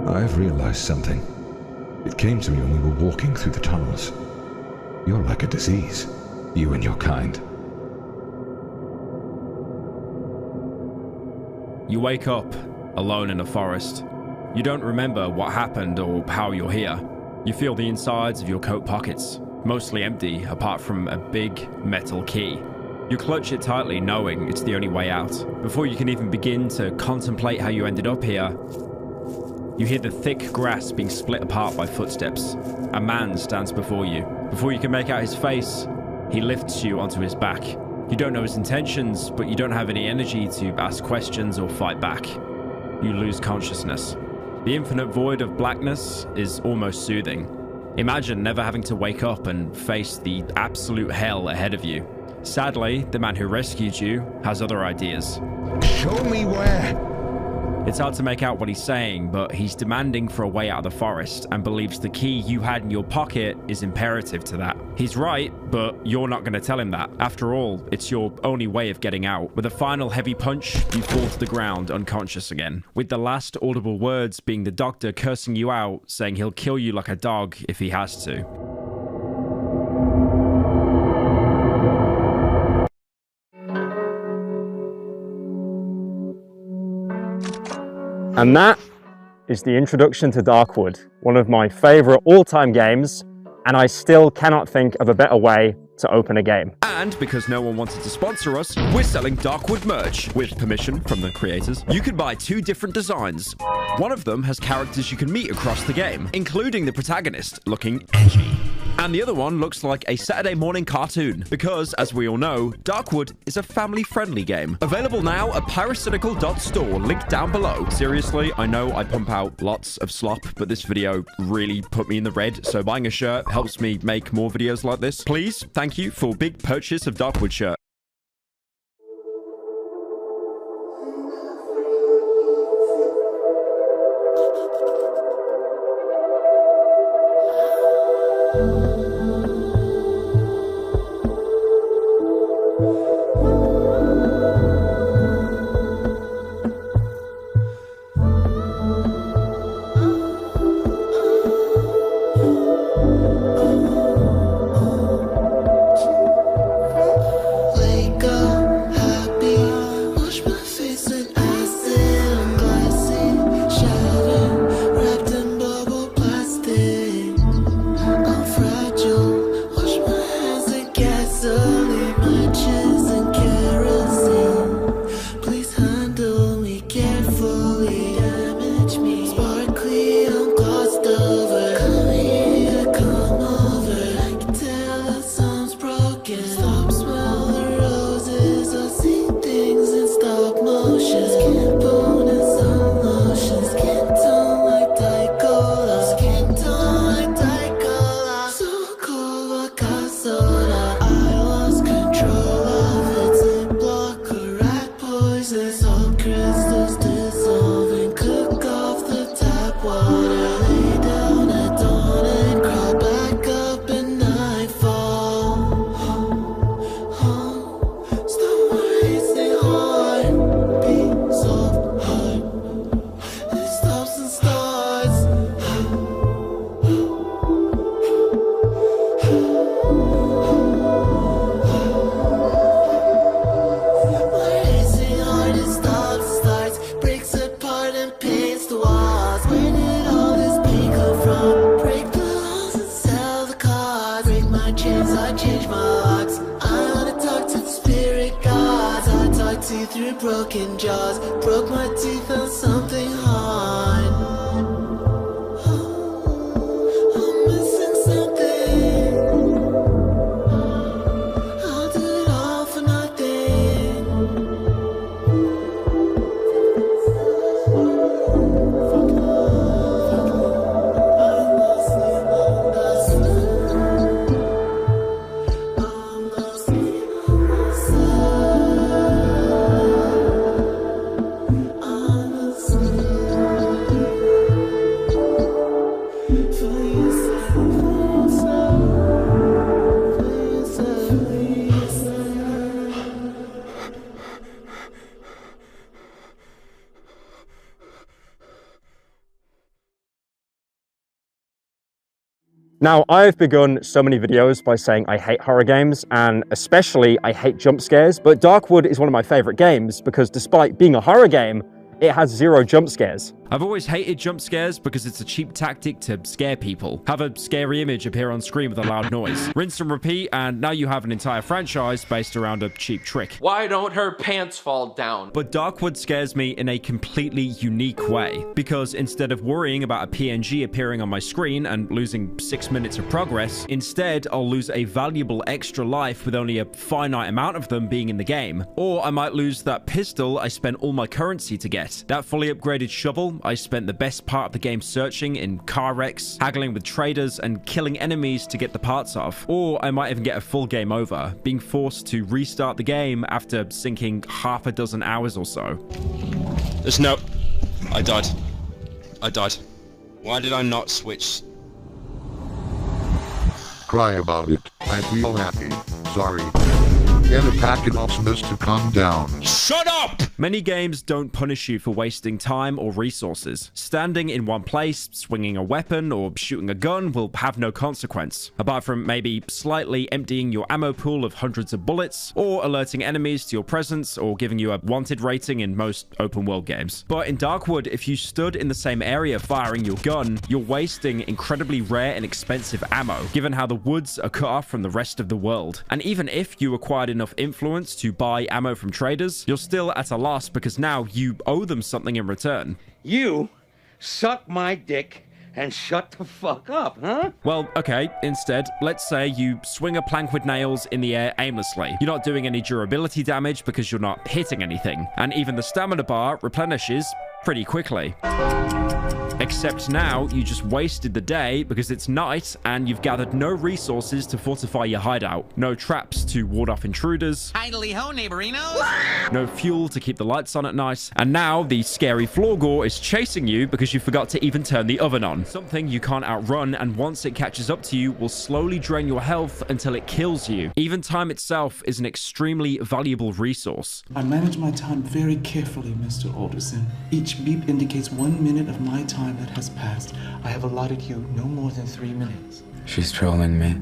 I've realized something. It came to me when we were walking through the tunnels. You're like a disease, you and your kind. You wake up, alone in a forest. You don't remember what happened or how you're here. You feel the insides of your coat pockets, mostly empty apart from a big metal key. You clutch it tightly, knowing it's the only way out. Before you can even begin to contemplate how you ended up here, you hear the thick grass being split apart by footsteps. A man stands before you. Before you can make out his face, he lifts you onto his back. You don't know his intentions, but you don't have any energy to ask questions or fight back. You lose consciousness. The infinite void of blackness is almost soothing. Imagine never having to wake up and face the absolute hell ahead of you. Sadly, the man who rescued you has other ideas. Show me where! It's hard to make out what he's saying, but he's demanding for a way out of the forest and believes the key you had in your pocket is imperative to that. He's right, but you're not going to tell him that. After all, it's your only way of getting out. With a final heavy punch, you fall to the ground unconscious again, with the last audible words being the doctor cursing you out, saying he'll kill you like a dog if he has to. And that is the introduction to Darkwood, one of my favorite all-time games, and I still cannot think of a better way to open a game. And because no one wanted to sponsor us, we're selling Darkwood merch. With permission from the creators, you can buy 2 different designs. One of them has characters you can meet across the game, including the protagonist looking edgy. And the other one looks like a Saturday morning cartoon, because, as we all know, Darkwood is a family-friendly game. Available now at pyrocynical.store, link down below. Seriously, I know I pump out lots of slop, but this video really put me in the red, so buying a shirt helps me make more videos like this. Please, thank you for big purchase of Darkwood shirt. Through broken jaws, broke my teeth on something hard. I'm missing something. I'll do it all for nothing. I'm lost in myself. Now, I've begun so many videos by saying I hate horror games, and especially I hate jump scares, but Darkwood is one of my favorite games because despite being a horror game, it has 0 jump scares. I've always hated jump scares because it's a cheap tactic to scare people. Have a scary image appear on screen with a loud noise. Rinse and repeat, and now you have an entire franchise based around a cheap trick. Why don't her pants fall down? But Darkwood scares me in a completely unique way, because instead of worrying about a PNG appearing on my screen and losing 6 minutes of progress, instead I'll lose a valuable extra life with only a finite amount of them being in the game. Or I might lose that pistol I spent all my currency to get. That fully upgraded shovel I spent the best part of the game searching in car wrecks, haggling with traders, and killing enemies to get the parts off. Or I might even get a full game over, being forced to restart the game after sinking half a dozen hours or so. There's no... I died. Why did I not switch? Cry about it. I feel happy. Sorry. Get a packet of Smiths to calm down. Shut up! Many games don't punish you for wasting time or resources. Standing in one place, swinging a weapon, or shooting a gun will have no consequence, apart from maybe slightly emptying your ammo pool of hundreds of bullets, or alerting enemies to your presence, or giving you a wanted rating in most open world games. But in Darkwood, if you stood in the same area firing your gun, you're wasting incredibly rare and expensive ammo, given how the woods are cut off from the rest of the world. And even if you acquired enough influence to buy ammo from traders, you're still at a loss because now you owe them something in return. You suck my dick and shut the fuck up, huh? Well, okay, instead, let's say you swing a plank with nails in the air aimlessly. You're not doing any durability damage because you're not hitting anything, and even the stamina bar replenishes pretty quickly. Except now, you just wasted the day because it's night and you've gathered no resources to fortify your hideout. No traps to ward off intruders. Idly ho, neighborinos! No fuel to keep the lights on at night. And now the scary floor gore is chasing you because you forgot to even turn the oven on. Something you can't outrun, and once it catches up to you, will slowly drain your health until it kills you. Even time itself is an extremely valuable resource. I manage my time very carefully, Mr. Alderson. Each beep indicates 1 minute of my time that has passed. I have allotted you no more than 3 minutes. She's trolling me.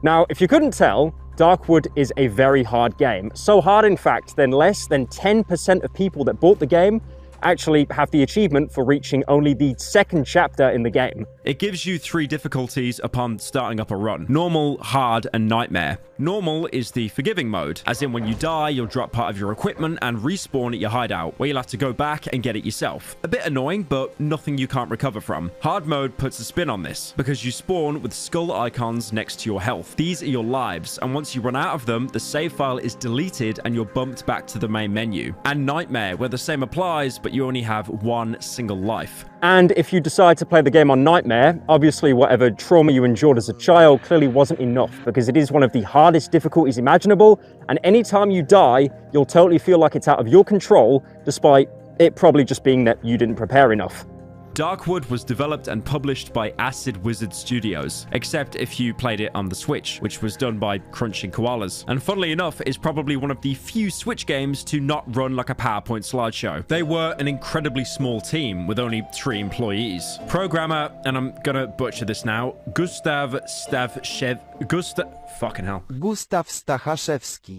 Now, if you couldn't tell, Darkwood is a very hard game. So hard, in fact, that less than 10% of people that bought the game actually have the achievement for reaching only the 2nd chapter in the game. It gives you 3 difficulties upon starting up a run: normal, hard, and nightmare. Normal is the forgiving mode, as in when you die, you'll drop part of your equipment and respawn at your hideout, where you'll have to go back and get it yourself. A bit annoying, but nothing you can't recover from. Hard mode puts a spin on this, because you spawn with skull icons next to your health. These are your lives, and once you run out of them, the save file is deleted and you're bumped back to the main menu. And nightmare, where the same applies, but you only have 1 single life. And if you decide to play the game on Nightmare, obviously whatever trauma you endured as a child clearly wasn't enough, because it is one of the hardest difficulties imaginable, and anytime you die, you'll totally feel like it's out of your control, despite it probably just being that you didn't prepare enough. Darkwood was developed and published by Acid Wizard Studios, except if you played it on the Switch, which was done by Crunching Koalas. And funnily enough, is probably one of the few Switch games to not run like a PowerPoint slideshow. They were an incredibly small team with only 3 employees. Programmer, and I'm gonna butcher this now, Gustav Stachaszewski.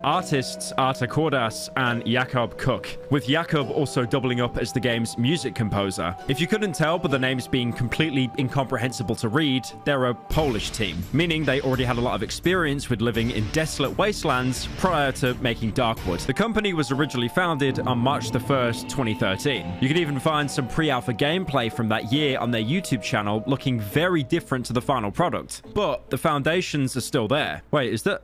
Artists Arta Kordas and Jakob Cook, with Jakob also doubling up as the game's music composer. If you couldn't tell by the names being completely incomprehensible to read, they're a Polish team, meaning they already had a lot of experience with living in desolate wastelands prior to making Darkwood. The company was originally founded on March the 1st, 2013. You can even find some pre-alpha gameplay from that year on their YouTube channel looking very different to the final product, but the foundations are still there. Wait, is that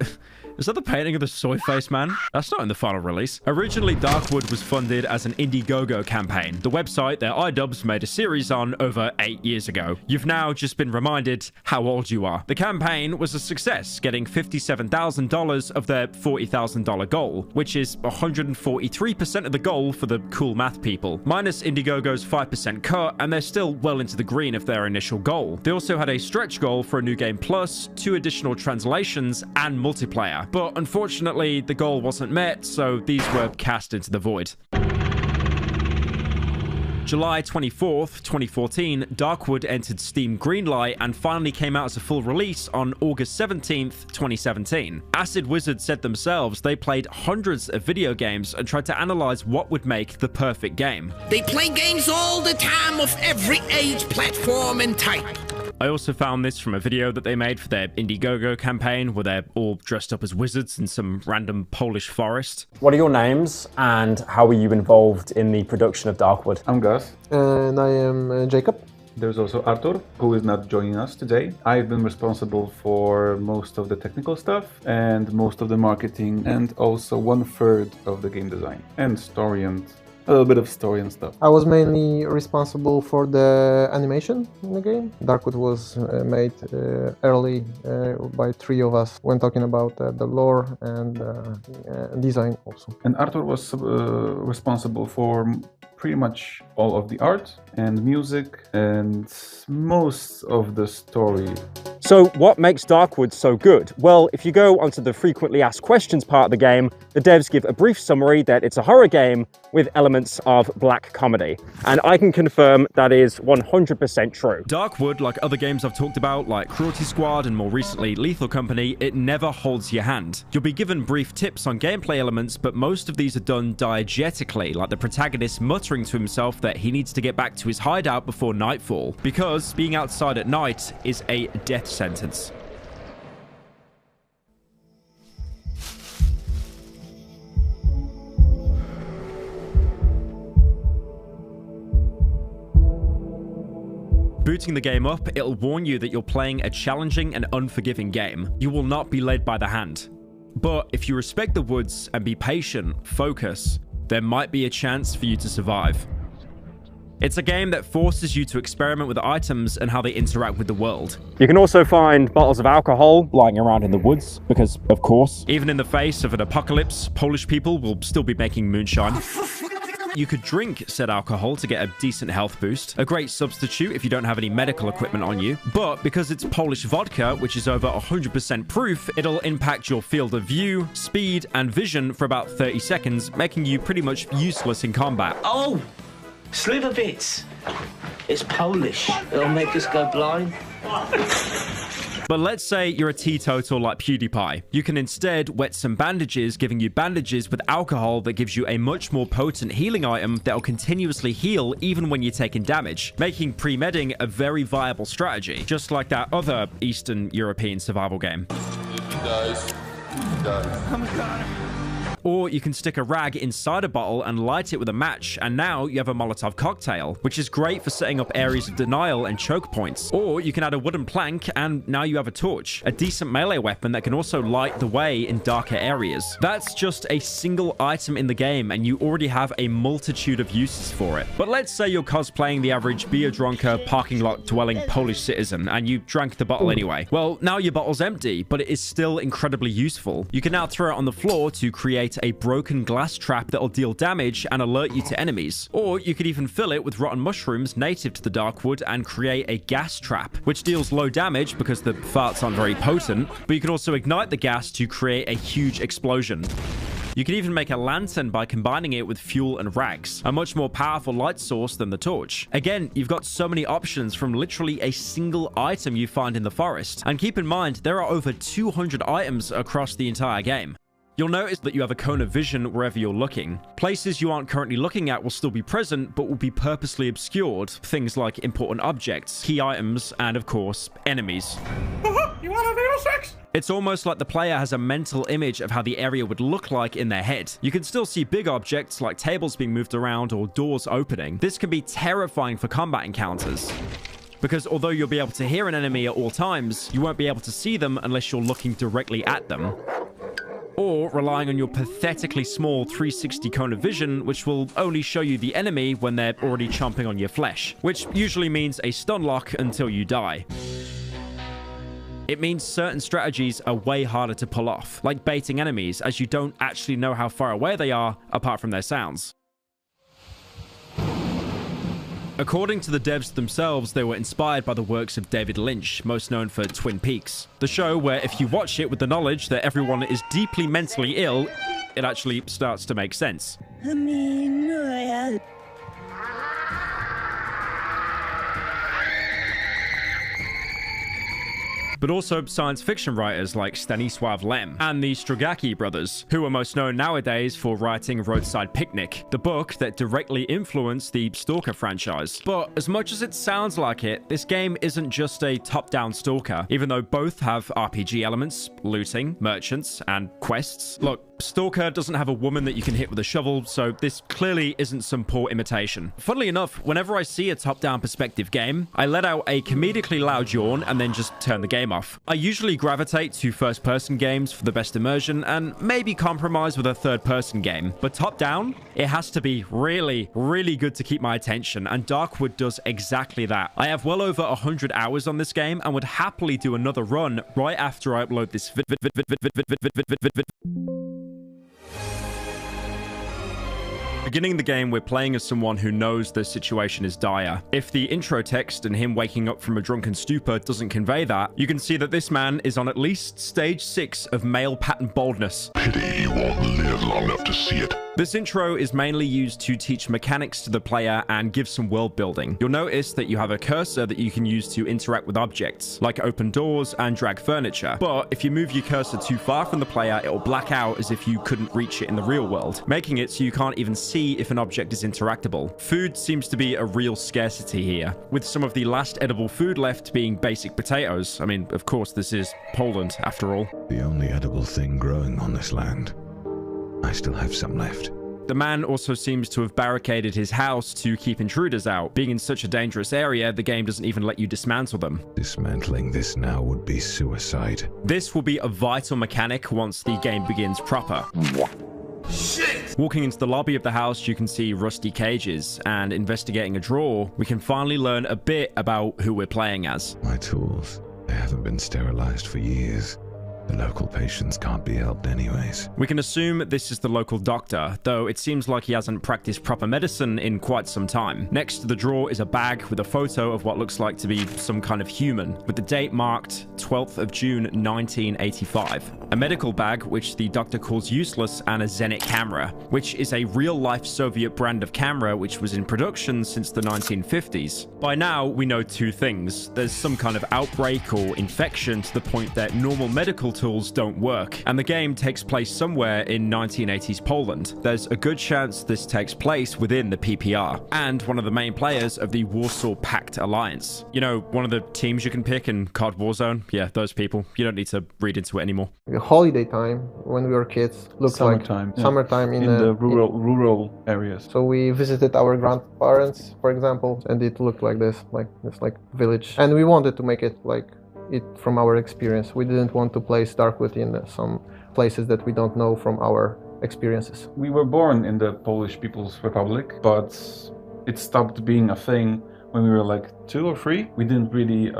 the painting of the soy face man? That's not in the final release. Originally, Darkwood was funded as an Indiegogo campaign, the website that iDubbbz made a series on over 8 years ago. You've now just been reminded how old you are. The campaign was a success, getting $57,000 of their $40,000 goal, which is 143% of the goal for the cool math people, minus Indiegogo's 5% cut, and they're still well into the green of their initial goal. They also had a stretch goal for a new game plus, 2 additional translations, and multiplayer. But unfortunately, the goal wasn't met, so these were cast into the void. July 24th, 2014, Darkwood entered Steam Greenlight and finally came out as a full release on August 17th, 2017. Acid Wizard said themselves they played hundreds of video games and tried to analyze what would make the perfect game. They play games all the time of every age, platform, and type. I also found this from a video that they made for their Indiegogo campaign where they're all dressed up as wizards in some random Polish forest. What are your names and how were you involved in the production of Darkwood? I'm Gus. And I am Jacob. There's also Artur, who is not joining us today. I've been responsible for most of the technical stuff and most of the marketing and also 1/3 of the game design and story and a little bit of story and stuff. I was mainly responsible for the animation in the game. Darkwood was made early by 3 of us when talking about the lore and design also. And Artur was responsible for pretty much all of the art and music and most of the story. So what makes Darkwood so good? Well, if you go onto the frequently asked questions part of the game, the devs give a brief summary that it's a horror game with elements of black comedy. And I can confirm that is 100% true. Darkwood, like other games I've talked about, like Cruelty Squad and more recently Lethal Company, it never holds your hand. You'll be given brief tips on gameplay elements, but most of these are done diegetically, like the protagonist muttering to himself that he needs to get back to his hideout before nightfall, because being outside at night is a death sentence. Booting the game up, it'll warn you that you're playing a challenging and unforgiving game. You will not be led by the hand. But if you respect the woods and be patient, focus, there might be a chance for you to survive. It's a game that forces you to experiment with items and how they interact with the world. You can also find bottles of alcohol lying around in the woods, because of course. Even in the face of an apocalypse, Polish people will still be making moonshine. You could drink said alcohol to get a decent health boost, a great substitute if you don't have any medical equipment on you. But because it's Polish vodka, which is over 100% proof, it'll impact your field of view, speed, and vision for about 30 seconds, making you pretty much useless in combat. Oh! Sliver bits. It's Polish. It'll make us go blind. But let's say you're a teetotal like PewDiePie. You can instead wet some bandages, giving you bandages with alcohol that gives you a much more potent healing item that'll continuously heal even when you're taking damage, making pre-medding a very viable strategy, just like that other Eastern European survival game. Oh my god. Or you can stick a rag inside a bottle and light it with a match, and now you have a Molotov cocktail, which is great for setting up areas of denial and choke points. Or you can add a wooden plank, and now you have a torch, a decent melee weapon that can also light the way in darker areas. That's just a single item in the game, and you already have a multitude of uses for it. But let's say you're cosplaying the average beer-drunker, parking lot-dwelling Polish citizen, and you drank the bottle anyway. Well, now your bottle's empty, but it is still incredibly useful. You can now throw it on the floor to create a broken glass trap that'll deal damage and alert you to enemies. Or you could even fill it with rotten mushrooms native to the Darkwood and create a gas trap, which deals low damage because the farts aren't very potent, but you can also ignite the gas to create a huge explosion. You can even make a lantern by combining it with fuel and rags, a much more powerful light source than the torch. Again, you've got so many options from literally a single item you find in the forest. And keep in mind, there are over 200 items across the entire game. You'll notice that you have a cone of vision wherever you're looking. Places you aren't currently looking at will still be present, but will be purposely obscured. Things like important objects, key items, and of course, enemies. You want to have sex? It's almost like the player has a mental image of how the area would look like in their head. You can still see big objects like tables being moved around or doors opening. This can be terrifying for combat encounters, because although you'll be able to hear an enemy at all times, you won't be able to see them unless you're looking directly at them, or relying on your pathetically small 360 cone of vision, which will only show you the enemy when they're already chomping on your flesh, which usually means a stun lock until you die. It means certain strategies are way harder to pull off, like baiting enemies, as you don't actually know how far away they are apart from their sounds. According to the devs themselves, they were inspired by the works of David Lynch, most known for Twin Peaks, the show where if you watch it with the knowledge that everyone is deeply mentally ill, it actually starts to make sense. but also science fiction writers like Stanisław Lem and the Strugatsky brothers, who are most known nowadays for writing Roadside Picnic, the book that directly influenced the Stalker franchise. But as much as it sounds like it, this game isn't just a top-down Stalker, even though both have RPG elements, looting, merchants, and quests. Look, Stalker doesn't have a woman that you can hit with a shovel, so this clearly isn't some poor imitation. Funnily enough, whenever I see a top-down perspective game, I let out a comedically loud yawn and then just turn the game off. I usually gravitate to first-person games for the best immersion and maybe compromise with a third-person game. But top-down, it has to be really, really good to keep my attention, and Darkwood does exactly that. I have well over 100 hours on this game and would happily do another run right after I upload this Beginning the game, we're playing as someone who knows the situation is dire. If the intro text and him waking up from a drunken stupor doesn't convey that, you can see that this man is on at least stage 6 of male pattern baldness. Pity you won't live long enough to see it. This intro is mainly used to teach mechanics to the player and give some world building. You'll notice that you have a cursor that you can use to interact with objects, like open doors and drag furniture. But if you move your cursor too far from the player, it'll black out as if you couldn't reach it in the real world, making it so you can't even see if an object is interactable. Food seems to be a real scarcity here, with some of the last edible food left being basic potatoes. I mean, of course, this is Poland, after all. The only edible thing growing on this land. I still have some left. The man also seems to have barricaded his house to keep intruders out. Being in such a dangerous area, the game doesn't even let you dismantle them. Dismantling this now would be suicide. This will be a vital mechanic once the game begins proper. Shit! Walking into the lobby of the house, you can see rusty cages, and investigating a drawer, we can finally learn a bit about who we're playing as. My tools, they haven't been sterilized for years. The local patients can't be helped anyways. We can assume this is the local doctor, though it seems like he hasn't practiced proper medicine in quite some time. Next to the drawer is a bag with a photo of what looks like to be some kind of human, with the date marked 12th of June 1985. A medical bag, which the doctor calls useless, and a Zenit camera, which is a real-life Soviet brand of camera which was in production since the 1950s. By now, we know two things. There's some kind of outbreak or infection to the point that normal medical tools don't work, and the game takes place somewhere in 1980s Poland. There's a good chance this takes place within the PPR, and one of the main players of the Warsaw Pact Alliance. You know, one of the teams you can pick in COD Warzone? Yeah, those people. You don't need to read into it anymore. The holiday time, when we were kids, looked summertime, like summertime in the rural areas. So we visited our grandparents, for example, and it looked like this, like village. And we wanted to make it like it from our experience. We didn't want to place Darkwood in some places that we don't know from our experiences. We were born in the Polish People's Republic, but it stopped being a thing when we were like 2 or 3. We didn't really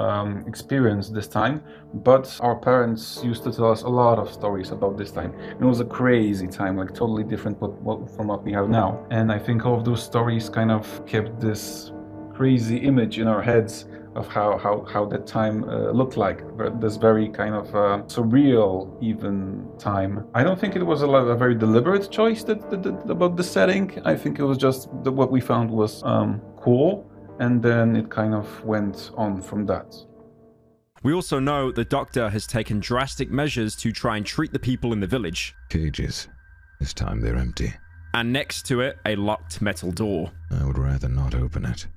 experience this time, but our parents used to tell us a lot of stories about this time. It was a crazy time, like totally different from what we have now. And I think all of those stories kind of kept this crazy image in our heads of how that time looked like, this very kind of surreal even time. I don't think it was a very deliberate choice about the setting. I think it was just what we found was cool, and then it kind of went on from that. We also know the doctor has taken drastic measures to try and treat the people in the village. Cages. This time they're empty. And next to it, a locked metal door. I would rather not open it.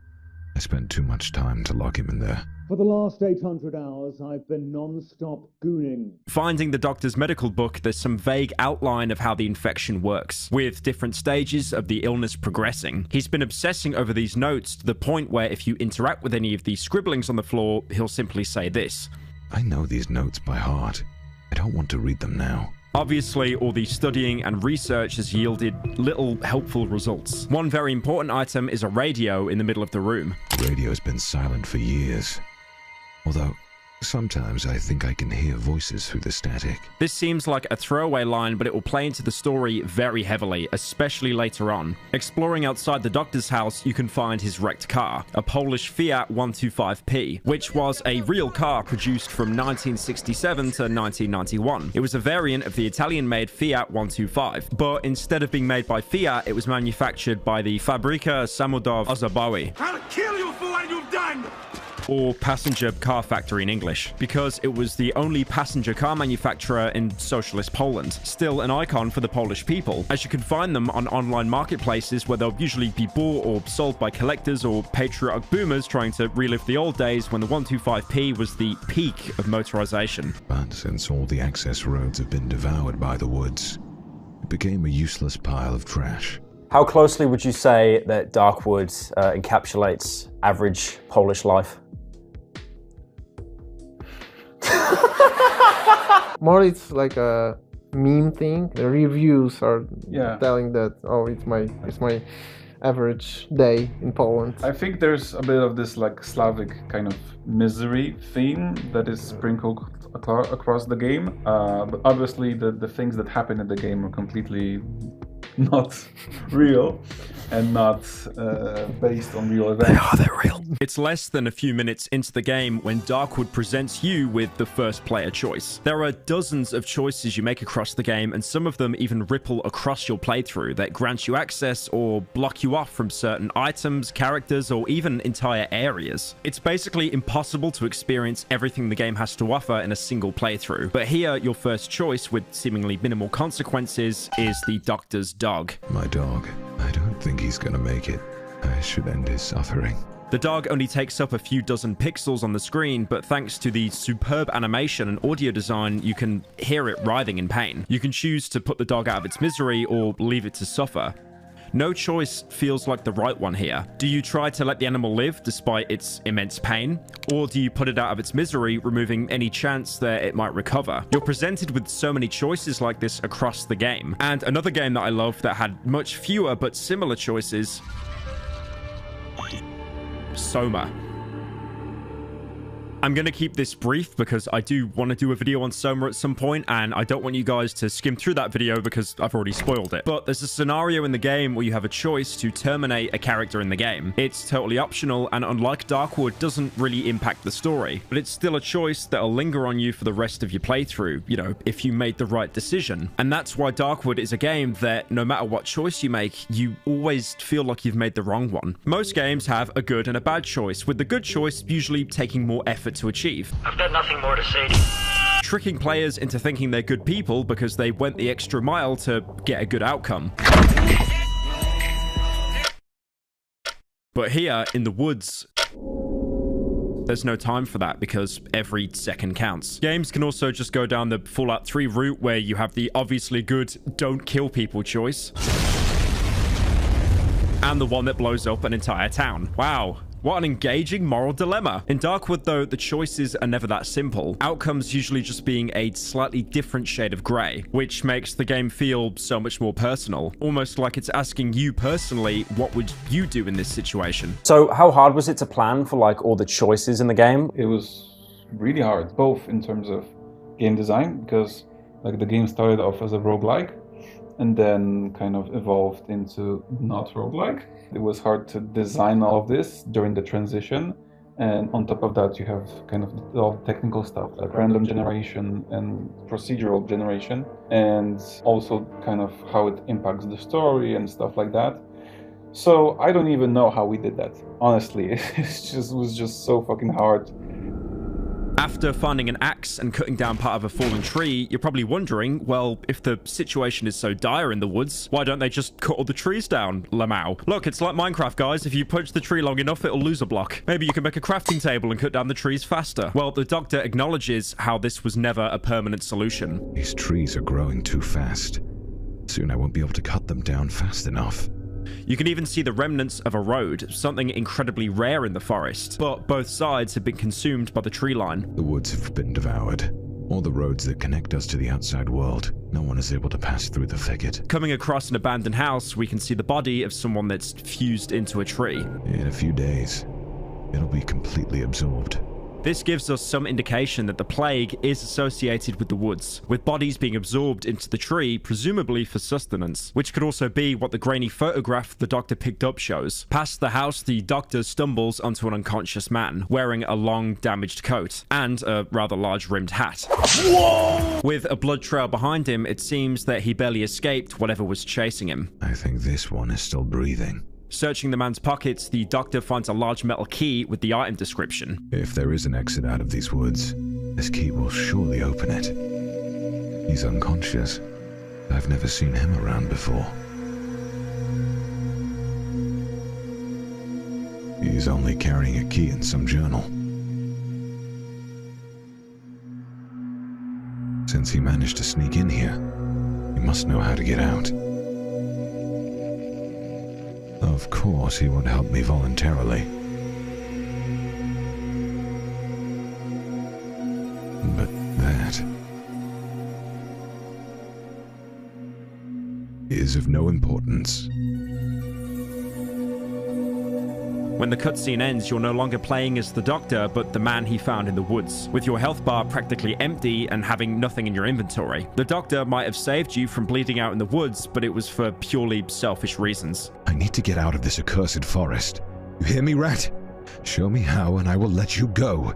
I spent too much time to lock him in there. For the last 800 hours, I've been non-stop gooning. Finding the doctor's medical book, there's some vague outline of how the infection works, with different stages of the illness progressing. He's been obsessing over these notes to the point where if you interact with any of these scribblings on the floor, he'll simply say this. I know these notes by heart. I don't want to read them now. Obviously, all the studying and research has yielded little helpful results. One very important item is a radio in the middle of the room. The radio's been silent for years. Although, sometimes I think I can hear voices through the static. This seems like a throwaway line, but it will play into the story very heavily, especially later on. Exploring outside the doctor's house, you can find his wrecked car, a Polish Fiat 125P, which was a real car produced from 1967 to 1991. It was a variant of the Italian-made Fiat 125, but instead of being made by Fiat, it was manufactured by the Fabryka Samochodów Osobowych. I'll kill you for what you've done! or passenger car factory in English, because it was the only passenger car manufacturer in socialist Poland, still an icon for the Polish people, as you can find them on online marketplaces where they'll usually be bought or sold by collectors or patriotic boomers trying to relive the old days when the 125p was the peak of motorization. But since all the access roads have been devoured by the woods, it became a useless pile of trash. How closely would you say that Darkwood encapsulates average Polish life? More it's like a meme thing. The reviews are telling that, oh, it's my average day in Poland. I think there's a bit of this like Slavic kind of misery theme that is sprinkled across the game. But obviously the things that happen in the game are completely not real and not based on real events. They're real. It's less than a few minutes into the game when Darkwood presents you with the first player choice. There are dozens of choices you make across the game, and some of them even ripple across your playthrough that grant you access or block you off from certain items, characters, or even entire areas. It's basically impossible to experience everything the game has to offer in a single playthrough. But here, your first choice, with seemingly minimal consequences, is the Doctor's dog. My dog. I don't think he's gonna make it. I should end his suffering. The dog only takes up a few dozen pixels on the screen, but thanks to the superb animation and audio design, you can hear it writhing in pain. You can choose to put the dog out of its misery or leave it to suffer. No choice feels like the right one here. Do you try to let the animal live despite its immense pain? Or do you put it out of its misery, removing any chance that it might recover? You're presented with so many choices like this across the game. And another game that I love that had much fewer but similar choices, Soma. I'm going to keep this brief because I do want to do a video on Soma at some point, and I don't want you guys to skim through that video because I've already spoiled it. But there's a scenario in the game where you have a choice to terminate a character in the game. It's totally optional, and unlike Darkwood, doesn't really impact the story. But it's still a choice that'll linger on you for the rest of your playthrough, you know, if you made the right decision. And that's why Darkwood is a game that, no matter what choice you make, you always feel like you've made the wrong one. Most games have a good and a bad choice, with the good choice usually taking more effort to achieve. I've got nothing more to say. Tricking players into thinking they're good people because they went the extra mile to get a good outcome. But here, in the woods, there's no time for that because every second counts. Games can also just go down the Fallout 3 route where you have the obviously good don't kill people choice, and the one that blows up an entire town. Wow. What an engaging moral dilemma. In Darkwood, though, the choices are never that simple. Outcomes usually just being a slightly different shade of grey, which makes the game feel so much more personal. Almost like it's asking you personally, what would you do in this situation? So how hard was it to plan for like all the choices in the game? It was really hard, both in terms of game design, because like the game started off as a roguelike and then kind of evolved into not roguelike. It was hard to design all of this during the transition, and on top of that you have kind of all the technical stuff like random generation and procedural generation, and also kind of how it impacts the story and stuff like that. So I don't even know how we did that, honestly. It was just so fucking hard. After finding an axe and cutting down part of a fallen tree, you're probably wondering, well, if the situation is so dire in the woods, why don't they just cut all the trees down, Lamau? Look, it's like Minecraft, guys. If you punch the tree long enough, it'll lose a block. Maybe you can make a crafting table and cut down the trees faster. Well, the Doctor acknowledges how this was never a permanent solution. These trees are growing too fast. Soon I won't be able to cut them down fast enough. You can even see the remnants of a road, something incredibly rare in the forest. But both sides have been consumed by the tree line. The woods have been devoured. All the roads that connect us to the outside world, no one is able to pass through the thicket. Coming across an abandoned house, we can see the body of someone that's fused into a tree. In a few days, it'll be completely absorbed. This gives us some indication that the plague is associated with the woods, with bodies being absorbed into the tree, presumably for sustenance, which could also be what the grainy photograph the Doctor picked up shows. Past the house, the Doctor stumbles onto an unconscious man, wearing a long, damaged coat, and a rather large rimmed hat. Whoa! With a blood trail behind him, it seems that he barely escaped whatever was chasing him. I think this one is still breathing. Searching the man's pockets, the doctor finds a large metal key with the item description. If there is an exit out of these woods, this key will surely open it. He's unconscious. I've never seen him around before. He's only carrying a key in some journal. Since he managed to sneak in here, he must know how to get out. Of course, he won't help me voluntarily. But that is of no importance. When the cutscene ends, you're no longer playing as the doctor, but the man he found in the woods, with your health bar practically empty and having nothing in your inventory. The doctor might have saved you from bleeding out in the woods, but it was for purely selfish reasons. I need to get out of this accursed forest. You hear me, rat? Show me how and I will let you go.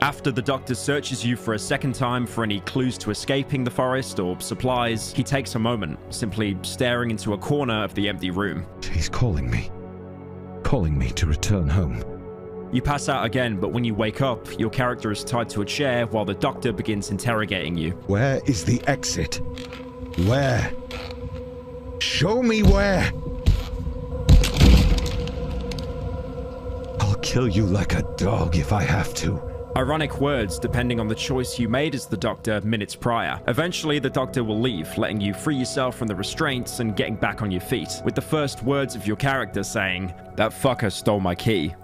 After the doctor searches you for a second time for any clues to escaping the forest or supplies, he takes a moment, simply staring into a corner of the empty room. He's calling me to return home. You pass out again, but when you wake up, your character is tied to a chair while the doctor begins interrogating you. Where is the exit? Where? Show me where! I'll kill you like a dog if I have to. Ironic words depending on the choice you made as the doctor minutes prior. Eventually, the doctor will leave, letting you free yourself from the restraints and getting back on your feet, with the first words of your character saying, "That fucker stole my key."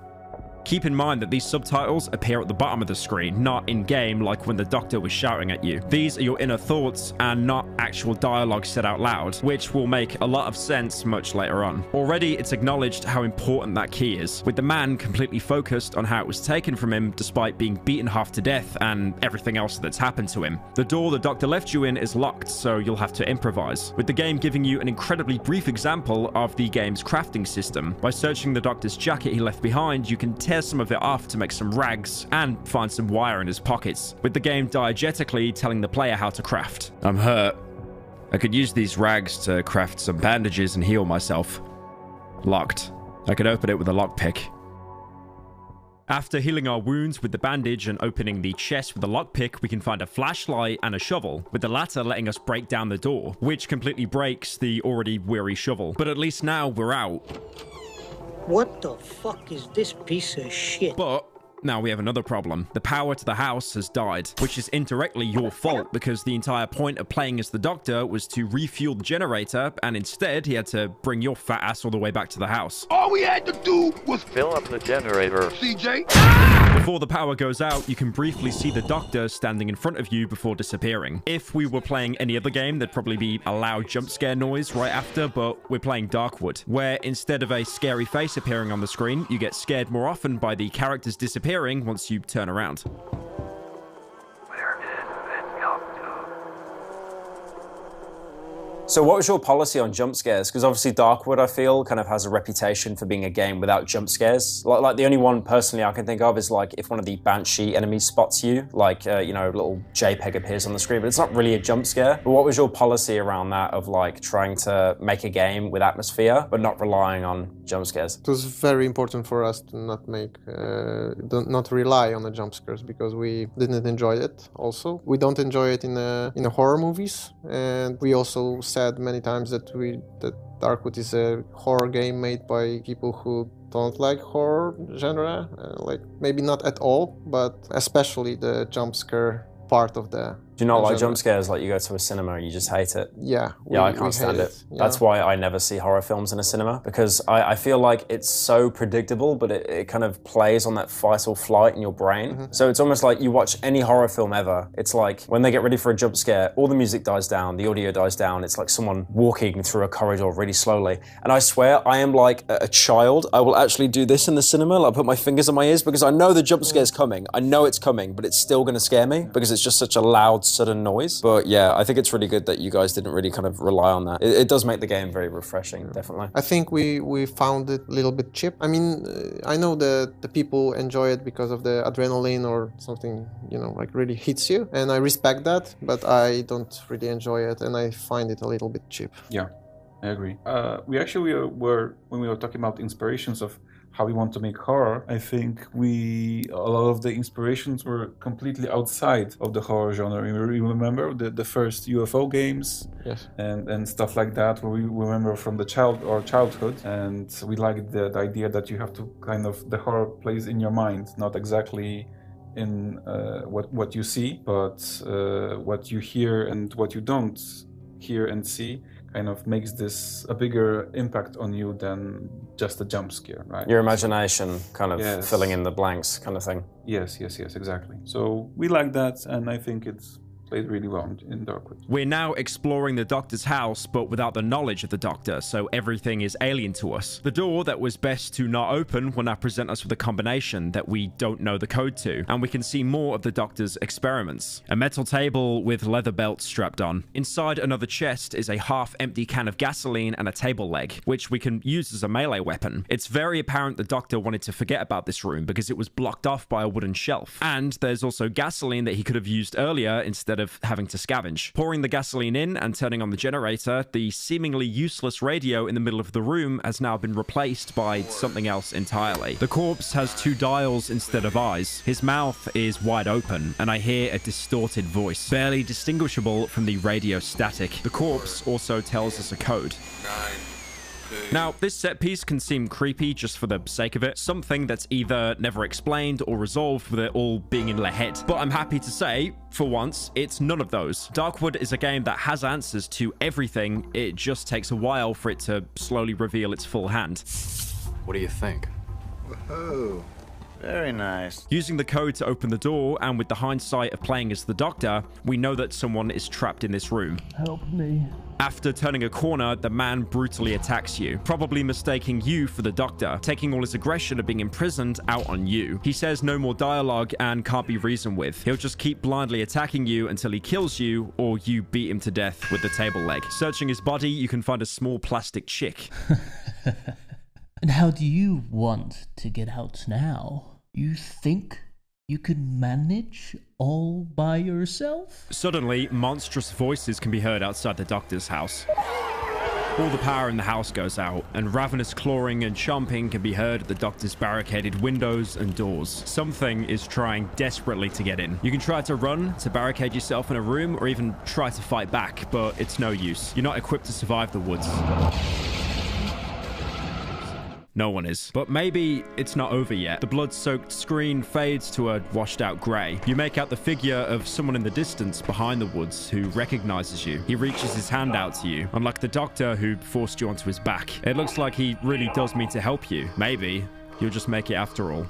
Keep in mind that these subtitles appear at the bottom of the screen, not in-game like when the doctor was shouting at you. These are your inner thoughts and not actual dialogue said out loud, which will make a lot of sense much later on. Already, it's acknowledged how important that key is, with the man completely focused on how it was taken from him despite being beaten half to death and everything else that's happened to him. The door the doctor left you in is locked, so you'll have to improvise, with the game giving you an incredibly brief example of the game's crafting system. By searching the doctor's jacket he left behind, you can tear some of it off to make some rags and find some wire in his pockets, with the game diegetically telling the player how to craft. I'm hurt. I could use these rags to craft some bandages and heal myself. Locked. I could open it with a lockpick. After healing our wounds with the bandage and opening the chest with a lockpick, we can find a flashlight and a shovel, with the latter letting us break down the door, which completely breaks the already weary shovel. But at least now we're out. What the fuck is this piece of shit? But now we have another problem. The power to the house has died, which is indirectly your fault because the entire point of playing as the doctor was to refuel the generator, and instead he had to bring your fat ass all the way back to the house. All we had to do was fill up the generator. CJ? Before the power goes out, you can briefly see the doctor standing in front of you before disappearing. If we were playing any other game, there'd probably be a loud jump scare noise right after, but we're playing Darkwood, where instead of a scary face appearing on the screen, you get scared more often by the characters disappearing once you turn around. So what was your policy on jump scares? Because obviously Darkwood, I feel, kind of has a reputation for being a game without jump scares. Like the only one personally I can think of is like if one of the Banshee enemies spots you, like, you know, a little JPEG appears on the screen, but it's not really a jump scare. But what was your policy around that of like trying to make a game with atmosphere, but not relying on jump scares? It was very important for us to not make, not rely on the jump scares because we didn't enjoy it also. We don't enjoy it in the horror movies, and we also said many times that Darkwood is a horror game made by people who don't like horror genre, like maybe not at all, but especially the jump scare part of the Do you not like jump scares? Like you go to a cinema and you just hate it? Yeah. I can't stand it. Yeah. That's why I never see horror films in a cinema, because I feel like it's so predictable, but it kind of plays on that fight or flight in your brain. Mm-hmm. So it's almost like you watch any horror film ever. It's like when they get ready for a jump scare, all the music dies down, the audio dies down. It's like someone walking through a corridor really slowly. And I swear I am like a child. I will actually do this in the cinema. Like put my fingers in my ears because I know the jump scare's coming. I know it's coming, but it's still going to scare me because it's just such a loud, sudden noise. But yeah, I think it's really good that you guys didn't really kind of rely on that. It does make the game very refreshing, definitely. I think we found it a little bit cheap. I mean, I know that the people enjoy it because of the adrenaline or something, you know, like really hits you. And I respect that, but I don't really enjoy it and I find it a little bit cheap. Yeah. I agree. We actually were, when we were talking about inspirations of how we want to make horror, I think a lot of the inspirations were completely outside of the horror genre. You remember the first UFO games? Yes. And stuff like that, where we remember from the childhood, and we liked the idea that you have to kind of, the horror plays in your mind, not exactly in what you see, but what you hear and what you don't hear and see kind of makes this a bigger impact on you than just a jump scare, right? Your imagination kind of Yes. filling in the blanks kind of thing. Yes, exactly. So we like that, and I think it's played really well in Darkwood. We're now exploring the Doctor's house, but without the knowledge of the Doctor, so everything is alien to us. The door that was best to not open will now present us with a combination that we don't know the code to, and we can see more of the Doctor's experiments. A metal table with leather belts strapped on. Inside another chest is a half-empty can of gasoline and a table leg, which we can use as a melee weapon. It's very apparent the Doctor wanted to forget about this room because it was blocked off by a wooden shelf. And there's also gasoline that he could have used earlier instead of having to scavenge. Pouring the gasoline in and turning on the generator, the seemingly useless radio in the middle of the room has now been replaced by something else entirely. The corpse has 2 dials instead of eyes. His mouth is wide open, and I hear a distorted voice, barely distinguishable from the radio static. The corpse also tells us a code. Now, this set piece can seem creepy just for the sake of it, something that's either never explained or resolved with it all being in their head. But I'm happy to say, for once, it's none of those. Darkwood is a game that has answers to everything, it just takes a while for it to slowly reveal its full hand. What do you think? Whoa. Very nice. Using the code to open the door, and with the hindsight of playing as the Doctor, we know that someone is trapped in this room. Help me. After turning a corner, the man brutally attacks you, probably mistaking you for the Doctor, taking all his aggression of being imprisoned out on you. He says no more dialogue and can't be reasoned with. He'll just keep blindly attacking you until he kills you, or you beat him to death with the table leg. Searching his body, you can find a small plastic chick. And how do you want to get out now? You think you could manage all by yourself? Suddenly, monstrous voices can be heard outside the Doctor's house. All the power in the house goes out, and ravenous clawing and chomping can be heard at the Doctor's barricaded windows and doors. Something is trying desperately to get in. You can try to run, to barricade yourself in a room, or even try to fight back, but it's no use. You're not equipped to survive the woods. No one is. But maybe it's not over yet. The blood-soaked screen fades to a washed-out grey. You make out the figure of someone in the distance behind the woods who recognizes you. He reaches his hand out to you, unlike the Doctor who forced you onto his back. It looks like he really does mean to help you. Maybe you'll just make it after all.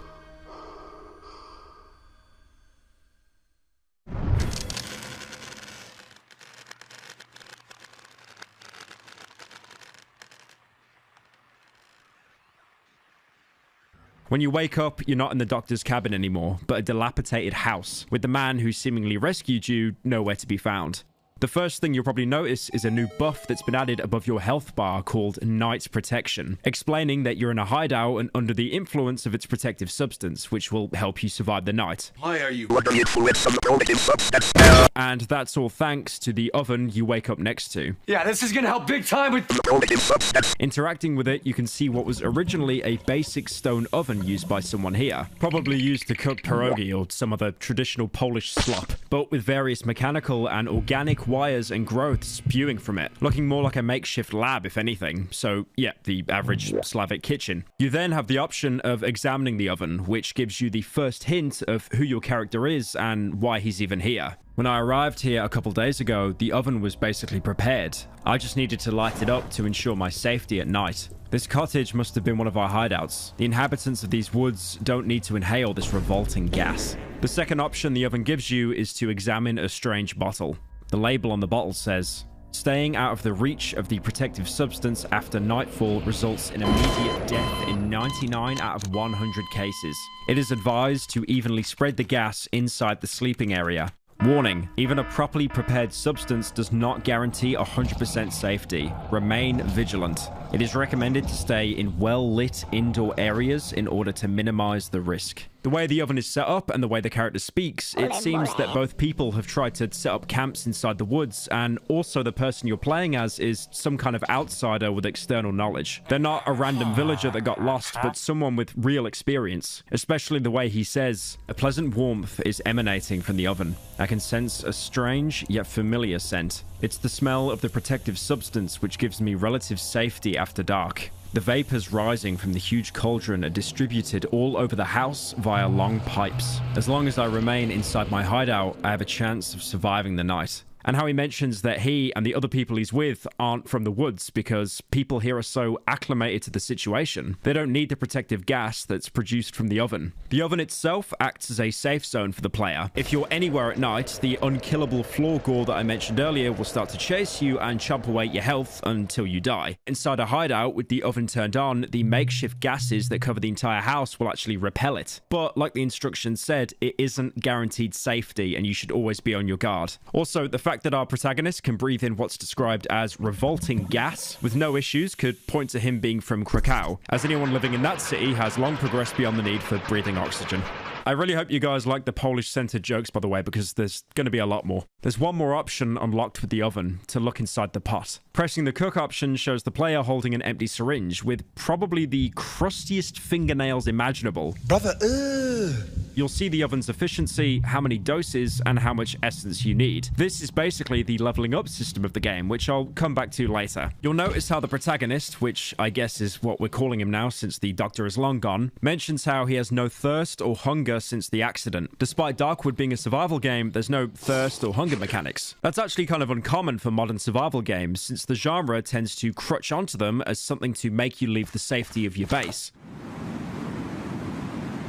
When you wake up, you're not in the Doctor's cabin anymore, but a dilapidated house, with the man who seemingly rescued you nowhere to be found. The first thing you'll probably notice is a new buff that's been added above your health bar called Night Protection, explaining that you're in a hideout and under the influence of its protective substance, which will help you survive the night. Why are you under the influence of the protective substance? And that's all thanks to the oven you wake up next to. Yeah, this is gonna help big time with the protective substance. Interacting with it, you can see what was originally a basic stone oven used by someone here, probably used to cook pierogi or some other traditional Polish slop, but with various mechanical and organic wires and growth spewing from it, looking more like a makeshift lab if anything. So yeah, the average Slavic kitchen. You then have the option of examining the oven, which gives you the first hint of who your character is and why he's even here. When I arrived here a couple days ago, the oven was basically prepared. I just needed to light it up to ensure my safety at night. This cottage must have been one of our hideouts. The inhabitants of these woods don't need to inhale this revolting gas. The second option the oven gives you is to examine a strange bottle. The label on the bottle says, "Staying out of the reach of the protective substance after nightfall results in immediate death in 99 out of 100 cases. It is advised to evenly spread the gas inside the sleeping area. Warning, even a properly prepared substance does not guarantee 100% safety. Remain vigilant." It is recommended to stay in well-lit indoor areas in order to minimize the risk. The way the oven is set up and the way the character speaks, it seems that both people have tried to set up camps inside the woods, and also the person you're playing as is some kind of outsider with external knowledge. They're not a random villager that got lost, but someone with real experience, especially the way he says, "A pleasant warmth is emanating from the oven. I can sense a strange yet familiar scent. It's the smell of the protective substance which gives me relative safety after dark. The vapors rising from the huge cauldron are distributed all over the house via long pipes. As long as I remain inside my hideout, I have a chance of surviving the night." And how he mentions that he and the other people he's with aren't from the woods because people here are so acclimated to the situation. They don't need the protective gas that's produced from the oven. The oven itself acts as a safe zone for the player. If you're anywhere at night, the unkillable floor gore that I mentioned earlier will start to chase you and chop away your health until you die. Inside a hideout with the oven turned on, the makeshift gases that cover the entire house will actually repel it. But like the instructions said, it isn't guaranteed safety and you should always be on your guard. Also, the fact that our protagonist can breathe in what's described as revolting gas with no issues could point to him being from Krakow, as anyone living in that city has long progressed beyond the need for breathing oxygen. I really hope you guys like the Polish-centered jokes, by the way, because there's going to be a lot more. There's one more option unlocked with the oven, to look inside the pot. Pressing the cook option shows the player holding an empty syringe with probably the crustiest fingernails imaginable. Brother, ugh. You'll see the oven's efficiency, how many doses, and how much essence you need. This is basically the leveling up system of the game, which I'll come back to later. You'll notice how the protagonist, which I guess is what we're calling him now since the doctor is long gone, mentions how he has no thirst or hunger since the accident. Despite Darkwood being a survival game, there's no thirst or hunger mechanics. That's actually kind of uncommon for modern survival games, since the genre tends to crutch onto them as something to make you leave the safety of your base.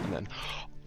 And then...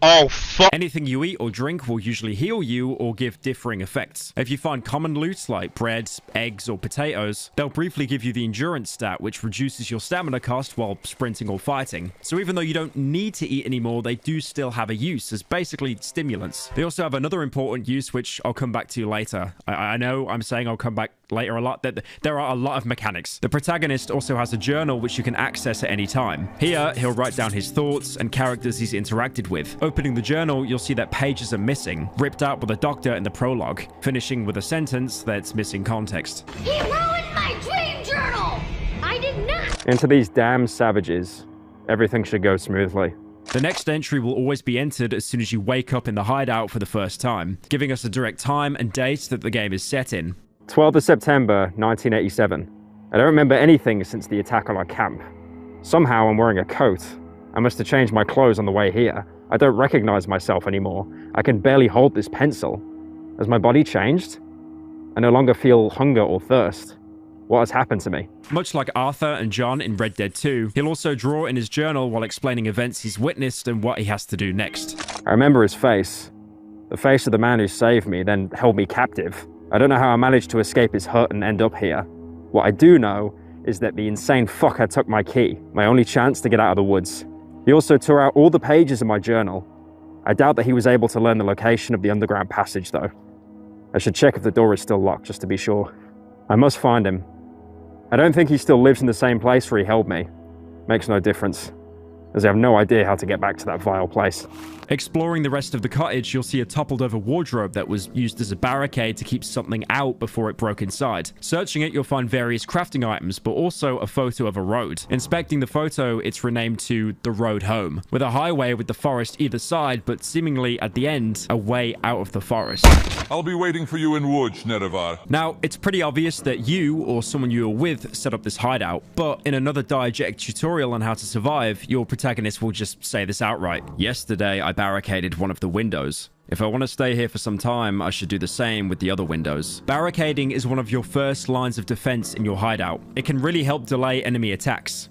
oh, fuck! Anything you eat or drink will usually heal you or give differing effects. If you find common loot like bread, eggs, or potatoes, they'll briefly give you the endurance stat, which reduces your stamina cost while sprinting or fighting. So even though you don't need to eat anymore, they do still have a use as basically stimulants. They also have another important use, which I'll come back to later. I know I'm saying I'll come back later a lot. There are a lot of mechanics. The protagonist also has a journal which you can access at any time. Here, he'll write down his thoughts and characters he's interacted with. Opening the journal, you'll see that pages are missing, ripped out by the doctor in the prologue, finishing with a sentence that's missing context. He ruined my dream journal! I did not! And to these damn savages, everything should go smoothly. The next entry will always be entered as soon as you wake up in the hideout for the first time, giving us a direct time and date that the game is set in. 12th of September, 1987. I don't remember anything since the attack on our camp. Somehow I'm wearing a coat. I must have changed my clothes on the way here. I don't recognize myself anymore. I can barely hold this pencil. Has my body changed? I no longer feel hunger or thirst. What has happened to me? Much like Arthur and John in Red Dead 2, he'll also draw in his journal while explaining events he's witnessed and what he has to do next. I remember his face. The face of the man who saved me, then held me captive. I don't know how I managed to escape his hut and end up here. What I do know is that the insane fucker took my key, my only chance to get out of the woods. He also tore out all the pages of my journal. I doubt that he was able to learn the location of the underground passage, though. I should check if the door is still locked, just to be sure. I must find him. I don't think he still lives in the same place where he held me. Makes no difference, as I have no idea how to get back to that vile place. Exploring the rest of the cottage, you'll see a toppled-over wardrobe that was used as a barricade to keep something out before it broke inside. Searching it, you'll find various crafting items, but also a photo of a road. Inspecting the photo, it's renamed to The Road Home, with a highway with the forest either side, but seemingly at the end, a way out of the forest. I'll be waiting for you in woods, Nerevar. Now, it's pretty obvious that you, or someone you were with, set up this hideout, but in another diegetic tutorial on how to survive, your protagonist will just say this outright. Yesterday, I barricaded one of the windows. If I want to stay here for some time, I should do the same with the other windows. Barricading is one of your first lines of defense in your hideout. It can really help delay enemy attacks.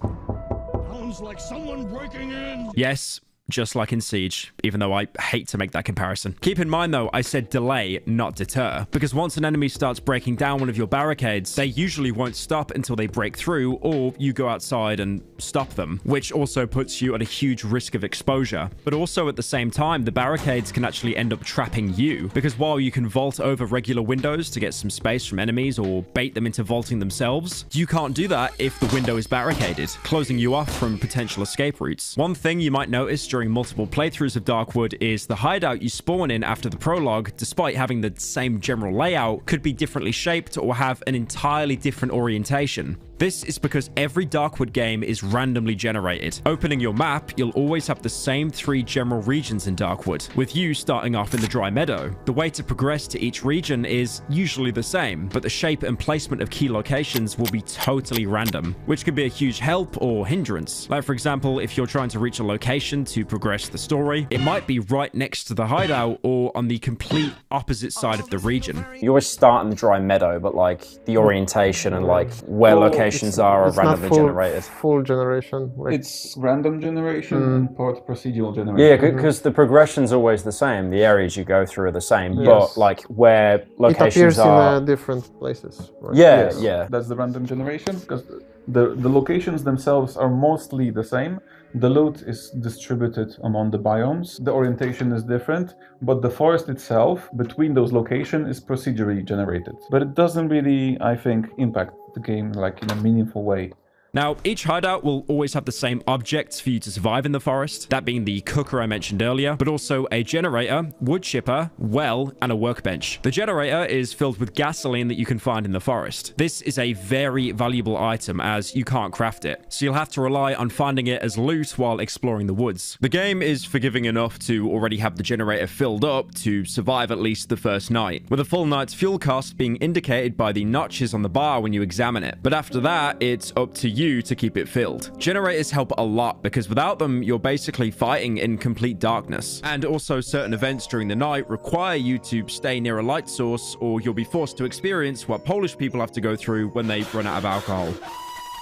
Sounds like someone breaking in. Yes, just like in Siege, even though I hate to make that comparison. Keep in mind though, I said delay, not deter, because once an enemy starts breaking down one of your barricades, they usually won't stop until they break through, or you go outside and stop them, which also puts you at a huge risk of exposure. But also at the same time, the barricades can actually end up trapping you, because while you can vault over regular windows to get some space from enemies or bait them into vaulting themselves, you can't do that if the window is barricaded, closing you off from potential escape routes. One thing you might notice during multiple playthroughs of Darkwood is the hideout you spawn in after the prologue, despite having the same general layout, could be differently shaped or have an entirely different orientation. This is because every Darkwood game is randomly generated. Opening your map, you'll always have the same 3 general regions in Darkwood, with you starting off in the Dry Meadow. The way to progress to each region is usually the same, but the shape and placement of key locations will be totally random, which can be a huge help or hindrance. Like for example, if you're trying to reach a location to progress the story, it might be right next to the hideout or on the complete opposite side of the region. You always start in the Dry Meadow, but like the orientation and like where locations are randomly generated. Full generation. Like... It's random generation and part procedural generation. Yeah, because the progression's always the same. The areas you go through are the same, but like where locations it appears in different places. Right? Yeah, yeah. That's the random generation, because the locations themselves are mostly the same. The loot is distributed among the biomes. The orientation is different, but the forest itself between those locations is procedurally generated. But it doesn't really, I think, impact the game like in a meaningful way. Now, each hideout will always have the same objects for you to survive in the forest, that being the cooker I mentioned earlier, but also a generator, wood chipper, well, and a workbench. The generator is filled with gasoline that you can find in the forest. This is a very valuable item as you can't craft it, so you'll have to rely on finding it as loot while exploring the woods. The game is forgiving enough to already have the generator filled up to survive at least the first night, with a full night's fuel cost being indicated by the notches on the bar when you examine it. But after that, it's up to you to keep it filled. Generators help a lot because without them, you're basically fighting in complete darkness. And also certain events during the night require you to stay near a light source or you'll be forced to experience what Polish people have to go through when they run out of alcohol.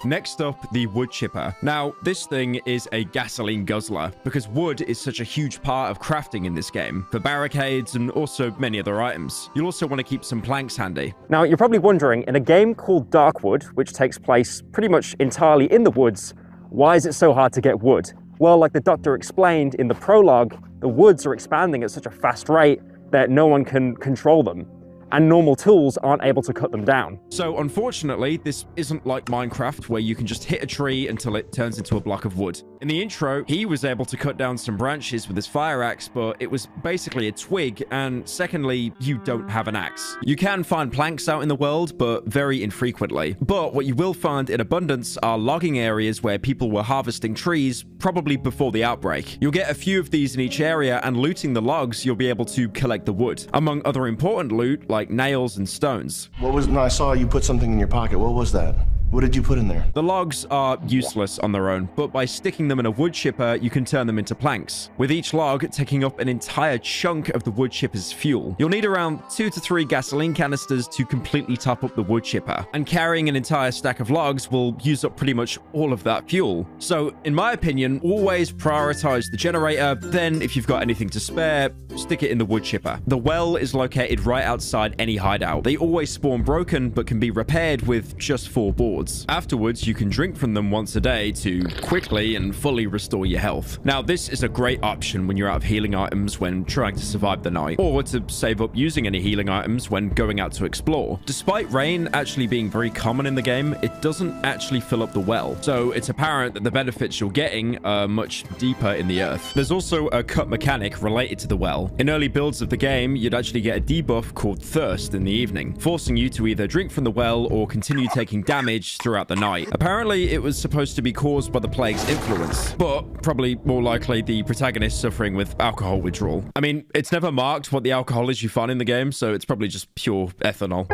Next up, the wood chipper. Now, this thing is a gasoline guzzler because wood is such a huge part of crafting in this game for barricades and also many other items. You'll also want to keep some planks handy. Now, you're probably wondering, in a game called Darkwood, which takes place pretty much entirely in the woods, why is it so hard to get wood? Well, like the doctor explained in the prologue, the woods are expanding at such a fast rate that no one can control them, and normal tools aren't able to cut them down. So unfortunately, this isn't like Minecraft where you can just hit a tree until it turns into a block of wood. In the intro, he was able to cut down some branches with his fire axe, but it was basically a twig, and secondly, you don't have an axe. You can find planks out in the world, but very infrequently. But what you will find in abundance are logging areas where people were harvesting trees, probably before the outbreak. You'll get a few of these in each area, and looting the logs, you'll be able to collect the wood. Among other important loot, like nails and stones. What was, no, I saw you put something in your pocket. What was that? What did you put in there? The logs are useless on their own, but by sticking them in a wood chipper, you can turn them into planks, with each log taking up an entire chunk of the wood chipper's fuel. You'll need around 2 to 3 gasoline canisters to completely top up the wood chipper, and carrying an entire stack of logs will use up pretty much all of that fuel. So, in my opinion, always prioritize the generator, then if you've got anything to spare, stick it in the wood chipper. The well is located right outside any hideout. They always spawn broken, but can be repaired with just 4 boards. Afterwards, you can drink from them once a day to quickly and fully restore your health. Now, this is a great option when you're out of healing items when trying to survive the night, or to save up using any healing items when going out to explore. Despite rain actually being very common in the game, it doesn't actually fill up the well, so it's apparent that the benefits you're getting are much deeper in the earth. There's also a cut mechanic related to the well. In early builds of the game, you'd actually get a debuff called Thirst in the evening, forcing you to either drink from the well or continue taking damage throughout the night. Apparently, it was supposed to be caused by the plague's influence, but probably more likely the protagonist suffering with alcohol withdrawal. I mean, it's never marked what the alcohol is you find in the game, so it's probably just pure ethanol.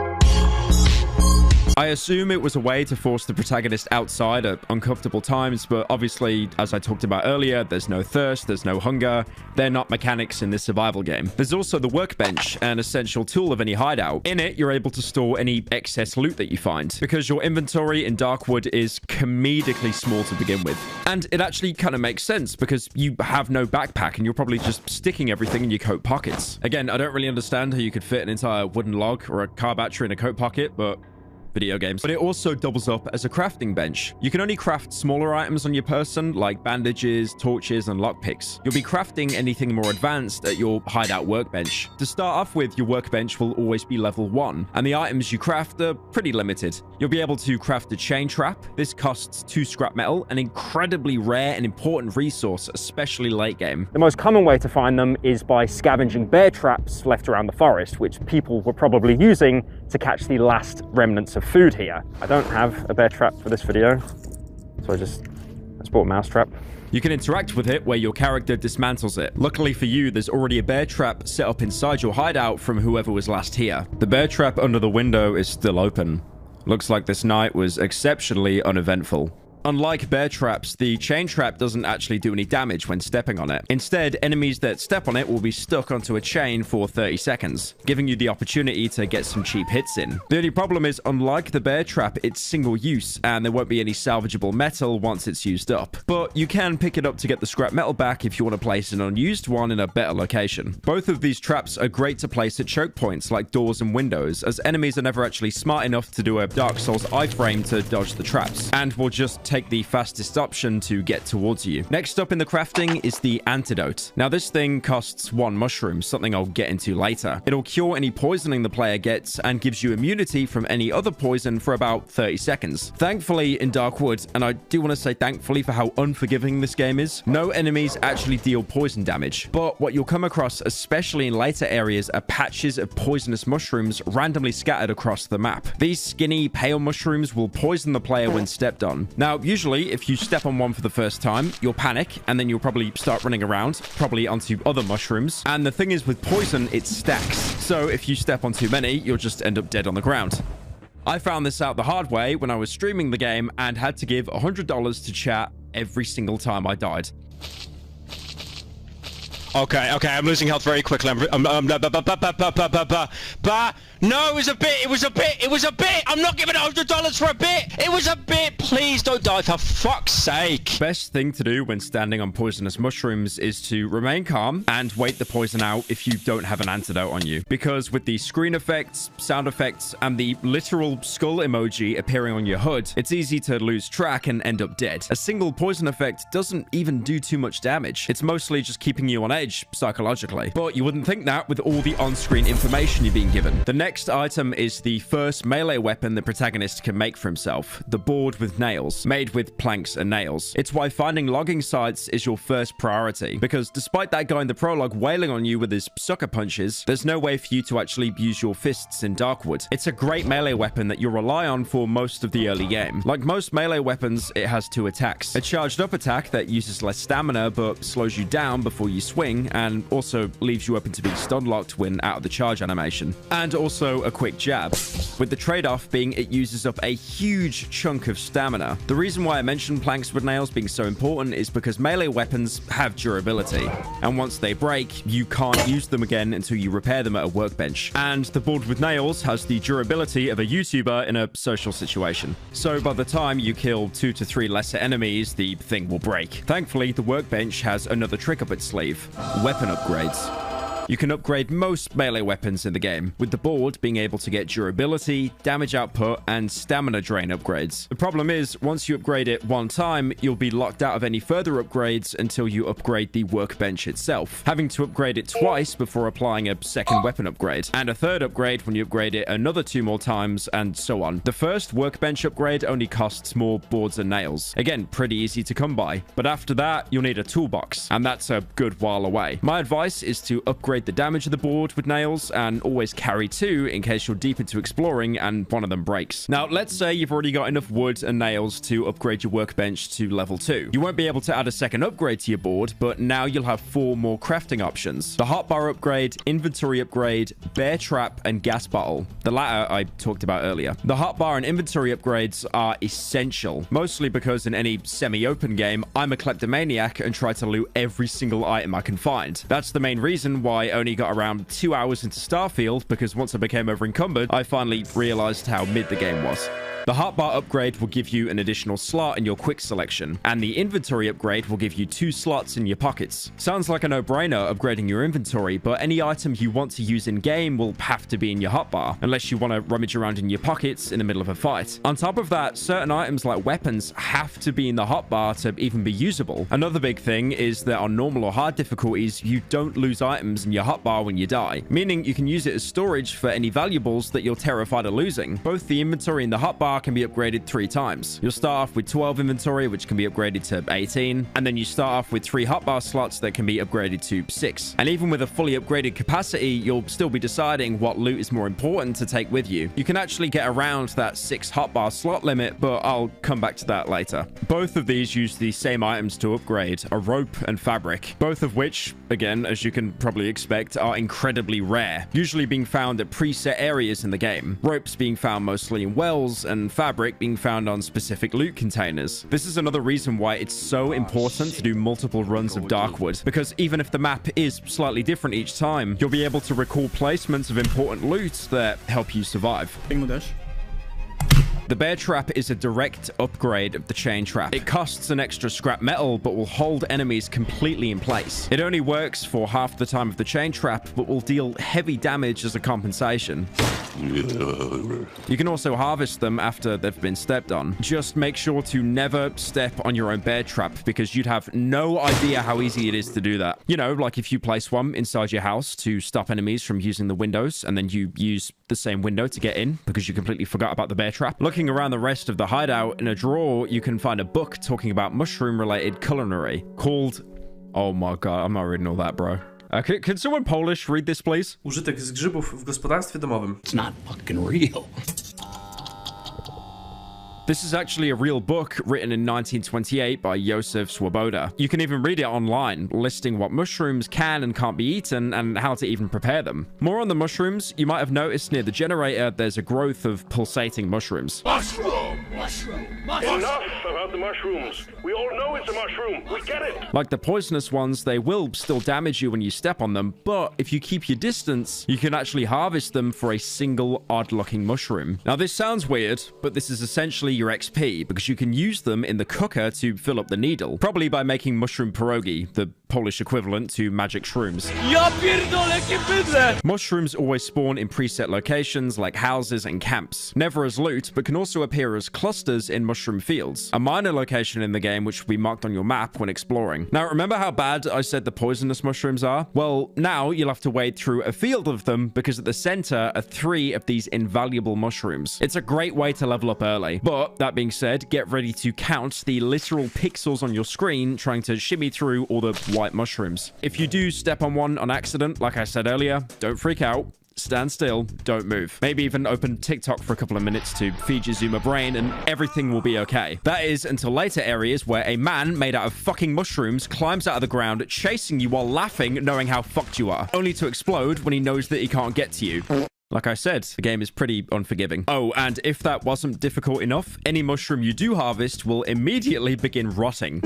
I assume it was a way to force the protagonist outside at uncomfortable times, but obviously, as I talked about earlier, there's no thirst, there's no hunger. They're not mechanics in this survival game. There's also the workbench, an essential tool of any hideout. In it, you're able to store any excess loot that you find, because your inventory in Darkwood is comedically small to begin with. And it actually kind of makes sense, because you have no backpack, and you're probably just sticking everything in your coat pockets. Again, I don't really understand how you could fit an entire wooden log or a car battery in a coat pocket, but video games. But it also doubles up as a crafting bench. You can only craft smaller items on your person, like bandages, torches, and lockpicks. You'll be crafting anything more advanced at your hideout workbench. To start off with, your workbench will always be level 1, and the items you craft are pretty limited. You'll be able to craft a chain trap. This costs 2 scrap metal, an incredibly rare and important resource, especially late game. The most common way to find them is by scavenging bear traps left around the forest, which people were probably using to catch the last remnants of food here. I don't have a bear trap for this video, so I bought a mouse trap. You can interact with it where your character dismantles it. Luckily for you, there's already a bear trap set up inside your hideout from whoever was last here. The bear trap under the window is still open. Looks like this night was exceptionally uneventful. Unlike bear traps, the chain trap doesn't actually do any damage when stepping on it. Instead, enemies that step on it will be stuck onto a chain for 30 seconds, giving you the opportunity to get some cheap hits in. The only problem is, unlike the bear trap, it's single use, and there won't be any salvageable metal once it's used up. But you can pick it up to get the scrap metal back if you want to place an unused one in a better location. Both of these traps are great to place at choke points like doors and windows, as enemies are never actually smart enough to do a Dark Souls iframe to dodge the traps, and will just take the fastest option to get towards you. Next up in the crafting is the antidote. Now this thing costs 1 mushroom, something I'll get into later. It'll cure any poisoning the player gets and gives you immunity from any other poison for about 30 seconds. Thankfully in Darkwood, and I do want to say thankfully for how unforgiving this game is, no enemies actually deal poison damage. But what you'll come across, especially in later areas, are patches of poisonous mushrooms randomly scattered across the map. These skinny, pale mushrooms will poison the player when stepped on. Now usually if you step on one for the first time, you'll panic, and then you'll probably start running around, probably onto other mushrooms. And the thing is, with poison, it stacks. So if you step on too many, you'll just end up dead on the ground. I found this out the hard way when I was streaming the game and had to give $100 to chat every single time I died. Okay, I'm losing health very quickly. No, it was a bit. I'm not giving $100 for a bit. It was a bit. Please don't die for fuck's sake. Best thing to do when standing on poisonous mushrooms is to remain calm and wait the poison out if you don't have an antidote on you. Because with the screen effects, sound effects, and the literal skull emoji appearing on your HUD, it's easy to lose track and end up dead. A single poison effect doesn't even do too much damage. It's mostly just keeping you on edge psychologically. But you wouldn't think that with all the on-screen information you're being given. The next item is the first melee weapon the protagonist can make for himself, the board with nails, made with planks and nails. It's why finding logging sites is your first priority, because despite that guy in the prologue wailing on you with his sucker punches, there's no way for you to actually use your fists in Darkwood. It's a great melee weapon that you'll rely on for most of the early game. Like most melee weapons, it has 2 attacks. A charged up attack that uses less stamina but slows you down before you swing, and also leaves you open to being stun locked when out of the charge animation. And also a quick jab, with the trade-off being it uses up a huge chunk of stamina. The reason why I mentioned planks with nails being so important is because melee weapons have durability, and once they break, you can't use them again until you repair them at a workbench. And the board with nails has the durability of a YouTuber in a social situation. So by the time you kill 2 to 3 lesser enemies, the thing will break. Thankfully, the workbench has another trick up its sleeve: weapon upgrades. You can upgrade most melee weapons in the game, with the board being able to get durability, damage output, and stamina drain upgrades. The problem is, once you upgrade it one time, you'll be locked out of any further upgrades until you upgrade the workbench itself, having to upgrade it twice before applying a second weapon upgrade, and a third upgrade when you upgrade it another 2 more times, and so on. The first workbench upgrade only costs more boards and nails. Again, pretty easy to come by, but after that, you'll need a toolbox, and that's a good while away. My advice is to upgrade upgrade the damage of the board with nails, and always carry 2 in case you're deep into exploring and one of them breaks. Now, let's say you've already got enough wood and nails to upgrade your workbench to level 2. You won't be able to add a second upgrade to your board, but now you'll have 4 more crafting options. The hotbar upgrade, inventory upgrade, bear trap, and gas bottle. The latter I talked about earlier. The hotbar and inventory upgrades are essential, mostly because in any semi-open game, I'm a kleptomaniac and try to loot every single item I can find. That's the main reason why I only got around 2 hours into Starfield, because once I became over encumbered, I finally realized how mid the game was. The hotbar upgrade will give you an additional slot in your quick selection, and the inventory upgrade will give you 2 slots in your pockets. Sounds like a no-brainer upgrading your inventory, but any item you want to use in-game will have to be in your hotbar, unless you want to rummage around in your pockets in the middle of a fight. On top of that, certain items like weapons have to be in the hotbar to even be usable. Another big thing is that on normal or hard difficulties, you don't lose items in your hotbar when you die, meaning you can use it as storage for any valuables that you're terrified of losing. Both the inventory and the hotbar can be upgraded 3 times. You'll start off with 12 inventory, which can be upgraded to 18, and then you start off with 3 hotbar slots that can be upgraded to 6. And even with a fully upgraded capacity, you'll still be deciding what loot is more important to take with you. You can actually get around that 6 hotbar slot limit, but I'll come back to that later. Both of these use the same items to upgrade, a rope and fabric, both of which, again, as you can probably expect, are incredibly rare, usually being found at preset areas in the game. Ropes being found mostly in wells, and fabric being found on specific loot containers. This is another reason why it's so important to do multiple runs of Darkwood, because even if the map is slightly different each time, you'll be able to recall placements of important loot that help you survive. The bear trap is a direct upgrade of the chain trap. It costs an extra scrap metal, but will hold enemies completely in place. It only works for half the time of the chain trap, but will deal heavy damage as a compensation. You can also harvest them after they've been stepped on. Just make sure to never step on your own bear trap, because you'd have no idea how easy it is to do that. You know, like if you place one inside your house to stop enemies from using the windows, and then you use the same window to get in because you completely forgot about the bear trap. Looking around the rest of the hideout, in a drawer, you can find a book talking about mushroom-related culinary called... Oh my god, I'm not reading all that, bro. Can someone Polish read this, please? Użytek z grzybów w gospodarstwie domowym. It's not fucking real. This is actually a real book written in 1928 by Josef Swoboda. You can even read it online, listing what mushrooms can and can't be eaten and how to even prepare them. More on the mushrooms, you might have noticed near the generator there's a growth of pulsating mushrooms. Mushroom! Mushroom! Mushroom! Enough about the mushrooms. We all know it's a mushroom. We get it. Like the poisonous ones, they will still damage you when you step on them, but if you keep your distance, you can actually harvest them for a single odd-looking mushroom. Now, this sounds weird, but this is essentially your XP, because you can use them in the cooker to fill up the needle, probably by making mushroom pierogi, the Polish equivalent to magic shrooms. Ja pierdolę, jakie bydle! Mushrooms always spawn in preset locations like houses and camps, never as loot, but can also appear as clusters in mushroom fields, a minor location in the game which will be marked on your map when exploring. Now, remember how bad I said the poisonous mushrooms are? Well, now you'll have to wade through a field of them, because at the center are 3 of these invaluable mushrooms. It's a great way to level up early, but that being said, get ready to count the literal pixels on your screen trying to shimmy through all the white mushrooms. If you do step on one on accident, like I said earlier, don't freak out. Stand still, don't move. Maybe even open TikTok for a couple of minutes to feed your Zoomer brain and everything will be okay. That is until later areas where a man made out of fucking mushrooms climbs out of the ground, chasing you while laughing, knowing how fucked you are, only to explode when he knows that he can't get to you. Like I said, the game is pretty unforgiving. Oh, and if that wasn't difficult enough, any mushroom you do harvest will immediately begin rotting.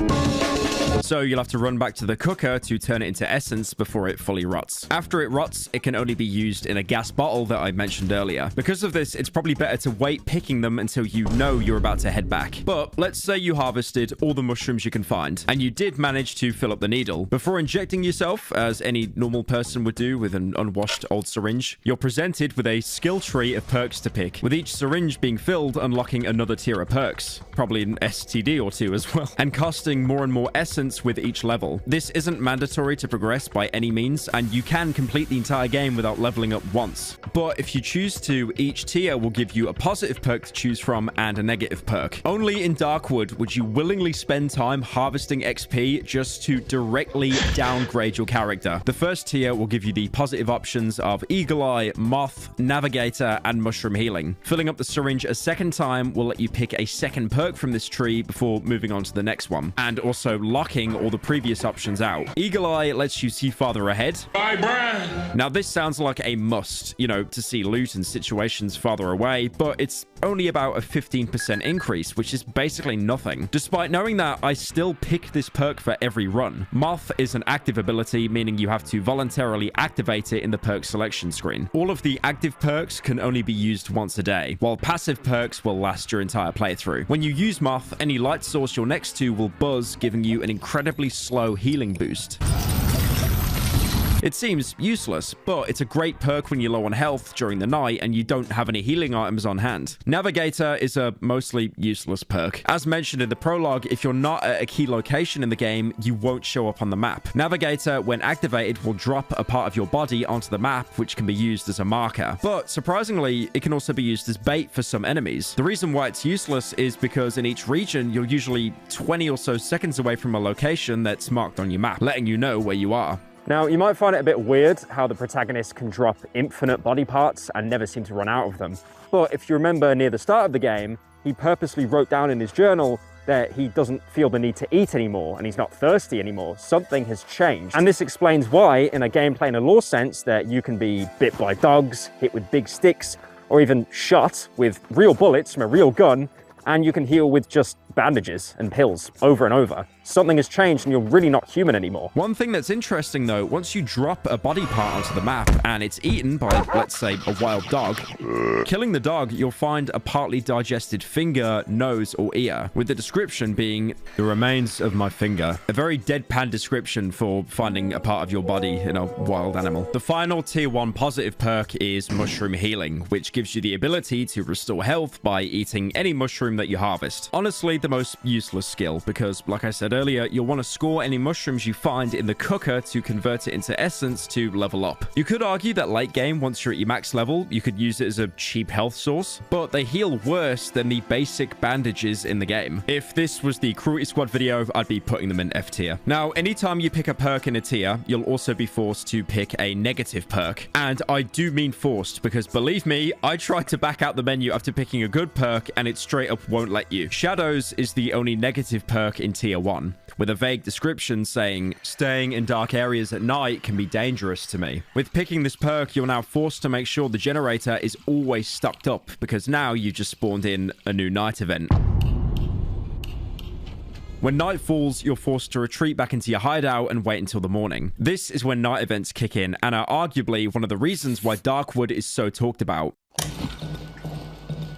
So you'll have to run back to the cooker to turn it into essence before it fully rots. After it rots, it can only be used in a gas bottle that I mentioned earlier. Because of this, it's probably better to wait picking them until you know you're about to head back. But let's say you harvested all the mushrooms you can find, and you did manage to fill up the needle. Before injecting yourself, as any normal person would do with an unwashed old syringe, you're presented with a skill tree of perks to pick, with each syringe being filled unlocking another tier of perks, probably an STD or 2 as well, and costing more and more essence essence with each level. This isn't mandatory to progress by any means, and you can complete the entire game without leveling up once. But if you choose to, each tier will give you a positive perk to choose from and a negative perk. Only in Darkwood would you willingly spend time harvesting XP just to directly downgrade your character. The first tier will give you the positive options of Eagle Eye, Moth, Navigator, and Mushroom Healing. Filling up the syringe a second time will let you pick a second perk from this tree before moving on to the next one, and also locking all the previous options out. Eagle Eye lets you see farther ahead. Bye, Brad. Now, this sounds like a must, you know, to see loot and situations farther away, but it's only about a 15% increase, which is basically nothing. Despite knowing that, I still pick this perk for every run. Moth is an active ability, meaning you have to voluntarily activate it in the perk selection screen. All of the active perks can only be used once a day, while passive perks will last your entire playthrough. When you use Moth, any light source you're next to will buzz, giving you an incredibly slow healing boost. It seems useless, but it's a great perk when you're low on health during the night and you don't have any healing items on hand. Navigator is a mostly useless perk. As mentioned in the prologue, if you're not at a key location in the game, you won't show up on the map. Navigator, when activated, will drop a part of your body onto the map, which can be used as a marker. But surprisingly, it can also be used as bait for some enemies. The reason why it's useless is because in each region, you're usually 20 or so seconds away from a location that's marked on your map, letting you know where you are. Now, you might find it a bit weird how the protagonist can drop infinite body parts and never seem to run out of them. But if you remember near the start of the game, he purposely wrote down in his journal that he doesn't feel the need to eat anymore and he's not thirsty anymore. Something has changed. And this explains why, in a gameplay and a lore sense, that you can be bit by dogs, hit with big sticks, or even shot with real bullets from a real gun, and you can heal with just bandages and pills over and over. Something has changed and you're really not human anymore. One thing that's interesting though, once you drop a body part onto the map and it's eaten by, let's say, a wild dog, killing the dog, you'll find a partly digested finger, nose, or ear, with the description being the remains of my finger. A very deadpan description for finding a part of your body in a wild animal. The final tier 1 positive perk is Mushroom Healing, which gives you the ability to restore health by eating any mushroom that you harvest. Honestly, the most useless skill, because like I said earlier, you'll want to score any mushrooms you find in the cooker to convert it into essence to level up. You could argue that late game, once you're at your max level, you could use it as a cheap health source, but they heal worse than the basic bandages in the game. If this was the Cruelty Squad video, I'd be putting them in F tier. Now, anytime you pick a perk in a tier, you'll also be forced to pick a negative perk. And I do mean forced, because believe me, I tried to back out the menu after picking a good perk and it straight up won't let you. Shadows is the only negative perk in tier 1, with a vague description saying, staying in dark areas at night can be dangerous to me. With picking this perk, you're now forced to make sure the generator is always stocked up, because now you've just spawned in a new night event. When night falls, you're forced to retreat back into your hideout and wait until the morning. This is when night events kick in and are arguably one of the reasons why Darkwood is so talked about.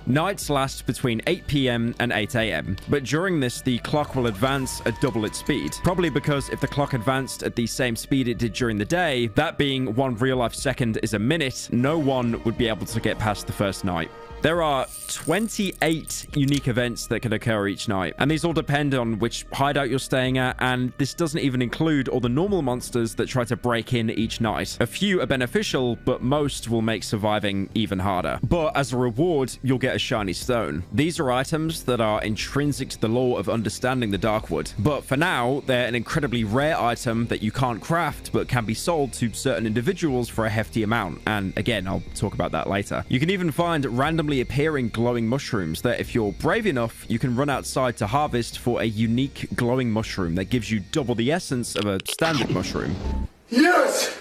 Nights last between 8 PM and 8 AM, but during this, the clock will advance at double its speed. Probably because if the clock advanced at the same speed it did during the day, that being 1 real-life second is a minute, no one would be able to get past the first night. There are 28 unique events that can occur each night, and these all depend on which hideout you're staying at, and this doesn't even include all the normal monsters that try to break in each night. A few are beneficial, but most will make surviving even harder. But as a reward, you'll get a shiny stone. These are items that are intrinsic to the lore of understanding the Darkwood, but for now, they're an incredibly rare item that you can't craft, but can be sold to certain individuals for a hefty amount, and again, I'll talk about that later. You can even find randomly appearing glowing mushrooms that if you're brave enough, you can run outside to harvest for a unique glowing mushroom that gives you double the essence of a standard mushroom. Yes!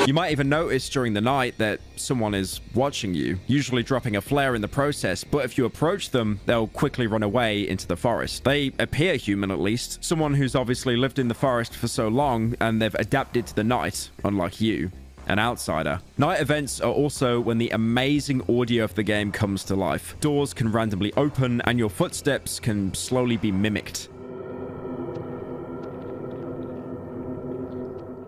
You might even notice during the night that someone is watching you, usually dropping a flare in the process, but if you approach them, they'll quickly run away into the forest. They appear human at least, someone who's obviously lived in the forest for so long and they've adapted to the night, unlike you. An outsider. Night events are also when the amazing audio of the game comes to life. Doors can randomly open and your footsteps can slowly be mimicked,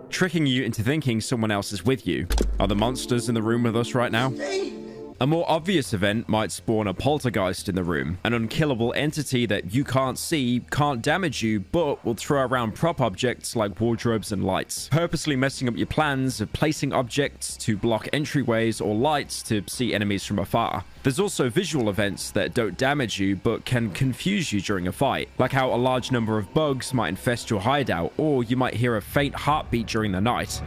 tricking you into thinking someone else is with you. Are the monsters in the room with us right now? A more obvious event might spawn a poltergeist in the room, an unkillable entity that you can't see, can't damage you, but will throw around prop objects like wardrobes and lights, purposely messing up your plans of placing objects to block entryways or lights to see enemies from afar. There's also visual events that don't damage you but can confuse you during a fight, like how a large number of bugs might infest your hideout, or you might hear a faint heartbeat during the night.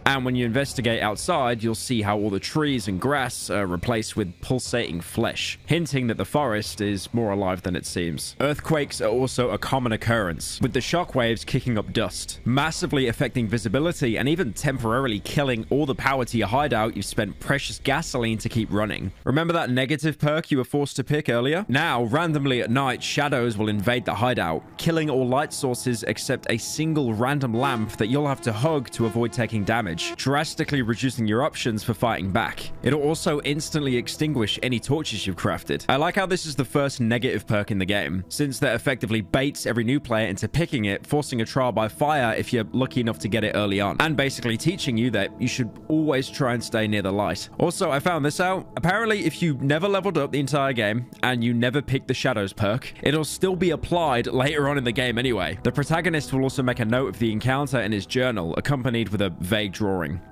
And when you investigate outside, you'll see how all the trees and grass are replaced with pulsating flesh, hinting that the forest is more alive than it seems. Earthquakes are also a common occurrence, with the shockwaves kicking up dust, massively affecting visibility and even temporarily killing all the power to your hideout you've spent precious gasoline to keep running. Remember that negative perk you were forced to pick earlier? Now, randomly at night, shadows will invade the hideout, killing all light sources except a single random lamp that you'll have to hug to avoid taking damage, drastically reducing your options for fighting back. It'll also instantly extinguish any torches you've crafted. I like how this is the first negative perk in the game, since that effectively baits every new player into picking it, forcing a trial by fire if you're lucky enough to get it early on, and basically teaching you that you should always try and stay near the light. Also, I found this out. Apparently, if you never leveled up the entire game and you never picked the shadows perk, it'll still be applied later on in the game anyway. The protagonist will also make a note of the encounter in his journal, accompanied with a vague drawing.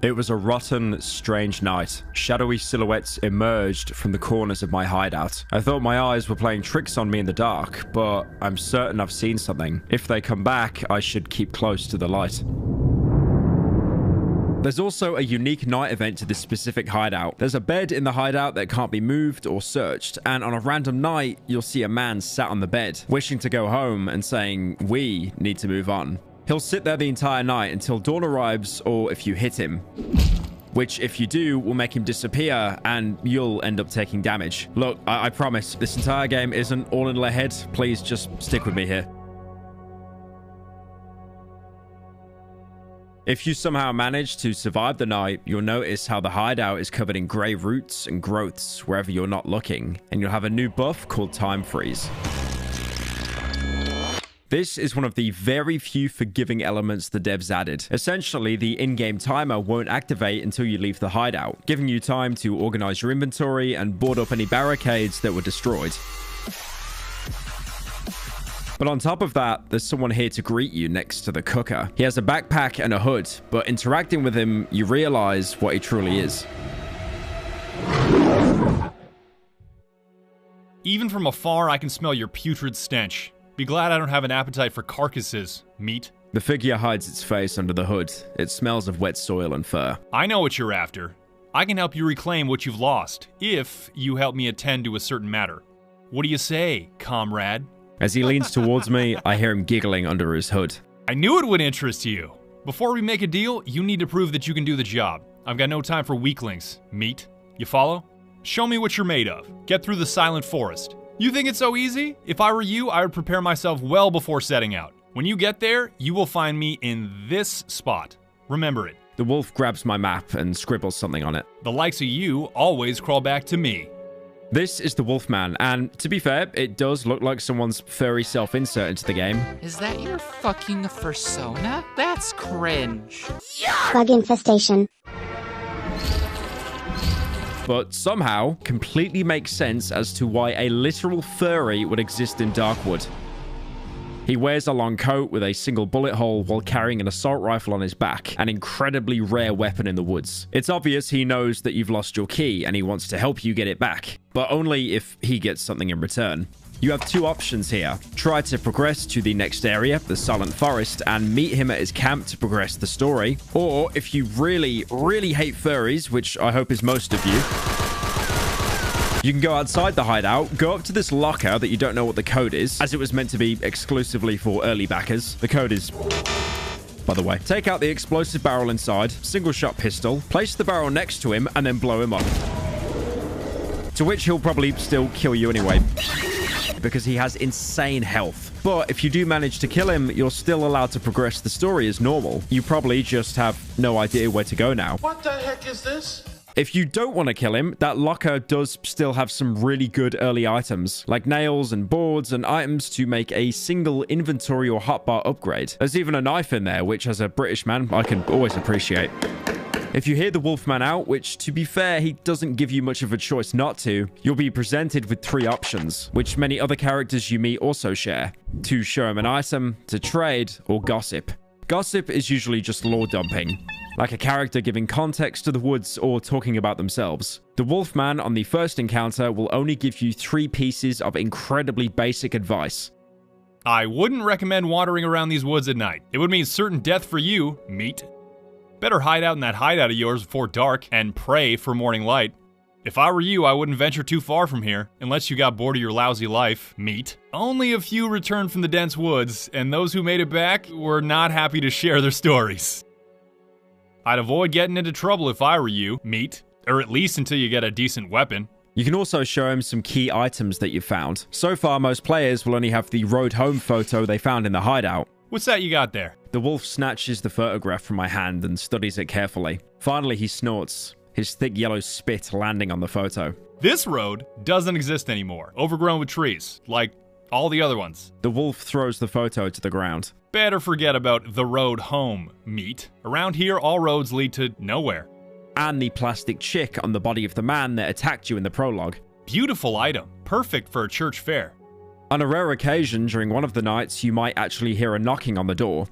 It was a rotten, strange night. Shadowy silhouettes emerged from the corners of my hideout. I thought my eyes were playing tricks on me in the dark, but I'm certain I've seen something. If they come back, I should keep close to the light. There's also a unique night event to this specific hideout. There's a bed in the hideout that can't be moved or searched, and on a random night, you'll see a man sat on the bed, wishing to go home and saying, "We need to move on." He'll sit there the entire night until dawn arrives, or if you hit him, which if you do will make him disappear and you'll end up taking damage. Look, I promise this entire game isn't all in their head. Please just stick with me here. If you somehow manage to survive the night, you'll notice how the hideout is covered in grey roots and growths wherever you're not looking, and you'll have a new buff called Time Freeze. This is one of the very few forgiving elements the devs added. Essentially, the in-game timer won't activate until you leave the hideout, giving you time to organize your inventory and board up any barricades that were destroyed. But on top of that, there's someone here to greet you next to the cooker. He has a backpack and a hood, but interacting with him, you realize what he truly is. Even from afar, I can smell your putrid stench. Be glad I don't have an appetite for carcasses, meat. The figure hides its face under the hood. It smells of wet soil and fur. I know what you're after. I can help you reclaim what you've lost, if you help me attend to a certain matter. What do you say, comrade? As he leans towards me, I hear him giggling under his hood. I knew it would interest you. Before we make a deal, you need to prove that you can do the job. I've got no time for weaklings, meat. You follow? Show me what you're made of. Get through the silent forest. You think it's so easy? If I were you, I would prepare myself well before setting out. When you get there, you will find me in this spot. Remember it. The wolf grabs my map and scribbles something on it. The likes of you always crawl back to me. This is the Wolfman, and to be fair, it does look like someone's furry self-insert into the game. Is that your fucking persona? That's cringe. Bug infestation. But somehow completely makes sense as to why a literal furry would exist in Darkwood. He wears a long coat with a single bullet hole while carrying an assault rifle on his back, an incredibly rare weapon in the woods. It's obvious he knows that you've lost your key and he wants to help you get it back, but only if he gets something in return. You have two options here. Try to progress to the next area, the Silent Forest, and meet him at his camp to progress the story. Or if you really, really hate furries, which I hope is most of you, you can go outside the hideout, go up to this locker that you don't know what the code is, as it was meant to be exclusively for early backers. The code is, by the way. Take out the explosive barrel inside, single shot pistol, place the barrel next to him, and then blow him up. To which he'll probably still kill you anyway, because he has insane health. But if you do manage to kill him, you're still allowed to progress the story as normal. You probably just have no idea where to go now. What the heck is this? If you don't want to kill him, that locker does still have some really good early items, like nails and boards and items to make a single inventory or hotbar upgrade. There's even a knife in there, which as a British man, I can always appreciate. If you hear the Wolfman out, which to be fair, he doesn't give you much of a choice not to, you'll be presented with 3 options, which many other characters you meet also share. To show him an item, to trade, or gossip. Gossip is usually just lore dumping, like a character giving context to the woods or talking about themselves. The Wolfman on the first encounter will only give you 3 pieces of incredibly basic advice. I wouldn't recommend wandering around these woods at night. It would mean certain death for you, meat. Better hide out in that hideout of yours before dark and pray for morning light. If I were you, I wouldn't venture too far from here, unless you got bored of your lousy life, meat. Only a few returned from the dense woods, and those who made it back were not happy to share their stories. I'd avoid getting into trouble if I were you, meat, or at least until you get a decent weapon. You can also show him some key items that you've found. So far, most players will only have the road home photo they found in the hideout. What's that you got there? The wolf snatches the photograph from my hand and studies it carefully. Finally, he snorts, his thick yellow spit landing on the photo. This road doesn't exist anymore, overgrown with trees, like all the other ones. The wolf throws the photo to the ground. Better forget about the road home, meat. Around here, all roads lead to nowhere. And the plastic chick on the body of the man that attacked you in the prologue. Beautiful item, perfect for a church fair. On a rare occasion, during one of the nights, you might actually hear a knocking on the door.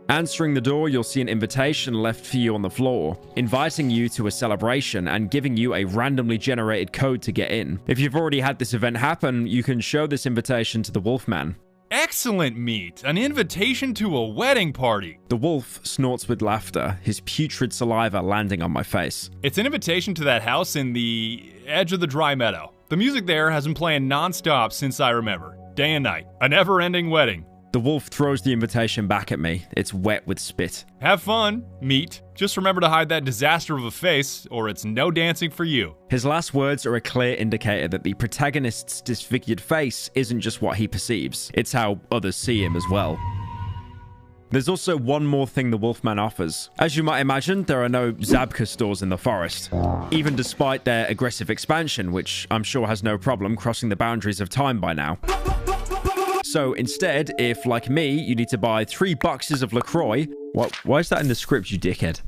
Answering the door, you'll see an invitation left for you on the floor, inviting you to a celebration and giving you a randomly generated code to get in. If you've already had this event happen, you can show this invitation to the Wolfman. Excellent, meat! An invitation to a wedding party! The wolf snorts with laughter, his putrid saliva landing on my face. It's an invitation to that house in the edge of the dry meadow. The music there has been playing non-stop since I remember. Day and night. A never-ending wedding. The wolf throws the invitation back at me. It's wet with spit. Have fun, meat. Just remember to hide that disaster of a face, or it's no dancing for you. His last words are a clear indicator that the protagonist's disfigured face isn't just what he perceives. It's how others see him as well. There's also one more thing the Wolfman offers. As you might imagine, there are no Zabka stores in the forest, even despite their aggressive expansion, which I'm sure has no problem crossing the boundaries of time by now. So instead, if, like me, you need to buy 3 boxes of LaCroix... Why is that in the script, you dickhead?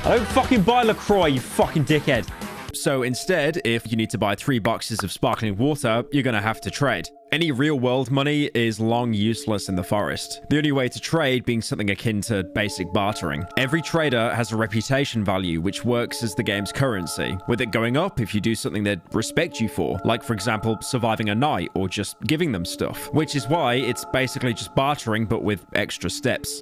I don't fucking buy LaCroix, you fucking dickhead. So instead, if you need to buy 3 boxes of sparkling water, you're gonna have to trade. Any real-world money is long useless in the forest. The only way to trade being something akin to basic bartering. Every trader has a reputation value, which works as the game's currency, with it going up if you do something they'd respect you for, like for example, surviving a night or just giving them stuff, which is why it's basically just bartering but with extra steps.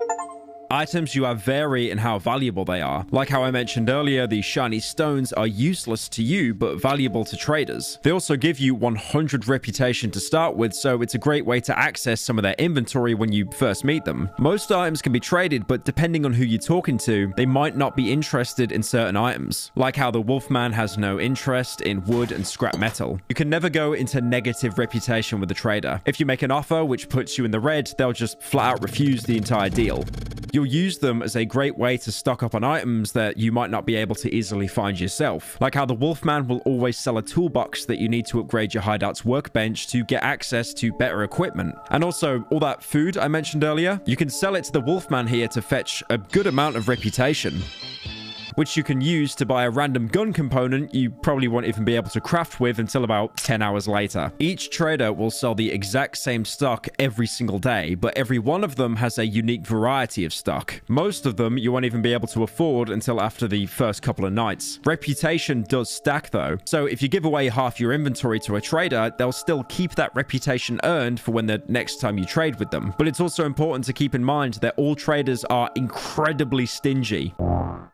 Items you have vary in how valuable they are. Like how I mentioned earlier, the shiny stones are useless to you, but valuable to traders. They also give you 100 reputation to start with, so it's a great way to access some of their inventory when you first meet them. Most items can be traded, but depending on who you're talking to, they might not be interested in certain items. Like how the Wolfman has no interest in wood and scrap metal. You can never go into negative reputation with the trader. If you make an offer which puts you in the red, they'll just flat out refuse the entire deal. You'll use them as a great way to stock up on items that you might not be able to easily find yourself. Like how the Wolfman will always sell a toolbox that you need to upgrade your hideout's workbench to get access to better equipment. And also, all that food I mentioned earlier, you can sell it to the Wolfman here to fetch a good amount of reputation, which you can use to buy a random gun component you probably won't even be able to craft with until about 10 hours later. Each trader will sell the exact same stock every single day, but every one of them has a unique variety of stock. Most of them you won't even be able to afford until after the first couple of nights. Reputation does stack though, so if you give away half your inventory to a trader, they'll still keep that reputation earned for when the next time you trade with them. But it's also important to keep in mind that all traders are incredibly stingy.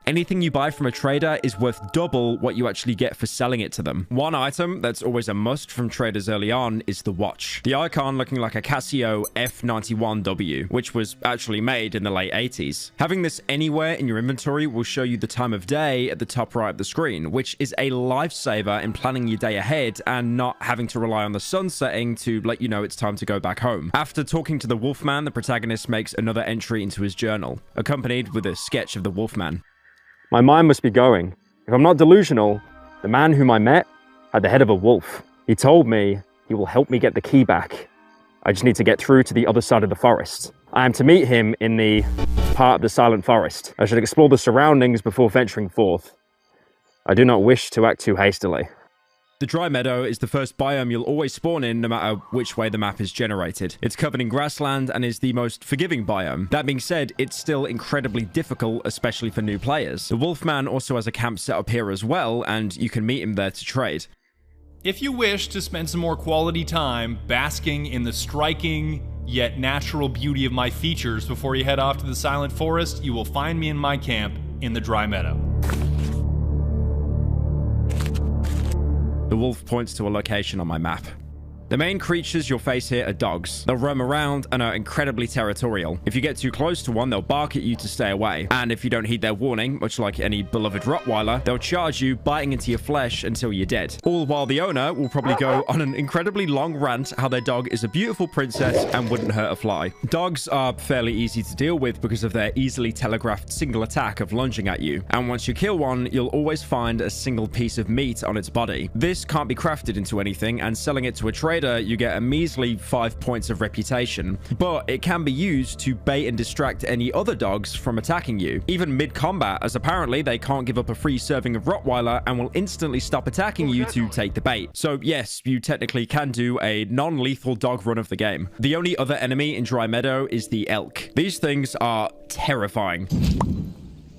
Anything you buy from a trader is worth double what you actually get for selling it to them. One item that's always a must from traders early on is the watch. The icon looking like a Casio F91W, which was actually made in the late 80s. Having this anywhere in your inventory will show you the time of day at the top right of the screen, which is a lifesaver in planning your day ahead and not having to rely on the sun setting to let you know it's time to go back home. After talking to the Wolfman, the protagonist makes another entry into his journal, accompanied with a sketch of the Wolfman. My mind must be going. If I'm not delusional, the man whom I met had the head of a wolf. He told me he will help me get the key back. I just need to get through to the other side of the forest. I am to meet him in the part of the Silent Forest. I should explore the surroundings before venturing forth. I do not wish to act too hastily. The dry meadow is the first biome you'll always spawn in no matter which way the map is generated. It's covered in grassland and is the most forgiving biome. That being said, it's still incredibly difficult, especially for new players. The Wolfman also has a camp set up here as well, and you can meet him there to trade. If you wish to spend some more quality time basking in the striking yet natural beauty of my features before you head off to the Silent Forest, you will find me in my camp in the dry meadow. The wolf points to a location on my map. The main creatures you'll face here are dogs. They'll roam around and are incredibly territorial. If you get too close to one, they'll bark at you to stay away. And if you don't heed their warning, much like any beloved Rottweiler, they'll charge you, biting into your flesh until you're dead. All while the owner will probably go on an incredibly long rant how their dog is a beautiful princess and wouldn't hurt a fly. Dogs are fairly easy to deal with because of their easily telegraphed single attack of lunging at you. And once you kill one, you'll always find a single piece of meat on its body. This can't be crafted into anything, and selling it to a trader, you get a measly 5 points of reputation, but it can be used to bait and distract any other dogs from attacking you, even mid-combat, as apparently they can't give up a free serving of Rottweiler and will instantly stop attacking you to take the bait. So yes, you technically can do a non-lethal dog run of the game. The only other enemy in Dry Meadow is the elk. These things are terrifying.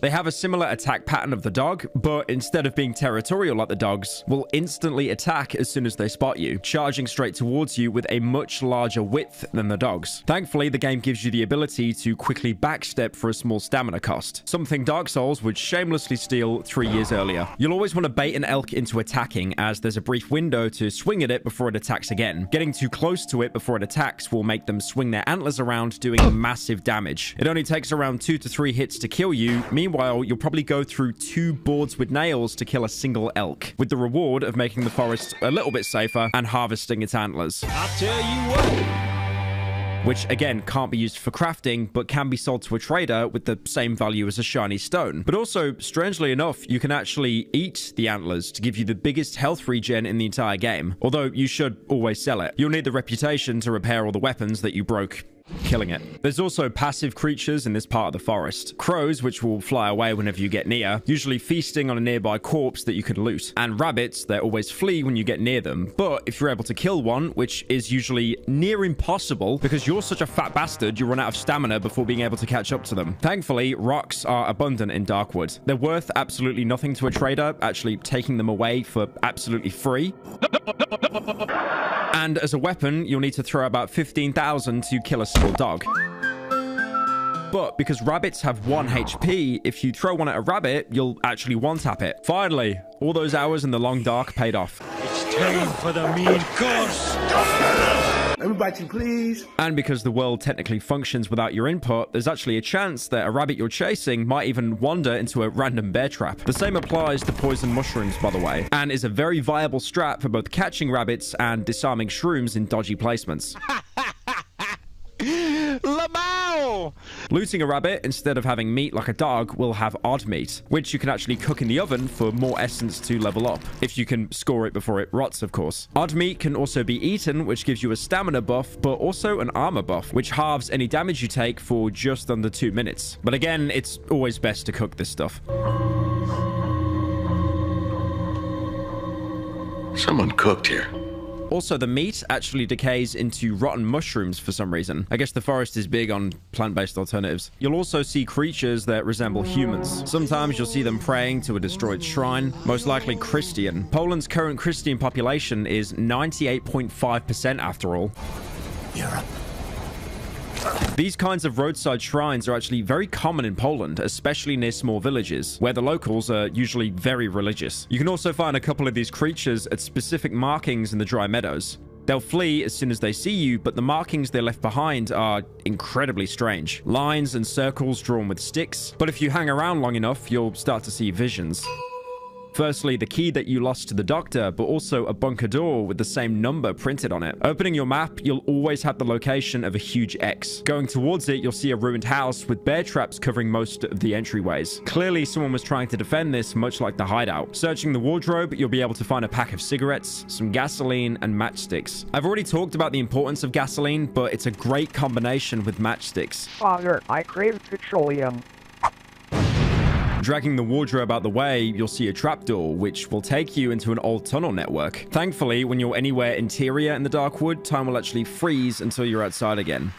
They have a similar attack pattern of the dog, but instead of being territorial like the dogs, will instantly attack as soon as they spot you, charging straight towards you with a much larger width than the dogs. Thankfully, the game gives you the ability to quickly backstep for a small stamina cost, something Dark Souls would shamelessly steal 3 years earlier. You'll always want to bait an elk into attacking, as there's a brief window to swing at it before it attacks again. Getting too close to it before it attacks will make them swing their antlers around, doing massive damage. It only takes around 2 to 3 hits to kill you. Meanwhile, you'll probably go through 2 boards with nails to kill a single elk, with the reward of making the forest a little bit safer and harvesting its antlers. I'll tell you what. Which, again, can't be used for crafting, but can be sold to a trader with the same value as a shiny stone. But also, strangely enough, you can actually eat the antlers to give you the biggest health regen in the entire game, although you should always sell it. You'll need the reputation to repair all the weapons that you broke killing it. There's also passive creatures in this part of the forest. Crows, which will fly away whenever you get near, usually feasting on a nearby corpse that you can loot. And rabbits, they always flee when you get near them. But if you're able to kill one, which is usually near impossible because you're such a fat bastard, you run out of stamina before being able to catch up to them. Thankfully, rocks are abundant in Darkwood. They're worth absolutely nothing to a trader, actually taking them away for absolutely free. And as a weapon, you'll need to throw about 15,000 to kill a single dog. But because rabbits have 1 HP, if you throw one at a rabbit, you'll actually one-tap it. Finally, all those hours in the long dark paid off. It's time for the mean course. Everybody, please. And because the world technically functions without your input, there's actually a chance that a rabbit you're chasing might even wander into a random bear trap. The same applies to poison mushrooms, by the way, and is a very viable strat for both catching rabbits and disarming shrooms in dodgy placements. Lamau! Looting a rabbit instead of having meat like a dog will have odd meat, which you can actually cook in the oven for more essence to level up, if you can score it before it rots, of course. Odd meat can also be eaten, which gives you a stamina buff, but also an armor buff, which halves any damage you take for just under 2 minutes. But again, it's always best to cook this stuff. Someone cooked here. Also, the meat actually decays into rotten mushrooms for some reason. I guess the forest is big on plant-based alternatives. You'll also see creatures that resemble humans. Sometimes you'll see them praying to a destroyed shrine, most likely Christian. Poland's current Christian population is 98.5% after all. Europe. These kinds of roadside shrines are actually very common in Poland, especially near small villages, where the locals are usually very religious. You can also find a couple of these creatures at specific markings in the dry meadows. They'll flee as soon as they see you, but the markings they left behind are incredibly strange. Lines and circles drawn with sticks, but if you hang around long enough, you'll start to see visions. Firstly, the key that you lost to the doctor, but also a bunker door with the same number printed on it. Opening your map, you'll always have the location of a huge X. Going towards it, you'll see a ruined house with bear traps covering most of the entryways. Clearly, someone was trying to defend this, much like the hideout. Searching the wardrobe, you'll be able to find a pack of cigarettes, some gasoline, and matchsticks. I've already talked about the importance of gasoline, but it's a great combination with matchsticks. Father, I crave petroleum. Dragging the wardrobe out the way, you'll see a trapdoor, which will take you into an old tunnel network. Thankfully, when you're anywhere interior in the Darkwood, time will actually freeze until you're outside again.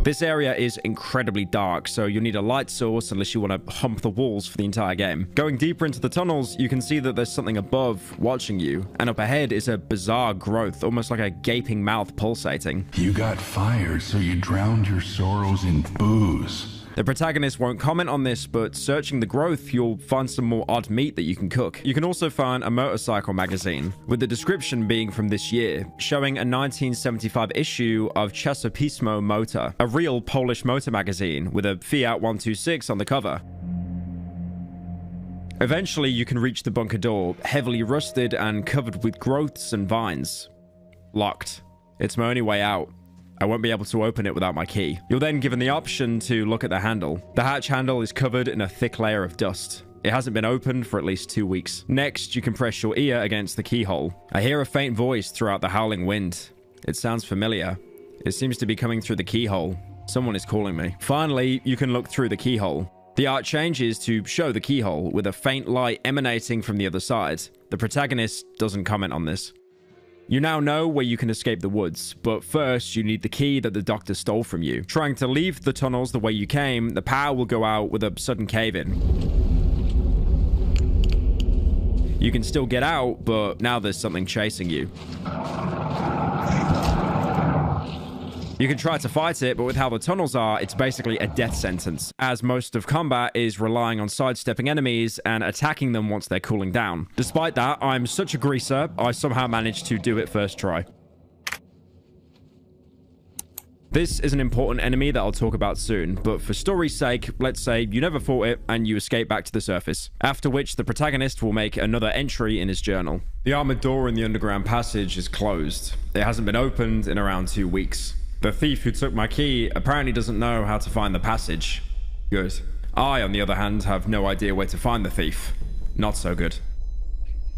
This area is incredibly dark, so you'll need a light source unless you want to hump the walls for the entire game. Going deeper into the tunnels, you can see that there's something above watching you, and up ahead is a bizarre growth, almost like a gaping mouth pulsating. You got fired, so you drowned your sorrows in booze. The protagonist won't comment on this, but searching the growth, you'll find some more odd meat that you can cook. You can also find a motorcycle magazine, with the description being from this year, showing a 1975 issue of Czasopismo Motor, a real Polish motor magazine with a Fiat 126 on the cover. Eventually, you can reach the bunker door, heavily rusted and covered with growths and vines. Locked. It's my only way out. I won't be able to open it without my key. You're then given the option to look at the handle. The hatch handle is covered in a thick layer of dust. It hasn't been opened for at least 2 weeks. Next, you can press your ear against the keyhole. I hear a faint voice throughout the howling wind. It sounds familiar. It seems to be coming through the keyhole. Someone is calling me. Finally, you can look through the keyhole. The art changes to show the keyhole with a faint light emanating from the other side. The protagonist doesn't comment on this. You now know where you can escape the woods, but first you need the key that the doctor stole from you. Trying to leave the tunnels the way you came, the power will go out with a sudden cave-in. You can still get out, but now there's something chasing you. You can try to fight it, but with how the tunnels are, it's basically a death sentence, as most of combat is relying on sidestepping enemies and attacking them once they're cooling down. Despite that, I'm such a greaser, I somehow managed to do it first try. This is an important enemy that I'll talk about soon, but for story's sake, let's say you never fought it and you escape back to the surface, after which the protagonist will make another entry in his journal. The armored door in the underground passage is closed. It hasn't been opened in around 2 weeks. The thief who took my key apparently doesn't know how to find the passage. Good. I, on the other hand, have no idea where to find the thief. Not so good.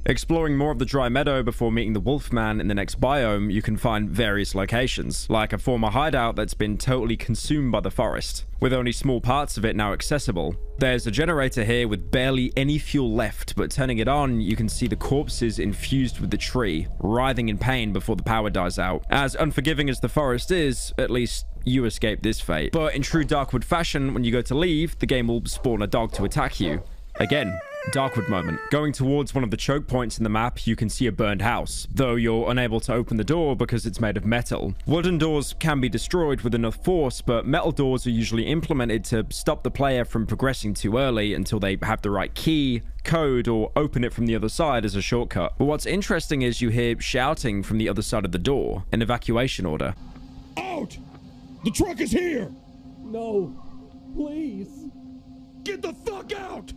Exploring more of the dry meadow before meeting the Wolfman in the next biome, you can find various locations, like a former hideout that's been totally consumed by the forest, with only small parts of it now accessible. There's a generator here with barely any fuel left, but turning it on, you can see the corpses infused with the tree, writhing in pain before the power dies out. As unforgiving as the forest is, at least you escape this fate. But in true Darkwood fashion, when you go to leave, the game will spawn a dog to attack you. Again, Darkwood moment. Going towards one of the choke points in the map, you can see a burned house, though you're unable to open the door because it's made of metal. Wooden doors can be destroyed with enough force, but metal doors are usually implemented to stop the player from progressing too early until they have the right key, code, or open it from the other side as a shortcut. But what's interesting is you hear shouting from the other side of the door, an evacuation order. Out! The truck is here! No, please. Get the fuck out!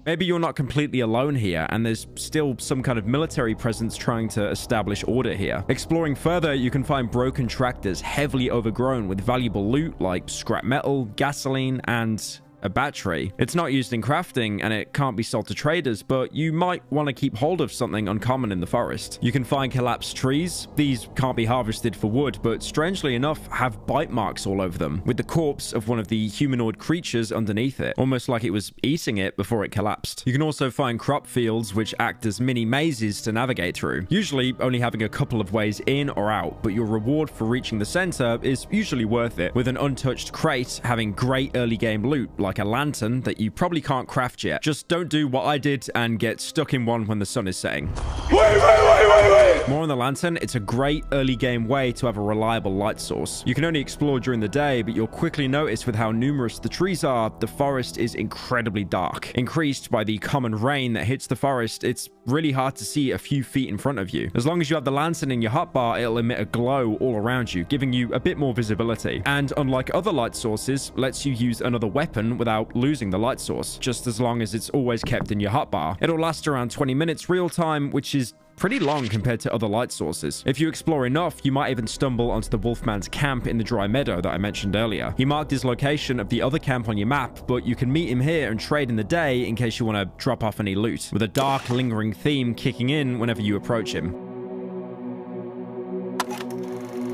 Maybe you're not completely alone here, and there's still some kind of military presence trying to establish order here. Exploring further, you can find broken tractors heavily overgrown with valuable loot like scrap metal, gasoline, and a battery. It's not used in crafting and it can't be sold to traders, but you might want to keep hold of something uncommon in the forest. You can find collapsed trees. These can't be harvested for wood, but strangely enough have bite marks all over them, with the corpse of one of the humanoid creatures underneath it, almost like it was eating it before it collapsed. You can also find crop fields which act as mini mazes to navigate through, usually only having a couple of ways in or out, but your reward for reaching the center is usually worth it, with an untouched crate having great early game loot like like a lantern that you probably can't craft yet. Just don't do what I did and get stuck in one when the sun is setting. Wait! More on the lantern, it's a great early game way to have a reliable light source. You can only explore during the day, but you'll quickly notice with how numerous the trees are, the forest is incredibly dark. Increased by the common rain that hits the forest, it's really hard to see a few feet in front of you. As long as you have the lantern in your hotbar, it'll emit a glow all around you, giving you a bit more visibility. And unlike other light sources, lets you use another weapon without losing the light source, just as long as it's always kept in your hotbar. It'll last around 20 minutes real time, which is pretty long compared to other light sources. If you explore enough, you might even stumble onto the Wolfman's camp in the dry meadow that I mentioned earlier. He marked his location of the other camp on your map, but you can meet him here and trade in the day in case you want to drop off any loot, with a dark, lingering theme kicking in whenever you approach him.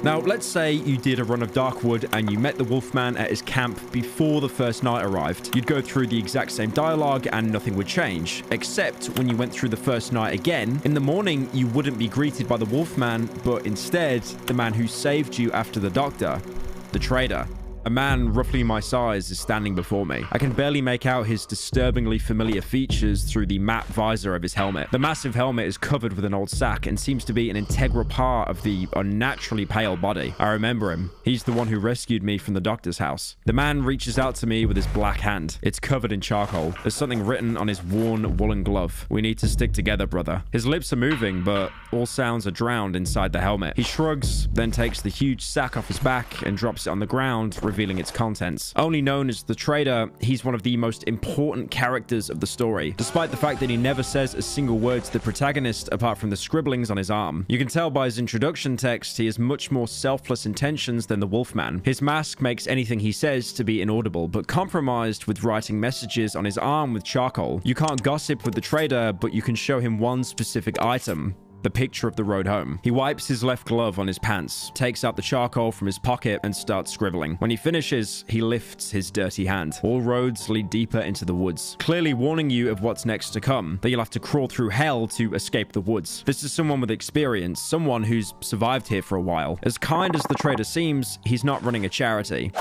Now, let's say you did a run of Darkwood and you met the Wolfman at his camp before the first night arrived. You'd go through the exact same dialogue and nothing would change, except when you went through the first night again. In the morning, you wouldn't be greeted by the Wolfman, but instead, the man who saved you after the doctor, the trader. A man roughly my size is standing before me. I can barely make out his disturbingly familiar features through the matte visor of his helmet. The massive helmet is covered with an old sack and seems to be an integral part of the unnaturally pale body. I remember him. He's the one who rescued me from the doctor's house. The man reaches out to me with his black hand. It's covered in charcoal. There's something written on his worn woolen glove. "We need to stick together, brother." His lips are moving, but all sounds are drowned inside the helmet. He shrugs, then takes the huge sack off his back and drops it on the ground, revealing its contents. Only known as the trader, he's one of the most important characters of the story, despite the fact that he never says a single word to the protagonist apart from the scribblings on his arm. You can tell by his introduction text he has much more selfless intentions than the Wolfman. His mask makes anything he says to be inaudible, but compromised with writing messages on his arm with charcoal. You can't gossip with the trader, but you can show him one specific item: the picture of the road home. He wipes his left glove on his pants, takes out the charcoal from his pocket, and starts scribbling. When he finishes, he lifts his dirty hand. All roads lead deeper into the woods, clearly warning you of what's next to come, that you'll have to crawl through hell to escape the woods. This is someone with experience, someone who's survived here for a while. As kind as the trader seems, he's not running a charity.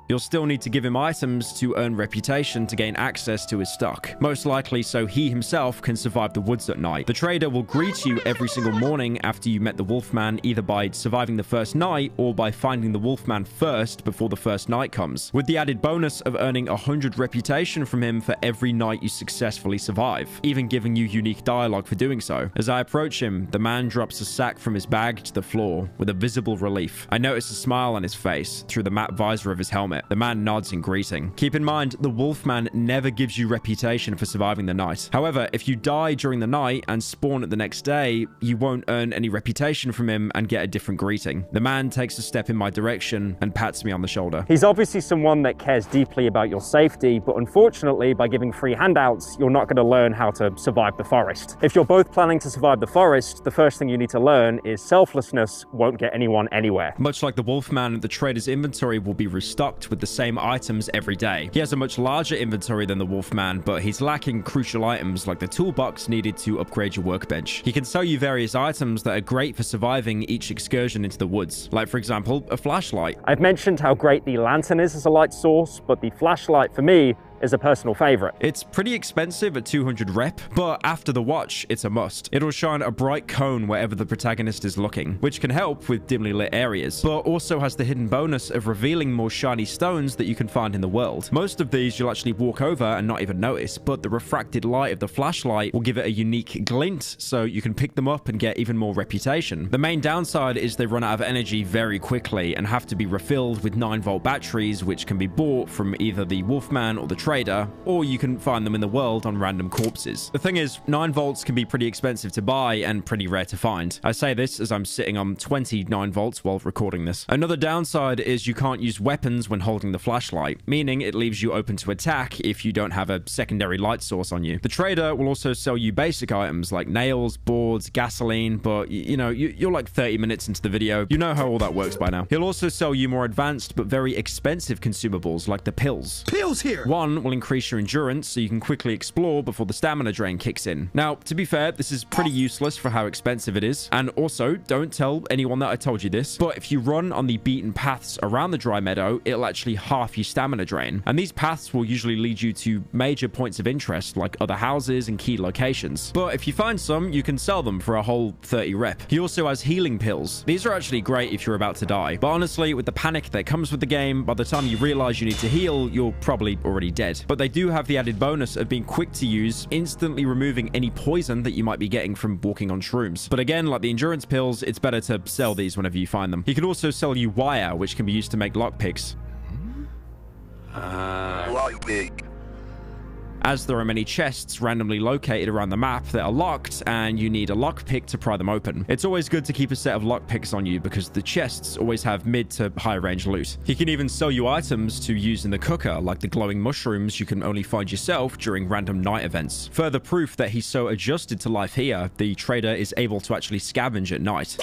You'll still need to give him items to earn reputation to gain access to his stock, most likely so he himself can survive the woods at night. The trader will greet you every single morning after you met the Wolfman, either by surviving the first night or by finding the Wolfman first before the first night comes, with the added bonus of earning 100 reputation from him for every night you successfully survive, even giving you unique dialogue for doing so. As I approach him, the man drops a sack from his bag to the floor with a visible relief. I notice a smile on his face through the matte visor of his helmet. The man nods in greeting. Keep in mind, the Wolfman never gives you reputation for surviving the night. However, if you die during the night and spawn at the next day, you won't earn any reputation from him and get a different greeting. The man takes a step in my direction and pats me on the shoulder. He's obviously someone that cares deeply about your safety, but unfortunately, by giving free handouts, you're not going to learn how to survive the forest. If you're both planning to survive the forest, the first thing you need to learn is selflessness won't get anyone anywhere. Much like the Wolfman, the trader's inventory will be restocked with the same items every day. He has a much larger inventory than the Wolfman, but he's lacking crucial items like the toolbox needed to upgrade your workbench. He can sell you various items that are great for surviving each excursion into the woods, like for example, a flashlight. I've mentioned how great the lantern is as a light source, but the flashlight for me is a personal favorite. It's pretty expensive at 200 rep, but after the watch, it's a must. It'll shine a bright cone wherever the protagonist is looking, which can help with dimly lit areas, but also has the hidden bonus of revealing more shiny stones that you can find in the world. Most of these you'll actually walk over and not even notice, but the refracted light of the flashlight will give it a unique glint, so you can pick them up and get even more reputation. The main downside is they run out of energy very quickly and have to be refilled with 9-volt batteries, which can be bought from either the Wolfman or the trader, or you can find them in the world on random corpses. The thing is, 9 volts can be pretty expensive to buy and pretty rare to find. I say this as I'm sitting on 29 volts while recording this. Another downside is you can't use weapons when holding the flashlight, meaning it leaves you open to attack if you don't have a secondary light source on you. The trader will also sell you basic items like nails, boards, gasoline, but you know, you're like 30 minutes into the video. You know how all that works by now. He'll also sell you more advanced but very expensive consumables like the pills. Pills here! One 1 will increase your endurance so you can quickly explore before the stamina drain kicks in. Now, to be fair, this is pretty useless for how expensive it is. And also, don't tell anyone that I told you this, but if you run on the beaten paths around the dry meadow, it'll actually half your stamina drain. And these paths will usually lead you to major points of interest like other houses and key locations. But if you find some, you can sell them for a whole 30 rep. He also has healing pills. These are actually great if you're about to die. But honestly, with the panic that comes with the game, by the time you realize you need to heal, you're probably already dead. But they do have the added bonus of being quick to use, instantly removing any poison that you might be getting from walking on shrooms. But again, like the endurance pills, it's better to sell these whenever you find them. He can also sell you wire, which can be used to make lockpicks. Lockpick. As there are many chests randomly located around the map that are locked, and you need a lockpick to pry them open. It's always good to keep a set of lockpicks on you because the chests always have mid to high range loot. He can even sell you items to use in the cooker, like the glowing mushrooms you can only find yourself during random night events. Further proof that he's so adjusted to life here, the trader is able to actually scavenge at night.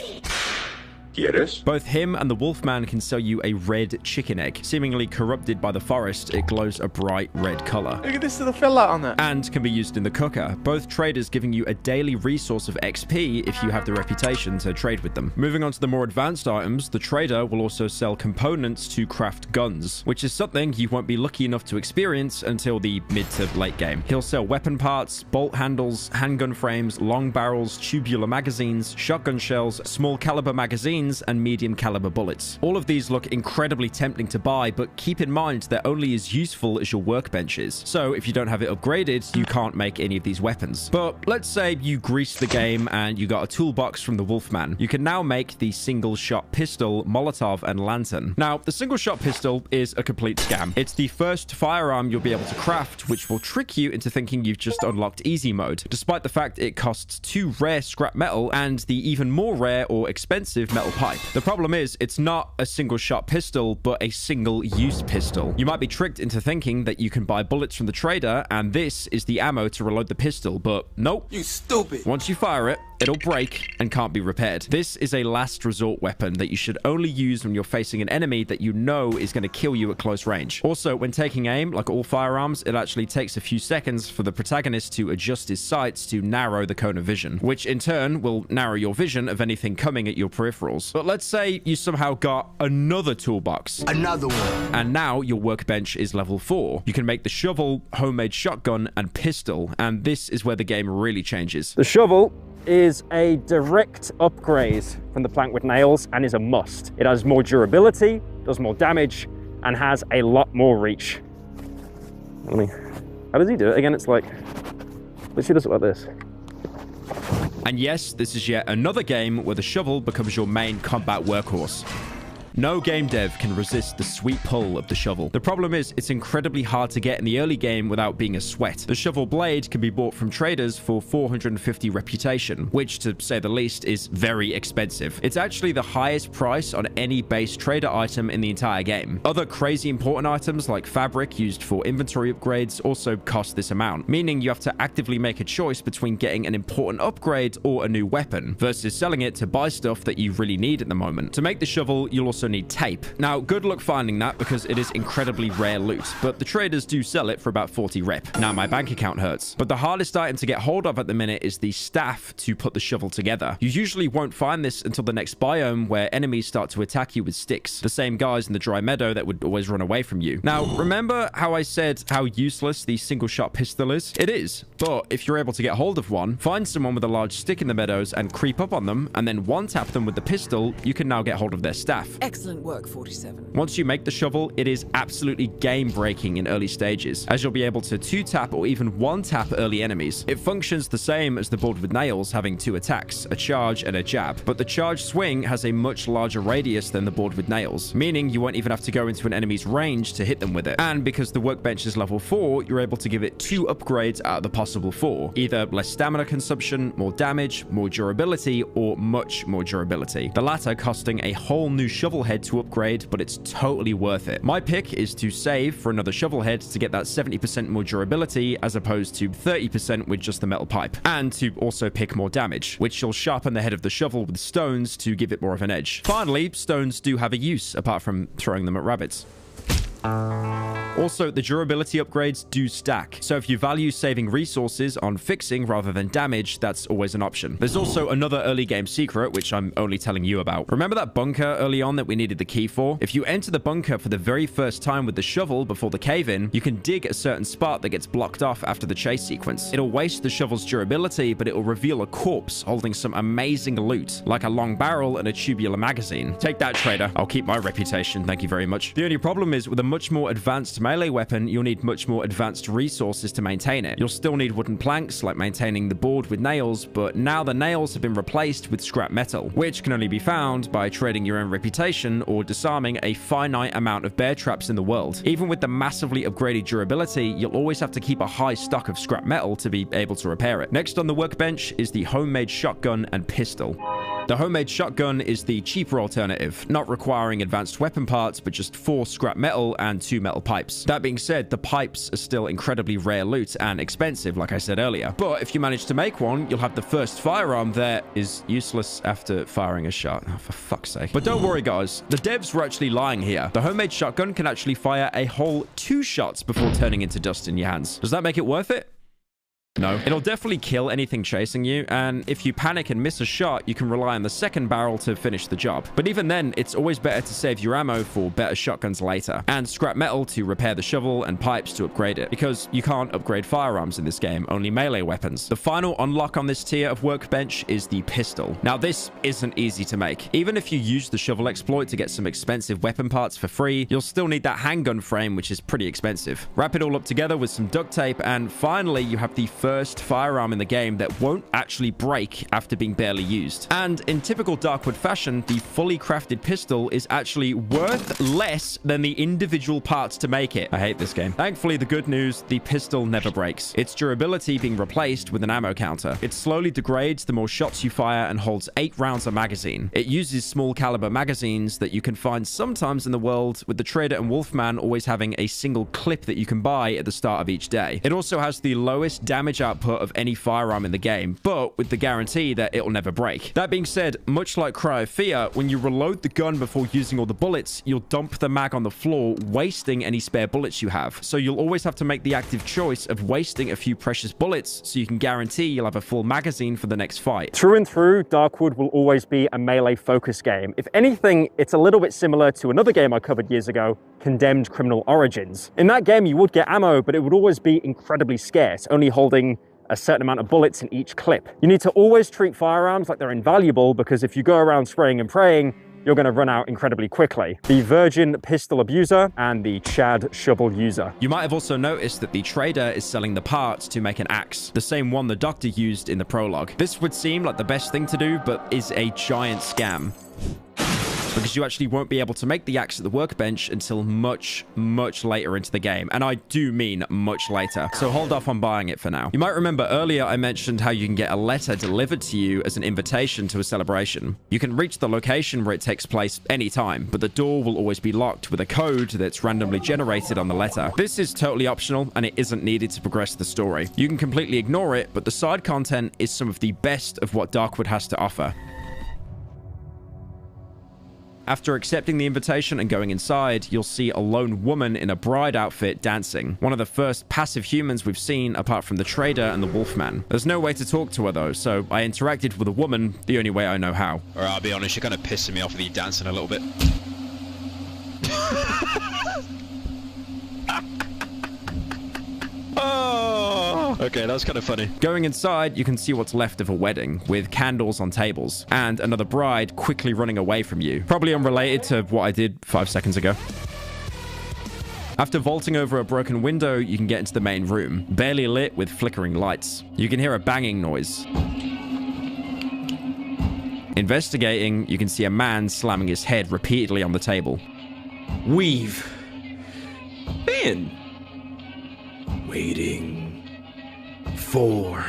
Both him and the Wolfman can sell you a red chicken egg. Seemingly corrupted by the forest, it glows a bright red color. Look at this little fill out on it. And can be used in the cooker. Both traders giving you a daily resource of XP if you have the reputation to trade with them. Moving on to the more advanced items, the trader will also sell components to craft guns, which is something you won't be lucky enough to experience until the mid to late game. He'll sell weapon parts, bolt handles, handgun frames, long barrels, tubular magazines, shotgun shells, small caliber magazines, and medium caliber bullets. All of these look incredibly tempting to buy, but keep in mind they're only as useful as your workbench is. So if you don't have it upgraded, you can't make any of these weapons. But let's say you greased the game and you got a toolbox from the Wolfman. You can now make the single shot pistol, Molotov, and lantern. Now, the single shot pistol is a complete scam. It's the first firearm you'll be able to craft, which will trick you into thinking you've just unlocked easy mode, despite the fact it costs 2 rare scrap metal and the even more rare or expensive metal pipe. The problem is, it's not a single shot pistol, but a single use pistol. You might be tricked into thinking that you can buy bullets from the trader, and this is the ammo to reload the pistol, but nope. You stupid. Once you fire it, it'll break and can't be repaired. This is a last resort weapon that you should only use when you're facing an enemy that you know is going to kill you at close range. Also, when taking aim, like all firearms, it actually takes a few seconds for the protagonist to adjust his sights to narrow the cone of vision, which in turn will narrow your vision of anything coming at your peripherals. But let's say you somehow got another toolbox. Another one. And now your workbench is level 4. You can make the shovel, homemade shotgun, and pistol, and this is where the game really changes. The shovel is a direct upgrade from the plank with nails and is a must. It has more durability, does more damage, and has a lot more reach. How does he do it? Again, it's like, literally does it like this. And yes, this is yet another game where the shovel becomes your main combat workhorse. No game dev can resist the sweet pull of the shovel. The problem is, it's incredibly hard to get in the early game without being a sweat. The shovel blade can be bought from traders for 450 reputation, which, to say the least, is very expensive. It's actually the highest price on any base trader item in the entire game. Other crazy important items like fabric used for inventory upgrades also cost this amount, meaning you have to actively make a choice between getting an important upgrade or a new weapon, versus selling it to buy stuff that you really need at the moment. To make the shovel, you'll also need tape. Now, good luck finding that because it is incredibly rare loot, but the traders do sell it for about 40 rep. Now my bank account hurts. But the hardest item to get hold of at the minute is the staff to put the shovel together. You usually won't find this until the next biome where enemies start to attack you with sticks, the same guys in the dry meadow that would always run away from you. Now, remember how I said how useless the single shot pistol is? It is, but if you're able to get hold of one, find someone with a large stick in the meadows and creep up on them, and then one-tap them with the pistol, you can now get hold of their staff. Excellent work, 47. Once you make the shovel, it is absolutely game-breaking in early stages, as you'll be able to two-tap or even one-tap early enemies. It functions the same as the board with nails, having 2 attacks, a charge and a jab, but the charge swing has a much larger radius than the board with nails, meaning you won't even have to go into an enemy's range to hit them with it. And because the workbench is level 4, you're able to give it 2 upgrades out of the possible 4, either less stamina consumption, more damage, more durability, or much more durability. The latter costing a whole new shovel head to upgrade, but it's totally worth it. My pick is to save for another shovel head to get that 70% more durability as opposed to 30% with just the metal pipe, and to also pick more damage, which will sharpen the head of the shovel with stones to give it more of an edge. Finally, stones do have a use apart from throwing them at rabbits. Also, the durability upgrades do stack, so if you value saving resources on fixing rather than damage, that's always an option. There's also another early game secret, which I'm only telling you about. Remember that bunker early on that we needed the key for? If you enter the bunker for the very first time with the shovel before the cave-in, you can dig a certain spot that gets blocked off after the chase sequence. It'll waste the shovel's durability, but it'll reveal a corpse holding some amazing loot, like a long barrel and a tubular magazine. Take that, trader. I'll keep my reputation, thank you very much. The only problem is, with a much more advanced melee weapon, you'll need much more advanced resources to maintain it. You'll still need wooden planks, like maintaining the board with nails, but now the nails have been replaced with scrap metal, which can only be found by trading your own reputation or disarming a finite amount of bear traps in the world. Even with the massively upgraded durability, you'll always have to keep a high stock of scrap metal to be able to repair it. Next on the workbench is the homemade shotgun and pistol. The homemade shotgun is the cheaper alternative, not requiring advanced weapon parts, but just 4 scrap metal and 2 metal pipes. That being said, the pipes are still incredibly rare loot and expensive, like I said earlier. But if you manage to make one, you'll have the first firearm that is useless after firing a shot. Oh, for fuck's sake. But don't worry, guys. The devs were actually lying here. The homemade shotgun can actually fire a whole 2 shots before turning into dust in your hands. Does that make it worth it? No. It'll definitely kill anything chasing you, and if you panic and miss a shot, you can rely on the second barrel to finish the job. But even then, it's always better to save your ammo for better shotguns later, and scrap metal to repair the shovel and pipes to upgrade it, because you can't upgrade firearms in this game, only melee weapons. The final unlock on this tier of workbench is the pistol. Now, this isn't easy to make. Even if you use the shovel exploit to get some expensive weapon parts for free, you'll still need that handgun frame, which is pretty expensive. Wrap it all up together with some duct tape, and finally, you have the first firearm in the game that won't actually break after being barely used. And in typical Darkwood fashion, the fully crafted pistol is actually worth less than the individual parts to make it. I hate this game. Thankfully, the good news, the pistol never breaks. Its durability being replaced with an ammo counter. It slowly degrades the more shots you fire and holds 8 rounds a magazine. It uses small caliber magazines that you can find sometimes in the world, with the Trader and Wolfman always having a single clip that you can buy at the start of each day. It also has the lowest damage output of any firearm in the game, but with the guarantee that it will never break. That being said, much like Cry of Fear, when you reload the gun before using all the bullets, you'll dump the mag on the floor, wasting any spare bullets you have. So you'll always have to make the active choice of wasting a few precious bullets so you can guarantee you'll have a full magazine for the next fight. Through and through, Darkwood will always be a melee focus game. If anything, it's a little bit similar to another game I covered years ago, Condemned Criminal Origins. In that game, you would get ammo, but it would always be incredibly scarce, only holding a certain amount of bullets in each clip. You need to always treat firearms like they're invaluable, because if you go around spraying and praying, you're going to run out incredibly quickly. The Virgin Pistol Abuser and the Chad Shovel User. You might have also noticed that the trader is selling the parts to make an axe, the same one the doctor used in the prologue. This would seem like the best thing to do, but is a giant scam, because you actually won't be able to make the axe at the workbench until much, much later into the game. And I do mean much later. So hold off on buying it for now. You might remember earlier I mentioned how you can get a letter delivered to you as an invitation to a celebration. You can reach the location where it takes place anytime, but the door will always be locked with a code that's randomly generated on the letter. This is totally optional, and it isn't needed to progress the story. You can completely ignore it, but the side content is some of the best of what Darkwood has to offer. After accepting the invitation and going inside, you'll see a lone woman in a bride outfit dancing. One of the first passive humans we've seen apart from the trader and the wolfman. There's no way to talk to her though, so I interacted with a woman the only way I know how. Alright, I'll be honest, you're kind of pissing me off with you dancing a little bit. Oh, okay, that was kind of funny. Going inside, you can see what's left of a wedding, with candles on tables, and another bride quickly running away from you. Probably unrelated to what I did 5 seconds ago. After vaulting over a broken window, you can get into the main room, barely lit with flickering lights. You can hear a banging noise. Investigating, you can see a man slamming his head repeatedly on the table. We've been waiting for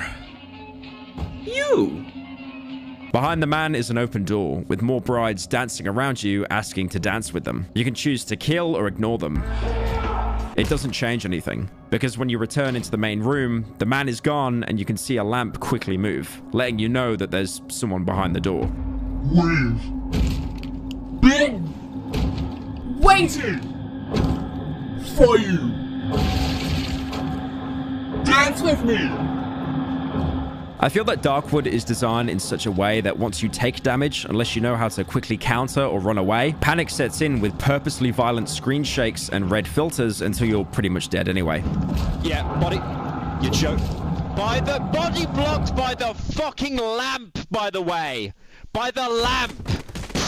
you. Behind the man is an open door, with more brides dancing around you, asking to dance with them. You can choose to kill or ignore them. It doesn't change anything, because when you return into the main room, the man is gone and you can see a lamp quickly move, letting you know that there's someone behind the door. We've been waiting for you. Dance with me. I feel that Darkwood is designed in such a way that once you take damage, unless you know how to quickly counter or run away, panic sets in with purposely violent screen shakes and red filters until you're pretty much dead anyway. Yeah, body. You joke. By the body blocked by the fucking lamp, by the way. By the lamp.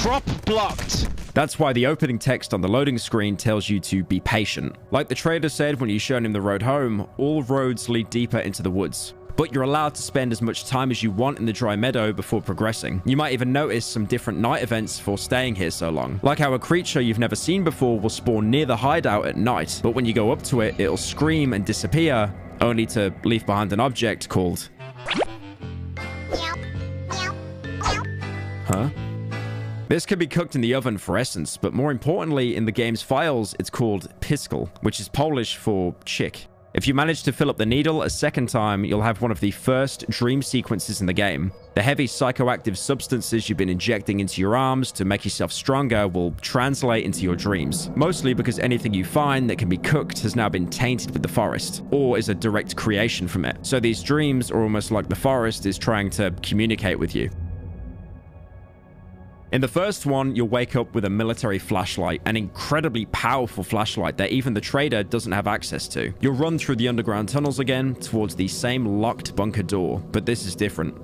Prop blocked. That's why the opening text on the loading screen tells you to be patient. Like the trader said when you showed him the road home, all roads lead deeper into the woods. But you're allowed to spend as much time as you want in the dry meadow before progressing. You might even notice some different night events for staying here so long. Like how a creature you've never seen before will spawn near the hideout at night, but when you go up to it, it'll scream and disappear, only to leave behind an object called... Huh? This can be cooked in the oven for essence, but more importantly, in the game's files, it's called piskel, which is Polish for chick. If you manage to fill up the needle a second time, you'll have one of the first dream sequences in the game. The heavy psychoactive substances you've been injecting into your arms to make yourself stronger will translate into your dreams, mostly because anything you find that can be cooked has now been tainted with the forest, or is a direct creation from it. So these dreams are almost like the forest is trying to communicate with you. In the first one, you'll wake up with a military flashlight, an incredibly powerful flashlight that even the trader doesn't have access to. You'll run through the underground tunnels again towards the same locked bunker door, but this is different.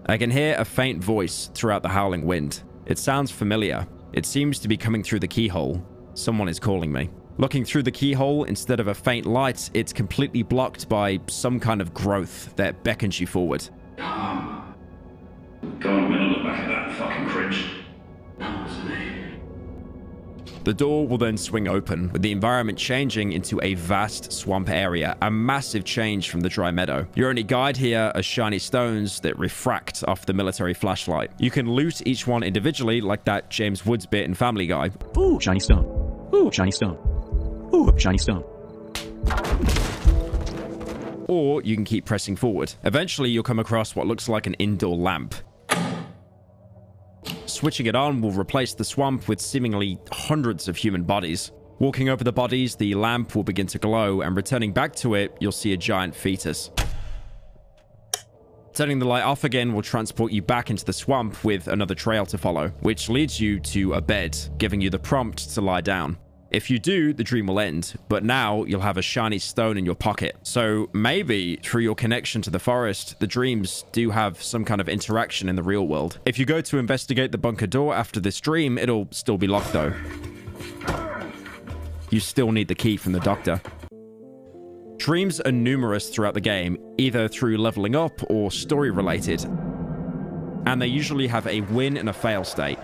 I can hear a faint voice throughout the howling wind. It sounds familiar. It seems to be coming through the keyhole. Someone is calling me. Looking through the keyhole, instead of a faint light, it's completely blocked by some kind of growth that beckons you forward. Go on, man, look back at that fucking cringe. That was me. The door will then swing open, with the environment changing into a vast swamp area, a massive change from the dry meadow. Your only guide here are shiny stones that refract off the military flashlight. You can loot each one individually, like that James Woods bit in Family Guy. Ooh, shiny stone. Ooh, shiny stone. Ooh, shiny stone. Or you can keep pressing forward. Eventually, you'll come across what looks like an indoor lamp. Switching it on will replace the swamp with seemingly hundreds of human bodies. Walking over the bodies, the lamp will begin to glow, and returning back to it, you'll see a giant fetus. Turning the light off again will transport you back into the swamp with another trail to follow, which leads you to a bed, giving you the prompt to lie down. If you do, the dream will end, but now you'll have a shiny stone in your pocket. So maybe through your connection to the forest, the dreams do have some kind of interaction in the real world. If you go to investigate the bunker door after this dream, it'll still be locked though. You still need the key from the doctor. Dreams are numerous throughout the game, either through leveling up or story related, and they usually have a win and a fail state.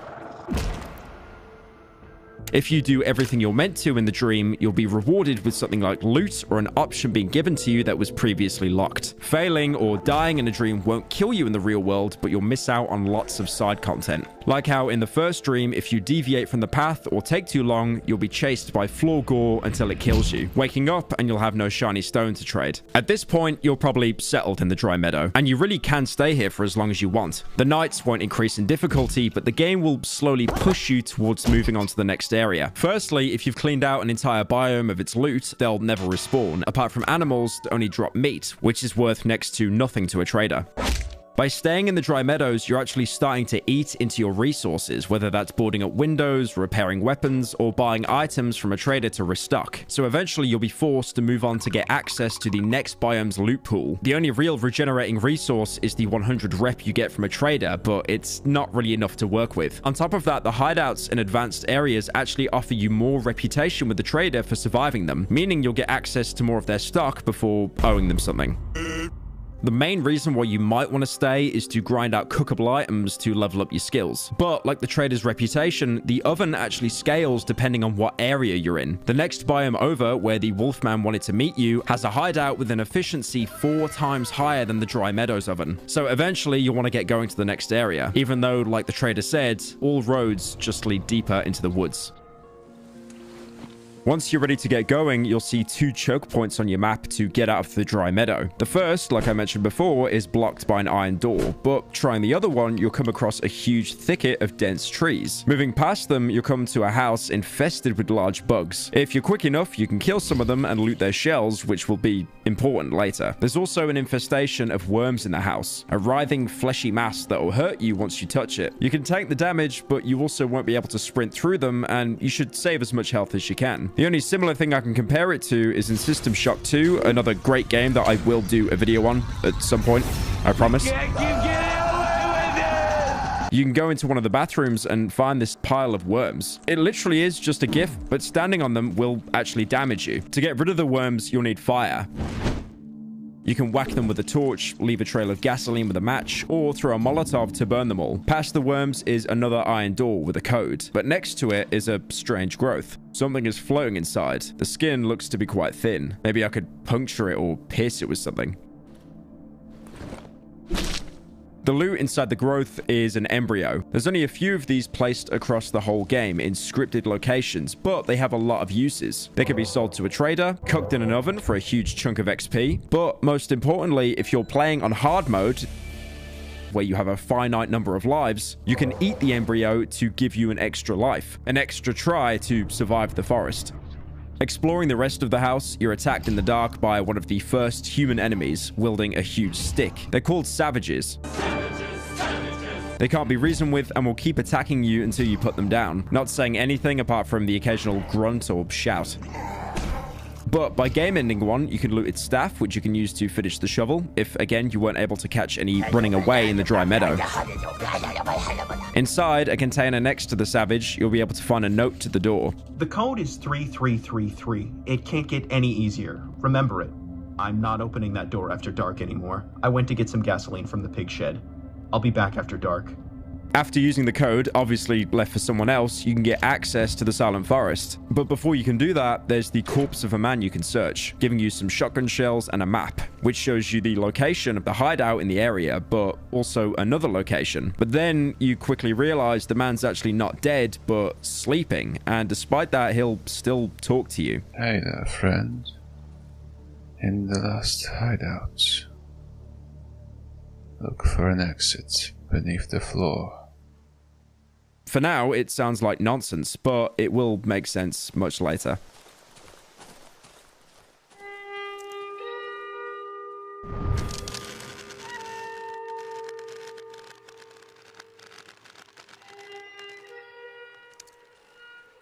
If you do everything you're meant to in the dream, you'll be rewarded with something like loot or an option being given to you that was previously locked. Failing or dying in a dream won't kill you in the real world, but you'll miss out on lots of side content. Like how in the first dream, if you deviate from the path or take too long, you'll be chased by floor gore until it kills you. Waking up and you'll have no shiny stone to trade. At this point, you're probably settled in the dry meadow, and you really can stay here for as long as you want. The nights won't increase in difficulty, but the game will slowly push you towards moving on to the next area. Firstly, if you've cleaned out an entire biome of its loot, they'll never respawn, apart from animals that only drop meat, which is worth next to nothing to a trader. By staying in the dry meadows, you're actually starting to eat into your resources, whether that's boarding up windows, repairing weapons, or buying items from a trader to restock. So eventually you'll be forced to move on to get access to the next biome's loot pool. The only real regenerating resource is the 100 rep you get from a trader, but it's not really enough to work with. On top of that, the hideouts in advanced areas actually offer you more reputation with the trader for surviving them, meaning you'll get access to more of their stock before owing them something. The main reason why you might want to stay is to grind out cookable items to level up your skills. But like the trader's reputation, the oven actually scales depending on what area you're in. The next biome over, where the Wolfman wanted to meet you, has a hideout with an efficiency 4 times higher than the Dry Meadows oven. So eventually you'll want to get going to the next area, even though, like the trader said, all roads just lead deeper into the woods. Once you're ready to get going, you'll see 2 choke points on your map to get out of the dry meadow. The first, like I mentioned before, is blocked by an iron door, but trying the other one, you'll come across a huge thicket of dense trees. Moving past them, you'll come to a house infested with large bugs. If you're quick enough, you can kill some of them and loot their shells, which will be important later. There's also an infestation of worms in the house, a writhing fleshy mass that will hurt you once you touch it. You can tank the damage, but you also won't be able to sprint through them, and you should save as much health as you can. The only similar thing I can compare it to is in System Shock 2, another great game that I will do a video on at some point, I promise. You can go into one of the bathrooms and find this pile of worms. It literally is just a GIF, but standing on them will actually damage you. To get rid of the worms, you'll need fire. You can whack them with a torch, leave a trail of gasoline with a match, or throw a Molotov to burn them all. Past the worms is another iron door with a code, but next to it is a strange growth. Something is floating inside. The skin looks to be quite thin. Maybe I could puncture it or pierce it with something. The loot inside the growth is an embryo. There's only a few of these placed across the whole game in scripted locations, but they have a lot of uses. They can be sold to a trader, cooked in an oven for a huge chunk of XP, but most importantly, if you're playing on hard mode, where you have a finite number of lives, you can eat the embryo to give you an extra life, an extra try to survive the forest. Exploring the rest of the house, you're attacked in the dark by one of the first human enemies, wielding a huge stick. They're called savages. They can't be reasoned with and will keep attacking you until you put them down, not saying anything apart from the occasional grunt or shout. But by game-ending one, you can loot its staff, which you can use to finish the shovel, if, again, you weren't able to catch any running away in the dry meadow. Inside a container next to the savage, you'll be able to find a note to the door. The code is 3333. It can't get any easier. Remember it. I'm not opening that door after dark anymore. I went to get some gasoline from the pig shed. I'll be back after dark. After using the code, obviously left for someone else, you can get access to the Silent Forest. But before you can do that, there's the corpse of a man you can search, giving you some shotgun shells and a map, which shows you the location of the hideout in the area, but also another location. But then you quickly realize the man's actually not dead, but sleeping, and despite that, he'll still talk to you. Hey there, friend. In the last hideout, look for an exit beneath the floor. For now, it sounds like nonsense, but it will make sense much later.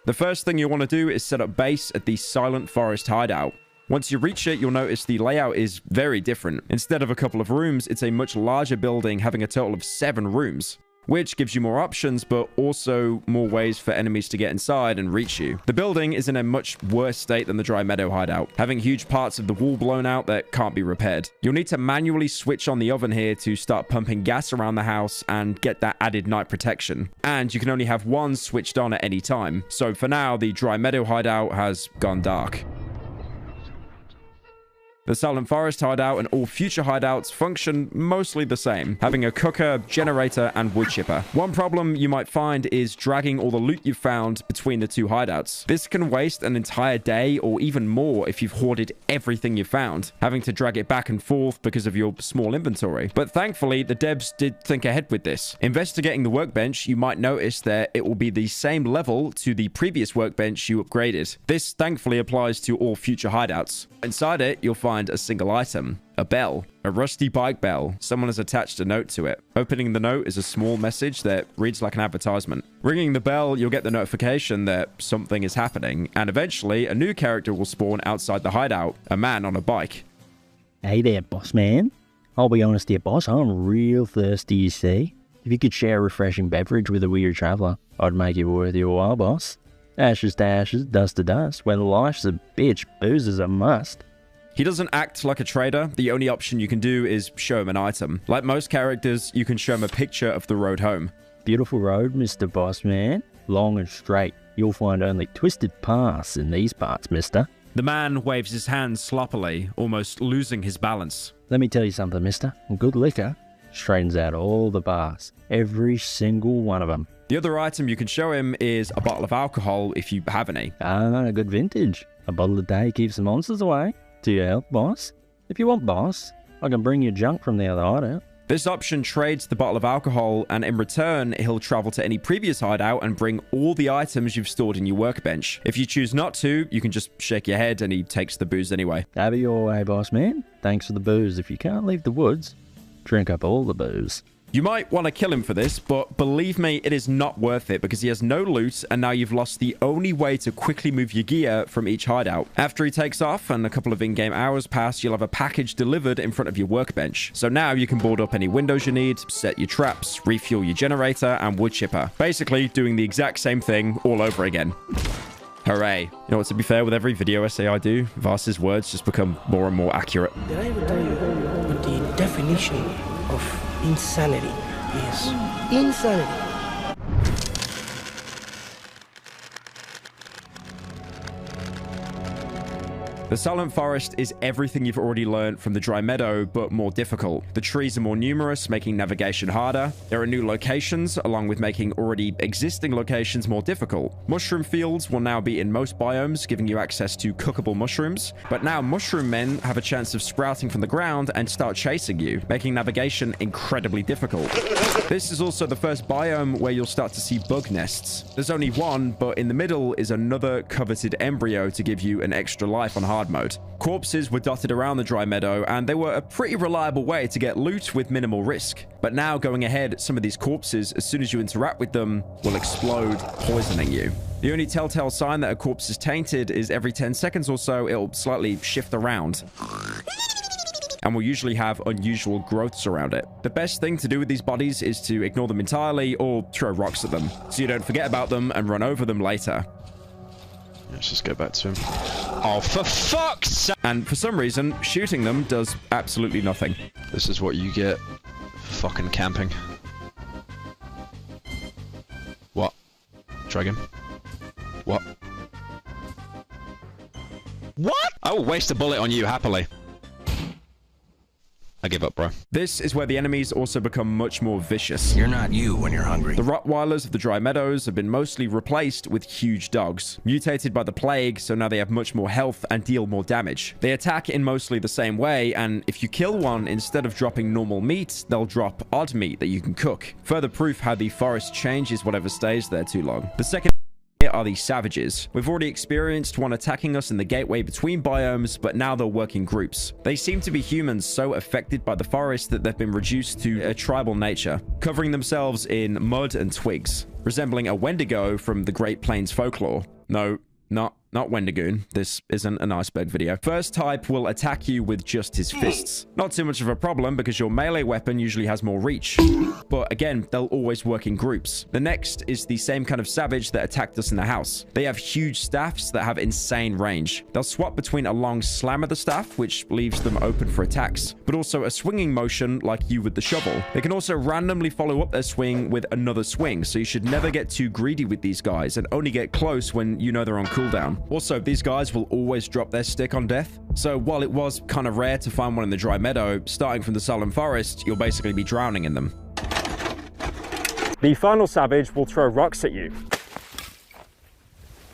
The first thing you'll want to do is set up base at the Silent Forest hideout. Once you reach it, you'll notice the layout is very different. Instead of a couple of rooms, it's a much larger building having a total of 7 rooms, which gives you more options, but also more ways for enemies to get inside and reach you. The building is in a much worse state than the Dry Meadow hideout, having huge parts of the wall blown out that can't be repaired. You'll need to manually switch on the oven here to start pumping gas around the house and get that added night protection. And you can only have one switched on at any time. So for now, the Dry Meadow hideout has gone dark. The Silent Forest hideout and all future hideouts function mostly the same, having a cooker, generator, and wood chipper. One problem you might find is dragging all the loot you've found between the 2 hideouts. This can waste an entire day or even more if you've hoarded everything you found, having to drag it back and forth because of your small inventory. But thankfully, the devs did think ahead with this. Investigating the workbench, you might notice that it will be the same level to the previous workbench you upgraded. This thankfully applies to all future hideouts. Inside it, you'll find a single item, a bell, a rusty bike bell. Someone has attached a note to it. Opening the note is a small message that reads like an advertisement. Ringing the bell, you'll get the notification that something is happening, and eventually a new character will spawn outside the hideout, a man on a bike. Hey there, boss man. I'll be honest here, boss, I'm real thirsty, you see. If you could share a refreshing beverage with a weird traveller, I'd make it worth your while, boss. Ashes to ashes, dust to dust. When life's a bitch, booze is a must. He doesn't act like a trader. The only option you can do is show him an item. Like most characters, you can show him a picture of the road home. Beautiful road, Mr. Boss Man. Long and straight. You'll find only twisted paths in these parts, mister. The man waves his hands sloppily, almost losing his balance. Let me tell you something, mister. Good liquor straightens out all the bars. Every single one of them. The other item you can show him is a bottle of alcohol if you have any. Ah, a good vintage. A bottle a day keeps the monsters away. To your health, boss. If you want, boss, I can bring you junk from the other hideout. This option trades the bottle of alcohol, and in return, he'll travel to any previous hideout and bring all the items you've stored in your workbench. If you choose not to, you can just shake your head and he takes the booze anyway. Have it your way, boss man. Thanks for the booze. If you can't leave the woods, drink up all the booze. You might want to kill him for this, but believe me, it is not worth it because he has no loot, and now you've lost the only way to quickly move your gear from each hideout. After he takes off and a couple of in-game hours pass, you'll have a package delivered in front of your workbench. So now you can board up any windows you need, set your traps, refuel your generator, and wood chipper. Basically doing the exact same thing all over again. Hooray. You know what, to be fair, with every video essay I do, Vars's words just become more and more accurate. Did I ever tell you what the definition of insanity is? Insanity. The Silent Forest is everything you've already learned from the Dry Meadow, but more difficult. The trees are more numerous, making navigation harder. There are new locations, along with making already existing locations more difficult. Mushroom fields will now be in most biomes, giving you access to cookable mushrooms. But now mushroom men have a chance of sprouting from the ground and start chasing you, making navigation incredibly difficult. This is also the first biome where you'll start to see bug nests. There's only one, but in the middle is another coveted embryo to give you an extra life on hard mode. Corpses were dotted around the Dry Meadow, and they were a pretty reliable way to get loot with minimal risk. But now, going ahead, some of these corpses, as soon as you interact with them, will explode, poisoning you. The only telltale sign that a corpse is tainted is every 10 seconds or so, it'll slightly shift around and will usually have unusual growths around it. The best thing to do with these bodies is to ignore them entirely or throw rocks at them, so you don't forget about them and run over them later. Let's just go back to him. Oh, for fuck's sake! And for some reason, shooting them does absolutely nothing. This is what you get for fucking camping. What? Dragon? What? What? I will waste a bullet on you happily. I give up, bro. This is where the enemies also become much more vicious. You're not you when you're hungry. The Rottweilers of the Dry Meadows have been mostly replaced with huge dogs, mutated by the plague, so now they have much more health and deal more damage. They attack in mostly the same way, and if you kill one, instead of dropping normal meat, they'll drop odd meat that you can cook. Further proof how the forest changes whatever stays there too long. The second are the savages. We've already experienced one attacking us in the gateway between biomes, but now they'll work in groups. They seem to be humans so affected by the forest that they've been reduced to a tribal nature, covering themselves in mud and twigs, resembling a Wendigo from the Great Plains folklore. No, not Wendigoon. This isn't an iceberg video. First type will attack you with just his fists. Not too much of a problem because your melee weapon usually has more reach. But again, they'll always work in groups. The next is the same kind of savage that attacked us in the house. They have huge staffs that have insane range. They'll swap between a long slam of the staff, which leaves them open for attacks, but also a swinging motion like you with the shovel. They can also randomly follow up their swing with another swing, so you should never get too greedy with these guys and only get close when you know they're on cooldown. Also, these guys will always drop their stick on death. So while it was kind of rare to find one in the Dry Meadow, starting from the Silent Forest, you'll basically be drowning in them. The final savage will throw rocks at you.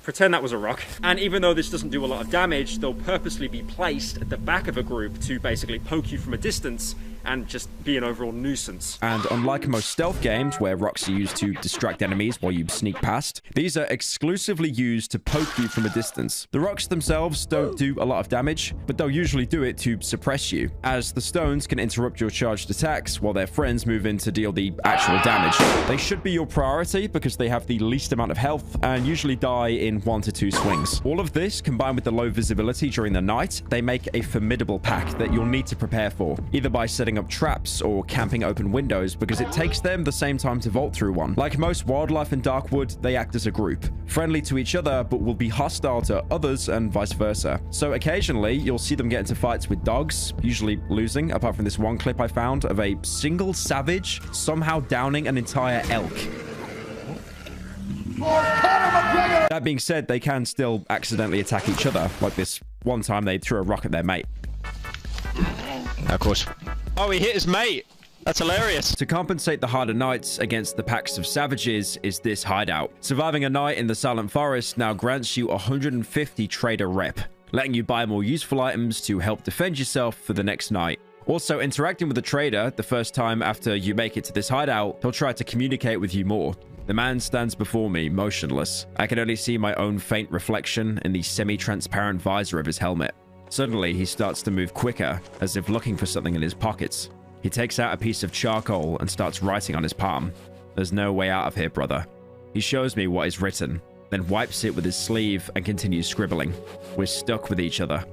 Pretend that was a rock. And even though this doesn't do a lot of damage, they'll purposely be placed at the back of a group to basically poke you from a distance and just be an overall nuisance. And unlike most stealth games where rocks are used to distract enemies while you sneak past, these are exclusively used to poke you from a distance. The rocks themselves don't do a lot of damage, but they'll usually do it to suppress you, as the stones can interrupt your charged attacks while their friends move in to deal the actual damage. They should be your priority because they have the least amount of health and usually die in 1 to 2 swings. All of this, combined with the low visibility during the night, they make a formidable pack that you'll need to prepare for, either by setting up traps or camping open windows, because it takes them the same time to vault through one. Like most wildlife in Darkwood, they act as a group, friendly to each other, but will be hostile to others and vice versa. So occasionally, you'll see them get into fights with dogs, usually losing, apart from this one clip I found of a single savage somehow downing an entire elk. That being said, they can still accidentally attack each other, like this one time they threw a rock at their mate. Of course. Oh, he hit his mate! That's hilarious. To compensate the harder nights against the packs of savages is this hideout. Surviving a night in the Silent Forest now grants you 150 trader rep, letting you buy more useful items to help defend yourself for the next night. Also, interacting with the trader the first time after you make it to this hideout, he'll try to communicate with you more. The man stands before me, motionless. I can only see my own faint reflection in the semi-transparent visor of his helmet. Suddenly, he starts to move quicker, as if looking for something in his pockets. He takes out a piece of charcoal and starts writing on his palm. There's no way out of here, brother. He shows me what is written, then wipes it with his sleeve and continues scribbling. We're stuck with each other.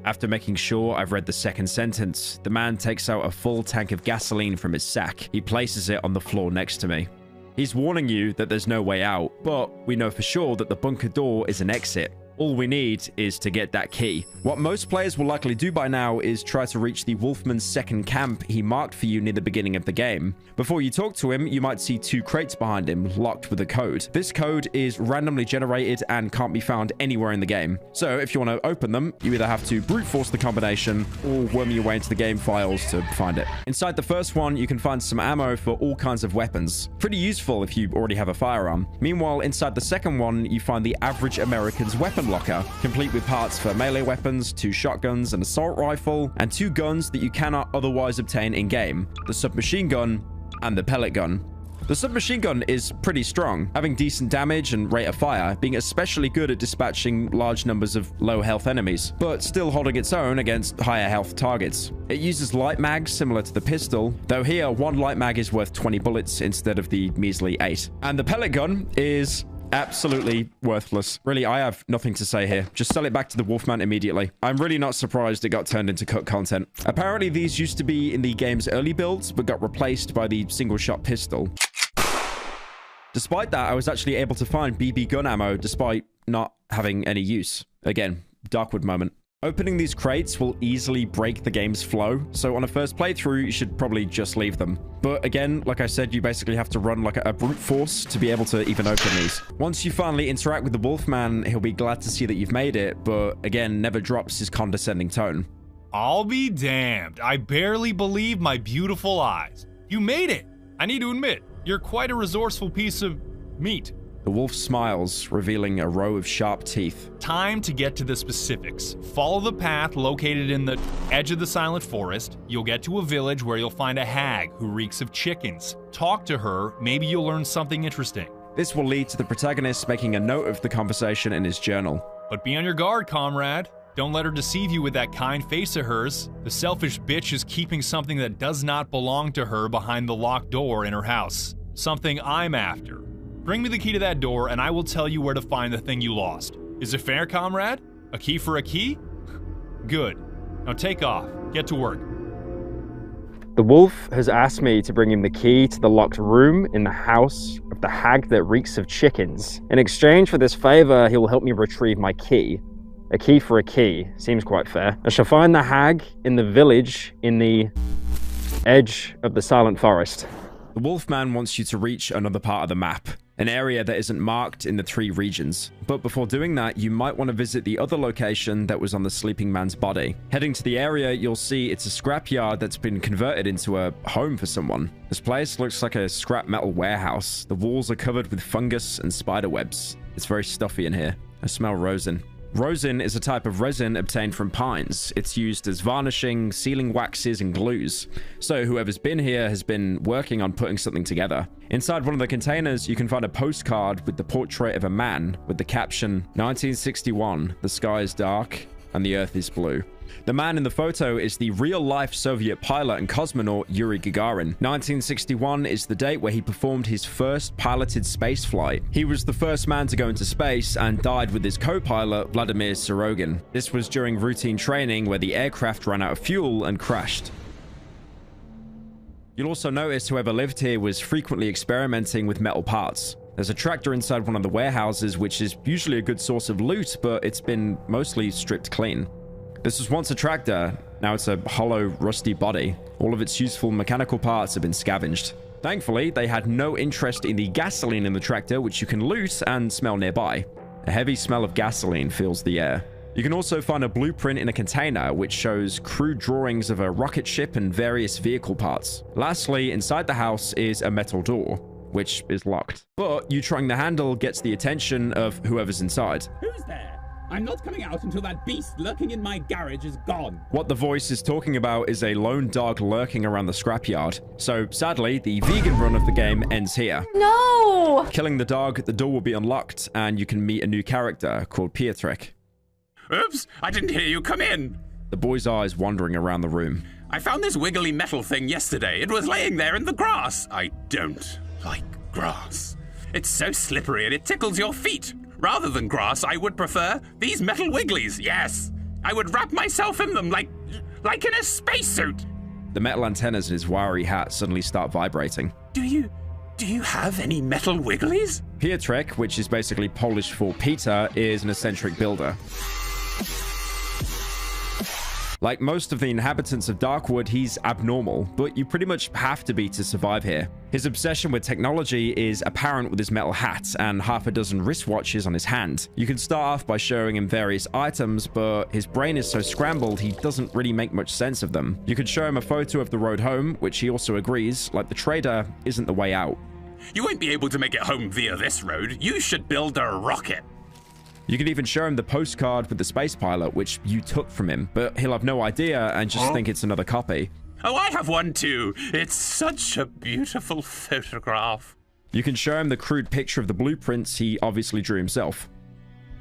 After making sure I've read the second sentence, the man takes out a full tank of gasoline from his sack. He places it on the floor next to me. He's warning you that there's no way out, but we know for sure that the bunker door is an exit. All we need is to get that key. What most players will likely do by now is try to reach the Wolfman's second camp he marked for you near the beginning of the game. Before you talk to him, you might see 2 crates behind him, locked with a code. This code is randomly generated and can't be found anywhere in the game. So if you want to open them, you either have to brute force the combination or worm your way into the game files to find it. Inside the first one, you can find some ammo for all kinds of weapons. Pretty useful if you already have a firearm. Meanwhile, inside the second one, you find the average American's weapon locker, complete with parts for melee weapons, 2 shotguns, an assault rifle, and 2 guns that you cannot otherwise obtain in-game, the submachine gun and the pellet gun. The submachine gun is pretty strong, having decent damage and rate of fire, being especially good at dispatching large numbers of low health enemies, but still holding its own against higher health targets. It uses light mags similar to the pistol, though here 1 light mag is worth 20 bullets instead of the measly 8. And the pellet gun is absolutely worthless. Really, I have nothing to say here. Just sell it back to the Wolfman immediately. I'm really not surprised it got turned into cut content. Apparently, these used to be in the game's early builds, but got replaced by the single-shot pistol. Despite that, I was actually able to find BB gun ammo despite not having any use. Again, Darkwood moment. Opening these crates will easily break the game's flow, so on a first playthrough, you should probably just leave them. But again, like I said, you basically have to run like a brute force to be able to even open these. Once you finally interact with the Wolfman, he'll be glad to see that you've made it, but again, never drops his condescending tone. I'll be damned. I barely believe my beautiful eyes. You made it! I need to admit, you're quite a resourceful piece of meat. The wolf smiles, revealing a row of sharp teeth. Time to get to the specifics. Follow the path located in the edge of the Silent Forest. You'll get to a village where you'll find a hag who reeks of chickens. Talk to her, maybe you'll learn something interesting. This will lead to the protagonist making a note of the conversation in his journal. But be on your guard, comrade. Don't let her deceive you with that kind face of hers. The selfish bitch is keeping something that does not belong to her behind the locked door in her house. Something I'm after. Bring me the key to that door, and I will tell you where to find the thing you lost. Is it fair, comrade? A key for a key? Good. Now take off. Get to work. The wolf has asked me to bring him the key to the locked room in the house of the hag that reeks of chickens. In exchange for this favor, he will help me retrieve my key. A key for a key. Seems quite fair. I shall find the hag in the village in the edge of the Silent Forest. The Wolfman wants you to reach another part of the map, an area that isn't marked in the 3 regions. But before doing that, you might want to visit the other location that was on the sleeping man's body. Heading to the area, you'll see it's a scrapyard that's been converted into a home for someone. This place looks like a scrap metal warehouse. The walls are covered with fungus and spider webs. It's very stuffy in here. I smell rosin. Rosin is a type of resin obtained from pines. It's used as varnishing, sealing waxes, and glues. So whoever's been here has been working on putting something together. Inside one of the containers, you can find a postcard with the portrait of a man with the caption, 1961, the sky is dark and the earth is blue. The man in the photo is the real-life Soviet pilot and cosmonaut Yuri Gagarin. 1961 is the date where he performed his first piloted space flight. He was the first man to go into space and died with his co-pilot Vladimir Sorogin. This was during routine training where the aircraft ran out of fuel and crashed. You'll also notice whoever lived here was frequently experimenting with metal parts. There's a tractor inside one of the warehouses, which is usually a good source of loot, but it's been mostly stripped clean. This was once a tractor, now it's a hollow, rusty body. All of its useful mechanical parts have been scavenged. Thankfully, they had no interest in the gasoline in the tractor, which you can loot and smell nearby. A heavy smell of gasoline fills the air. You can also find a blueprint in a container which shows crude drawings of a rocket ship and various vehicle parts. Lastly, inside the house is a metal door, which is locked. But you trying the handle gets the attention of whoever's inside. Who's there? I'm not coming out until that beast lurking in my garage is gone. What the voice is talking about is a lone dog lurking around the scrapyard. So sadly, the vegan run of the game ends here. No! Killing the dog, the door will be unlocked and you can meet a new character called Pietrek. Oops, I didn't hear you come in. The boy's eyes wandering around the room. I found this wiggly metal thing yesterday. It was laying there in the grass. I don't like grass. It's so slippery and it tickles your feet. Rather than grass, I would prefer these metal wigglies, yes. I would wrap myself in them like in a spacesuit. The metal antennas in his wiry hat suddenly start vibrating. Do you have any metal wigglies? Pietrek, which is basically Polish for Peter, is an eccentric builder. Like most of the inhabitants of Darkwood, he's abnormal, but you pretty much have to be to survive here. His obsession with technology is apparent with his metal hat and half a dozen wristwatches on his hand. You can start off by showing him various items, but his brain is so scrambled he doesn't really make much sense of them. You could show him a photo of the road home, which he also agrees, like the trader, isn't the way out. You won't be able to make it home via this road. You should build a rocket. You could even show him the postcard with the space pilot, which you took from him, but he'll have no idea and just think it's another copy. Oh, I have one too. It's such a beautiful photograph. You can show him the crude picture of the blueprints he obviously drew himself.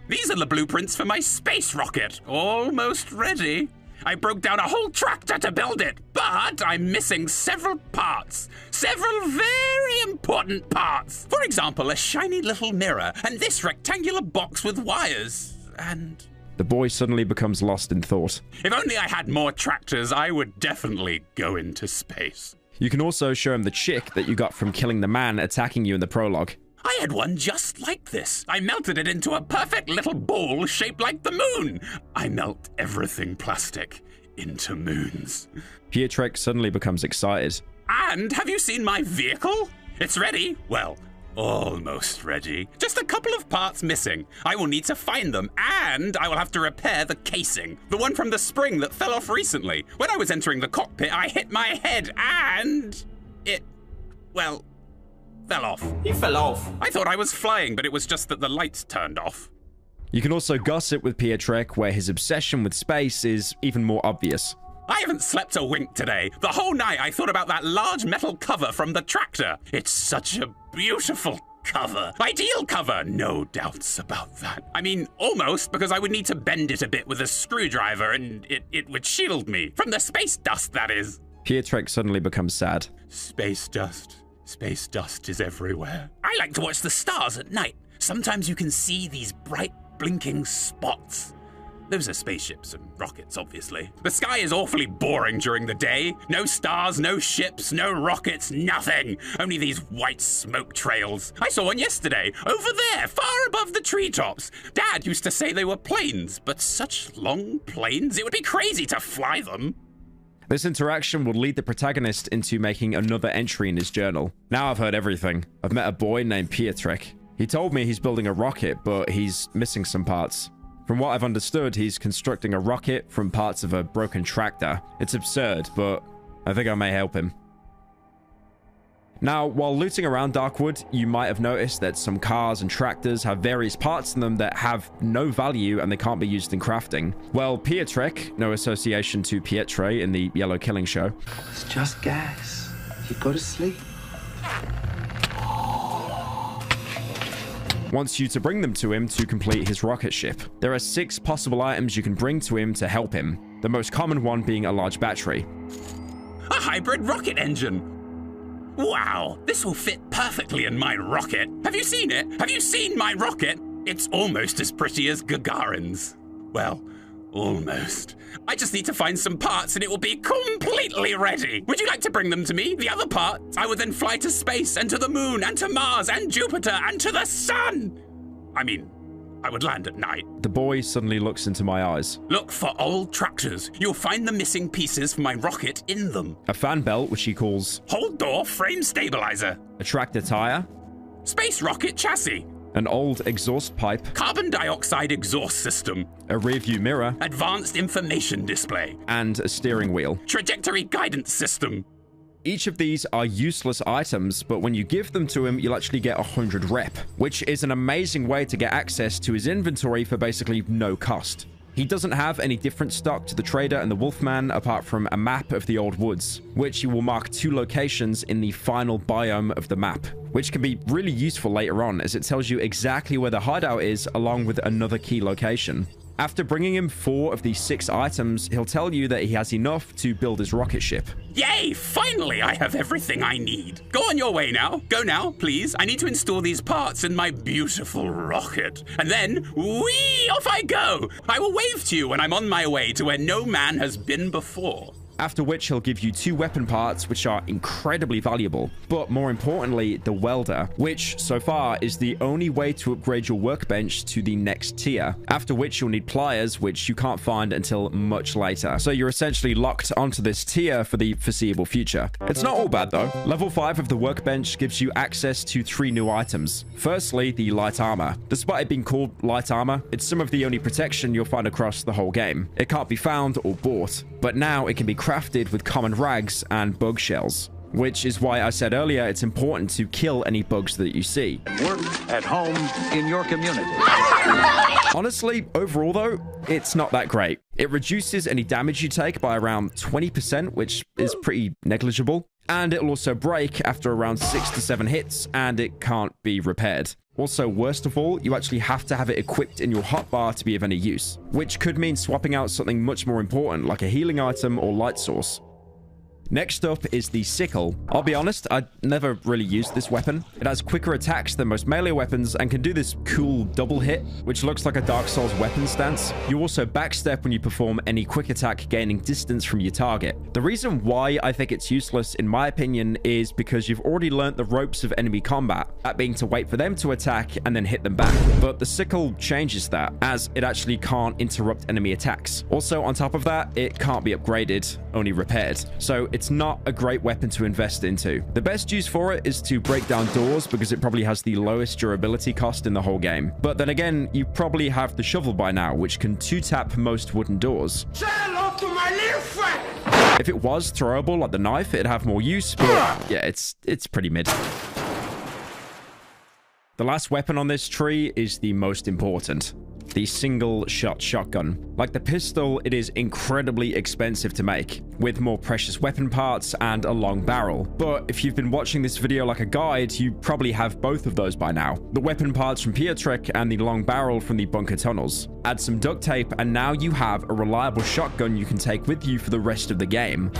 These are the blueprints for my space rocket. Almost ready. I broke down a whole tractor to build it, but I'm missing several parts. Several very important parts. For example, a shiny little mirror and this rectangular box with wires. And... The boy suddenly becomes lost in thought. If only I had more tractors, I would definitely go into space. You can also show him the chick that you got from killing the man attacking you in the prologue. I had one just like this. I melted it into a perfect little ball shaped like the moon. I melt everything plastic into moons. Pietrek suddenly becomes excited. And have you seen my vehicle? It's ready. Well, almost ready. Just a couple of parts missing. I will need to find them, and I will have to repair the casing. The one from the spring that fell off recently. When I was entering the cockpit, I hit my head, and it, well, fell off. He fell off. I thought I was flying, but it was just that the lights turned off. You can also gossip with Pietrek, where his obsession with space is even more obvious. I haven't slept a wink today. The whole night I thought about that large metal cover from the tractor. It's such a beautiful cover. Ideal cover, no doubts about that. I mean, almost, because I would need to bend it a bit with a screwdriver and it would shield me. From the space dust, that is. Pietrek suddenly becomes sad. Space dust. Space dust is everywhere. I like to watch the stars at night. Sometimes you can see these bright, blinking spots. Those are spaceships and rockets, obviously. The sky is awfully boring during the day. No stars, no ships, no rockets, nothing. Only these white smoke trails. I saw one yesterday, over there, far above the treetops. Dad used to say they were planes, but such long planes, it would be crazy to fly them. This interaction will lead the protagonist into making another entry in his journal. Now I've heard everything. I've met a boy named Pietrek. He told me he's building a rocket, but he's missing some parts. From what I've understood, he's constructing a rocket from parts of a broken tractor. It's absurd, but I think I may help him. Now, while looting around Darkwood, you might have noticed that some cars and tractors have various parts in them that have no value and they can't be used in crafting. Well, Pietrek, no association to Pietre in the Yellow Killing Show. It's just gas. You go to sleep. Wants you to bring them to him to complete his rocket ship. There are 6 possible items you can bring to him to help him, the most common one being a large battery. A hybrid rocket engine! Wow, this will fit perfectly in my rocket. Have you seen it? Have you seen my rocket? It's almost as pretty as Gagarin's. Well, almost. I just need to find some parts and it will be completely ready. Would you like to bring them to me? The other parts, I would then fly to space and to the moon and to Mars and Jupiter and to the sun. I mean, I would land at night. The boy suddenly looks into my eyes. Look for old tractors. You'll find the missing pieces for my rocket in them. A fan belt, which he calls... Hold door frame stabilizer. A tractor tire. Space rocket chassis. an old exhaust pipe, carbon dioxide exhaust system, a rearview mirror, advanced information display, and a steering wheel. Trajectory guidance system. Each of these are useless items, but when you give them to him, you'll actually get 100 rep, which is an amazing way to get access to his inventory for basically no cost. He doesn't have any different stock to the trader and the Wolfman apart from a map of the old woods, which you will mark 2 locations in the final biome of the map, which can be really useful later on as it tells you exactly where the hideout is along with another key location. After bringing him 4 of these 6 items, he'll tell you that he has enough to build his rocket ship. Yay! Finally, I have everything I need. Go on your way now. Go now, please. I need to install these parts in my beautiful rocket. And then, whee! Off I go! I will wave to you when I'm on my way to where no man has been before. After which he'll give you 2 weapon parts, which are incredibly valuable. But more importantly, the welder, which so far is the only way to upgrade your workbench to the next tier. After which you'll need pliers, which you can't find until much later. So you're essentially locked onto this tier for the foreseeable future. It's not all bad though. Level 5 of the workbench gives you access to 3 new items. Firstly, the light armor. Despite it being called light armor, it's some of the only protection you'll find across the whole game. It can't be found or bought, but now it can be crafted with common rags and bug shells, which is why I said earlier it's important to kill any bugs that you see. Work at home in your community. Honestly, overall though, it's not that great. It reduces any damage you take by around 20%, which is pretty negligible, and it'll also break after around 6 to 7 hits, and it can't be repaired. Also, worst of all, you actually have to have it equipped in your hotbar to be of any use, which could mean swapping out something much more important like a healing item or light source. Next up is the sickle. I'll be honest, I never really used this weapon. It has quicker attacks than most melee weapons and can do this cool double hit, which looks like a Dark Souls weapon stance. You also backstep when you perform any quick attack, gaining distance from your target. The reason why I think it's useless, in my opinion, is because you've already learnt the ropes of enemy combat, that being to wait for them to attack and then hit them back. But the sickle changes that, as it actually can't interrupt enemy attacks. Also, on top of that, it can't be upgraded, only repaired. So it's not a great weapon to invest into. The best use for it is to break down doors because it probably has the lowest durability cost in the whole game. But then again, you probably have the shovel by now, which can 2-tap most wooden doors. Say hello to my little friend! If it was throwable like the knife, it'd have more use, but yeah, it's pretty mid. The last weapon on this tree is the most important. The single-shot shotgun. Like the pistol, it is incredibly expensive to make, with more precious weapon parts and a long barrel. But if you've been watching this video like a guide, you probably have both of those by now. The weapon parts from Pietrek and the long barrel from the bunker tunnels. Add some duct tape and now you have a reliable shotgun you can take with you for the rest of the game.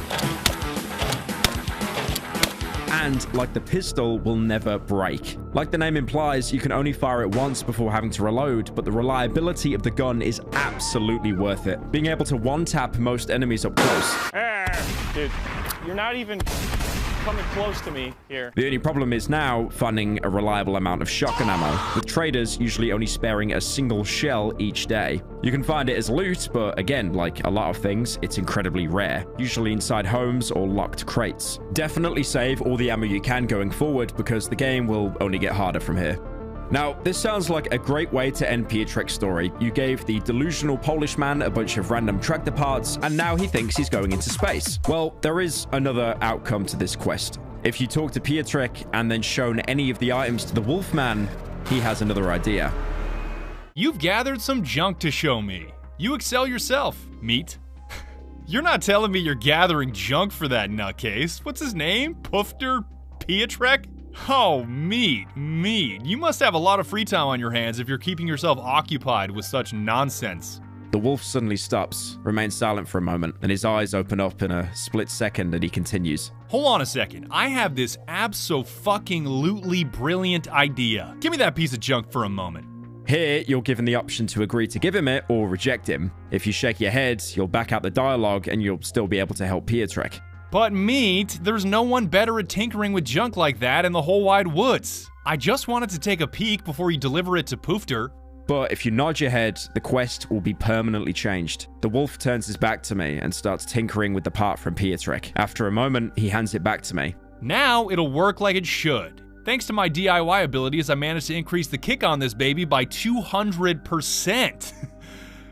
And, like the pistol, will never break. Like the name implies, you can only fire it once before having to reload, but the reliability of the gun is absolutely worth it. Being able to one-tap most enemies up close. Dude, you're not even coming close to me here. The only problem is now finding a reliable amount of shotgun ammo, with traders usually only sparing a single shell each day. You can find it as loot, but again, like a lot of things, it's incredibly rare, usually inside homes or locked crates. Definitely save all the ammo you can going forward because the game will only get harder from here. Now, this sounds like a great way to end Pietrek's story. You gave the delusional Polish man a bunch of random tractor parts, and now he thinks he's going into space. Well, there is another outcome to this quest. If you talk to Pietrek and then shown any of the items to the Wolfman, he has another idea. You've gathered some junk to show me. You excel yourself, meat. You're not telling me you're gathering junk for that nutcase. What's his name? Pufter Pietrek? Oh, meat. You must have a lot of free time on your hands if you're keeping yourself occupied with such nonsense. The wolf suddenly stops, remains silent for a moment, and his eyes open up in a split second and he continues. Hold on a second. I have this abso-fucking-lutely brilliant idea. Give me that piece of junk for a moment. Here, you're given the option to agree to give him it or reject him. If you shake your head, you'll back out the dialogue and you'll still be able to help Pietrek. But meat, there's no one better at tinkering with junk like that in the whole wide woods. I just wanted to take a peek before you deliver it to Pufter. But if you nod your head, the quest will be permanently changed. The wolf turns his back to me and starts tinkering with the part from Pietrek. After a moment, he hands it back to me. Now it'll work like it should. Thanks to my DIY abilities, I managed to increase the kick on this baby by 200%.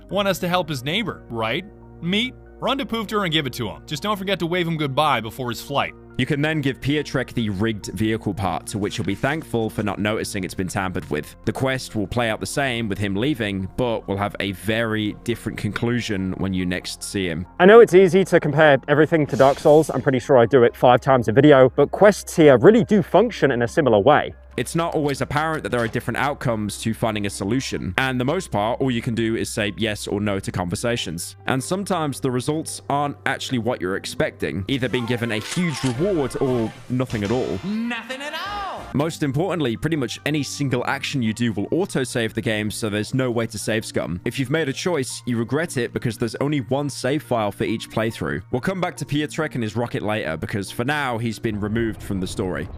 One has to help his neighbor, right? Meat? Run to Poofter and give it to him. Just don't forget to wave him goodbye before his flight. You can then give Pietrek the rigged vehicle part, to which he'll be thankful for not noticing it's been tampered with. The quest will play out the same with him leaving, but will have a very different conclusion when you next see him. I know it's easy to compare everything to Dark Souls. I'm pretty sure I do it 5 times a video, but quests here really do function in a similar way. It's not always apparent that there are different outcomes to finding a solution, and the most part, all you can do is say yes or no to conversations. And sometimes the results aren't actually what you're expecting, either being given a huge reward or nothing at all. Nothing at all! Most importantly, pretty much any single action you do will autosave the game, so there's no way to save scum. If you've made a choice, you regret it because there's only one save file for each playthrough. We'll come back to Pietrek and his rocket later, because for now, he's been removed from the story.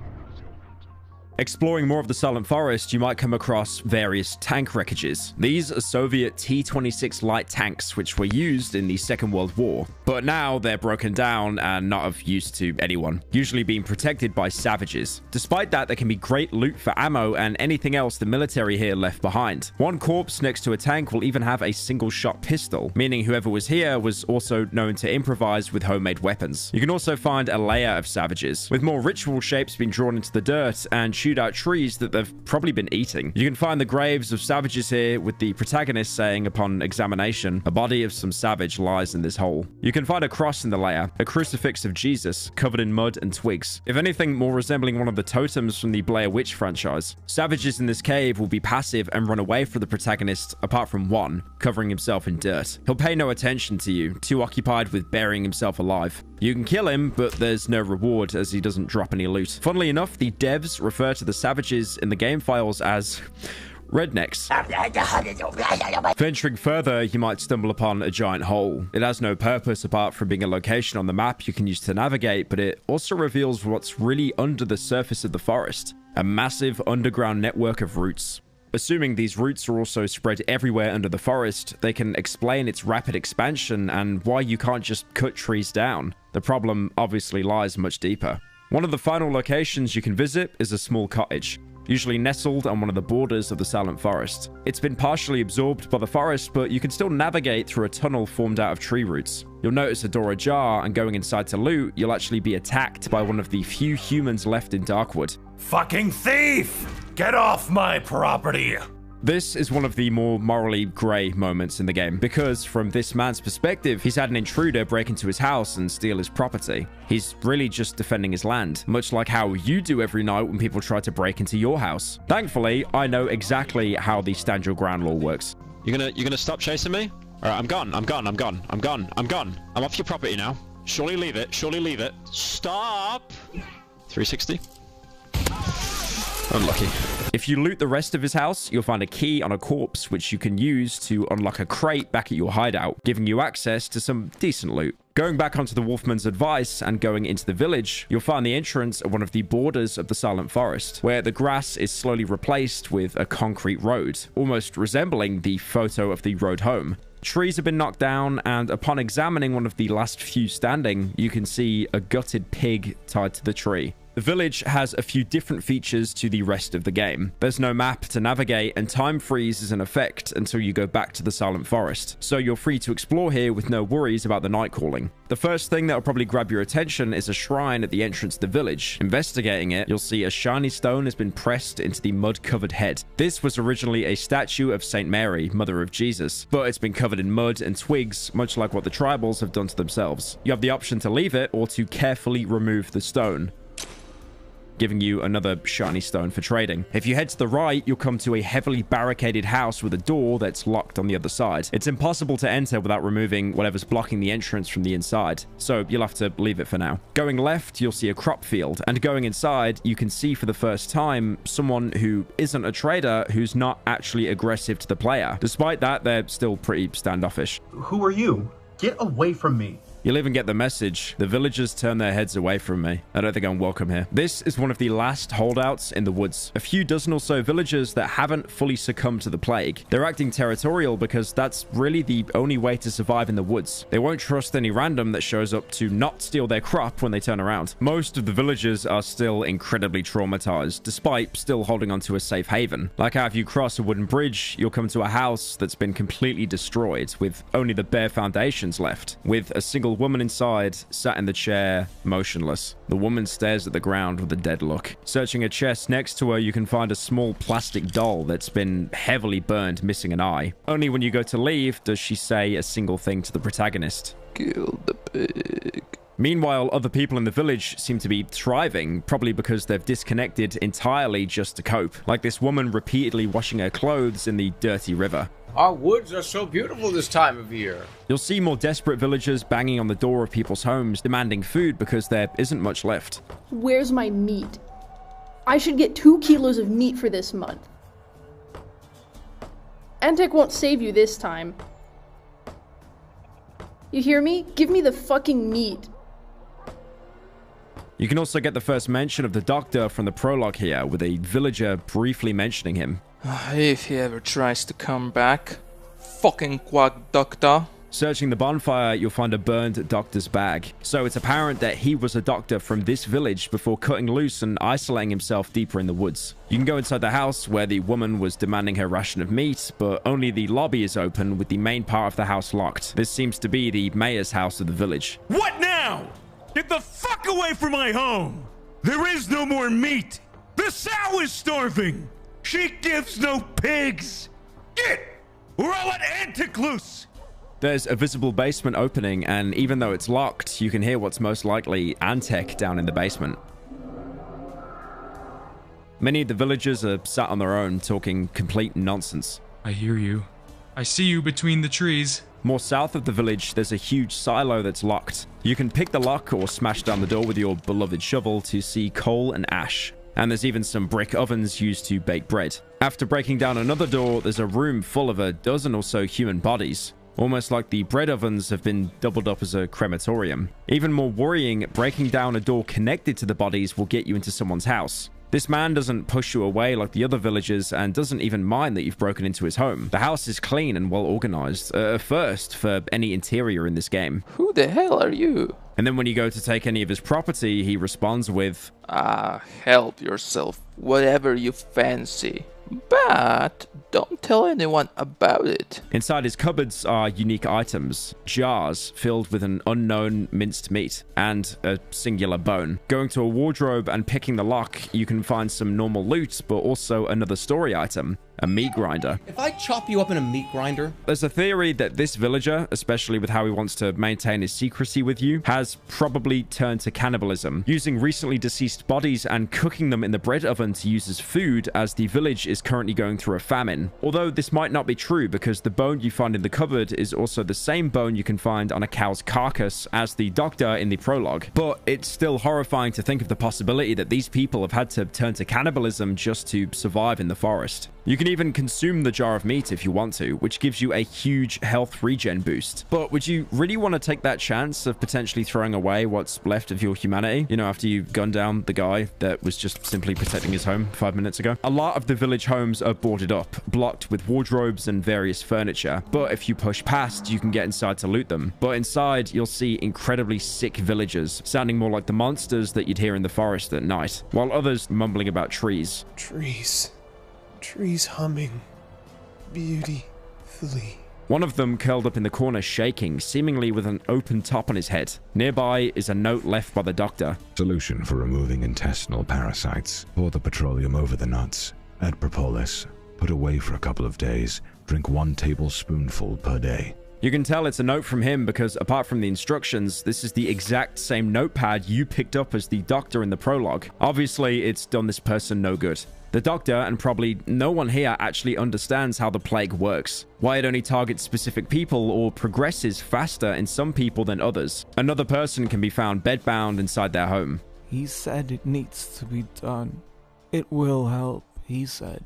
Exploring more of the Silent Forest, you might come across various tank wreckages. These are Soviet T-26 light tanks, which were used in the Second World War. But now they're broken down and not of use to anyone, usually being protected by savages. Despite that, there can be great loot for ammo and anything else the military here left behind. One corpse next to a tank will even have a single-shot pistol, meaning whoever was here was also known to improvise with homemade weapons. You can also find a layer of savages, with more ritual shapes being drawn into the dirt and shoot out trees that they've probably been eating. You can find the graves of savages here, with the protagonist saying upon examination, "A body of some savage lies in this hole." You can find a cross in the layer, a crucifix of Jesus, covered in mud and twigs. If anything, more resembling one of the totems from the Blair Witch franchise. Savages in this cave will be passive and run away from the protagonist, apart from one, covering himself in dirt. He'll pay no attention to you, too occupied with burying himself alive. You can kill him, but there's no reward as he doesn't drop any loot. Funnily enough, the devs refer to the savages in the game files as rednecks. Venturing further, you might stumble upon a giant hole. It has no purpose apart from being a location on the map you can use to navigate, but it also reveals what's really under the surface of the forest. A massive underground network of roots. Assuming these roots are also spread everywhere under the forest, they can explain its rapid expansion and why you can't just cut trees down. The problem obviously lies much deeper. One of the final locations you can visit is a small cottage, usually nestled on one of the borders of the Silent Forest. It's been partially absorbed by the forest, but you can still navigate through a tunnel formed out of tree roots. You'll notice a door ajar, and going inside to loot, you'll actually be attacked by one of the few humans left in Darkwood. Fucking thief! Get off my property! This is one of the more morally grey moments in the game, because from this man's perspective, he's had an intruder break into his house and steal his property. He's really just defending his land, much like how you do every night when people try to break into your house. Thankfully, I know exactly how the stand your ground law works. You gonna stop chasing me? Alright, I'm gone. I'm off your property now. Surely leave it. Stop! 360. Unlucky. If you loot the rest of his house, you'll find a key on a corpse which you can use to unlock a crate back at your hideout, giving you access to some decent loot. Going back onto the Wolfman's advice and going into the village, you'll find the entrance at one of the borders of the Silent Forest, where the grass is slowly replaced with a concrete road, almost resembling the photo of the road home. Trees have been knocked down, and upon examining one of the last few standing, you can see a gutted pig tied to the tree. The village has a few different features to the rest of the game. There's no map to navigate, and time freeze is in effect until you go back to the Silent Forest, so you're free to explore here with no worries about the night calling. The first thing that will probably grab your attention is a shrine at the entrance to the village. Investigating it, you'll see a shiny stone has been pressed into the mud-covered head. This was originally a statue of Saint Mary, Mother of Jesus, but it's been covered in mud and twigs, much like what the tribals have done to themselves. You have the option to leave it or to carefully remove the stone, giving you another shiny stone for trading. If you head to the right, you'll come to a heavily barricaded house with a door that's locked on the other side. It's impossible to enter without removing whatever's blocking the entrance from the inside, so you'll have to leave it for now. Going left, you'll see a crop field, and going inside, you can see for the first time someone who isn't a trader who's not actually aggressive to the player. Despite that, they're still pretty standoffish. Who are you? Get away from me. You'll even get the message. The villagers turn their heads away from me. I don't think I'm welcome here. This is one of the last holdouts in the woods. A few dozen or so villagers that haven't fully succumbed to the plague. They're acting territorial because that's really the only way to survive in the woods. They won't trust any random that shows up to not steal their crop when they turn around. Most of the villagers are still incredibly traumatized, despite still holding onto a safe haven. Like how if you cross a wooden bridge, you'll come to a house that's been completely destroyed, with only the bare foundations left, with a single woman inside, sat in the chair, motionless. The woman stares at the ground with a dead look. Searching a chest next to her, you can find a small plastic doll that's been heavily burned, missing an eye. Only when you go to leave does she say a single thing to the protagonist. Kill the pig. Meanwhile, other people in the village seem to be thriving, probably because they've disconnected entirely just to cope. Like this woman repeatedly washing her clothes in the dirty river. Our woods are so beautiful this time of year. You'll see more desperate villagers banging on the door of people's homes, demanding food because there isn't much left. Where's my meat? I should get 2 kilos of meat for this month. Antec won't save you this time. You hear me? Give me the fucking meat. You can also get the first mention of the doctor from the prologue here, with a villager briefly mentioning him. If he ever tries to come back. Fucking quack doctor. Searching the bonfire, you'll find a burned doctor's bag. So it's apparent that he was a doctor from this village before cutting loose and isolating himself deeper in the woods. You can go inside the house where the woman was demanding her ration of meat, but only the lobby is open with the main part of the house locked. This seems to be the mayor's house of the village. What now? Get the fuck away from my home! There is no more meat! The sow is starving! She gives no pigs! Get! We're all at Anticlus! There's a visible basement opening, and even though it's locked, you can hear what's most likely Antec down in the basement. Many of the villagers are sat on their own, talking complete nonsense. I hear you. I see you between the trees. More south of the village, there's a huge silo that's locked. You can pick the lock or smash down the door with your beloved shovel to see coal and ash. And there's even some brick ovens used to bake bread. After breaking down another door, there's a room full of a dozen or so human bodies. Almost like the bread ovens have been doubled up as a crematorium. Even more worrying, breaking down a door connected to the bodies will get you into someone's house. This man doesn't push you away like the other villagers and doesn't even mind that you've broken into his home. The house is clean and well organized, a first for any interior in this game. Who the hell are you? And then when you go to take any of his property, he responds with, help yourself, whatever you fancy. But don't tell anyone about it. Inside his cupboards are unique items, jars filled with an unknown minced meat and a singular bone. Going to a wardrobe and picking the lock, you can find some normal loot, but also another story item, a meat grinder. If I chop you up in a meat grinder? There's a theory that this villager, especially with how he wants to maintain his secrecy with you, has probably turned to cannibalism, using recently deceased bodies and cooking them in the bread oven to use as food, as the village is currently going through a famine. Although this might not be true, because the bone you find in the cupboard is also the same bone you can find on a cow's carcass as the doctor in the prologue. But it's still horrifying to think of the possibility that these people have had to turn to cannibalism just to survive in the forest. You can even consume the jar of meat if you want to, which gives you a huge health regen boost. But would you really want to take that chance of potentially throwing away what's left of your humanity? You know, after you gunned down the guy that was just simply protecting his home 5 minutes ago? A lot of the village homes are boarded up, blocked with wardrobes and various furniture. But if you push past, you can get inside to loot them. But inside, you'll see incredibly sick villagers, sounding more like the monsters that you'd hear in the forest at night, while others mumbling about trees. Trees humming beautifully. One of them curled up in the corner shaking, seemingly with an open top on his head. Nearby is a note left by the doctor. Solution for removing intestinal parasites. Pour the petroleum over the nuts. Add propolis. Put away for a couple of days. Drink 1 tablespoonful per day. You can tell it's a note from him because apart from the instructions, this is the exact same notepad you picked up as the doctor in the prologue. Obviously, it's done this person no good. The doctor, and probably no one here, actually understands how the plague works, why it only targets specific people or progresses faster in some people than others. Another person can be found bedbound inside their home. He said it needs to be done. It will help, he said.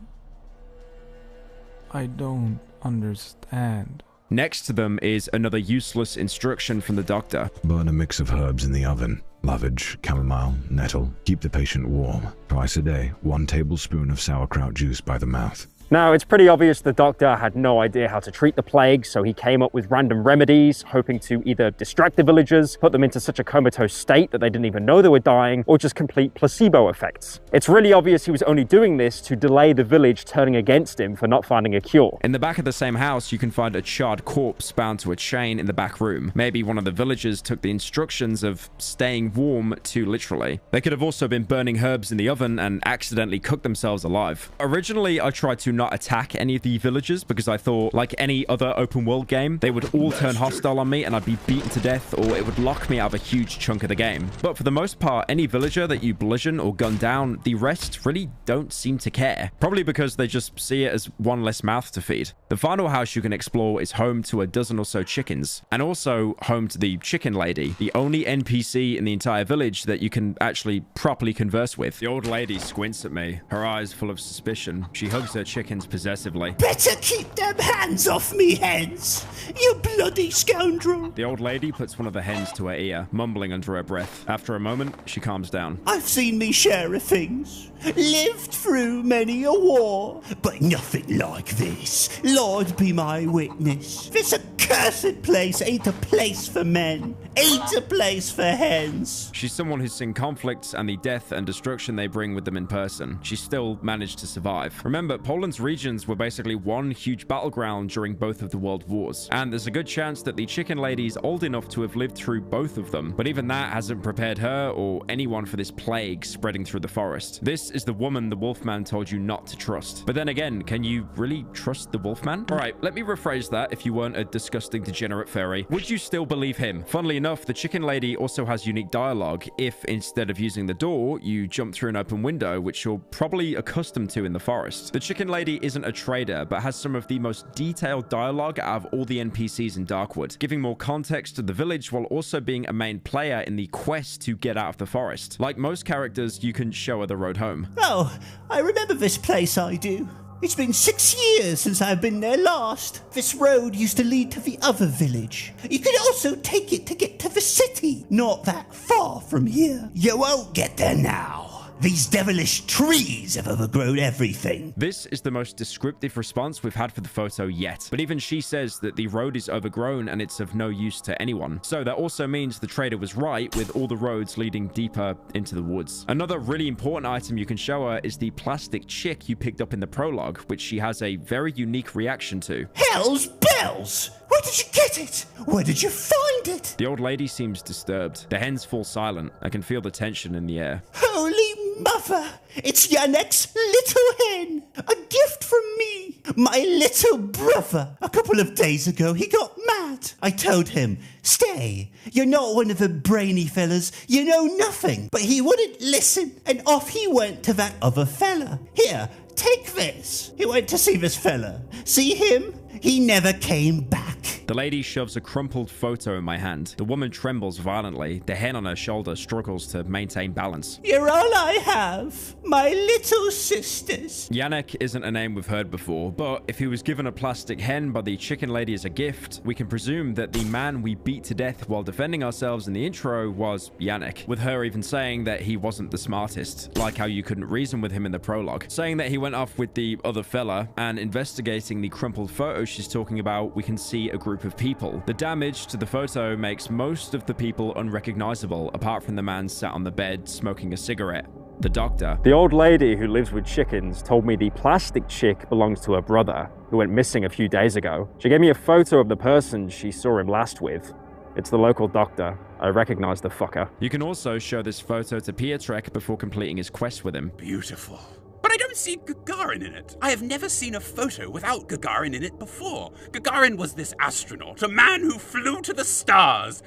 I don't understand. Next to them is another useless instruction from the doctor. Burn a mix of herbs in the oven. Lovage, chamomile, nettle. Keep the patient warm. Twice a day, 1 tablespoon of sauerkraut juice by the mouth. Now, it's pretty obvious the doctor had no idea how to treat the plague, so he came up with random remedies, hoping to either distract the villagers, put them into such a comatose state that they didn't even know they were dying, or just complete placebo effects. It's really obvious he was only doing this to delay the village turning against him for not finding a cure. In the back of the same house, you can find a charred corpse bound to a chain in the back room. Maybe one of the villagers took the instructions of staying warm too literally. They could have also been burning herbs in the oven and accidentally cooked themselves alive. Originally, I tried to not attack any of the villagers because I thought, like any other open world game, they would all turn hostile on me and I'd be beaten to death, or it would lock me out of a huge chunk of the game. But for the most part, any villager that you bludgeon or gun down, the rest really don't seem to care. Probably because they just see it as one less mouth to feed. The final house you can explore is home to a dozen or so chickens, and also home to the chicken lady, the only NPC in the entire village that you can actually properly converse with. The old lady squints at me, her eyes full of suspicion. She hugs her chickens possessively. Better keep them hands off me, hens, you bloody scoundrel. The old lady puts one of the hens to her ear, mumbling under her breath. After a moment, she calms down. I've seen me share of things, lived through many a war, but nothing like this. Lord be my witness. This accursed place ain't a place for men, ain't a place for hens. She's someone who's seen conflicts and the death and destruction they bring with them in person. She still managed to survive. Remember, Poland's regions were basically one huge battleground during both of the world wars, and there's a good chance that the chicken lady's old enough to have lived through both of them, but even that hasn't prepared her or anyone for this plague spreading through the forest. This is the woman the Wolfman told you not to trust. But then again, can you really trust the Wolfman? Alright, let me rephrase that. If you weren't a disgusting degenerate fairy, would you still believe him? Funnily enough, the chicken lady also has unique dialogue if instead of using the door, you jump through an open window, which you're probably accustomed to in the forest. The chicken lady isn't a trader, but has some of the most detailed dialogue out of all the NPCs in Darkwood, giving more context to the village while also being a main player in the quest to get out of the forest. Like most characters, you can show her the road home. Oh, I remember this place, I do. It's been 6 years since I've been there last. This road used to lead to the other village. You could also take it to get to the city, not that far from here. You won't get there now. These devilish trees have overgrown everything. This is the most descriptive response we've had for the photo yet. But even she says that the road is overgrown and it's of no use to anyone. So that also means the trader was right with all the roads leading deeper into the woods. Another really important item you can show her is the plastic chick you picked up in the prologue, which she has a very unique reaction to. Hell's bells! Where did you get it? Where did you find it? The old lady seems disturbed. The hens fall silent. I can feel the tension in the air. Holy mother! It's Yannick's little hen! A gift from me! My little brother! A couple of days ago, he got mad. I told him, stay. You're not one of the brainy fellas. You know nothing. But he wouldn't listen, and off he went to that other fella. Here, take this. He went to see this fella. See him? He never came back. The lady shoves a crumpled photo in my hand. The woman trembles violently. The hen on her shoulder struggles to maintain balance. You're all I have, my little sisters. Yannick isn't a name we've heard before, but if he was given a plastic hen by the chicken lady as a gift, we can presume that the man we beat to death while defending ourselves in the intro was Yannick, with her even saying that he wasn't the smartest, like how you couldn't reason with him in the prologue. Saying that he went off with the other fella, and investigating the crumpled photo she's talking about, we can see a group of people. The damage to the photo makes most of the people unrecognizable, apart from the man sat on the bed smoking a cigarette. The doctor. The old lady who lives with chickens told me the plastic chick belongs to her brother, who went missing a few days ago. She gave me a photo of the person she saw him last with. It's the local doctor. I recognize the fucker. You can also show this photo to Pietrek before completing his quest with him. Beautiful. But I don't see Gagarin in it. I have never seen a photo without Gagarin in it before. Gagarin was this astronaut, a man who flew to the stars.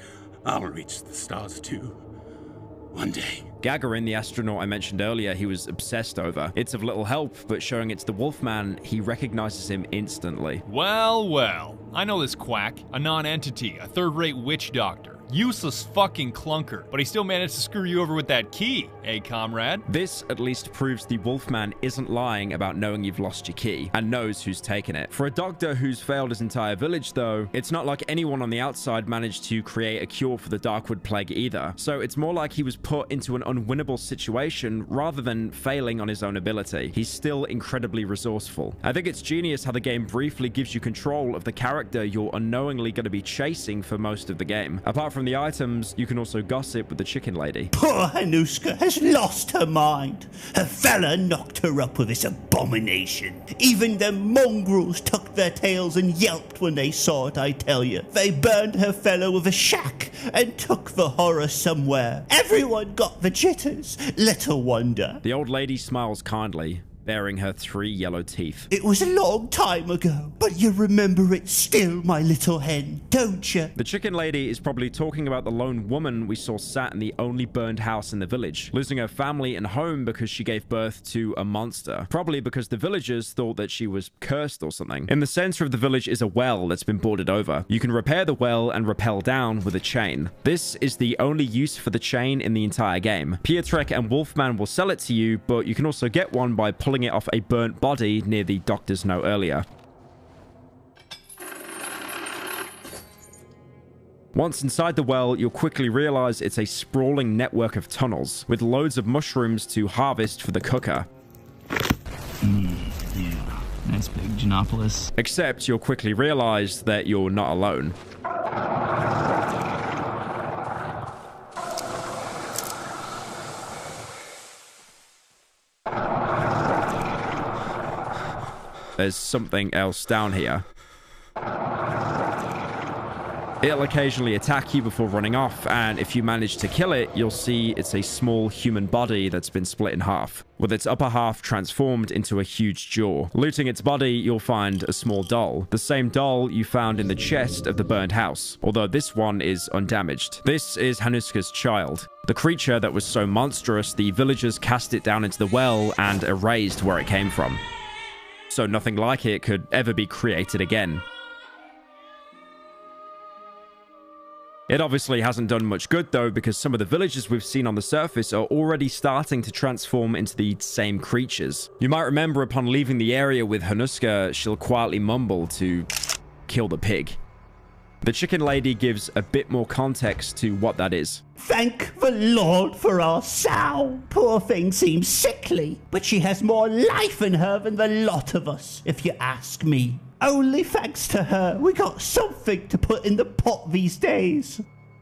I'll reach the stars too. One day. Gagarin, the astronaut I mentioned earlier, he was obsessed over. It's of little help, but showing it's the Wolfman, he recognizes him instantly. Well, well. I know this quack. A non-entity, a third-rate witch doctor. Useless fucking clunker. But he still managed to screw you over with that key, eh, comrade? This at least proves the Wolfman isn't lying about knowing you've lost your key and knows who's taken it. For a doctor who's failed his entire village, though, it's not like anyone on the outside managed to create a cure for the Darkwood plague either. So it's more like he was put into an unwinnable situation rather than failing on his own ability. He's still incredibly resourceful. I think it's genius how the game briefly gives you control of the character you're unknowingly going to be chasing for most of the game. Apart from the items, you can also gossip with the chicken lady. Poor Hanuska has lost her mind. Her fella knocked her up with this abomination. Even the mongrels tucked their tails and yelped when they saw it, I tell you. They burned her fella with a shack and took the horror somewhere. Everyone got the jitters. Little wonder. The old lady smiles kindly, baring her 3 yellow teeth. It was a long time ago, but you remember it still, my little hen, don't you? The chicken lady is probably talking about the lone woman we saw sat in the only burned house in the village, losing her family and home because she gave birth to a monster. Probably because the villagers thought that she was cursed or something. In the center of the village is a well that's been boarded over. You can repair the well and rappel down with a chain. This is the only use for the chain in the entire game. Pietrek and Wolfman will sell it to you, but you can also get one by pulling it off a burnt body near the doctor's note earlier. Once inside the well, you'll quickly realize it's a sprawling network of tunnels with loads of mushrooms to harvest for the cooker. Yeah, nice big Genopolis. Except you'll quickly realize that you're not alone. There's something else down here. It'll occasionally attack you before running off, and if you manage to kill it, you'll see it's a small human body that's been split in half, with its upper half transformed into a huge jaw. Looting its body, you'll find a small doll, the same doll you found in the chest of the burned house, although this one is undamaged. This is Hanuska's child, the creature that was so monstrous the villagers cast it down into the well and erased where it came from. So nothing like it could ever be created again. It obviously hasn't done much good though, because some of the villagers we've seen on the surface are already starting to transform into the same creatures. You might remember upon leaving the area with Hanuska, she'll quietly mumble to kill the pig. The chicken lady gives a bit more context to what that is. Thank the Lord for our sow. Poor thing seems sickly, but she has more life in her than the lot of us, if you ask me. Only thanks to her, we got something to put in the pot these days.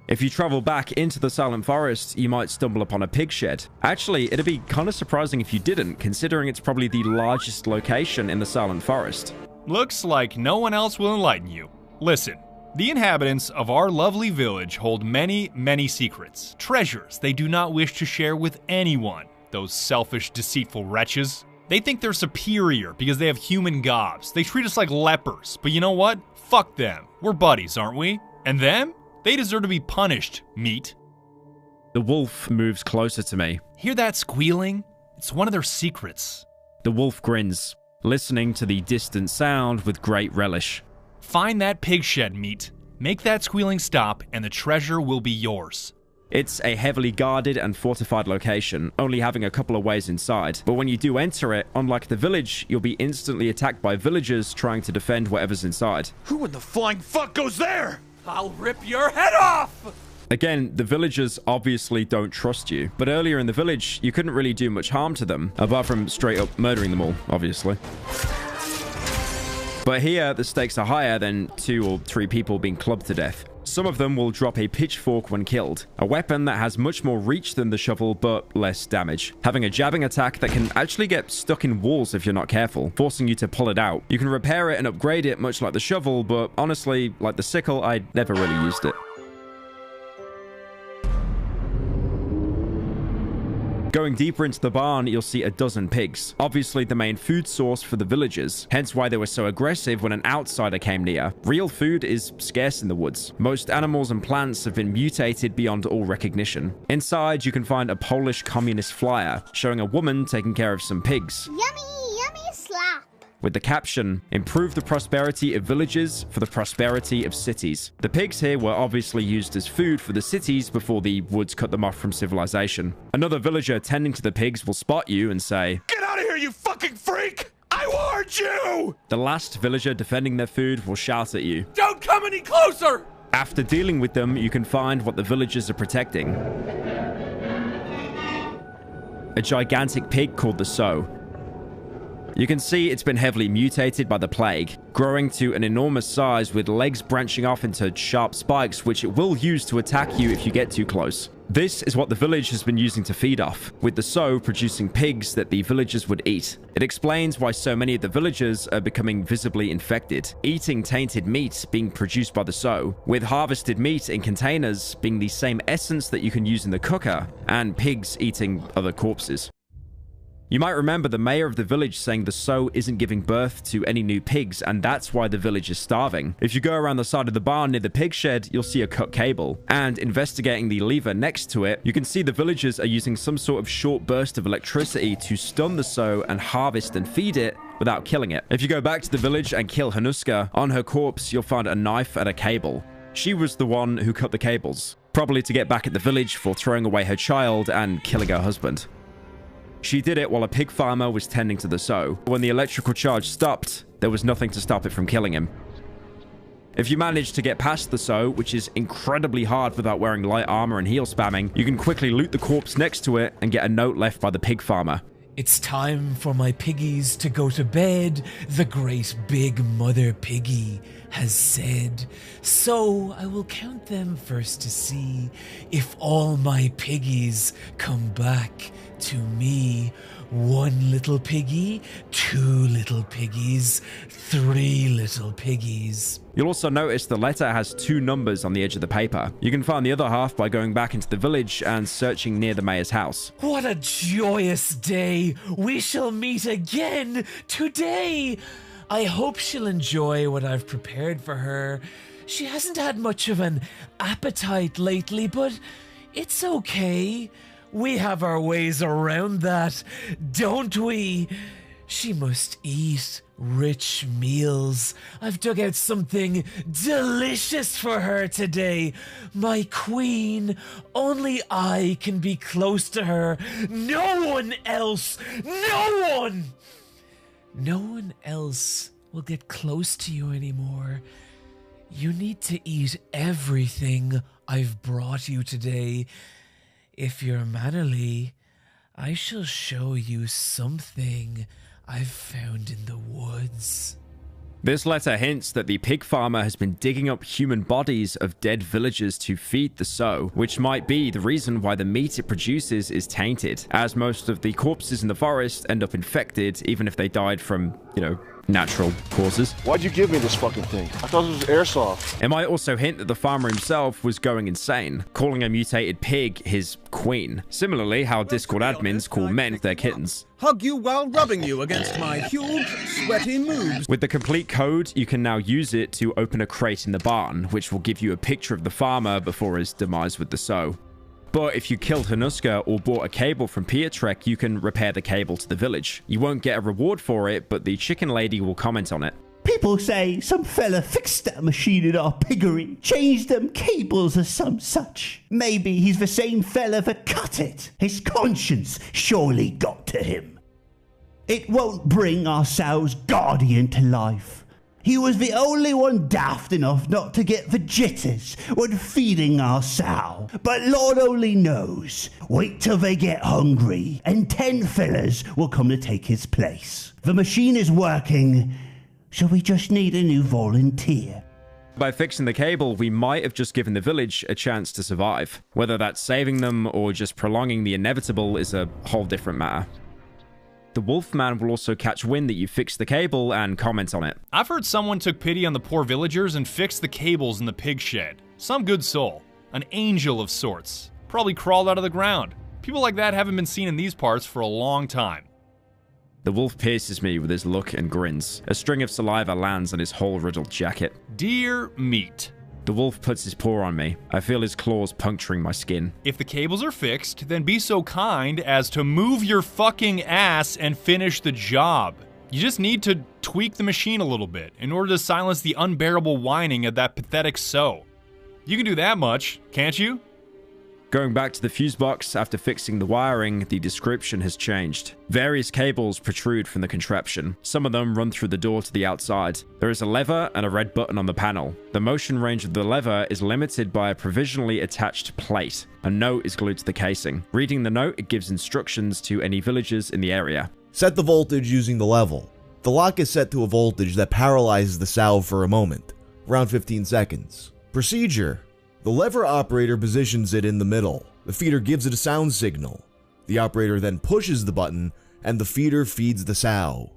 If you travel back into the Silent Forest, you might stumble upon a pig shed. Actually, it'd be kind of surprising if you didn't, considering it's probably the largest location in the Silent Forest. Looks like no one else will enlighten you. Listen. The inhabitants of our lovely village hold many, many secrets, treasures they do not wish to share with anyone. Those selfish, deceitful wretches. They think they're superior because they have human gobs. They treat us like lepers, but you know what? Fuck them. We're buddies, aren't we? And them? They deserve to be punished, meat. The wolf moves closer to me. Hear that squealing? It's one of their secrets. The wolf grins, listening to the distant sound with great relish. Find that pig shed, meat. Make that squealing stop, and the treasure will be yours. It's a heavily guarded and fortified location, only having a couple of ways inside. But when you do enter it, unlike the village, you'll be instantly attacked by villagers trying to defend whatever's inside. Who in the flying fuck goes there? I'll rip your head off! Again, the villagers obviously don't trust you, but earlier in the village, you couldn't really do much harm to them, apart from straight up murdering them all, obviously. But here, the stakes are higher than 2 or 3 people being clubbed to death. Some of them will drop a pitchfork when killed, a weapon that has much more reach than the shovel, but less damage. Having a jabbing attack that can actually get stuck in walls if you're not careful, forcing you to pull it out. You can repair it and upgrade it much like the shovel, but honestly, like the sickle, I never really used it. Going deeper into the barn, you'll see a dozen pigs, obviously the main food source for the villagers, hence why they were so aggressive when an outsider came near. Real food is scarce in the woods. Most animals and plants have been mutated beyond all recognition. Inside, you can find a Polish communist flyer, showing a woman taking care of some pigs. Yummy, yummy slap. with the caption, "Improve the prosperity of villages for the prosperity of cities." The pigs here were obviously used as food for the cities before the woods cut them off from civilization. Another villager tending to the pigs will spot you and say, "Get out of here, you fucking freak! I warned you!" The last villager defending their food will shout at you, "Don't come any closer!" After dealing with them, you can find what the villagers are protecting. A gigantic pig called the sow. You can see it's been heavily mutated by the plague, growing to an enormous size with legs branching off into sharp spikes which it will use to attack you if you get too close. This is what the village has been using to feed off, with the sow producing pigs that the villagers would eat. It explains why so many of the villagers are becoming visibly infected, eating tainted meat being produced by the sow, with harvested meat in containers being the same essence that you can use in the cooker, and pigs eating other corpses. You might remember the mayor of the village saying the sow isn't giving birth to any new pigs, and that's why the village is starving. If you go around the side of the barn near the pig shed, you'll see a cut cable, and investigating the lever next to it, you can see the villagers are using some sort of short burst of electricity to stun the sow and harvest and feed it without killing it. If you go back to the village and kill Hanuska, on her corpse you'll find a knife and a cable. She was the one who cut the cables, probably to get back at the village for throwing away her child and killing her husband. She did it while a pig farmer was tending to the sow. When the electrical charge stopped, there was nothing to stop it from killing him. If you manage to get past the sow, which is incredibly hard without wearing light armor and heal spamming, you can quickly loot the corpse next to it and get a note left by the pig farmer. "It's time for my piggies to go to bed, the great big mother piggy has said. So I will count them first to see if all my piggies come back to me. 1 little piggy, 2 little piggies, 3 little piggies." You'll also notice the letter has 2 numbers on the edge of the paper. You can find the other half by going back into the village and searching near the mayor's house. What a joyous day! We shall meet again today! I hope she'll enjoy what I've prepared for her. She hasn't had much of an appetite lately, but it's okay. We have our ways around that, don't we? She must eat rich meals. I've dug out something delicious for her today. My queen, only I can be close to her. No one else! No one! No one else will get close to you anymore. You need to eat everything I've brought you today. If you're mannerly, I shall show you something I've found in the woods. This letter hints that the pig farmer has been digging up human bodies of dead villagers to feed the sow, which might be the reason why the meat it produces is tainted, as most of the corpses in the forest end up infected, even if they died from, natural causes. Why'd you give me this fucking thing? I thought it was airsoft. It might also hint that the farmer himself was going insane, calling a mutated pig his queen. Similarly, how Discord admins call men their kittens. Hug you while rubbing you against my huge, sweaty moves. With the complete code, you can now use it to open a crate in the barn, which will give you a picture of the farmer before his demise with the sow. But if you killed Hanuska or bought a cable from Pietrek, you can repair the cable to the village. You won't get a reward for it, but the chicken lady will comment on it. People say some fella fixed that machine in our piggery, changed them cables or some such. Maybe he's the same fella that cut it. His conscience surely got to him. It won't bring our sow's guardian to life. He was the only one daft enough not to get the jitters when feeding our sow. But Lord only knows. Wait till they get hungry, and 10 fellas will come to take his place. The machine is working, so we just need a new volunteer. By fixing the cable, we might have just given the village a chance to survive. Whether that's saving them or just prolonging the inevitable is a whole different matter. The Wolfman will also catch wind that you fixed the cable and comment on it. I've heard someone took pity on the poor villagers and fixed the cables in the pig shed. Some good soul. An angel of sorts. Probably crawled out of the ground. People like that haven't been seen in these parts for a long time. The wolf pierces me with his look and grins. A string of saliva lands on his hole-riddled jacket. Dear meat. The wolf puts his paw on me. I feel his claws puncturing my skin. If the cables are fixed, then be so kind as to move your fucking ass and finish the job. You just need to tweak the machine a little bit in order to silence the unbearable whining of that pathetic sow. You can do that much, can't you? Going back to the fuse box after fixing the wiring, the description has changed. Various cables protrude from the contraption. Some of them run through the door to the outside. There is a lever and a red button on the panel. The motion range of the lever is limited by a provisionally attached plate. A note is glued to the casing. Reading the note, it gives instructions to any villagers in the area. Set the voltage using the level. The lock is set to a voltage that paralyzes the sow for a moment, around 15 seconds. Procedure. The lever operator positions it in the middle. The feeder gives it a sound signal. The operator then pushes the button, and the feeder feeds the sow.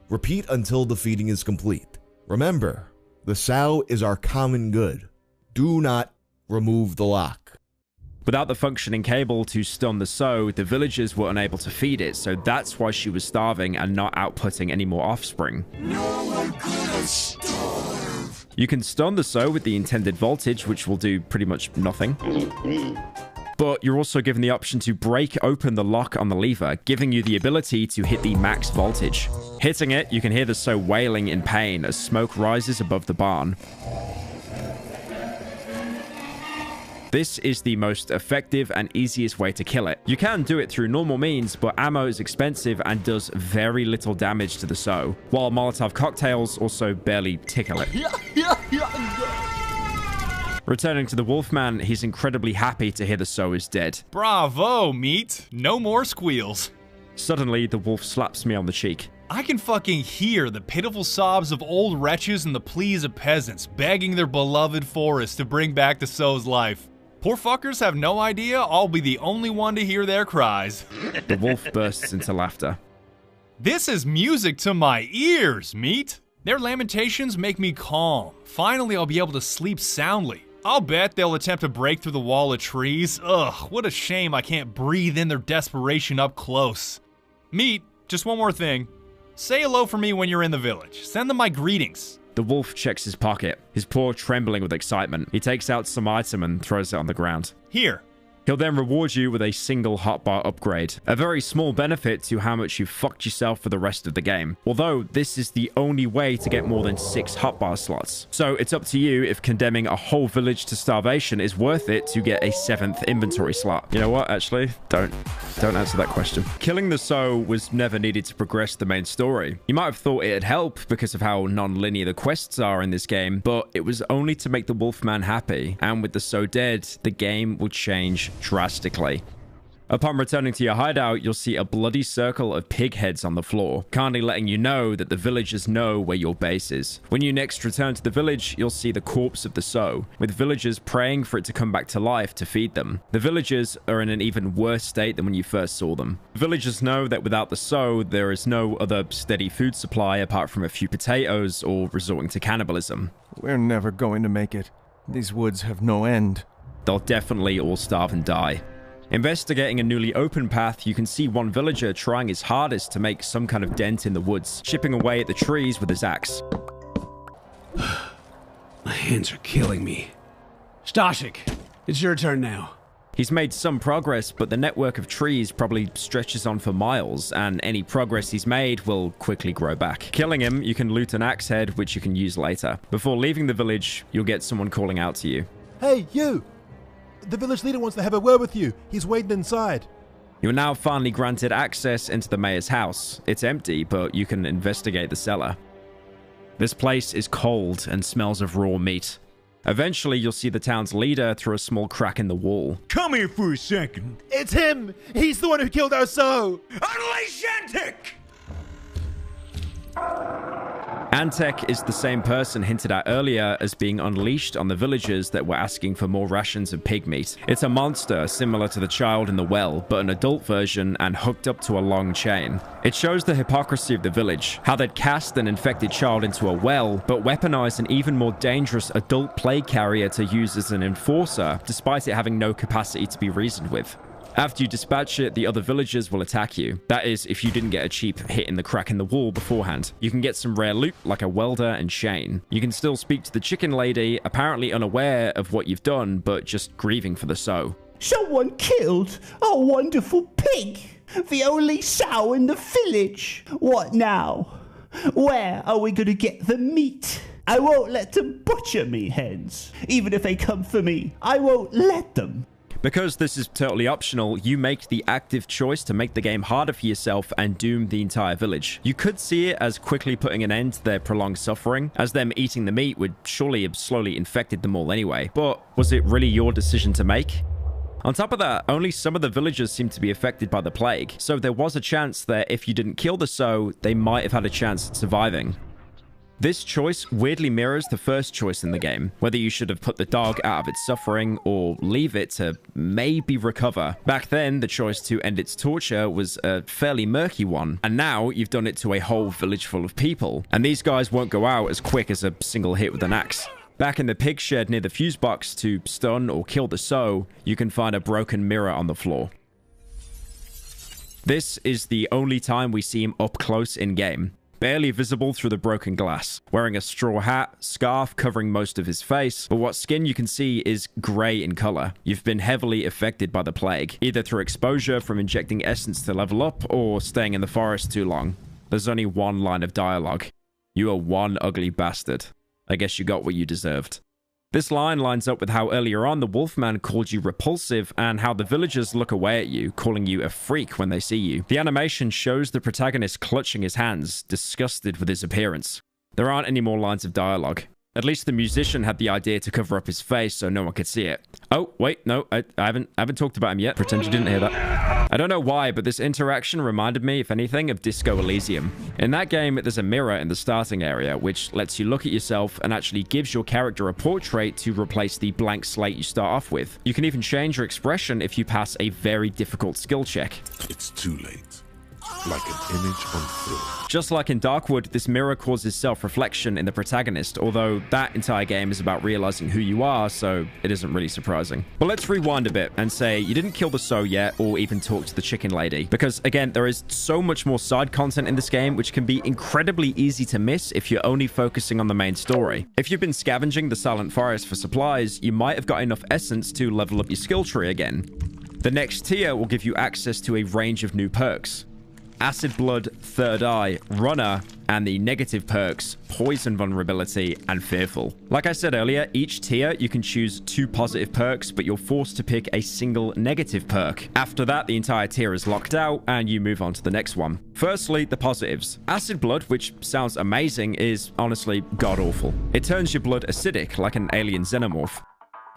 Repeat until the feeding is complete. Remember, the sow is our common good. Do not remove the lock. Without the functioning cable to stun the sow, the villagers were unable to feed it, so that's why she was starving and not outputting any more offspring. No one could have starved. You can stun the sow with the intended voltage, which will do pretty much nothing. But you're also given the option to break open the lock on the lever, giving you the ability to hit the max voltage. Hitting it, you can hear the sow wailing in pain as smoke rises above the barn. This is the most effective and easiest way to kill it. You can do it through normal means, but ammo is expensive and does very little damage to the sow, while Molotov cocktails also barely tickle it. Returning to the Wolfman, he's incredibly happy to hear the sow is dead. Bravo, meat. No more squeals. Suddenly, the wolf slaps me on the cheek. I can fucking hear the pitiful sobs of old wretches and the pleas of peasants begging their beloved forest to bring back the sow's life. Poor fuckers have no idea I'll be the only one to hear their cries. The wolf bursts into laughter. This is music to my ears, meat. Their lamentations make me calm. Finally, I'll be able to sleep soundly. I'll bet they'll attempt to break through the wall of trees. Ugh, what a shame I can't breathe in their desperation up close. Meat, just one more thing. Say hello for me when you're in the village. Send them my greetings. The wolf checks his pocket, his paw trembling with excitement. He takes out some item and throws it on the ground. Here. He'll then reward you with a single hotbar upgrade, a very small benefit to how much you've fucked yourself for the rest of the game, although this is the only way to get more than 6 hotbar slots. So it's up to you if condemning a whole village to starvation is worth it to get a 7th inventory slot. You know what, actually? Don't answer that question. Killing the sow was never needed to progress the main story. You might have thought it'd help because of how non-linear the quests are in this game, but it was only to make the Wolfman happy, and with the sow dead, the game will change drastically. Upon returning to your hideout, you'll see a bloody circle of pig heads on the floor, kindly letting you know that the villagers know where your base is. When you next return to the village, you'll see the corpse of the sow, with villagers praying for it to come back to life to feed them. The villagers are in an even worse state than when you first saw them. Villagers know that without the sow, there is no other steady food supply apart from a few potatoes or resorting to cannibalism. We're never going to make it. These woods have no end. They'll definitely all starve and die. Investigating a newly opened path, you can see one villager trying his hardest to make some kind of dent in the woods, chipping away at the trees with his axe. My hands are killing me. Stashik, it's your turn now. He's made some progress, but the network of trees probably stretches on for miles, and any progress he's made will quickly grow back. Killing him, you can loot an axe head, which you can use later. Before leaving the village, you'll get someone calling out to you. Hey, you! The village leader wants to have a word with you. He's waiting inside. You're now finally granted access into the mayor's house. It's empty, but you can investigate the cellar. This place is cold and smells of raw meat. Eventually, you'll see the town's leader through a small crack in the wall. Come here for a second. It's him! He's the one who killed our sow! Unleash Antic! Antek is the same person hinted at earlier as being unleashed on the villagers that were asking for more rations of pig meat. It's a monster similar to the child in the well, but an adult version and hooked up to a long chain. It shows the hypocrisy of the village, how they'd cast an infected child into a well, but weaponized an even more dangerous adult plague carrier to use as an enforcer, despite it having no capacity to be reasoned with. After you dispatch it, the other villagers will attack you. That is, if you didn't get a cheap hit in the crack in the wall beforehand. You can get some rare loot, like a welder and chain. You can still speak to the chicken lady, apparently unaware of what you've done, but just grieving for the sow. Someone killed a wonderful pig, the only sow in the village. What now? Where are we going to get the meat? I won't let them butcher me, hens. Even if they come for me, I won't let them. Because this is totally optional, you make the active choice to make the game harder for yourself and doom the entire village. You could see it as quickly putting an end to their prolonged suffering, as them eating the meat would surely have slowly infected them all anyway. But was it really your decision to make? On top of that, only some of the villagers seemed to be affected by the plague, so there was a chance that if you didn't kill the sow, they might have had a chance at surviving. This choice weirdly mirrors the first choice in the game, whether you should have put the dog out of its suffering or leave it to maybe recover. Back then, the choice to end its torture was a fairly murky one, and now you've done it to a whole village full of people, and these guys won't go out as quick as a single hit with an axe. Back in the pig shed near the fuse box, to stun or kill the sow, you can find a broken mirror on the floor. This is the only time we see him up close in-game. Barely visible through the broken glass, wearing a straw hat, scarf covering most of his face, but what skin you can see is grey in color. You've been heavily affected by the plague, either through exposure from injecting essence to level up, or staying in the forest too long. There's only one line of dialogue. You are one ugly bastard. I guess you got what you deserved. This line lines up with how earlier on the Wolfman called you repulsive and how the villagers look away at you, calling you a freak when they see you. The animation shows the protagonist clutching his hands, disgusted with his appearance. There aren't any more lines of dialogue. At least the musician had the idea to cover up his face so no one could see it. Oh, wait, no, I haven't talked about him yet. Pretend you didn't hear that. I don't know why, but this interaction reminded me, if anything, of Disco Elysium. In that game, there's a mirror in the starting area, which lets you look at yourself and actually gives your character a portrait to replace the blank slate you start off with. You can even change your expression if you pass a very difficult skill check. It's too late. Like an image on film. Just like in Darkwood, this mirror causes self-reflection in the protagonist, although that entire game is about realizing who you are, so it isn't really surprising. But let's rewind a bit and say you didn't kill the sow yet or even talk to the chicken lady, because again, there is so much more side content in this game which can be incredibly easy to miss if you're only focusing on the main story. If you've been scavenging the Silent Forest for supplies, you might have got enough essence to level up your skill tree again. The next tier will give you access to a range of new perks. Acid Blood, Third Eye, Runner, and the negative perks, Poison Vulnerability, and Fearful. Like I said earlier, each tier you can choose 2 positive perks, but you're forced to pick a single negative perk. After that, the entire tier is locked out, and you move on to the next one. Firstly, the positives. Acid Blood, which sounds amazing, is honestly god-awful. It turns your blood acidic, like an alien xenomorph.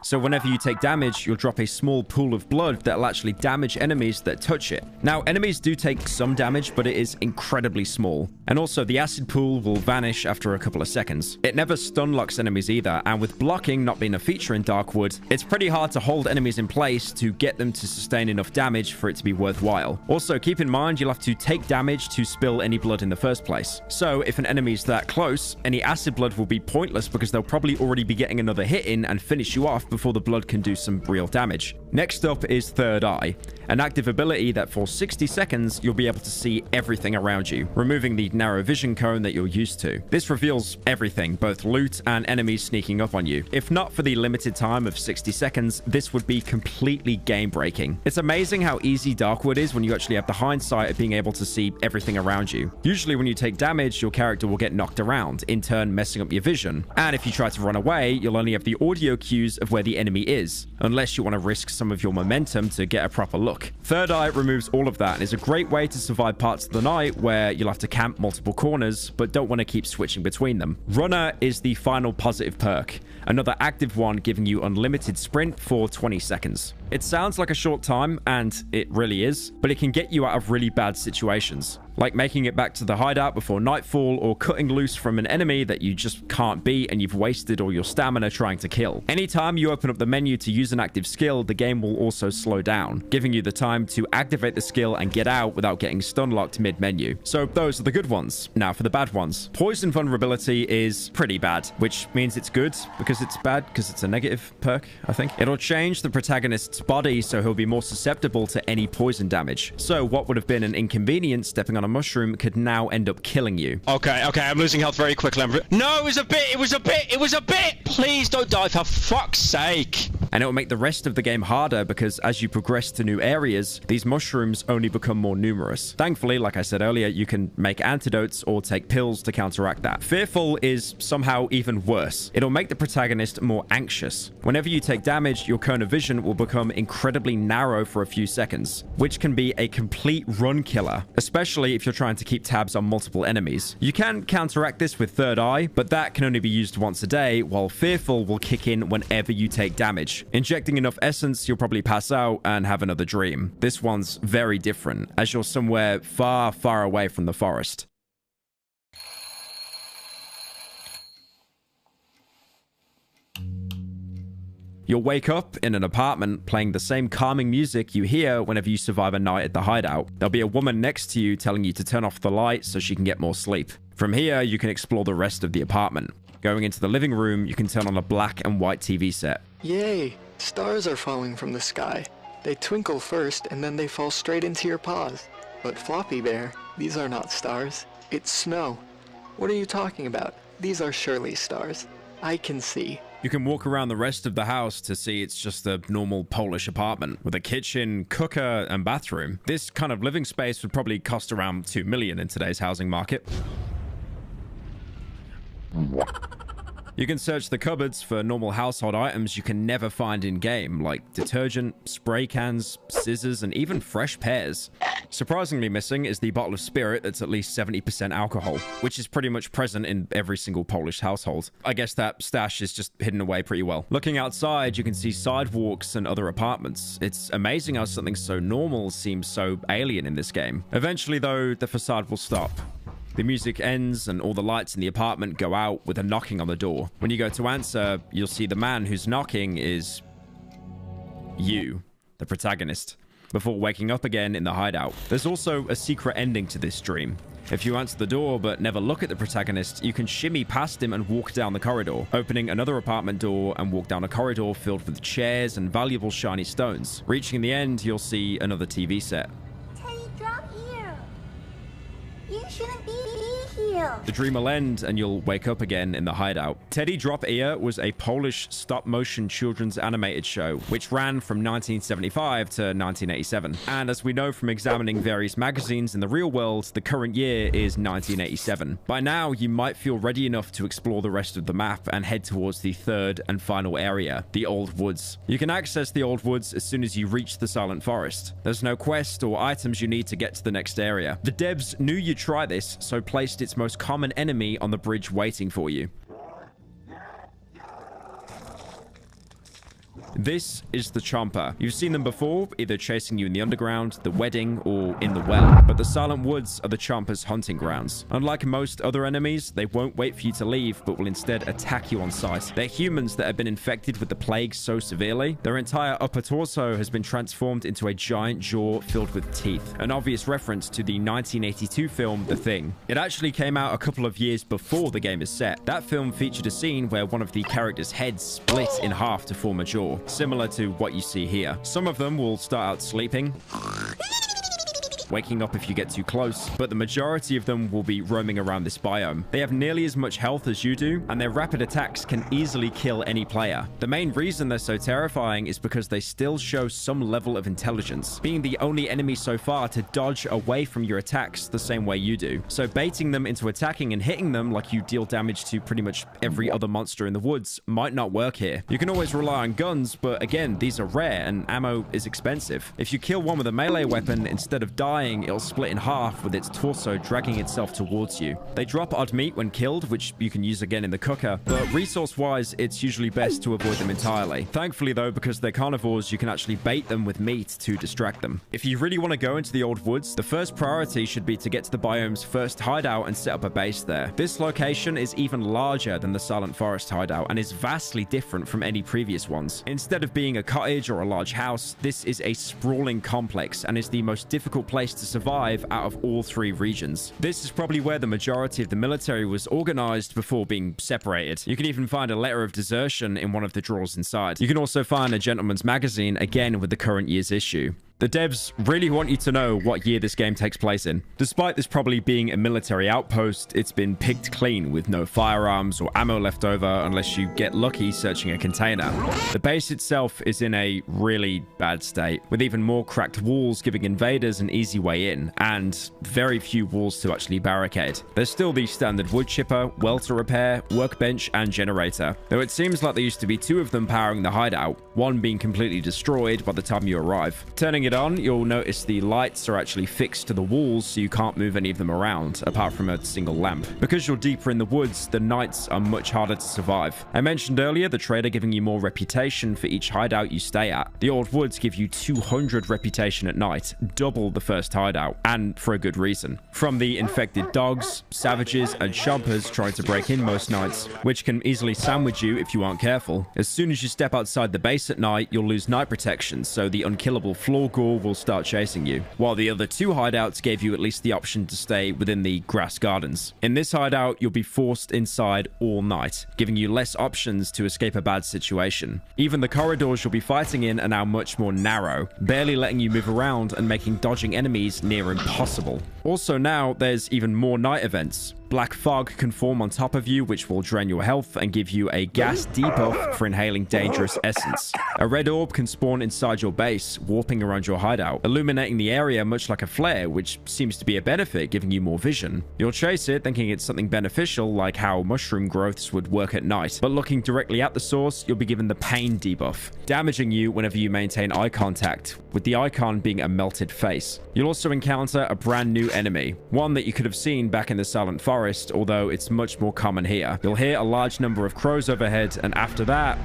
So whenever you take damage, you'll drop a small pool of blood that'll actually damage enemies that touch it. Now, enemies do take some damage, but it is incredibly small. And also, the acid pool will vanish after a couple of seconds. It never stun locks enemies either, and with blocking not being a feature in Darkwood, it's pretty hard to hold enemies in place to get them to sustain enough damage for it to be worthwhile. Also, keep in mind you'll have to take damage to spill any blood in the first place. So, if an enemy's that close, any acid blood will be pointless because they'll probably already be getting another hit in and finish you off before the blood can do some real damage. Next up is Third Eye, an active ability that for 60 seconds you'll be able to see everything around you, removing the narrow vision cone that you're used to. This reveals everything, both loot and enemies sneaking up on you. If not for the limited time of 60 seconds, this would be completely game-breaking. It's amazing how easy Darkwood is when you actually have the hindsight of being able to see everything around you. Usually when you take damage, your character will get knocked around, in turn messing up your vision. And if you try to run away, you'll only have the audio cues of where the enemy is, unless you want to risk some of your momentum to get a proper look. Third Eye removes all of that and is a great way to survive parts of the night where you'll have to camp multiple corners but don't want to keep switching between them. Runner is the final positive perk, another active one giving you unlimited sprint for 20 seconds. It sounds like a short time, and it really is, but it can get you out of really bad situations, like making it back to the hideout before nightfall or cutting loose from an enemy that you just can't beat and you've wasted all your stamina trying to kill. Anytime you open up the menu to use an active skill, the game will also slow down, giving you the time to activate the skill and get out without getting stun locked mid-menu. So those are the good ones. Now for the bad ones. Poison Vulnerability is pretty bad, which means it's good because it's bad because it's a negative perk, I think. It'll change the protagonist's body so he'll be more susceptible to any poison damage. So what would have been an inconvenience stepping on a mushroom could now end up killing you. Okay, I'm losing health very quickly. No, it was a bit! Please don't die for fuck's sake! And it will make the rest of the game harder because as you progress to new areas, these mushrooms only become more numerous. Thankfully, like I said earlier, you can make antidotes or take pills to counteract that. Fearful is somehow even worse. It'll make the protagonist more anxious. Whenever you take damage, your cone of vision will become incredibly narrow for a few seconds, which can be a complete run killer, especially if you're trying to keep tabs on multiple enemies. You can counteract this with Third Eye, but that can only be used once a day, while Fearful will kick in whenever you take damage. Injecting enough essence, you'll probably pass out and have another dream. This one's very different, as you're somewhere far, far away from the forest. You'll wake up in an apartment playing the same calming music you hear whenever you survive a night at the hideout. There'll be a woman next to you telling you to turn off the light so she can get more sleep. From here, you can explore the rest of the apartment. Going into the living room, you can turn on a black and white TV set. Yay! Stars are falling from the sky. They twinkle first, and then they fall straight into your paws. But Floppy Bear, these are not stars. It's snow. What are you talking about? These are surely stars. I can see. You can walk around the rest of the house to see it's just a normal Polish apartment with a kitchen, cooker, and bathroom. This kind of living space would probably cost around $2 million in today's housing market. You can search the cupboards for normal household items you can never find in-game, like detergent, spray cans, scissors, and even fresh pears. Surprisingly missing is the bottle of spirit that's at least 70% alcohol, which is pretty much present in every single Polish household. I guess that stash is just hidden away pretty well. Looking outside, you can see sidewalks and other apartments. It's amazing how something so normal seems so alien in this game. Eventually, though, the facade will stop. The music ends and all the lights in the apartment go out with a knocking on the door. When you go to answer, you'll see the man who's knocking is you, the protagonist, before waking up again in the hideout. There's also a secret ending to this dream. If you answer the door but never look at the protagonist, you can shimmy past him and walk down the corridor, opening another apartment door and walk down a corridor filled with chairs and valuable shiny stones. Reaching the end, you'll see another TV set. Teddy, drop here. You shouldn't be here. The dream will end and you'll wake up again in the hideout. Teddy Drop Ear was a Polish stop-motion children's animated show, which ran from 1975 to 1987. And as we know from examining various magazines in the real world, the current year is 1987. By now, you might feel ready enough to explore the rest of the map and head towards the third and final area, the Old Woods. You can access the Old Woods as soon as you reach the Silent Forest. There's no quest or items you need to get to the next area. The devs knew you'd try this, so placed its most common enemy on the bridge waiting for you. This is the Chomper. You've seen them before, either chasing you in the underground, the wedding, or in the well. But the Silent Woods are the Chomper's hunting grounds. Unlike most other enemies, they won't wait for you to leave, but will instead attack you on sight. They're humans that have been infected with the plague so severely, their entire upper torso has been transformed into a giant jaw filled with teeth. An obvious reference to the 1982 film, The Thing. It actually came out a couple of years before the game is set. That film featured a scene where one of the characters' heads split in half to form a jaw, similar to what you see here. Some of them will start out sleeping, waking up if you get too close, but the majority of them will be roaming around this biome. They have nearly as much health as you do, and their rapid attacks can easily kill any player. The main reason they're so terrifying is because they still show some level of intelligence, being the only enemy so far to dodge away from your attacks the same way you do. So baiting them into attacking and hitting them like you deal damage to pretty much every other monster in the woods might not work here. You can always rely on guns, but again, these are rare and ammo is expensive. If you kill one with a melee weapon, instead of dying, it'll split in half with its torso dragging itself towards you. They drop odd meat when killed, which you can use again in the cooker, but resource-wise, it's usually best to avoid them entirely. Thankfully though, because they're carnivores, you can actually bait them with meat to distract them. If you really want to go into the Old Woods, the first priority should be to get to the biome's first hideout and set up a base there. This location is even larger than the Silent Forest hideout and is vastly different from any previous ones. Instead of being a cottage or a large house, this is a sprawling complex and is the most difficult place to survive out of all three regions. This is probably where the majority of the military was organized before being separated. You can even find a letter of desertion in one of the drawers inside. You can also find a gentleman's magazine, again with the current year's issue. The devs really want you to know what year this game takes place in. Despite this probably being a military outpost, it's been picked clean with no firearms or ammo left over unless you get lucky searching a container. The base itself is in a really bad state, with even more cracked walls giving invaders an easy way in, and very few walls to actually barricade. There's still the standard wood chipper, well to repair, workbench, and generator, though it seems like there used to be two of them powering the hideout, one being completely destroyed by the time you arrive. Turning it on, you'll notice the lights are actually fixed to the walls, so you can't move any of them around, apart from a single lamp. Because you're deeper in the woods, the nights are much harder to survive. I mentioned earlier the trader giving you more reputation for each hideout you stay at. The old woods give you 200 reputation at night, double the first hideout, and for a good reason. From the infected dogs, savages, and chompers trying to break in most nights, which can easily sandwich you if you aren't careful. As soon as you step outside the base at night, you'll lose night protection, so the unkillable floor ghoul will start chasing you, while the other two hideouts gave you at least the option to stay within the grass gardens. In this hideout, you'll be forced inside all night, giving you less options to escape a bad situation. Even the corridors you'll be fighting in are now much more narrow, barely letting you move around and making dodging enemies near impossible. Also now, there's even more night events. Black fog can form on top of you, which will drain your health and give you a gas debuff for inhaling dangerous essence. A red orb can spawn inside your base, warping around your hideout, illuminating the area much like a flare, which seems to be a benefit, giving you more vision. You'll chase it, thinking it's something beneficial, like how mushroom growths would work at night, but looking directly at the source, you'll be given the pain debuff, damaging you whenever you maintain eye contact, with the icon being a melted face. You'll also encounter a brand new enemy, one that you could have seen back in the Silent Forest, although it's much more common here. You'll hear a large number of crows overhead, and after that,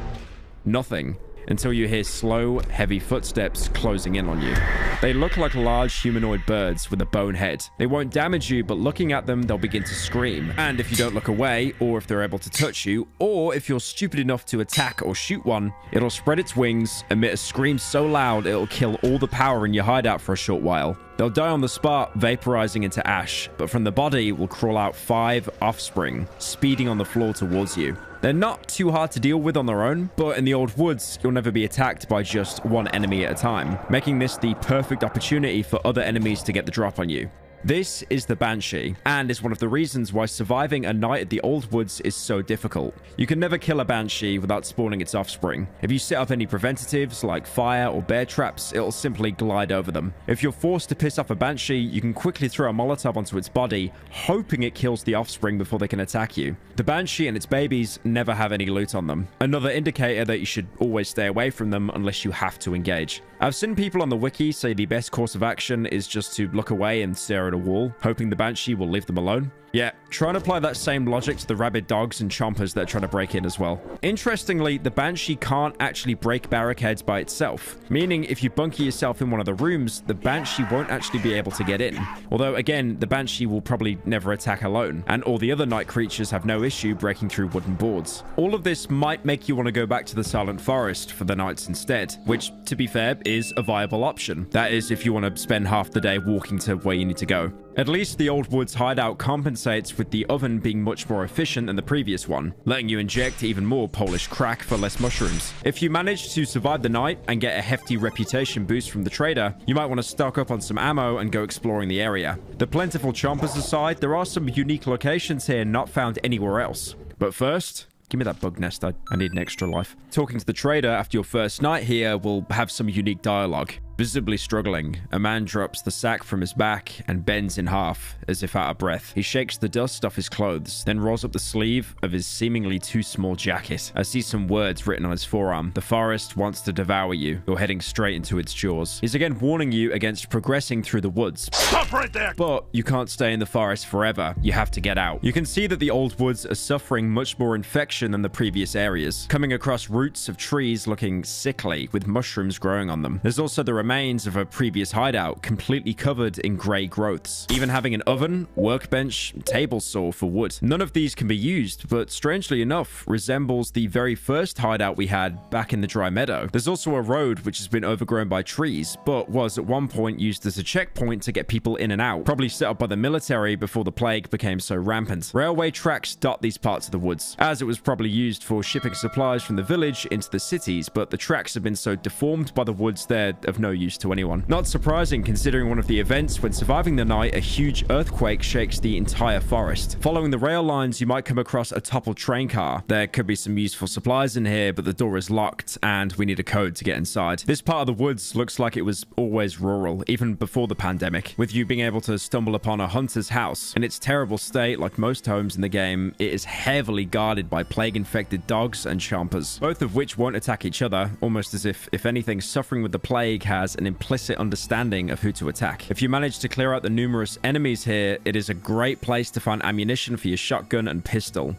nothing, until you hear slow, heavy footsteps closing in on you. They look like large humanoid birds with a bone head. They won't damage you, but looking at them, they'll begin to scream. And if you don't look away, or if they're able to touch you, or if you're stupid enough to attack or shoot one, it'll spread its wings, emit a scream so loud it'll kill all the power in your hideout for a short while. They'll die on the spot, vaporizing into ash, but from the body will crawl out 5 offspring, speeding on the floor towards you. They're not too hard to deal with on their own, but in the old woods, you'll never be attacked by just one enemy at a time, making this the perfect opportunity for other enemies to get the drop on you. This is the Banshee, and is one of the reasons why surviving a night at the Old Woods is so difficult. You can never kill a Banshee without spawning its offspring. If you set up any preventatives like fire or bear traps, it'll simply glide over them. If you're forced to piss off a Banshee, you can quickly throw a Molotov onto its body, hoping it kills the offspring before they can attack you. The Banshee and its babies never have any loot on them, another indicator that you should always stay away from them unless you have to engage. I've seen people on the wiki say the best course of action is just to look away and stare at a wall, hoping the Banshee will leave them alone. Yeah, try and apply that same logic to the rabid dogs and chompers that are trying to break in as well. Interestingly, the Banshee can't actually break barricades by itself, meaning if you bunker yourself in one of the rooms, the Banshee won't actually be able to get in. Although again, the Banshee will probably never attack alone, and all the other night creatures have no issue breaking through wooden boards. All of this might make you want to go back to the Silent Forest for the nights instead, which, to be fair, is a viable option. That is, if you want to spend half the day walking to where you need to go. At least the Old Woods hideout compensates with the oven being much more efficient than the previous one, letting you inject even more Polish crack for less mushrooms. If you manage to survive the night and get a hefty reputation boost from the trader, you might want to stock up on some ammo and go exploring the area. The plentiful chompers aside, there are some unique locations here not found anywhere else. But first, give me that bug nest. I need an extra life. Talking to the trader after your first night here will have some unique dialogue. Visibly struggling, a man drops the sack from his back and bends in half, as if out of breath. He shakes the dust off his clothes, then rolls up the sleeve of his seemingly too small jacket. I see some words written on his forearm. The forest wants to devour you. You're heading straight into its jaws. He's again warning you against progressing through the woods. Stop right there! But you can't stay in the forest forever. You have to get out. You can see that the Old Woods are suffering much more infection than the previous areas, coming across roots of trees looking sickly, with mushrooms growing on them. There's also the remains of a previous hideout, completely covered in grey growths, even having an oven, workbench, table saw for wood. None of these can be used, but strangely enough, resembles the very first hideout we had back in the dry meadow. There's also a road which has been overgrown by trees, but was at one point used as a checkpoint to get people in and out, probably set up by the military before the plague became so rampant. Railway tracks dot these parts of the woods, as it was probably used for shipping supplies from the village into the cities, but the tracks have been so deformed by the woods they're of no use to anyone. Not surprising considering one of the events when surviving the night, a huge earthquake shakes the entire forest. Following the rail lines, you might come across a toppled train car. There could be some useful supplies in here, but the door is locked and we need a code to get inside. This part of the woods looks like it was always rural, even before the pandemic, with you being able to stumble upon a hunter's house. In its terrible state, like most homes in the game, it is heavily guarded by plague-infected dogs and chompers, both of which won't attack each other, almost as if anything suffering with the plague has an implicit understanding of who to attack. If you manage to clear out the numerous enemies here, it is a great place to find ammunition for your shotgun and pistol.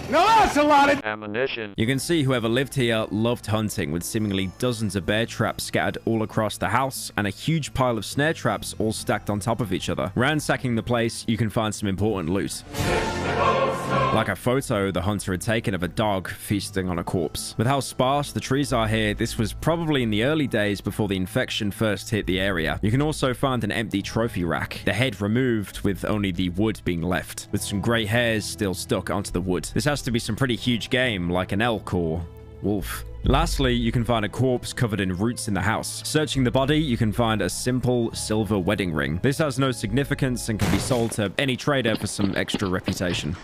No, that's a lot of ammunition. You can see whoever lived here loved hunting, with seemingly dozens of bear traps scattered all across the house and a huge pile of snare traps all stacked on top of each other. Ransacking the place, you can find some important loot. Like a photo the hunter had taken of a dog feasting on a corpse. With how sparse the trees are here, this was probably in the early days before the infection first hit the area. You can also find an empty trophy rack, the head removed with only the wood being left, with some grey hairs still stuck onto the wood. This has to be some pretty huge game, like an elk or wolf. Lastly, you can find a corpse covered in roots in the house. Searching the body, you can find a simple silver wedding ring. This has no significance and can be sold to any trader for some extra reputation.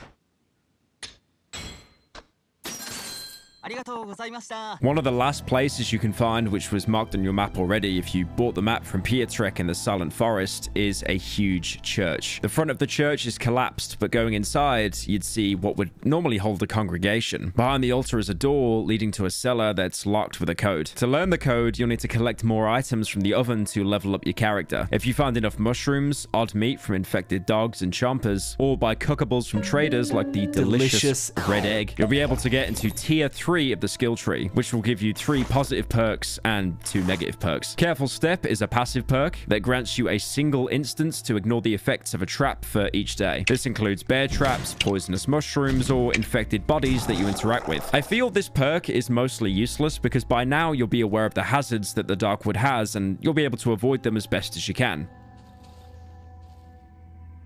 One of the last places you can find, which was marked on your map already if you bought the map from Pietrek in the Silent Forest, is a huge church. The front of the church is collapsed, but going inside, you'd see what would normally hold a congregation. Behind the altar is a door leading to a cellar that's locked with a code. To learn the code, you'll need to collect more items from the oven to level up your character. If you find enough mushrooms, odd meat from infected dogs and chompers, or buy cookables from traders like the delicious red egg, you'll be able to get into tier 3 of the skill tree, which will give you 3 positive perks and 2 negative perks. Careful Step is a passive perk that grants you a single instance to ignore the effects of a trap for each day. This includes bear traps, poisonous mushrooms, or infected bodies that you interact with. I feel this perk is mostly useless because by now you'll be aware of the hazards that the Darkwood has and you'll be able to avoid them as best as you can.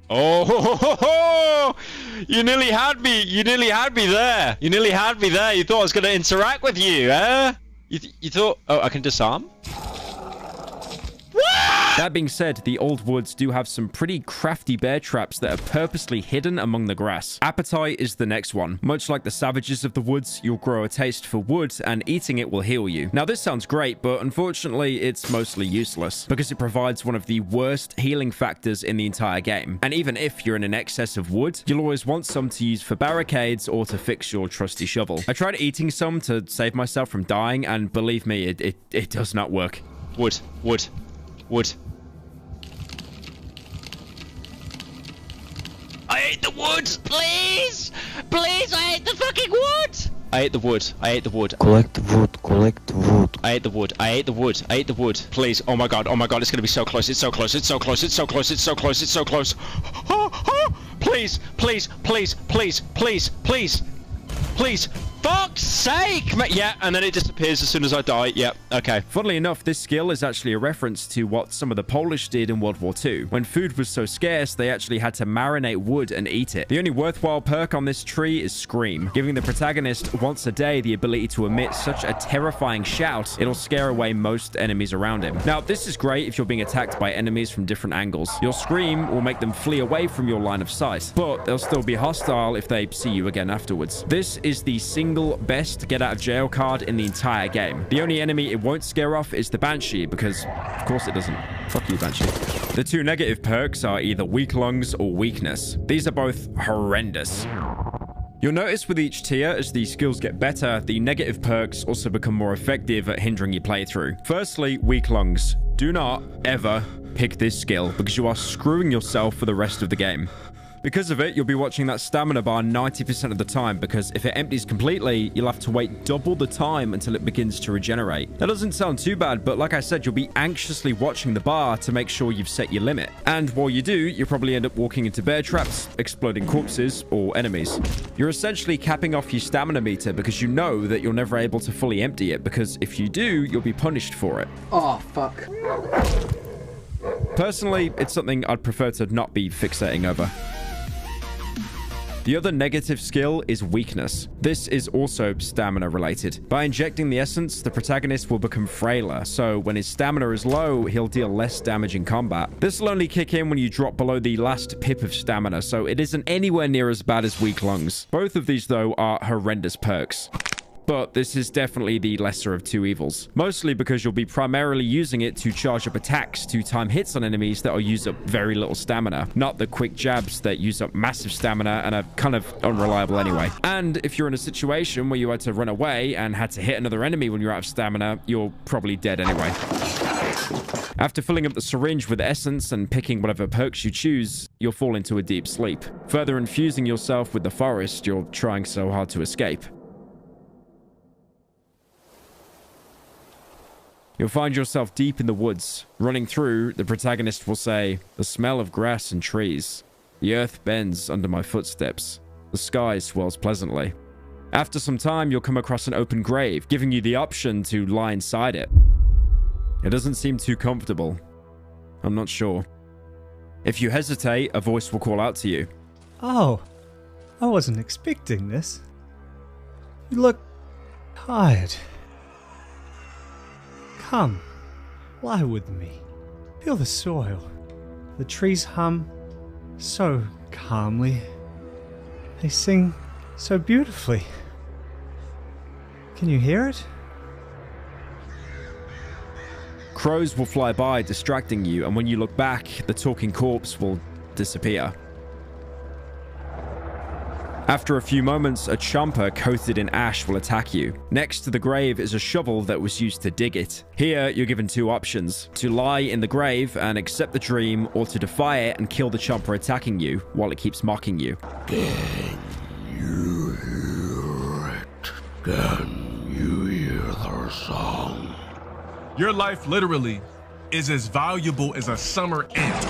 Oh, ho, ho, ho. You nearly had me. You nearly had me there. You nearly had me there. You thought I was going to interact with you, eh? You thought... Oh, I can disarm? That being said, the old woods do have some pretty crafty bear traps that are purposely hidden among the grass. Appetite is the next one. Much like the savages of the woods, you'll grow a taste for wood and eating it will heal you. Now this sounds great, but unfortunately it's mostly useless because it provides one of the worst healing factors in the entire game. And even if you're in an excess of wood, you'll always want some to use for barricades or to fix your trusty shovel. I tried eating some to save myself from dying and believe me, it does not work. Wood. I ate the wood! Please! Please, I ate the fucking wood! I ate the wood. Collect the wood. I ate the wood. Please, oh my god, it's gonna be so close. It's so close. Please. Fuck's sake! Yeah, and then it disappears as soon as I die. Yep, okay. Funnily enough, this skill is actually a reference to what some of the Polish did in World War II. When food was so scarce, they actually had to marinate wood and eat it. The only worthwhile perk on this tree is Scream, giving the protagonist once a day the ability to emit such a terrifying shout, it'll scare away most enemies around him. Now, this is great if you're being attacked by enemies from different angles. Your Scream will make them flee away from your line of sight, but they'll still be hostile if they see you again afterwards. This is the single best get out of jail card in the entire game. The only enemy it won't scare off is the Banshee, because of course it doesn't. Fuck you, Banshee. The 2 negative perks are either weak lungs or weakness. These are both horrendous. You'll notice with each tier, as the skills get better, the negative perks also become more effective at hindering your playthrough. Firstly, weak lungs. Do not ever pick this skill, because you are screwing yourself for the rest of the game. Because of it, you'll be watching that stamina bar 90% of the time, because if it empties completely, you'll have to wait double the time until it begins to regenerate. That doesn't sound too bad, but like I said, you'll be anxiously watching the bar to make sure you've set your limit. And while you do, you'll probably end up walking into bear traps, exploding corpses, or enemies. You're essentially capping off your stamina meter because you know that you're never able to fully empty it, because if you do, you'll be punished for it. Oh, fuck. Personally, it's something I'd prefer to not be fixating over. The other negative skill is weakness. This is also stamina related. By injecting the essence, the protagonist will become frailer, so when his stamina is low, he'll deal less damage in combat. This will only kick in when you drop below the last pip of stamina, so it isn't anywhere near as bad as weak lungs. Both of these, though, are horrendous perks. But this is definitely the lesser of two evils. Mostly because you'll be primarily using it to charge up attacks to time hits on enemies that will use up very little stamina, not the quick jabs that use up massive stamina and are kind of unreliable anyway. And if you're in a situation where you had to run away and had to hit another enemy when you're out of stamina, you're probably dead anyway. After filling up the syringe with essence and picking whatever perks you choose, you'll fall into a deep sleep. Further infusing yourself with the forest you're trying so hard to escape. You'll find yourself deep in the woods. Running through, the protagonist will say, "The smell of grass and trees. The earth bends under my footsteps. The sky swirls pleasantly." After some time, you'll come across an open grave, giving you the option to lie inside it. It doesn't seem too comfortable. I'm not sure. If you hesitate, a voice will call out to you. Oh, I wasn't expecting this. You look tired. Come, lie with me. Feel the soil. The trees hum so calmly. They sing so beautifully. Can you hear it? Crows will fly by, distracting you, and when you look back, the talking corpse will disappear. After a few moments, a chomper coated in ash will attack you. Next to the grave is a shovel that was used to dig it. Here, you're given two options: to lie in the grave and accept the dream, or to defy it and kill the chomper attacking you while it keeps mocking you. Can you hear it? Can you hear their song? Your life literally is as valuable as a summer ant.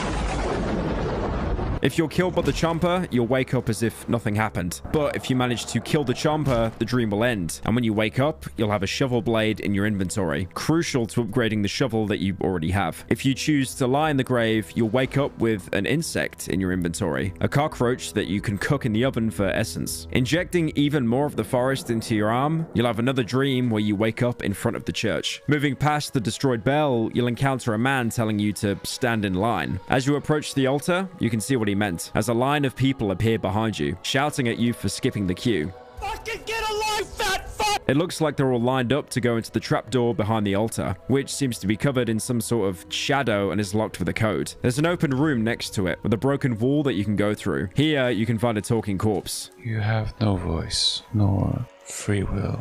If you're killed by the chomper, you'll wake up as if nothing happened. But if you manage to kill the chomper, the dream will end. And when you wake up, you'll have a shovel blade in your inventory, crucial to upgrading the shovel that you already have. If you choose to lie in the grave, you'll wake up with an insect in your inventory, a cockroach that you can cook in the oven for essence. Injecting even more of the forest into your arm, you'll have another dream where you wake up in front of the church. Moving past the destroyed bell, you'll encounter a man telling you to stand in line. As you approach the altar, you can see what he meant, as a line of people appear behind you, shouting at you for skipping the queue. Fucking get alive, fat fuck! It looks like they're all lined up to go into the trapdoor behind the altar, which seems to be covered in some sort of shadow and is locked with a code. There's an open room next to it, with a broken wall that you can go through. Here, you can find a talking corpse. You have no voice, nor free will,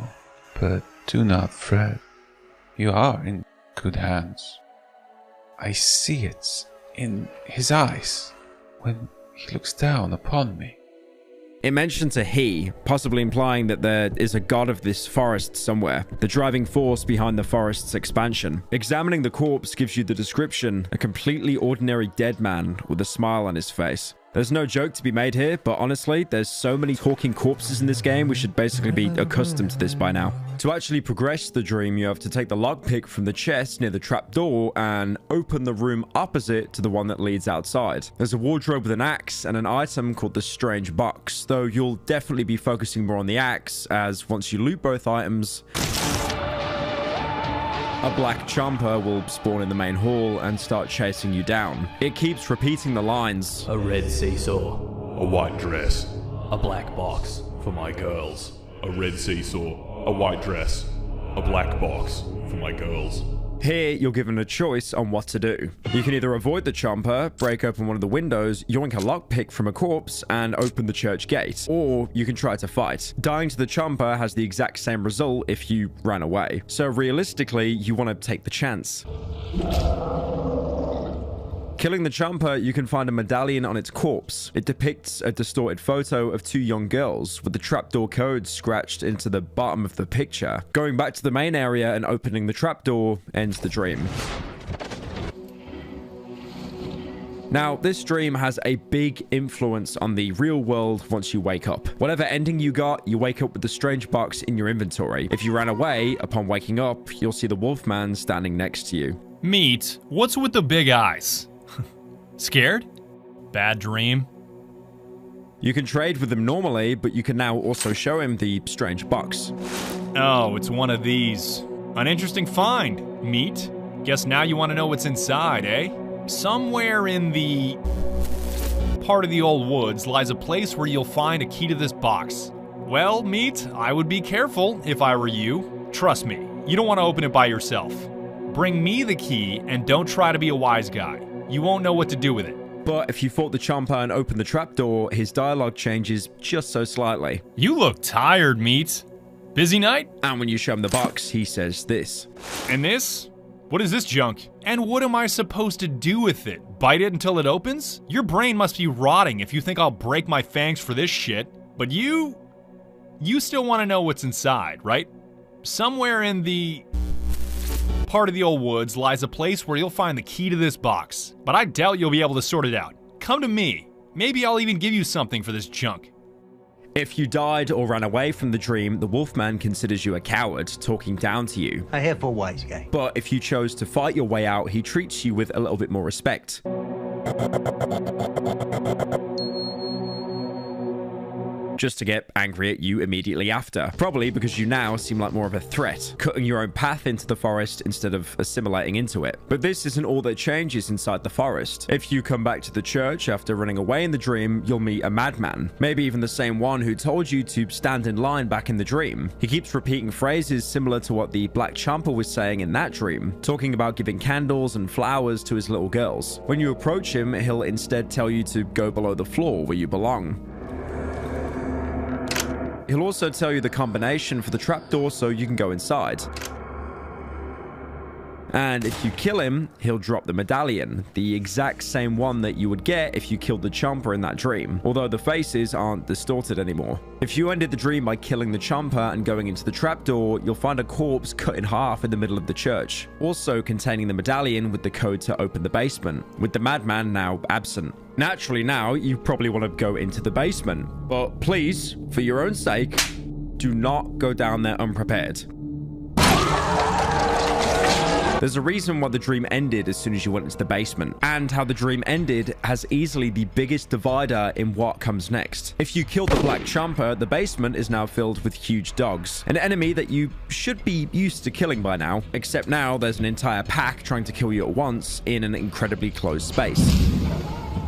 but do not fret. You are in good hands. I see it in his eyes when he looks down upon me. It mentions a he, possibly implying that there is a god of this forest somewhere, the driving force behind the forest's expansion. Examining the corpse gives you the description: a completely ordinary dead man with a smile on his face. There's no joke to be made here, but honestly, there's so many talking corpses in this game, we should basically be accustomed to this by now. To actually progress the dream, you have to take the lockpick from the chest near the trapdoor and open the room opposite to the one that leads outside. There's a wardrobe with an axe and an item called the strange box, though you'll definitely be focusing more on the axe, as once you loot both items, a black chomper will spawn in the main hall and start chasing you down. It keeps repeating the lines: a red seesaw, A white dress. a black box for my girls. A red seesaw. A white dress. A black box for my girls. Here, you're given a choice on what to do. You can either avoid the chomper, break open one of the windows, yoink a lockpick from a corpse, and open the church gate. Or you can try to fight. Dying to the chomper has the exact same result if you ran away. So realistically, you want to take the chance. Killing the chomper, you can find a medallion on its corpse. It depicts a distorted photo of two young girls, with the trapdoor code scratched into the bottom of the picture. Going back to the main area and opening the trapdoor ends the dream. Now, this dream has a big influence on the real world once you wake up. Whatever ending you got, you wake up with the strange box in your inventory. If you ran away, upon waking up, you'll see the Wolfman standing next to you. Meat, what's with the big eyes? Scared? Bad dream? You can trade with them normally, but you can now also show him the strange box. Oh, it's one of these. An interesting find, Meat. Guess now you want to know what's inside, eh? Somewhere in the part of the old woods lies a place where you'll find a key to this box. Well, Meat, I would be careful if I were you. Trust me, you don't want to open it by yourself. Bring me the key and don't try to be a wise guy. You won't know what to do with it. But if you fought the Chomper and opened the trapdoor, his dialogue changes just so slightly. You look tired, Meat. Busy night? And when you show him the box, he says this. And this? What is this junk? And what am I supposed to do with it? Bite it until it opens? Your brain must be rotting if you think I'll break my fangs for this shit. But you still want to know what's inside, right? Somewhere in the part of the old woods lies a place where you'll find the key to this box. But I doubt you'll be able to sort it out. Come to me. Maybe I'll even give you something for this junk. If you died or ran away from the dream, the Wolfman considers you a coward, talking down to you. I have a wise guy. But if you chose to fight your way out, he treats you with a little bit more respect. Just to get angry at you immediately after. Probably because you now seem like more of a threat, cutting your own path into the forest instead of assimilating into it. But this isn't all that changes inside the forest. If you come back to the church after running away in the dream, you'll meet a madman. Maybe even the same one who told you to stand in line back in the dream. He keeps repeating phrases similar to what the Black Champer was saying in that dream, talking about giving candles and flowers to his little girls. When you approach him, he'll instead tell you to go below the floor where you belong. He'll also tell you the combination for the trapdoor so you can go inside. And if you kill him, he'll drop the medallion, the exact same one that you would get if you killed the Chomper in that dream, although the faces aren't distorted anymore. If you ended the dream by killing the Chomper and going into the trapdoor, you'll find a corpse cut in half in the middle of the church, also containing the medallion with the code to open the basement, with the madman now absent. Naturally now, you probably want to go into the basement, but please, for your own sake, do not go down there unprepared. There's a reason why the dream ended as soon as you went into the basement, and how the dream ended has easily the biggest divider in what comes next. If you kill the Black Chomper, the basement is now filled with huge dogs, an enemy that you should be used to killing by now, except now there's an entire pack trying to kill you at once in an incredibly closed space.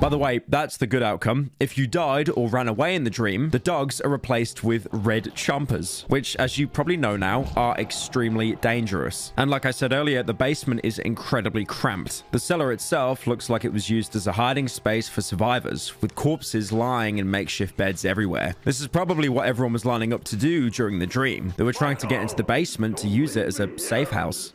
By the way, that's the good outcome. If you died or ran away in the dream, the dogs are replaced with red chompers, which, as you probably know now, are extremely dangerous. And like I said earlier, the basement is incredibly cramped. The cellar itself looks like it was used as a hiding space for survivors, with corpses lying in makeshift beds everywhere. This is probably what everyone was lining up to do during the dream. They were trying to get into the basement to use it as a safe house.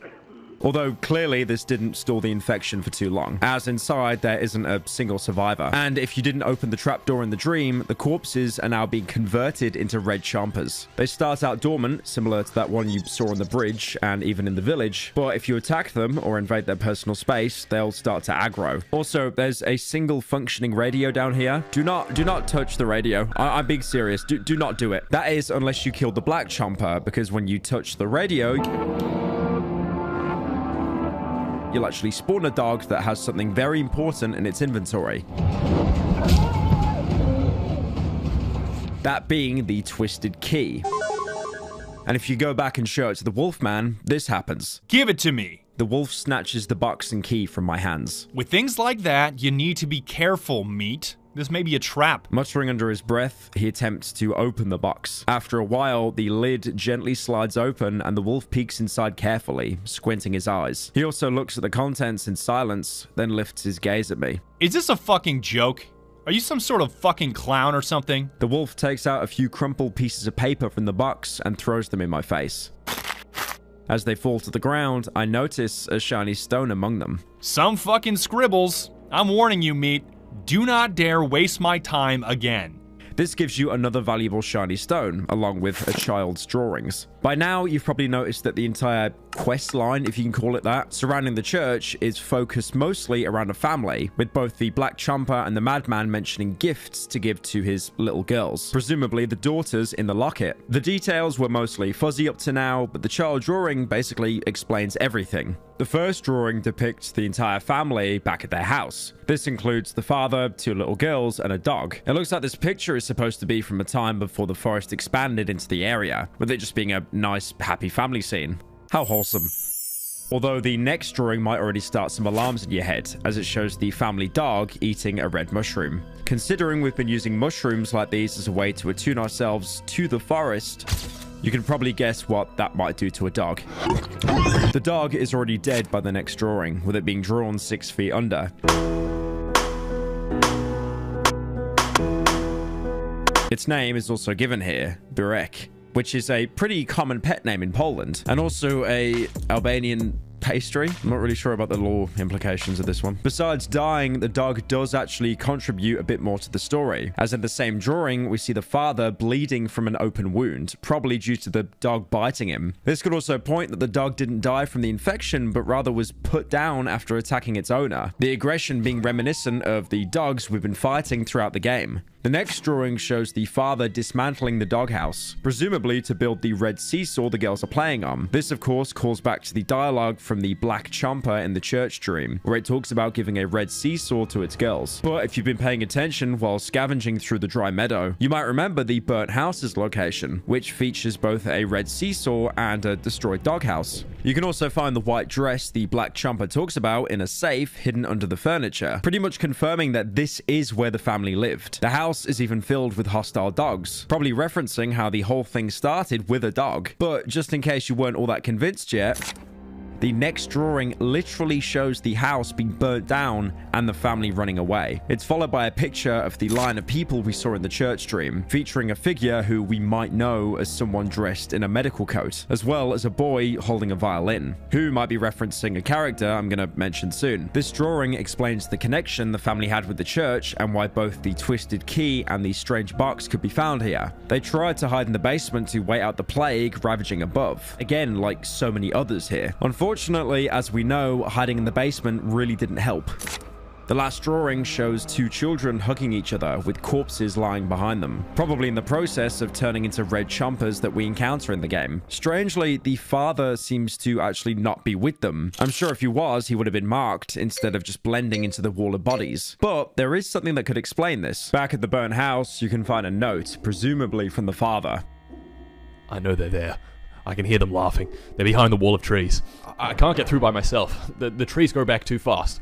Although clearly this didn't stall the infection for too long, as inside there isn't a single survivor. And if you didn't open the trapdoor in the dream, the corpses are now being converted into red chompers. They start out dormant, similar to that one you saw on the bridge and even in the village, but if you attack them or invade their personal space, they'll start to aggro. Also, there's a single functioning radio down here. Do not touch the radio. I'm being serious. Do not do it. That is unless you kill the Black Chomper, because when you touch the radio, you'll actually spawn a dog that has something very important in its inventory. That being the twisted key. And if you go back and show it to the Wolfman, this happens. Give it to me. The wolf snatches the box and key from my hands. With things like that, you need to be careful, Meat. This may be a trap. Muttering under his breath, he attempts to open the box. After a while, the lid gently slides open and the wolf peeks inside carefully, squinting his eyes. He also looks at the contents in silence, then lifts his gaze at me. Is this a fucking joke? Are you some sort of fucking clown or something? The wolf takes out a few crumpled pieces of paper from the box and throws them in my face. As they fall to the ground, I notice a shiny stone among them. Some fucking scribbles. I'm warning you, Meat. Do not dare waste my time again. This gives you another valuable shiny stone, along with a child's drawings. By now, you've probably noticed that the entire quest line, if you can call it that, surrounding the church is focused mostly around a family, with both the Black Chomper and the Madman mentioning gifts to give to his little girls, presumably the daughters in the locket. The details were mostly fuzzy up to now, but the child drawing basically explains everything. The first drawing depicts the entire family back at their house. This includes the father, two little girls, and a dog. It looks like this picture is was supposed to be from a time before the forest expanded into the area, with it just being a nice, happy family scene. How wholesome. Although the next drawing might already start some alarms in your head, as it shows the family dog eating a red mushroom. Considering we've been using mushrooms like these as a way to attune ourselves to the forest, you can probably guess what that might do to a dog. The dog is already dead by the next drawing, with it being drawn 6 feet under. Its name is also given here, Burek, which is a pretty common pet name in Poland, and also a Albanian pastry. I'm not really sure about the law implications of this one. Besides dying, the dog does actually contribute a bit more to the story, as in the same drawing, we see the father bleeding from an open wound, probably due to the dog biting him. This could also point that the dog didn't die from the infection, but rather was put down after attacking its owner, the aggression being reminiscent of the dogs we've been fighting throughout the game. The next drawing shows the father dismantling the doghouse, presumably to build the red seesaw the girls are playing on. This, of course, calls back to the dialogue from the Black Chomper in the church dream, where it talks about giving a red seesaw to its girls. But if you've been paying attention while scavenging through the dry meadow, you might remember the burnt house's location, which features both a red seesaw and a destroyed doghouse. You can also find the white dress the Black Chomper talks about in a safe hidden under the furniture, pretty much confirming that this is where the family lived. The house is even filled with hostile dogs, probably referencing how the whole thing started with a dog. But just in case you weren't all that convinced yet, the next drawing literally shows the house being burnt down and the family running away. It's followed by a picture of the line of people we saw in the church dream, featuring a figure who we might know as someone dressed in a medical coat, as well as a boy holding a violin, who might be referencing a character I'm going to mention soon. This drawing explains the connection the family had with the church and why both the twisted key and the strange box could be found here. They tried to hide in the basement to wait out the plague ravaging above, again like so many others here. Unfortunately, as we know, hiding in the basement really didn't help. The last drawing shows 2 children hugging each other with corpses lying behind them, probably in the process of turning into red chompers that we encounter in the game. Strangely, the father seems to actually not be with them. I'm sure if he was, he would have been marked instead of just blending into the wall of bodies. But there is something that could explain this. Back at the burnt house, you can find a note, presumably from the father. I know they're there. I can hear them laughing. They're behind the wall of trees. I can't get through by myself. The trees go back too fast.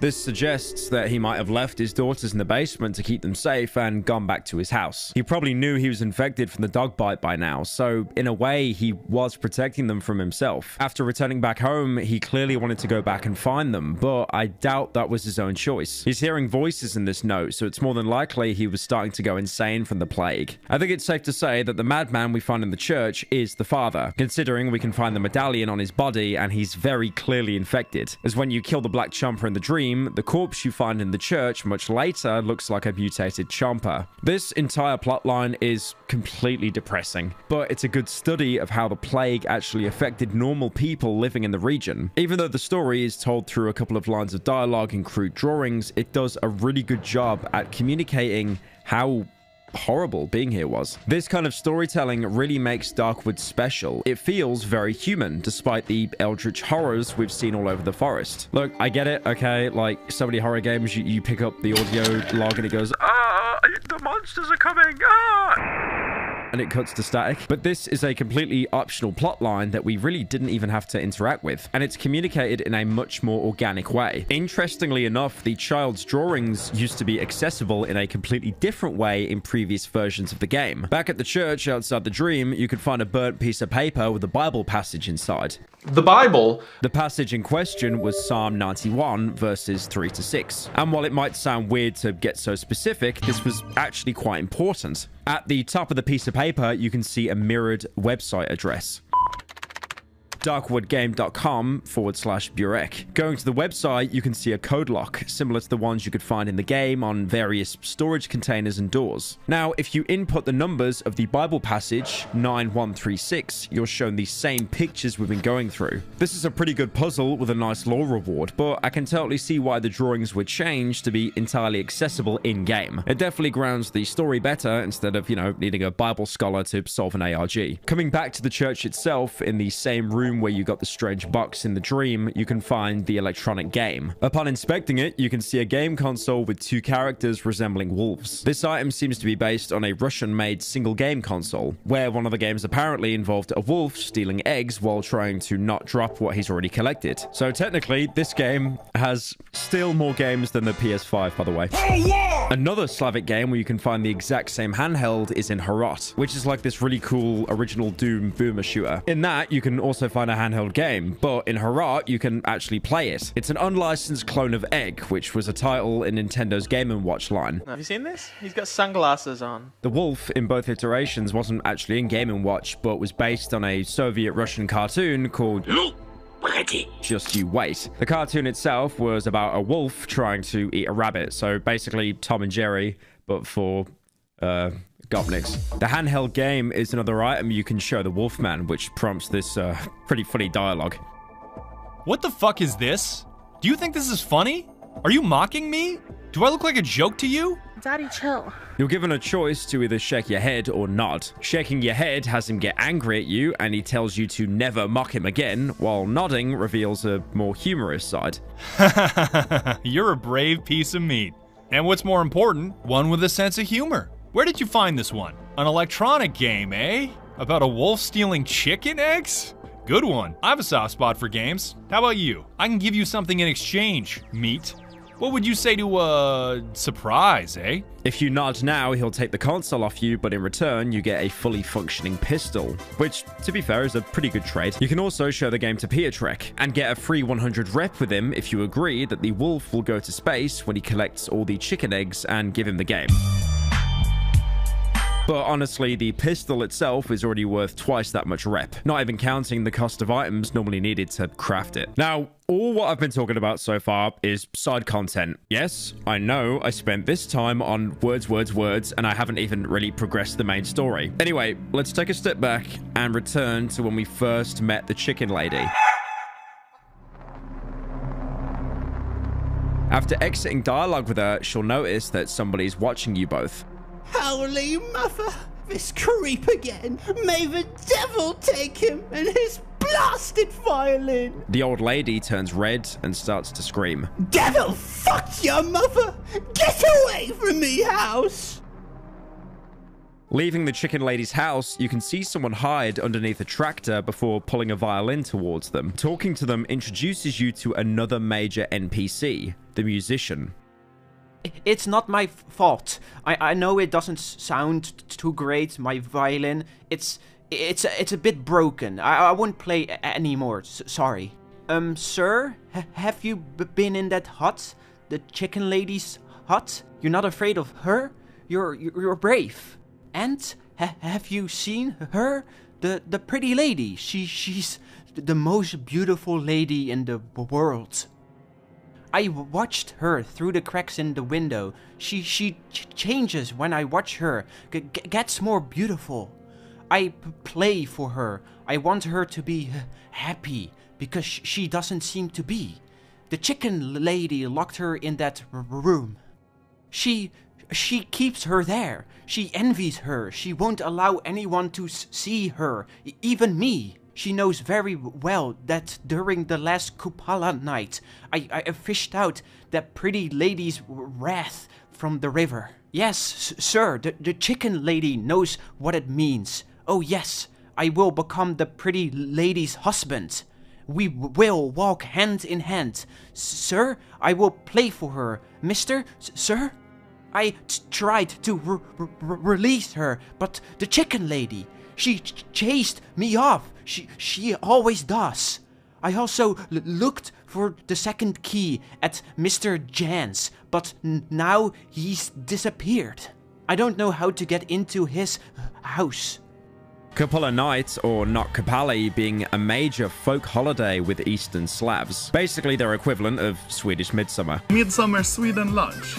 This suggests that he might have left his daughters in the basement to keep them safe and gone back to his house. He probably knew he was infected from the dog bite by now, so in a way, he was protecting them from himself. After returning back home, he clearly wanted to go back and find them, but I doubt that was his own choice. He's hearing voices in this note, so it's more than likely he was starting to go insane from the plague. I think it's safe to say that the madman we find in the church is the father, considering we can find the medallion on his body and he's very clearly infected, as when you kill the Black Chomper in the dream, the corpse you find in the church much later looks like a mutated chomper. This entire plotline is completely depressing, but it's a good study of how the plague actually affected normal people living in the region. Even though the story is told through a couple of lines of dialogue and crude drawings, it does a really good job at communicating how horrible being here was. This kind of storytelling really makes Darkwood special. It feels very human, despite the eldritch horrors we've seen all over the forest. Look, I get it, okay? Like, so many horror games, you pick up the audio log and it goes, "Ah, the monsters are coming, ah!" and it cuts to static. But this is a completely optional plotline that we really didn't even have to interact with, and it's communicated in a much more organic way. Interestingly enough, the child's drawings used to be accessible in a completely different way in previous versions of the game. Back at the church outside the dream, you could find a burnt piece of paper with a Bible passage inside. The Bible? The passage in question was Psalm 91, verses 3 to 6. And while it might sound weird to get so specific, this was actually quite important. At the top of the piece of paper, you can see a mirrored website address. darkwoodgame.com/Burek. Going to the website, you can see a code lock, similar to the ones you could find in the game on various storage containers and doors. Now, if you input the numbers of the Bible passage, 9136, you're shown the same pictures we've been going through. This is a pretty good puzzle with a nice lore reward, but I can totally see why the drawings were changed to be entirely accessible in-game. It definitely grounds the story better instead of, needing a Bible scholar to solve an ARG. Coming back to the church itself, in the same room room where you got the strange box in the dream, you can find the electronic game. Upon inspecting it, you can see a game console with 2 characters resembling wolves. This item seems to be based on a Russian-made single game console, where one of the games apparently involved a wolf stealing eggs while trying to not drop what he's already collected. So technically, this game has still more games than the PS5, by the way. Another Slavic game where you can find the exact same handheld is in Herat, which is like this really cool original Doom boomer shooter. In that, you can also find a handheld game, but in Herat, you can actually play it. It's an unlicensed clone of Egg, which was a title in Nintendo's Game & Watch line. Have you seen this? He's got sunglasses on. The wolf in both iterations wasn't actually in Game & Watch, but was based on a Soviet-Russian cartoon called Just You Wait. The cartoon itself was about a wolf trying to eat a rabbit, so basically Tom and Jerry, but for gopniks. The handheld game is another item you can show the Wolfman, which prompts this pretty funny dialogue. What the fuck is this? Do you think this is funny? Are you mocking me? Do I look like a joke to you? Daddy, chill. You're given a choice to either shake your head or nod. Shaking your head has him get angry at you, and he tells you to never mock him again, while nodding reveals a more humorous side. You're a brave piece of meat. And what's more important, one with a sense of humor. Where did you find this one? An electronic game, eh? About a wolf stealing chicken eggs? Good one. I have a soft spot for games. How about you? I can give you something in exchange, meat. What would you say to a surprise, eh? If you nod now, he'll take the console off you, but in return, you get a fully functioning pistol, which, to be fair, is a pretty good trade. You can also show the game to Pietrek and get a free 100 rep with him if you agree that the wolf will go to space when he collects all the chicken eggs and give him the game. But honestly, the pistol itself is already worth twice that much rep, not even counting the cost of items normally needed to craft it. Now, all what I've been talking about so far is side content. Yes, I know I spent this time on words, and I haven't even really progressed the main story. Anyway, let's take a step back and return to when we first met the chicken lady. After exiting dialogue with her, she'll notice that somebody's watching you both. Holy mother! This creep again! May the devil take him and his blasted violin! The old lady turns red and starts to scream. Devil, fuck your mother! Get away from me house! Leaving the chicken lady's house, you can see someone hide underneath a tractor before pulling a violin towards them. Talking to them introduces you to another major NPC, the musician. It's not my fault. I know it doesn't sound too great, my violin. It's a bit broken. I won't play anymore. Sorry. Sir, have you been in that hut? The chicken lady's hut? You're not afraid of her? You're brave. And have you seen her? The pretty lady. She's the most beautiful lady in the world. I watched her through the cracks in the window. She changes when I watch her, gets more beautiful. I play for her. I want her to be happy, because she doesn't seem to be. The chicken lady locked her in that room. She keeps her there. She envies her. She won't allow anyone to see her, even me. She knows very well that during the last Kupala night, I fished out that pretty lady's wrath from the river. Yes, sir, the chicken lady knows what it means. Oh yes, I will become the pretty lady's husband. We will walk hand in hand. Sir, I will play for her. Mister, sir? I tried to release her, but the chicken lady, she chased me off. She always does. I also looked for the second key at Mr. Jan's, but now he's disappeared. I don't know how to get into his house. Kupala Night, or Not Kupali, being a major folk holiday with Eastern Slavs. Basically their equivalent of Swedish Midsummer. Midsummer Sweden lunch.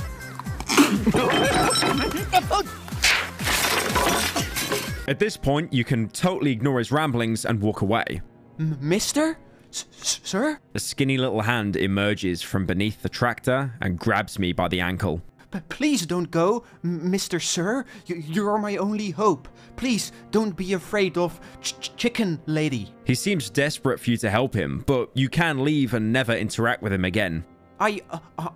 At this point, you can totally ignore his ramblings and walk away. Mister? Sir? A skinny little hand emerges from beneath the tractor and grabs me by the ankle. Please don't go, Mr. Sir. You're my only hope. Please don't be afraid of Chicken Lady. He seems desperate for you to help him, but you can leave and never interact with him again. I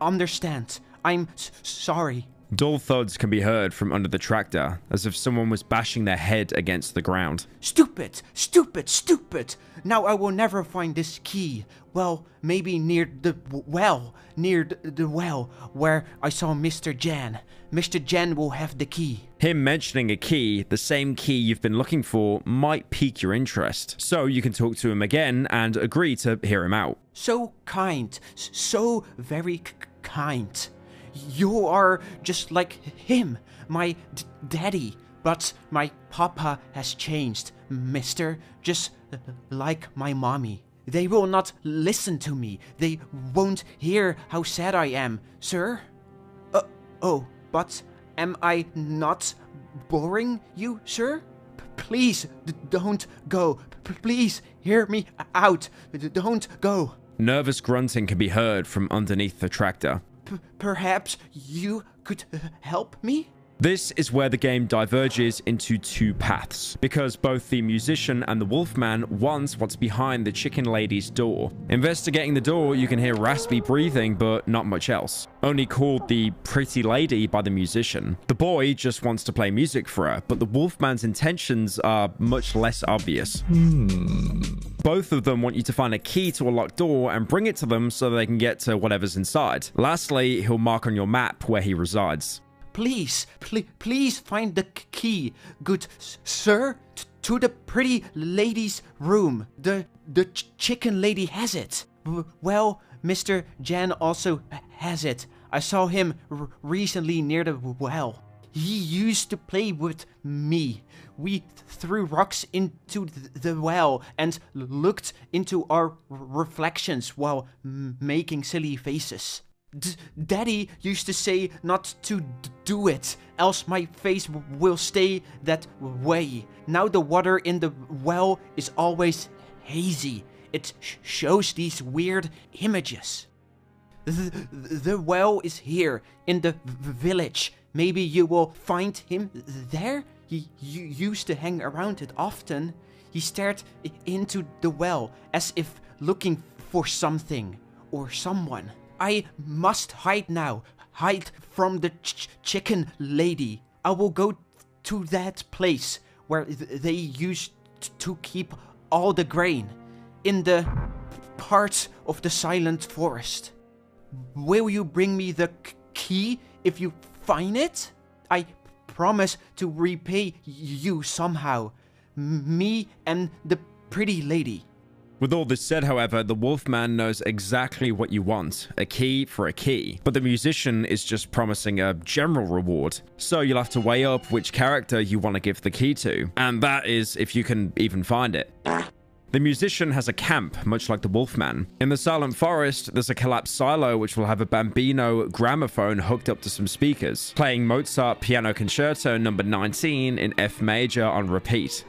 understand. I'm sorry. Dull thuds can be heard from under the tractor, as if someone was bashing their head against the ground. Stupid! Stupid! Stupid! Now I will never find this key. Well, maybe near the well. Near the well where I saw Mr. Jan. Mr. Jan will have the key. Him mentioning a key, the same key you've been looking for, might pique your interest. So you can talk to him again and agree to hear him out. So kind. So very kind. You are just like him, my daddy. But my papa has changed, mister, just like my mommy. They will not listen to me. They won't hear how sad I am, sir. Oh, but am I not boring you, sir? Please don't go. Please hear me out. Don't go. Nervous grunting can be heard from underneath the tractor. Perhaps you could help me? This is where the game diverges into two paths, because both the musician and the wolfman want what's behind the chicken lady's door. Investigating the door, you can hear raspy breathing, but not much else. Only called the pretty lady by the musician. The boy just wants to play music for her, but the wolfman's intentions are much less obvious. Both of them want you to find a key to a locked door and bring it to them so they can get to whatever's inside. Lastly, he'll mark on your map where he resides. Please find the key, good sir, to the pretty lady's room. The chicken lady has it. Well, Mr. Jan also has it. I saw him recently near the well. He used to play with me. We threw rocks into the well and looked into our reflections while making silly faces. Daddy used to say not to do it, else my face will stay that way. Now the water in the well is always hazy. It shows these weird images. The well is here in the village. Maybe you will find him there? He used to hang around it often. He stared into the well as if looking for something or someone. I must hide now. Hide from the chicken lady. I will go to that place where they used to keep all the grain. In the part of the silent forest. Will you bring me the key if you find it? I promise to repay you somehow. Me and the pretty lady. With all this said, however, the wolfman knows exactly what you want, a key for a key, but the musician is just promising a general reward. So you'll have to weigh up which character you want to give the key to, and that is if you can even find it. The musician has a camp, much like the wolfman. In the silent forest, there's a collapsed silo which will have a bambino gramophone hooked up to some speakers, playing Mozart Piano Concerto No. 19 in F major on repeat.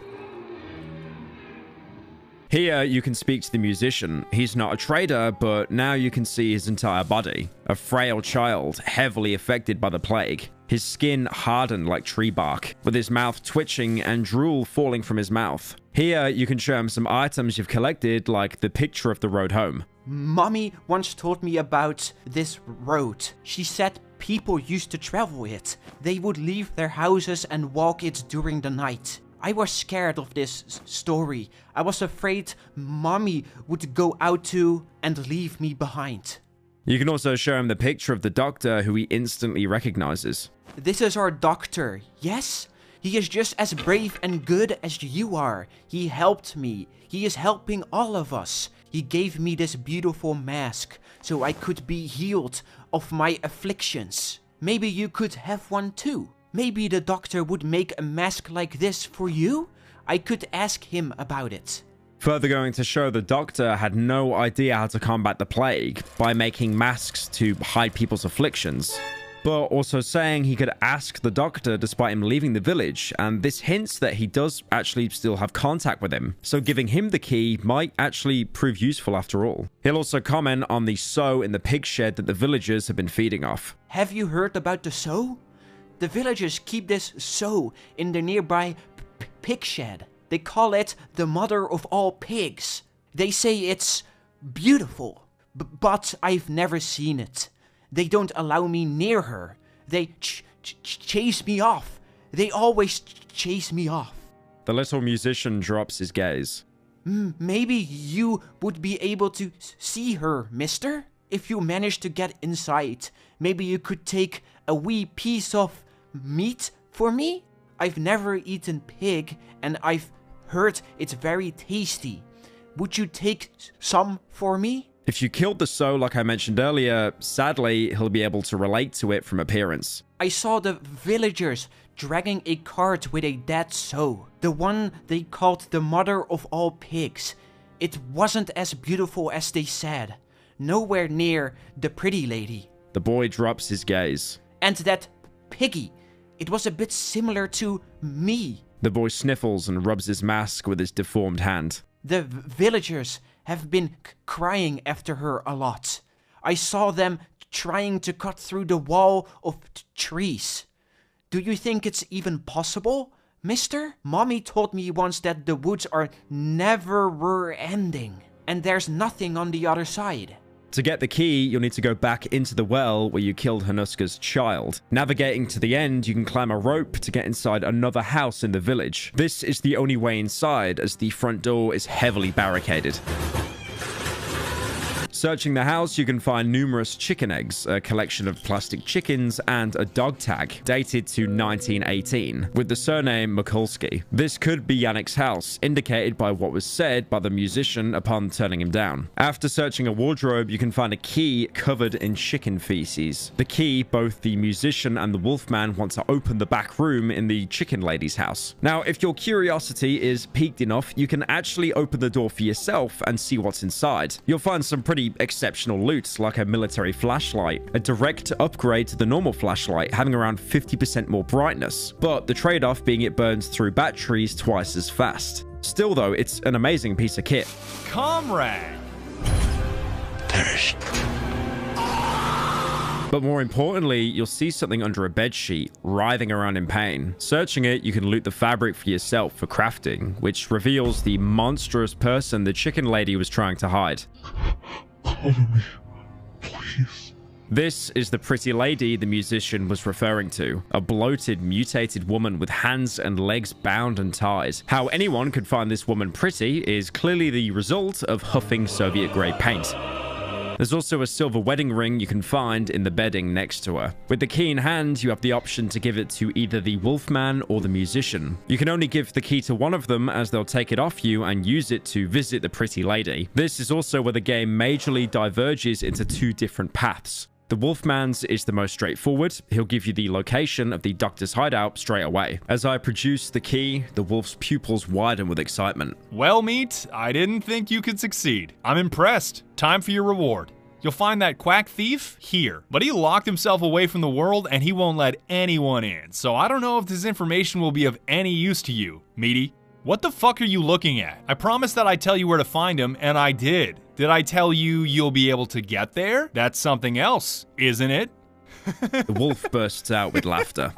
Here, you can speak to the musician. He's not a trader, but now you can see his entire body. A frail child, heavily affected by the plague. His skin hardened like tree bark, with his mouth twitching and drool falling from his mouth. Here, you can show him some items you've collected, like the picture of the road home. Mommy once told me about this road. She said people used to travel it. They would leave their houses and walk it during the night. I was scared of this story. I was afraid Mommy would go out too and leave me behind. You can also show him the picture of the doctor, who he instantly recognizes. This is our doctor, yes? He is just as brave and good as you are. He helped me. He is helping all of us. He gave me this beautiful mask so I could be healed of my afflictions. Maybe you could have one too. Maybe the doctor would make a mask like this for you? I could ask him about it. Further going to show the doctor had no idea how to combat the plague by making masks to hide people's afflictions. but also saying he could ask the doctor despite him leaving the village, and this hints that he does actually still have contact with him, so giving him the key might actually prove useful after all. He'll also comment on the sow in the pig shed that the villagers have been feeding off. Have you heard about the sow? The villagers keep this sow in the nearby pig shed. They call it the mother of all pigs. They say it's beautiful, but I've never seen it. They don't allow me near her. They chase me off. They always chase me off. The little musician drops his gaze. Maybe you would be able to see her, mister? If you manage to get inside, maybe you could take a wee piece of meat for me? I've never eaten pig, and I've heard it's very tasty. Would you take some for me? If you killed the sow like I mentioned earlier, sadly, he'll be able to relate to it from appearance. I saw the villagers dragging a cart with a dead sow, the one they called the mother of all pigs. It wasn't as beautiful as they said. Nowhere near the pretty lady. The boy drops his gaze. And that piggy, it was a bit similar to me. The boy sniffles and rubs his mask with his deformed hand. The villagers have been crying after her a lot. I saw them trying to cut through the wall of trees. Do you think it's even possible, mister? Mommy told me once that the woods are never ending, and there's nothing on the other side. To get the key, you'll need to go back into the well where you killed Hanuska's child. Navigating to the end, you can climb a rope to get inside another house in the village. This is the only way inside, as the front door is heavily barricaded. Searching the house, you can find numerous chicken eggs, a collection of plastic chickens, and a dog tag dated to 1918 with the surname Mikulski. This could be Yannick's house, indicated by what was said by the musician upon turning him down. After searching a wardrobe, you can find a key covered in chicken feces. The key, both the musician and the wolfman want to open the back room in the chicken lady's house. Now, if your curiosity is piqued enough, you can actually open the door for yourself and see what's inside. You'll find some pretty exceptional loot, like a military flashlight, a direct upgrade to the normal flashlight, having around 50% more brightness, but the trade-off being it burns through batteries twice as fast. Still though, it's an amazing piece of kit. Comrade! But more importantly, you'll see something under a bedsheet, writhing around in pain. Searching it, you can loot the fabric for yourself for crafting, which reveals the monstrous person the chicken lady was trying to hide. Please. This is the pretty lady the musician was referring to, a bloated, mutated woman with hands and legs bound and tied. How anyone could find this woman pretty is clearly the result of huffing Soviet-grade paint. There's also a silver wedding ring you can find in the bedding next to her. With the key in hand, you have the option to give it to either the wolfman or the musician. You can only give the key to one of them, as they'll take it off you and use it to visit the pretty lady. This is also where the game majorly diverges into two different paths. The Wolfman's is the most straightforward. He'll give you the location of the doctor's hideout straight away. As I produce the key, the wolf's pupils widen with excitement. Well, Meat, I didn't think you could succeed. I'm impressed. Time for your reward. You'll find that quack thief here, but he locked himself away from the world and he won't let anyone in, so I don't know if this information will be of any use to you, Meaty. What the fuck are you looking at? I promised that I'd tell you where to find him, and I did. Did I tell you you'll be able to get there? That's something else, isn't it? The wolf bursts out with laughter.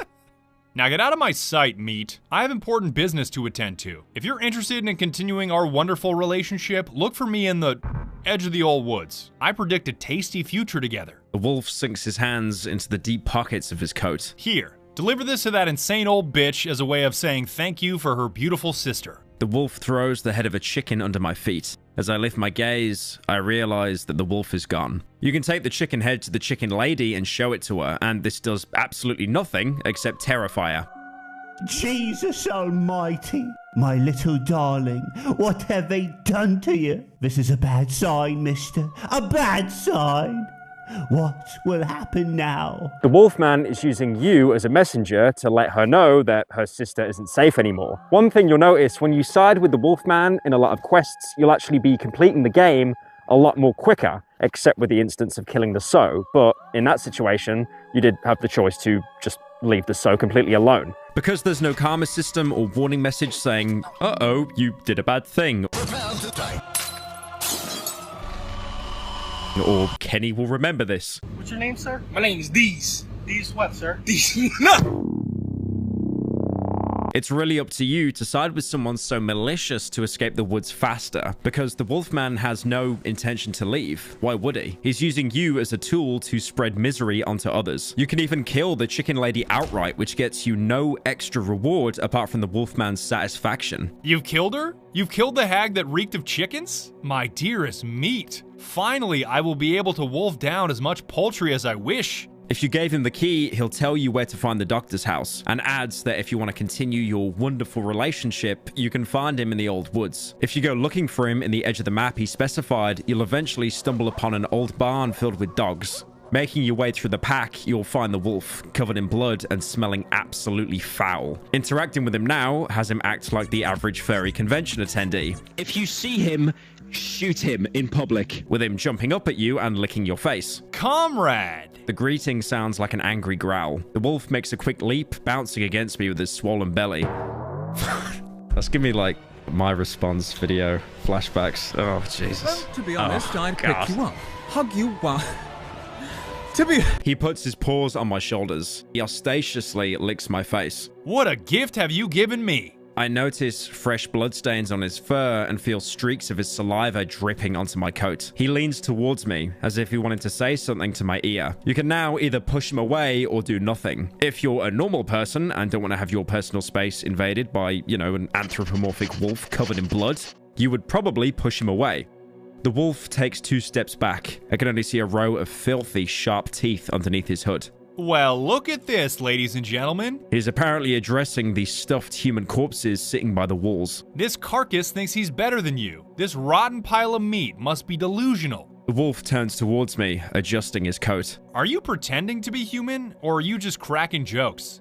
Now get out of my sight, Meat. I have important business to attend to. If you're interested in continuing our wonderful relationship, look for me in the edge of the old woods. I predict a tasty future together. The wolf sinks his hands into the deep pockets of his coat. Here, deliver this to that insane old bitch as a way of saying thank you for her beautiful sister. The wolf throws the head of a chicken under my feet. As I lift my gaze, I realize that the wolf is gone. You can take the chicken head to the chicken lady and show it to her, and this does absolutely nothing except terrify her. Jesus almighty, my little darling, what have they done to you? This is a bad sign, mister. A bad sign. What will happen now? The Wolfman is using you as a messenger to let her know that her sister isn't safe anymore. One thing you'll notice, when you side with the Wolfman in a lot of quests, you'll actually be completing the game a lot more quicker. except with the instance of killing the sow. But in that situation, you did have the choice to just leave the sow completely alone. Because there's no karma system or warning message saying, uh-oh, you did a bad thing. Or Kenny will remember this. What's your name, sir? My name is Deez. Deez what, sir? Deez. It's really up to you to side with someone so malicious to escape the woods faster, because the Wolfman has no intention to leave. Why would he? He's using you as a tool to spread misery onto others. You can even kill the chicken lady outright, which gets you no extra reward apart from the Wolfman's satisfaction. You've killed her? You've killed the hag that reeked of chickens? My dearest meat. Finally, I will be able to wolf down as much poultry as I wish. If you gave him the key, he'll tell you where to find the doctor's house, and adds that if you want to continue your wonderful relationship, you can find him in the old woods. If you go looking for him in the edge of the map he specified, you'll eventually stumble upon an old barn filled with dogs. Making your way through the pack, you'll find the wolf, covered in blood and smelling absolutely foul. Interacting with him now has him act like the average furry convention attendee. If you see him, shoot him in public, with him jumping up at you and licking your face. Comrade! The greeting sounds like an angry growl. The wolf makes a quick leap, bouncing against me with his swollen belly. That's giving me, like, my response video flashbacks. Oh, Jesus. Well, to be honest, I'd God. pick you up, hug you while... He puts his paws on my shoulders. He ostentatiously licks my face. What a gift have you given me? I notice fresh bloodstains on his fur and feel streaks of his saliva dripping onto my coat. He leans towards me, as if he wanted to say something to my ear. You can now either push him away or do nothing. If you're a normal person and don't want to have your personal space invaded by, you know, an anthropomorphic wolf covered in blood, you would probably push him away. The wolf takes 2 steps back. I can only see a row of filthy, sharp teeth underneath his hood. Well, look at this, ladies and gentlemen. He's apparently addressing the stuffed human corpses sitting by the walls. This carcass thinks he's better than you. This rotten pile of meat must be delusional. The wolf turns towards me, adjusting his coat. Are you pretending to be human, or are you just cracking jokes?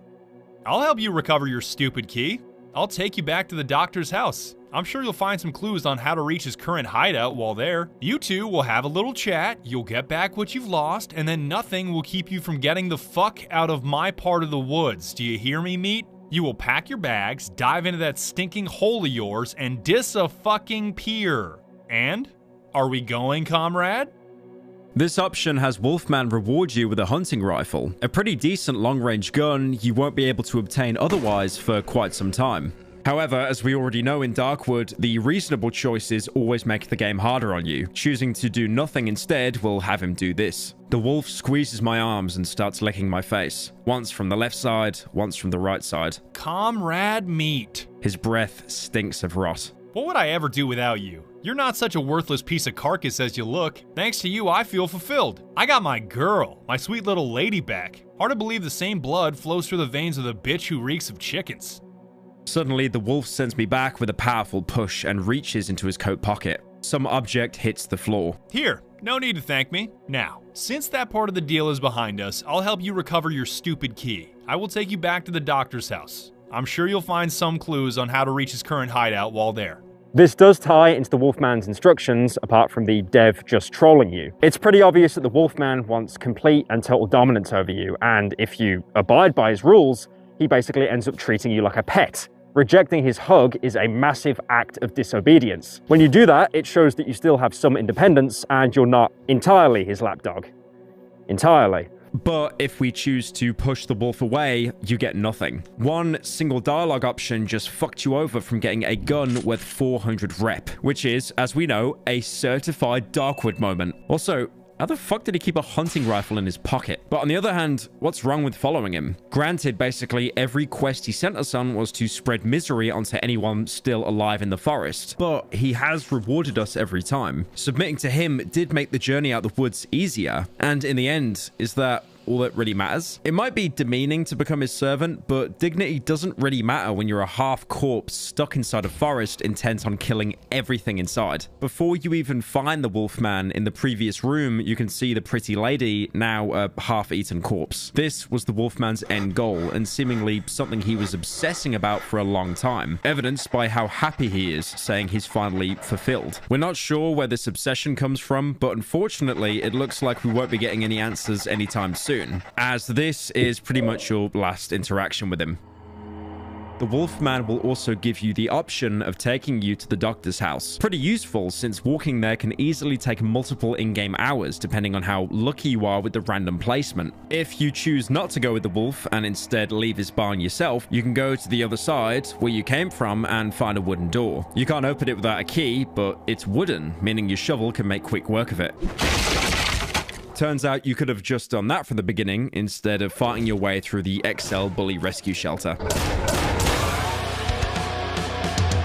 I'll help you recover your stupid key. I'll take you back to the doctor's house. I'm sure you'll find some clues on how to reach his current hideout while there. You two will have a little chat, you'll get back what you've lost, and then nothing will keep you from getting the fuck out of my part of the woods. Do you hear me, meat? You will pack your bags, dive into that stinking hole of yours, and dis-a-fucking-peer. And? Are we going, comrade? This option has Wolfman reward you with a hunting rifle, a pretty decent long-range gun you won't be able to obtain otherwise for quite some time. However, as we already know in Darkwood, the reasonable choices always make the game harder on you. Choosing to do nothing instead will have him do this. The wolf squeezes my arms and starts licking my face. Once from the left side, once from the right side. Comrade meat. His breath stinks of rot. What would I ever do without you? You're not such a worthless piece of carcass as you look. Thanks to you, I feel fulfilled. I got my girl, my sweet little lady back. Hard to believe the same blood flows through the veins of the bitch who reeks of chickens. Suddenly, the wolf sends me back with a powerful push and reaches into his coat pocket. Some object hits the floor. Here, no need to thank me. Now, since that part of the deal is behind us, I'll help you recover your stupid key. I will take you back to the doctor's house. I'm sure you'll find some clues on how to reach his current hideout while there. This does tie into the Wolfman's instructions, apart from the dev just trolling you. It's pretty obvious that the Wolfman wants complete and total dominance over you, and if you abide by his rules, he basically ends up treating you like a pet. Rejecting his hug is a massive act of disobedience. When you do that, it shows that you still have some independence and you're not entirely his lapdog. Entirely. But if we choose to push the wolf away, you get nothing. One single dialogue option just fucked you over from getting a gun worth 400 rep, which is, as we know, a certified Darkwood moment. Also, how the fuck did he keep a hunting rifle in his pocket? But on the other hand, what's wrong with following him? Granted, basically every quest he sent us on was to spread misery onto anyone still alive in the forest. But he has rewarded us every time. Submitting to him did make the journey out the woods easier. And in the end, is that all that really matters. It might be demeaning to become his servant, but dignity doesn't really matter when you're a half corpse stuck inside a forest intent on killing everything inside. Before you even find the Wolfman in the previous room, you can see the pretty lady, now a half-eaten corpse. This was the Wolfman's end goal, and seemingly something he was obsessing about for a long time, evidenced by how happy he is, saying he's finally fulfilled. We're not sure where this obsession comes from, but unfortunately, it looks like we won't be getting any answers anytime soon, as this is pretty much your last interaction with him. The Wolfman will also give you the option of taking you to the doctor's house. Pretty useful, since walking there can easily take multiple in-game hours depending on how lucky you are with the random placement. If you choose not to go with the wolf and instead leave his barn yourself, you can go to the other side where you came from and find a wooden door. You can't open it without a key, but it's wooden, meaning your shovel can make quick work of it. Turns out you could have just done that from the beginning instead of fighting your way through the XL Bully Rescue Shelter.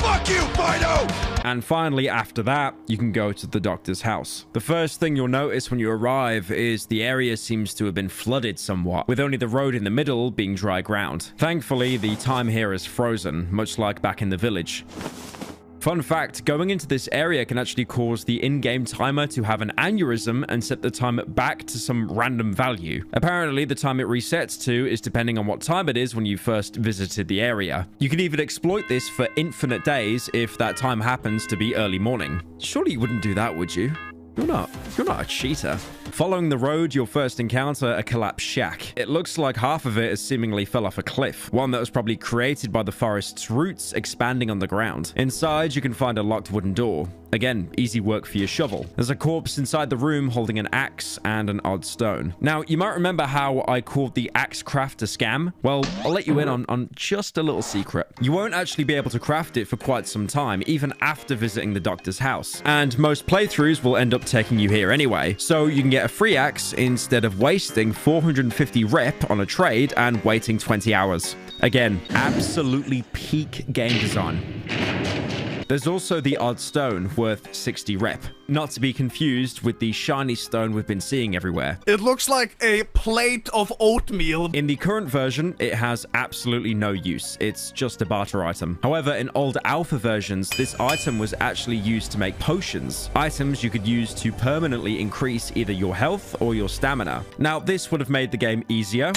Fuck you, Fido! And finally, after that, you can go to the doctor's house. The first thing you'll notice when you arrive is the area seems to have been flooded somewhat, with only the road in the middle being dry ground. Thankfully, the time here is frozen, much like back in the village. Fun fact, going into this area can actually cause the in-game timer to have an aneurysm and set the time back to some random value. Apparently, the time it resets to is depending on what time it is when you first visited the area. You can even exploit this for infinite days if that time happens to be early morning. Surely you wouldn't do that, would you? You're not a cheater. Following the road, you'll first encounter a collapsed shack. It looks like half of it has seemingly fell off a cliff, one that was probably created by the forest's roots expanding on the ground. Inside, you can find a locked wooden door. Again, easy work for your shovel. There's a corpse inside the room holding an axe and an odd stone. Now, you might remember how I called the axe craft a scam? Well, I'll let you in on just a little secret. You won't actually be able to craft it for quite some time, even after visiting the doctor's house. And most playthroughs will end up taking you here anyway, so you can get a free axe instead of wasting 450 rep on a trade and waiting 20 hours. Again, absolutely peak game design. There's also the odd stone, worth 60 rep. Not to be confused with the shiny stone we've been seeing everywhere. It looks like a plate of oatmeal. In the current version, it has absolutely no use. It's just a barter item. However, in old alpha versions, this item was actually used to make potions. Items you could use to permanently increase either your health or your stamina. Now, this would have made the game easier,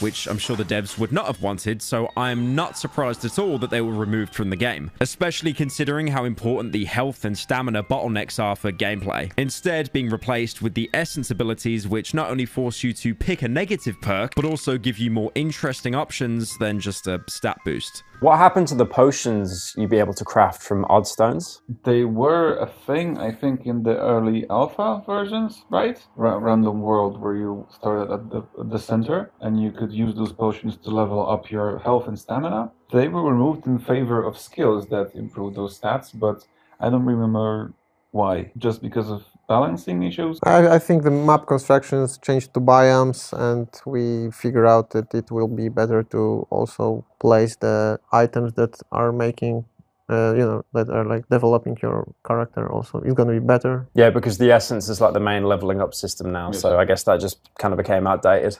which I'm sure the devs would not have wanted, so I'm not surprised at all that they were removed from the game, especially considering how important the health and stamina bottlenecks are for gameplay, instead being replaced with the essence abilities, which not only force you to pick a negative perk, but also give you more interesting options than just a stat boost. What happened to the potions you'd be able to craft from odd stones? They were a thing, I think, in the early alpha versions, right? Random world where you started at the center and you could use those potions to level up your health and stamina. They were removed in favor of skills that improve those stats, but I don't remember why. Just because of balancing issues? I think the map constructions changed to biomes, and we figure out that it will be better to also place the items that are making, that are like developing your character also. It's going to be better. Yeah, because the essence is like the main leveling up system now, so I guess that just kind of became outdated.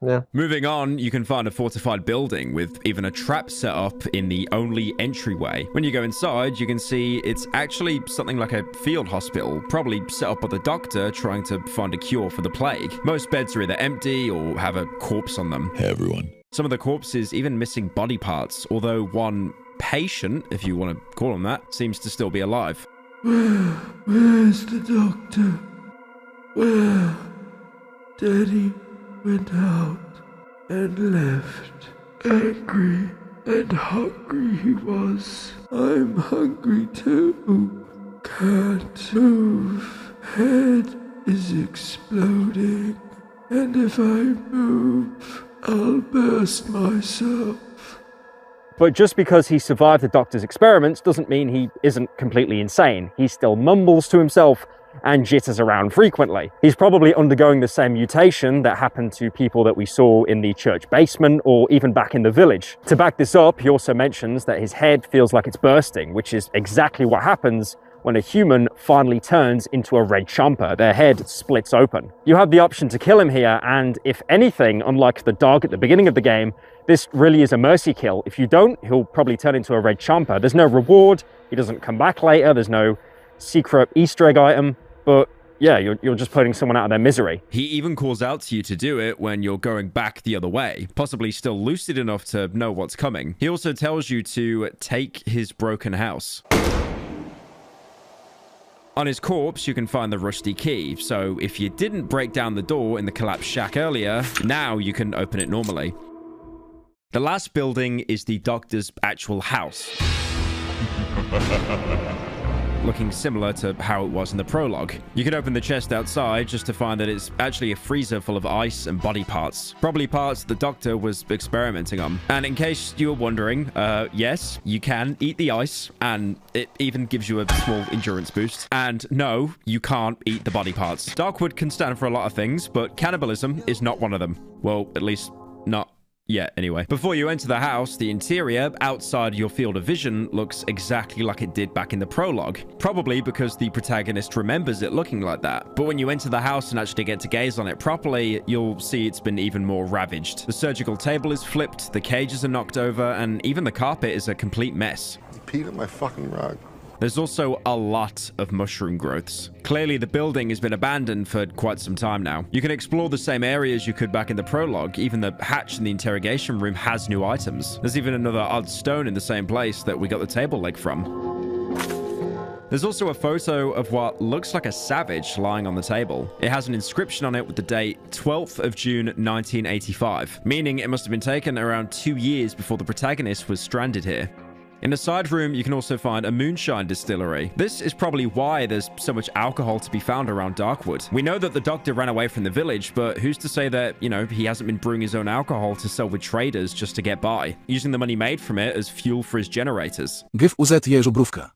Yeah. Moving on, you can find a fortified building with even a trap set up in the only entryway. When you go inside, you can see it's actually something like a field hospital, probably set up by the doctor trying to find a cure for the plague. Most beds are either empty or have a corpse on them. Hey everyone. Some of the corpses even missing body parts, although one patient, if you want to call him that, seems to still be alive. Where's the doctor? Where? Daddy went out and left. Angry and hungry he was. I'm hungry too. Can't move. Head is exploding. And if I move, I'll burst myself. But just because he survived the doctor's experiments doesn't mean he isn't completely insane. He still mumbles to himself and jitters around frequently. He's probably undergoing the same mutation that happened to people that we saw in the church basement or even back in the village. To back this up, he also mentions that his head feels like it's bursting, which is exactly what happens when a human finally turns into a red chomper. Their head splits open. You have the option to kill him here, and if anything, unlike the dog at the beginning of the game, this really is a mercy kill. If you don't, he'll probably turn into a red chomper. There's no reward, he doesn't come back later, there's no secret Easter egg item, but yeah, you're just putting someone out of their misery. He even calls out to you to do it when you're going back the other way, possibly still lucid enough to know what's coming. He also tells you to take his broken house. On his corpse, you can find the rusty key, so if you didn't break down the door in the collapsed shack earlier, now you can open it normally. The last building is the doctor's actual house. Looking similar to how it was in the prologue. You can open the chest outside just to find that it's actually a freezer full of ice and body parts. Probably parts the doctor was experimenting on. And in case you were wondering, yes, you can eat the ice, and it even gives you a small endurance boost. And no, you can't eat the body parts. Darkwood can stand for a lot of things, but cannibalism is not one of them. Well, at least not yet, anyway. Before you enter the house, the interior, outside your field of vision, looks exactly like it did back in the prologue. Probably because the protagonist remembers it looking like that. But when you enter the house and actually get to gaze on it properly, you'll see it's been even more ravaged. The surgical table is flipped, the cages are knocked over, and even the carpet is a complete mess. You peed on my fucking rug. There's also a lot of mushroom growths. Clearly, the building has been abandoned for quite some time now. You can explore the same areas you could back in the prologue. Even the hatch in the interrogation room has new items. There's even another odd stone in the same place that we got the table leg from. There's also a photo of what looks like a savage lying on the table. It has an inscription on it with the date 12th of June 1985, meaning it must have been taken around 2 years before the protagonist was stranded here. In the side room, you can also find a moonshine distillery. This is probably why there's so much alcohol to be found around Darkwood. We know that the doctor ran away from the village, but who's to say that, you know, he hasn't been brewing his own alcohol to sell with traders just to get by, using the money made from it as fuel for his generators. Give Uzet żubrówkę.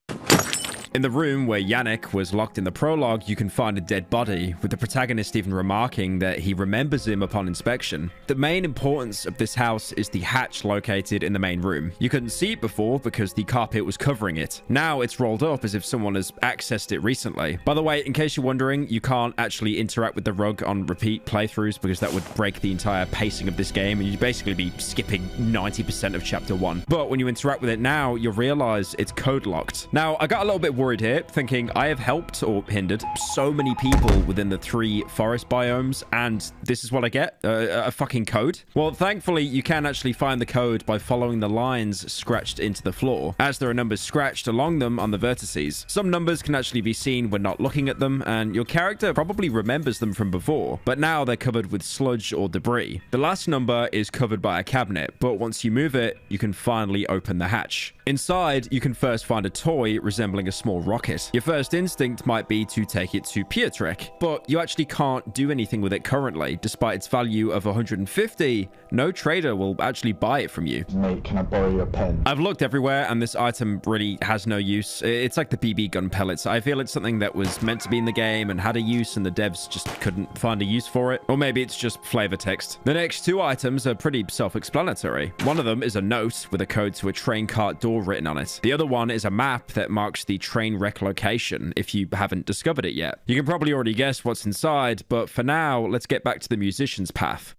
In the room where Yannick was locked in the prologue, you can find a dead body, with the protagonist even remarking that he remembers him upon inspection. The main importance of this house is the hatch located in the main room. You couldn't see it before because the carpet was covering it. Now it's rolled up as if someone has accessed it recently. By the way, in case you're wondering, you can't actually interact with the rug on repeat playthroughs because that would break the entire pacing of this game and you'd basically be skipping 90% of chapter 1. But when you interact with it now, you'll realize it's code locked. Now, I got a little bit worried here, thinking I have helped or hindered so many people within the 3 forest biomes, and this is what I get, a fucking code. Well, thankfully, you can actually find the code by following the lines scratched into the floor, as there are numbers scratched along them on the vertices. Some numbers can actually be seen when not looking at them, and your character probably remembers them from before, but now they're covered with sludge or debris. The last number is covered by a cabinet, but once you move it, you can finally open the hatch. Inside, you can first find a toy resembling a small rocket. Your first instinct might be to take it to Pietrek, but you actually can't do anything with it currently. Despite its value of 150, no trader will actually buy it from you. Mate, can I borrow your pen? I've looked everywhere and this item really has no use. It's like the BB gun pellets. I feel it's something that was meant to be in the game and had a use and the devs just couldn't find a use for it. Or maybe it's just flavor text. The next 2 items are pretty self-explanatory. One of them is a note with a code to a train cart door written on it. The other one is a map that marks the train wreck location if you haven't discovered it yet. You can probably already guess what's inside, but for now, let's get back to the musician's path.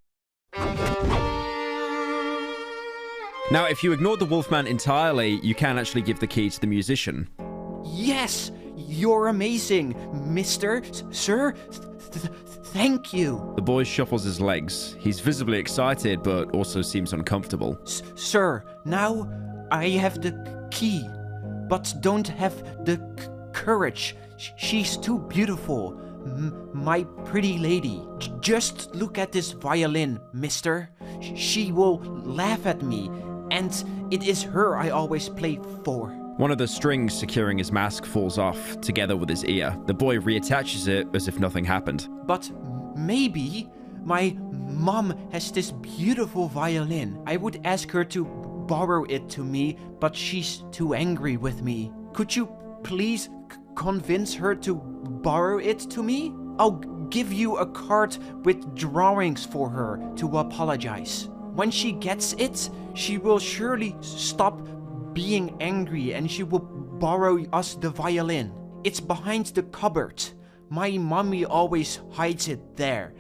Now, if you ignore the Wolfman entirely, you can actually give the key to the musician. Yes! You're amazing, mister, sir. Thank you. The boy shuffles his legs. He's visibly excited, but also seems uncomfortable. Sir, now I have the key, but don't have the courage. She's too beautiful. My pretty lady. Just look at this violin, mister. She will laugh at me, and it is her I always play for. One of the strings securing his mask falls off, together with his ear. The boy reattaches it as if nothing happened. But maybe my mom has this beautiful violin. I would ask her to borrow it to me, but she's too angry with me. Could you please convince her to borrow it to me? I'll give you a card with drawings for her to apologize. When she gets it, she will surely stop being angry and she will borrow us the violin. It's behind the cupboard. My mommy always hides it there.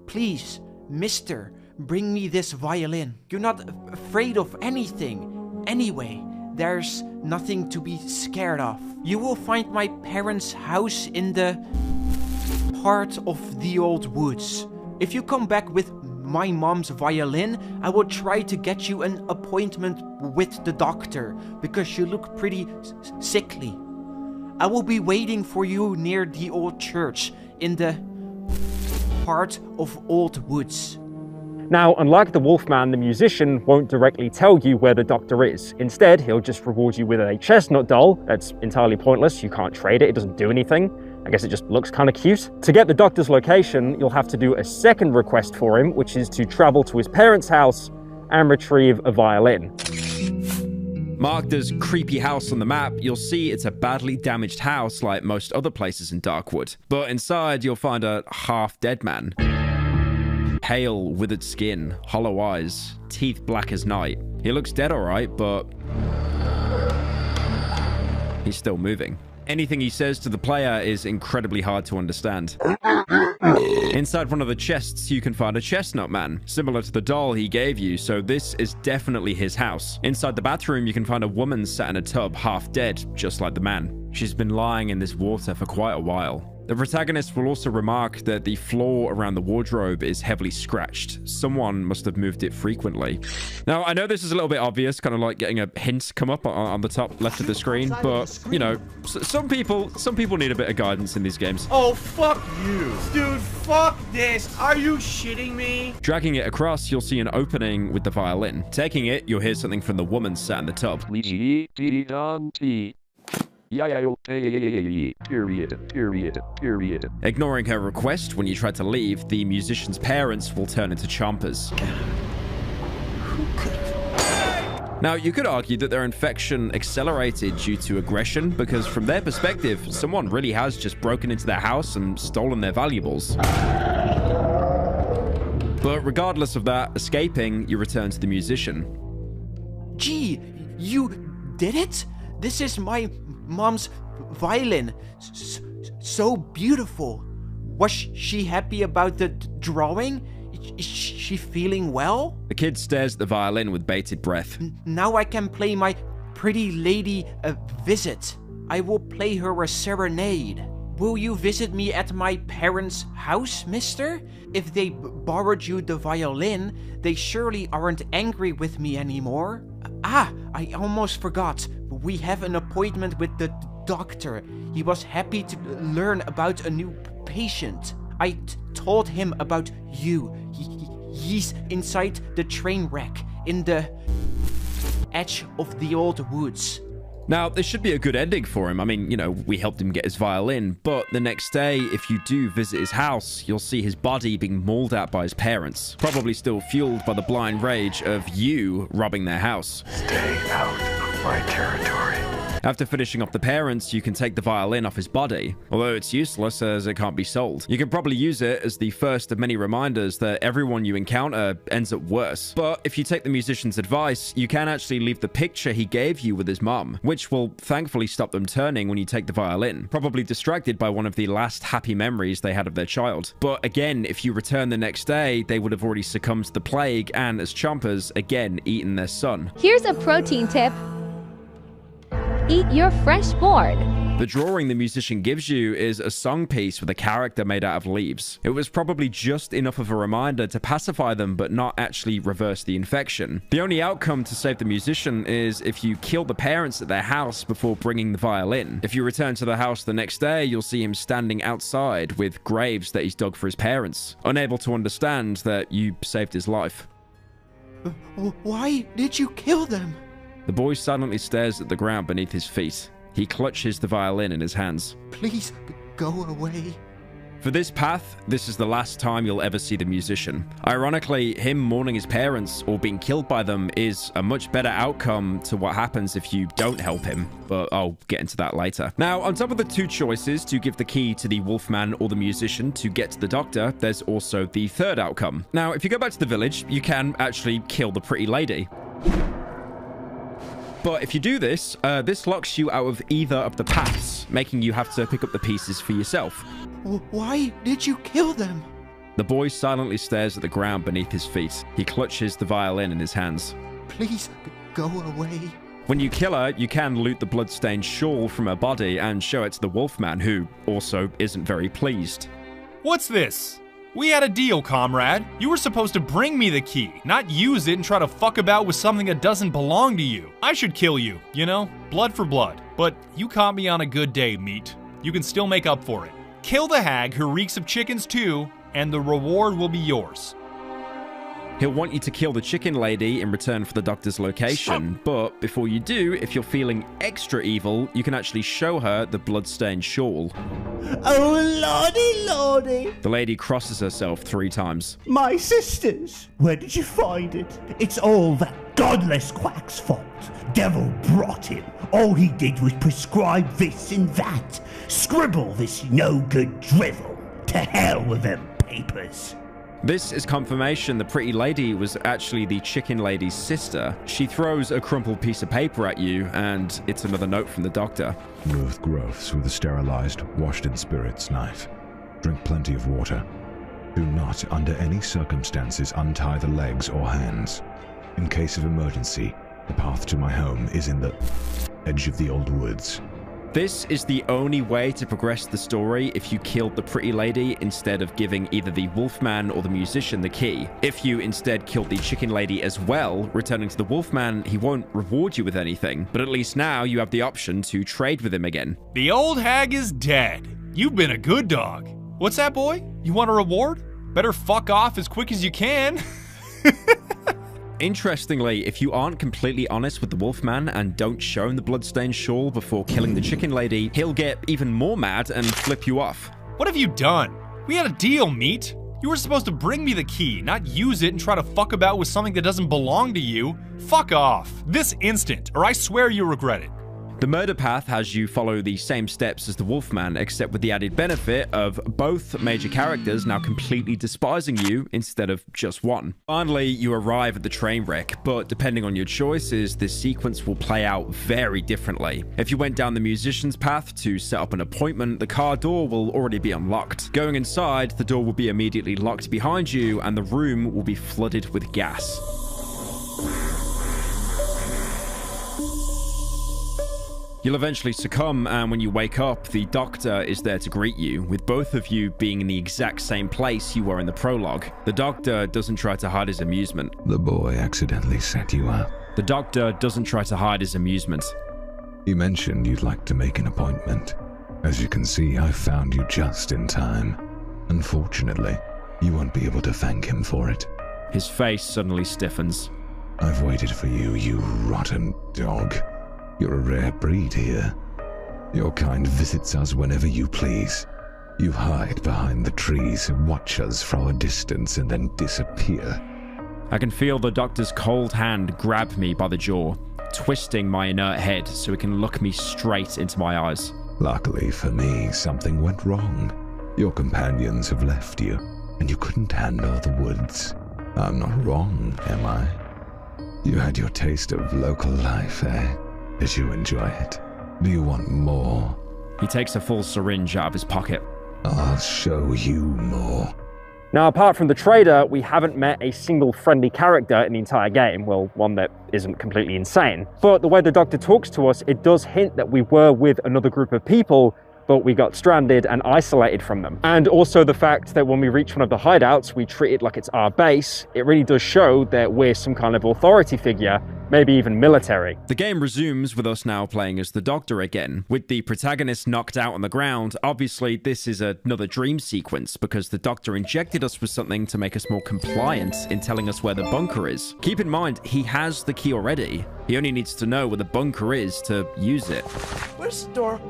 Please, mister, bring me this violin. You're not afraid of anything. Anyway, there's nothing to be scared of. You will find my parents' house in the heart of the old woods. If you come back with my mom's violin, I will try to get you an appointment with the doctor, because you look pretty sickly. I will be waiting for you near the old church in the heart of old woods. Now, unlike the Wolfman, the musician won't directly tell you where the doctor is. Instead, he'll just reward you with a chestnut doll. That's entirely pointless. You can't trade it. It doesn't do anything. I guess it just looks kind of cute. To get the doctor's location, you'll have to do a second request for him, which is to travel to his parents' house and retrieve a violin. Marked as creepy house on the map, you'll see it's a badly damaged house like most other places in Darkwood. But inside, you'll find a half-dead man. Pale, withered skin, hollow eyes, teeth black as night. He looks dead alright, but he's still moving. Anything he says to the player is incredibly hard to understand. Inside one of the chests, you can find a chestnut man, similar to the doll he gave you, so this is definitely his house. Inside the bathroom, you can find a woman sat in a tub, half dead, just like the man. She's been lying in this water for quite a while. The protagonist will also remark that the floor around the wardrobe is heavily scratched. Someone must have moved it frequently. Now, I know this is a little bit obvious, kind of like getting a hint come up on the top left of the screen, but, you know, some people need a bit of guidance in these games. Oh, fuck you. Dude, fuck this. Are you shitting me? Dragging it across, you'll see an opening with the violin. Taking it, you'll hear something from the woman sat in the tub. Period. Ignoring her request, when you try to leave, the musician's parents will turn into chompers. Now, you could argue that their infection accelerated due to aggression, because from their perspective, someone really has just broken into their house and stolen their valuables. But regardless of that, escaping, you return to the musician. Gee, you did it? This is my mom's violin. So beautiful. Was she happy about the drawing? Is she feeling well? The kid stares at the violin with bated breath. Now I can play my pretty lady a visit. I will play her a serenade. Will you visit me at my parents' house, mister? If they borrowed you the violin, they surely aren't angry with me anymore. Ah, I almost forgot. We have an appointment with the doctor. He was happy to learn about a new patient. I told him about you. He's inside the train wreck in the edge of the old woods. Now, this should be a good ending for him. I mean, you know, we helped him get his violin, but the next day, if you do visit his house, you'll see his body being mauled at by his parents, probably still fueled by the blind rage of you robbing their house. Stay out of my territory. After finishing off the parents, you can take the violin off his body, although it's useless as it can't be sold. You can probably use it as the first of many reminders that everyone you encounter ends up worse. But if you take the musician's advice, you can actually leave the picture he gave you with his mum, which will thankfully stop them turning when you take the violin, probably distracted by one of the last happy memories they had of their child. But again, if you return the next day, they would have already succumbed to the plague and, as chompers, again eaten their son. Here's a protein tip. Eat your fresh board. The drawing the musician gives you is a song piece with a character made out of leaves. It was probably just enough of a reminder to pacify them but not actually reverse the infection. The only outcome to save the musician is if you kill the parents at their house before bringing the violin. If you return to the house the next day, you'll see him standing outside with graves that he's dug for his parents, unable to understand that you saved his life. Why did you kill them? The boy silently stares at the ground beneath his feet. He clutches the violin in his hands. Please, go away. For this path, this is the last time you'll ever see the musician. Ironically, him mourning his parents or being killed by them is a much better outcome to what happens if you don't help him, but I'll get into that later. Now, on top of the two choices to give the key to the Wolfman or the musician to get to the doctor, there's also the third outcome. Now, if you go back to the village, you can actually kill the pretty lady. But if you do this, this locks you out of either of the paths, making you have to pick up the pieces for yourself. Why did you kill them? The boy silently stares at the ground beneath his feet. He clutches the violin in his hands. Please, go away. When you kill her, you can loot the bloodstained shawl from her body and show it to the Wolfman, who also isn't very pleased. What's this? We had a deal, comrade. You were supposed to bring me the key, not use it and try to fuck about with something that doesn't belong to you. I should kill you, you know? Blood for blood. But you caught me on a good day, meat. You can still make up for it. Kill the hag who reeks of chickens too, and the reward will be yours. He'll want you to kill the chicken lady in return for the doctor's location, but before you do, if you're feeling extra evil, you can actually show her the bloodstained shawl. Oh, lordy, lordy. The lady crosses herself 3 times. My sisters, where did you find it? It's all that godless quack's fault. Devil brought him. All he did was prescribe this and that. Scribble this no-good drivel. To hell with them papers. This is confirmation the pretty lady was actually the chicken lady's sister. She throws a crumpled piece of paper at you, and it's another note from the doctor. Remove growths with a sterilized, washed-in spirits knife. Drink plenty of water. Do not, under any circumstances, untie the legs or hands. In case of emergency, the path to my home is in the edge of the old woods. This is the only way to progress the story if you killed the pretty lady instead of giving either the Wolfman or the musician the key. If you instead killed the chicken lady as well, returning to the Wolfman, he won't reward you with anything, but at least now you have the option to trade with him again. The old hag is dead. You've been a good dog. What's that, boy? You want a reward? Better fuck off as quick as you can. Interestingly, if you aren't completely honest with the Wolfman and don't show him the bloodstained shawl before killing the chicken lady, he'll get even more mad and flip you off. What have you done? We had a deal, meat. You were supposed to bring me the key, not use it and try to fuck about with something that doesn't belong to you. Fuck off. This instant, or I swear you'll regret it. The murder path has you follow the same steps as the Wolfman, except with the added benefit of both major characters now completely despising you instead of just one. Finally, you arrive at the train wreck, but depending on your choices, this sequence will play out very differently. If you went down the musician's path to set up an appointment, the car door will already be unlocked. Going inside, the door will be immediately locked behind you, and the room will be flooded with gas. You'll eventually succumb, and when you wake up, the doctor is there to greet you, with both of you being in the exact same place you were in the prologue. The doctor doesn't try to hide his amusement. The boy accidentally set you up. The doctor doesn't try to hide his amusement. You mentioned you'd like to make an appointment. As you can see, I found you just in time. Unfortunately, you won't be able to thank him for it. His face suddenly stiffens. I've waited for you, you rotten dog. You're a rare breed here. Your kind visits us whenever you please. You hide behind the trees, watch us from a distance, and then disappear. I can feel the doctor's cold hand grab me by the jaw, twisting my inert head so it can look me straight into my eyes. Luckily for me, something went wrong. Your companions have left you, and you couldn't handle the woods. I'm not wrong, am I? You had your taste of local life, eh? Did you enjoy it? Do you want more? He takes a full syringe out of his pocket. I'll show you more. Now, apart from the trader, we haven't met a single friendly character in the entire game. Well, one that isn't completely insane. But the way the doctor talks to us, it does hint that we were with another group of people, but we got stranded and isolated from them. And also the fact that when we reach one of the hideouts, we treat it like it's our base. It really does show that we're some kind of authority figure, maybe even military. The game resumes with us now playing as the Doctor again. With the protagonist knocked out on the ground, obviously this is another dream sequence because the Doctor injected us with something to make us more compliant in telling us where the bunker is. Keep in mind, he has the key already. He only needs to know where the bunker is to use it. Where's the door?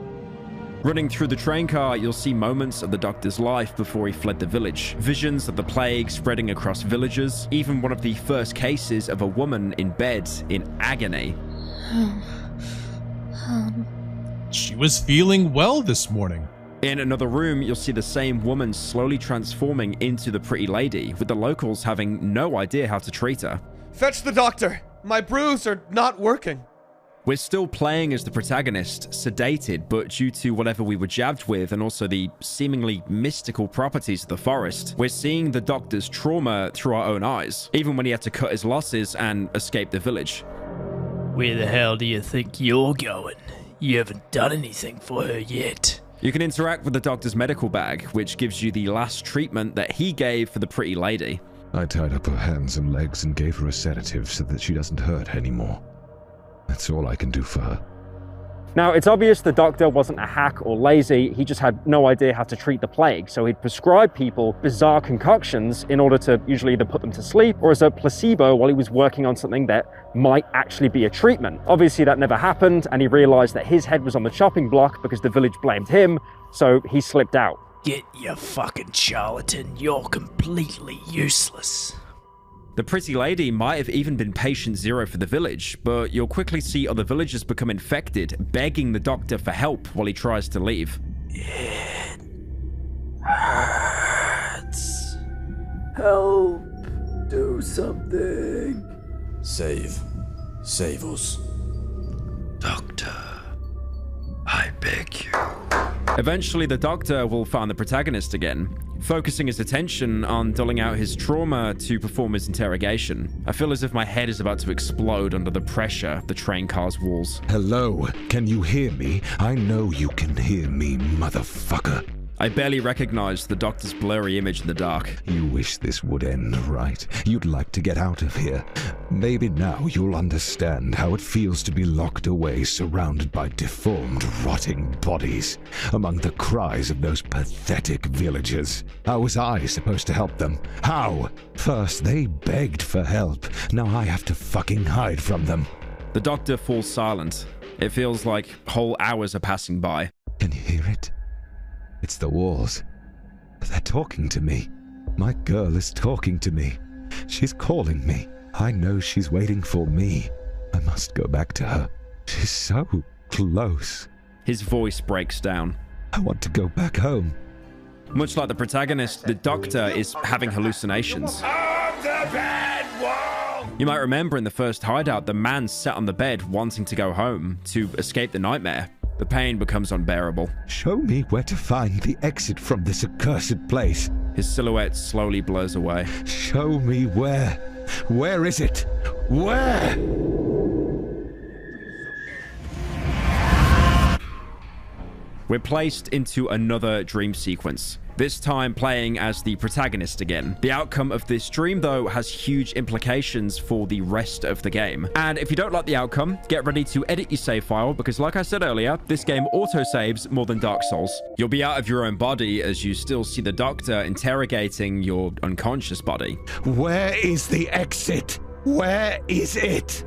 Running through the train car, you'll see moments of the Doctor's life before he fled the village. Visions of the plague spreading across villages. Even one of the first cases of a woman in bed in agony. She was feeling well this morning. In another room, you'll see the same woman slowly transforming into the pretty lady, with the locals having no idea how to treat her. Fetch the doctor. My brews are not working. We're still playing as the protagonist, sedated, but due to whatever we were jabbed with and also the seemingly mystical properties of the forest, we're seeing the doctor's trauma through our own eyes, even when he had to cut his losses and escape the village. Where the hell do you think you're going? You haven't done anything for her yet. You can interact with the doctor's medical bag, which gives you the last treatment that he gave for the pretty lady. I tied up her hands and legs and gave her a sedative so that she doesn't hurt anymore. That's all I can do for her. Now, it's obvious the doctor wasn't a hack or lazy, he just had no idea how to treat the plague, so he'd prescribe people bizarre concoctions in order to usually either put them to sleep or as a placebo while he was working on something that might actually be a treatment. Obviously that never happened, and he realized that his head was on the chopping block because the village blamed him, so he slipped out. Get you fucking charlatan, you're completely useless. The pretty lady might have even been patient zero for the village, but you'll quickly see other villagers become infected, begging the doctor for help while he tries to leave. It hurts. Help. Do something. Save us. Doctor, I beg you. Eventually, the doctor will find the protagonist again, focusing his attention on dulling out his trauma to perform his interrogation. I feel as if my head is about to explode under the pressure of the train car's walls. Hello, can you hear me? I know you can hear me, motherfucker. I barely recognized the doctor's blurry image in the dark. You wish this would end, right? You'd like to get out of here. Maybe now you'll understand how it feels to be locked away, surrounded by deformed, rotting bodies, among the cries of those pathetic villagers. How was I supposed to help them? How? First, they begged for help. Now I have to fucking hide from them. The doctor falls silent. It feels like whole hours are passing by. Can you hear it? It's the walls. They're talking to me. My girl is talking to me. She's calling me. I know she's waiting for me. I must go back to her. She's so close. His voice breaks down. I want to go back home. Much like the protagonist, the doctor is having hallucinations. I'm the bad one! You might remember in the first hideout, the man sat on the bed wanting to go home to escape the nightmare. The pain becomes unbearable. Show me where to find the exit from this accursed place. His silhouette slowly blurs away. Show me where. Where is it? Where? We're placed into another dream sequence, this time playing as the protagonist again. The outcome of this dream, though, has huge implications for the rest of the game. And if you don't like the outcome, get ready to edit your save file, because like I said earlier, this game auto-saves more than Dark Souls. You'll be out of your own body as you still see the doctor interrogating your unconscious body. Where is the exit? Where is it?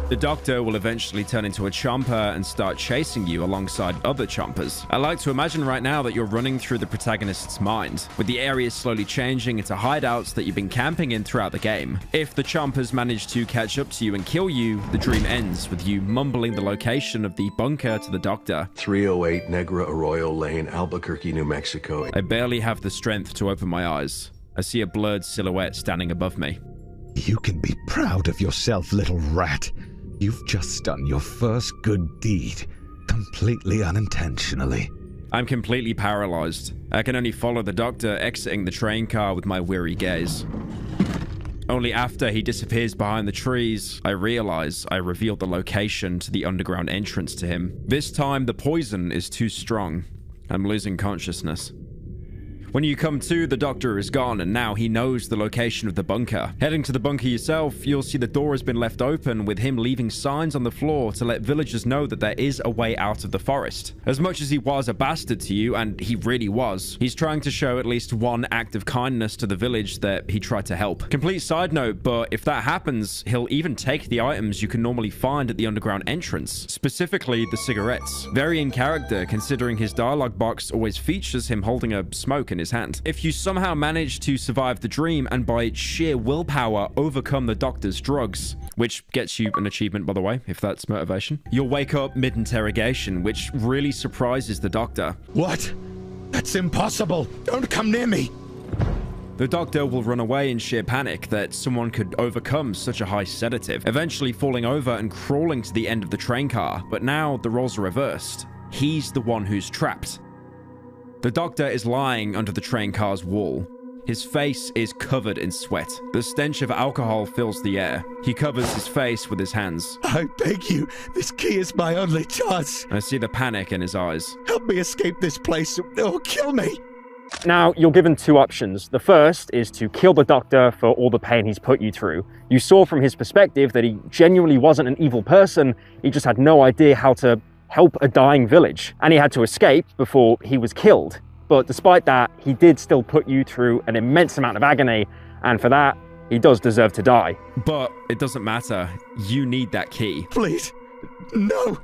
The doctor will eventually turn into a chomper and start chasing you alongside other chompers. I like to imagine right now that you're running through the protagonist's mind, with the area slowly changing into hideouts that you've been camping in throughout the game. If the chompers manage to catch up to you and kill you, the dream ends with you mumbling the location of the bunker to the doctor. 308 Negra Arroyo Lane, Albuquerque, New Mexico. I barely have the strength to open my eyes. I see a blurred silhouette standing above me. You can be proud of yourself, little rat. You've just done your first good deed, completely unintentionally. I'm completely paralyzed. I can only follow the doctor exiting the train car with my weary gaze. Only after he disappears behind the trees, I realize I revealed the location to the underground entrance to him. This time, the poison is too strong. I'm losing consciousness. When you come to, the doctor is gone, and now he knows the location of the bunker. Heading to the bunker yourself, you'll see the door has been left open, with him leaving signs on the floor to let villagers know that there is a way out of the forest. As much as he was a bastard to you, and he really was, he's trying to show at least one act of kindness to the village that he tried to help. Complete side note, but if that happens, he'll even take the items you can normally find at the underground entrance, specifically the cigarettes. Very in character, considering his dialogue box always features him holding a smoke in his hand. If you somehow manage to survive the dream and by sheer willpower overcome the doctor's drugs, which gets you an achievement, by the way, if that's motivation, you'll wake up mid-interrogation, which really surprises the doctor. What? That's impossible! Don't come near me! The doctor will run away in sheer panic that someone could overcome such a high sedative, eventually falling over and crawling to the end of the train car. But now the roles are reversed. He's the one who's trapped. The doctor is lying under the train car's wall. His face is covered in sweat. The stench of alcohol fills the air. He covers his face with his hands. I beg you, this key is my only chance. I see the panic in his eyes. Help me escape this place or kill me. Now, you're given two options. The first is to kill the doctor for all the pain he's put you through. You saw from his perspective that he genuinely wasn't an evil person. He just had no idea how to help a dying village. And he had to escape before he was killed. But despite that, he did still put you through an immense amount of agony, and for that, he does deserve to die. But it doesn't matter. You need that key. Please, no.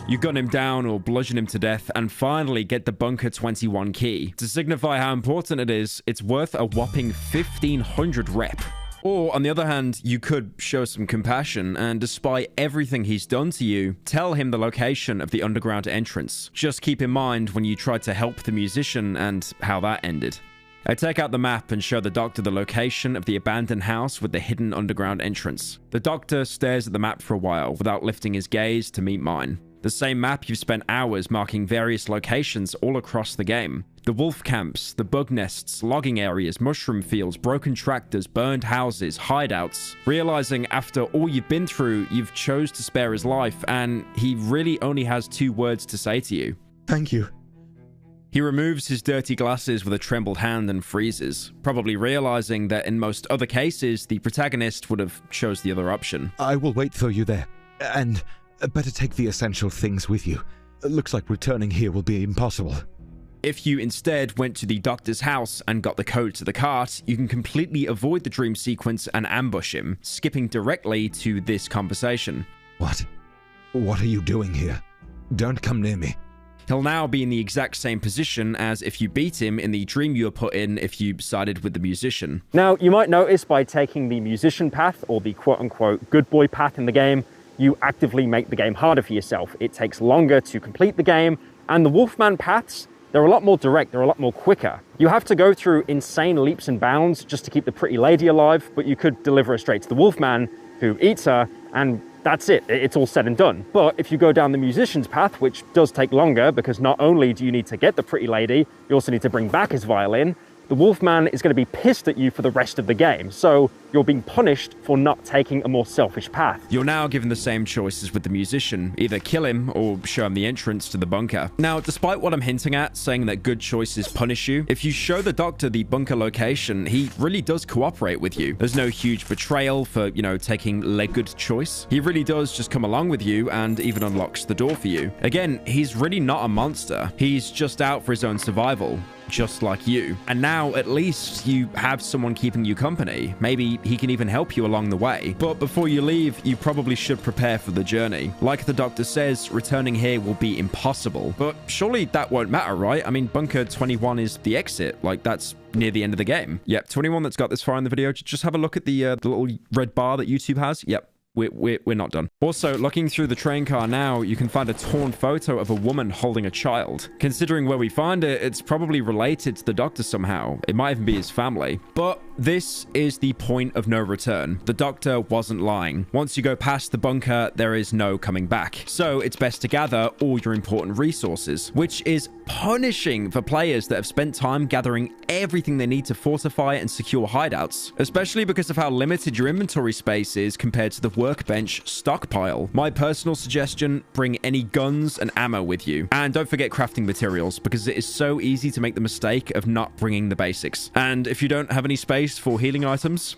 You gun him down or bludgeon him to death and finally get the Bunker 21 key. To signify how important it is, it's worth a whopping 1500 rep. Or, on the other hand, you could show some compassion and, despite everything he's done to you, tell him the location of the underground entrance. Just keep in mind when you tried to help the musician and how that ended. I take out the map and show the doctor the location of the abandoned house with the hidden underground entrance. The doctor stares at the map for a while without lifting his gaze to meet mine. The same map you've spent hours marking various locations all across the game. The wolf camps, the bug nests, logging areas, mushroom fields, broken tractors, burned houses, hideouts. Realizing after all you've been through, you've chose to spare his life, and he really only has 2 words to say to you. Thank you. He removes his dirty glasses with a trembled hand and freezes, probably realizing that in most other cases, the protagonist would have chose the other option. I will wait for you there, and better take the essential things with you. Looks like returning here will be impossible. If you instead went to the doctor's house and got the code to the cart, you can completely avoid the dream sequence and ambush him, skipping directly to this conversation. What? What are you doing here? Don't come near me. He'll now be in the exact same position as if you beat him in the dream you were put in if you sided with the musician. Now, you might notice by taking the musician path, or the quote-unquote good boy path in the game, you actively make the game harder for yourself. It takes longer to complete the game, and the Wolfman paths, they're a lot more direct, they're a lot more quicker. You have to go through insane leaps and bounds just to keep the pretty lady alive, but you could deliver her straight to the Wolfman, who eats her, and that's it, it's all said and done. But if you go down the musician's path, which does take longer, because not only do you need to get the pretty lady, you also need to bring back his violin, the Wolfman is going to be pissed at you for the rest of the game, so you're being punished for not taking a more selfish path. You're now given the same choices with the musician, either kill him or show him the entrance to the bunker. Now, despite what I'm hinting at, saying that good choices punish you, if you show the doctor the bunker location, he really does cooperate with you. There's no huge betrayal for, taking a good choice. He really does just come along with you and even unlocks the door for you. Again, he's really not a monster. He's just out for his own survival, just like you. And now, at least, you have someone keeping you company. Maybe he can even help you along the way. But before you leave, you probably should prepare for the journey. Like the doctor says, returning here will be impossible. But surely that won't matter, right? I mean, Bunker 21 is the exit. Like, that's near the end of the game. Yep, 21 that's got this far in the video, just have a look at the little red bar that YouTube has. Yep. We're not done. Also, looking through the train car now, you can find a torn photo of a woman holding a child. Considering where we find it, it's probably related to the doctor somehow. It might even be his family. But this is the point of no return. The doctor wasn't lying. Once you go past the bunker, there is no coming back. So it's best to gather all your important resources, which is punishing for players that have spent time gathering everything they need to fortify and secure hideouts, especially because of how limited your inventory space is compared to the workbench stockpile. My personal suggestion, bring any guns and ammo with you. And don't forget crafting materials, because it is so easy to make the mistake of not bringing the basics. And if you don't have any space for healing items,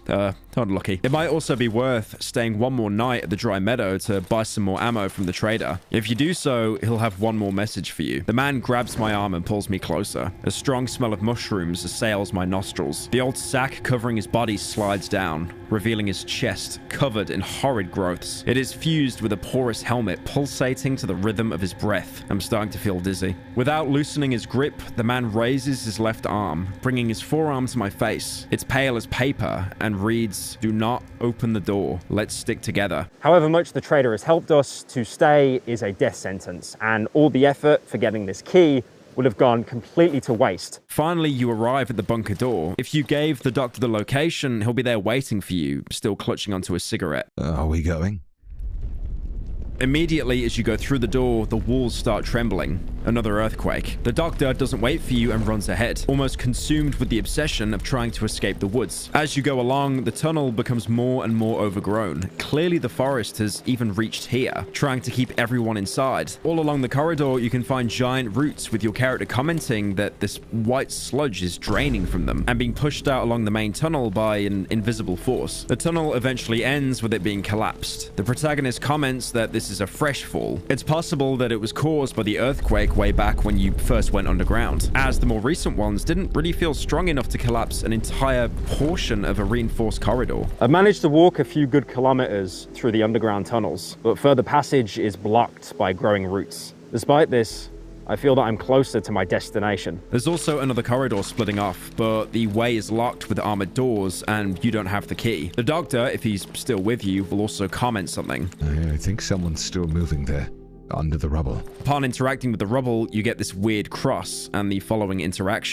unlucky. It might also be worth staying one more night at the dry meadow to buy some more ammo from the trader. If you do so, he'll have one more message for you. The man grabs my arm and pulls me closer. A strong smell of mushrooms assails my nostrils. The old sack covering his body slides down, revealing his chest covered in horrid growths. It is fused with a porous helmet pulsating to the rhythm of his breath. I'm starting to feel dizzy. Without loosening his grip, the man raises his left arm, bringing his forearm to my face. It's pale as paper and reads, "Do not open the door. Let's stick together." However much the trader has helped us, to stay is a death sentence, and all the effort for getting this key would have gone completely to waste. Finally, you arrive at the bunker door. If you gave the doctor the location, he'll be there waiting for you, still clutching onto a cigarette. Are we going? Immediately as you go through the door, the walls start trembling. Another earthquake. The doctor doesn't wait for you and runs ahead, almost consumed with the obsession of trying to escape the woods. As you go along, the tunnel becomes more and more overgrown. Clearly the forest has even reached here, trying to keep everyone inside. All along the corridor, you can find giant roots, with your character commenting that this white sludge is draining from them and being pushed out along the main tunnel by an invisible force. The tunnel eventually ends with it being collapsed. The protagonist comments that this is a fresh fall. It's possible that it was caused by the earthquake way back when you first went underground, as the more recent ones didn't really feel strong enough to collapse an entire portion of a reinforced corridor. I've managed to walk a few good kilometers through the underground tunnels, but further passage is blocked by growing roots. Despite this, I feel that I'm closer to my destination. There's also another corridor splitting off, but the way is locked with armored doors and you don't have the key. The doctor, if he's still with you, will also comment something. I think someone's still moving there, under the rubble. Upon interacting with the rubble, you get this weird cross and the following interaction.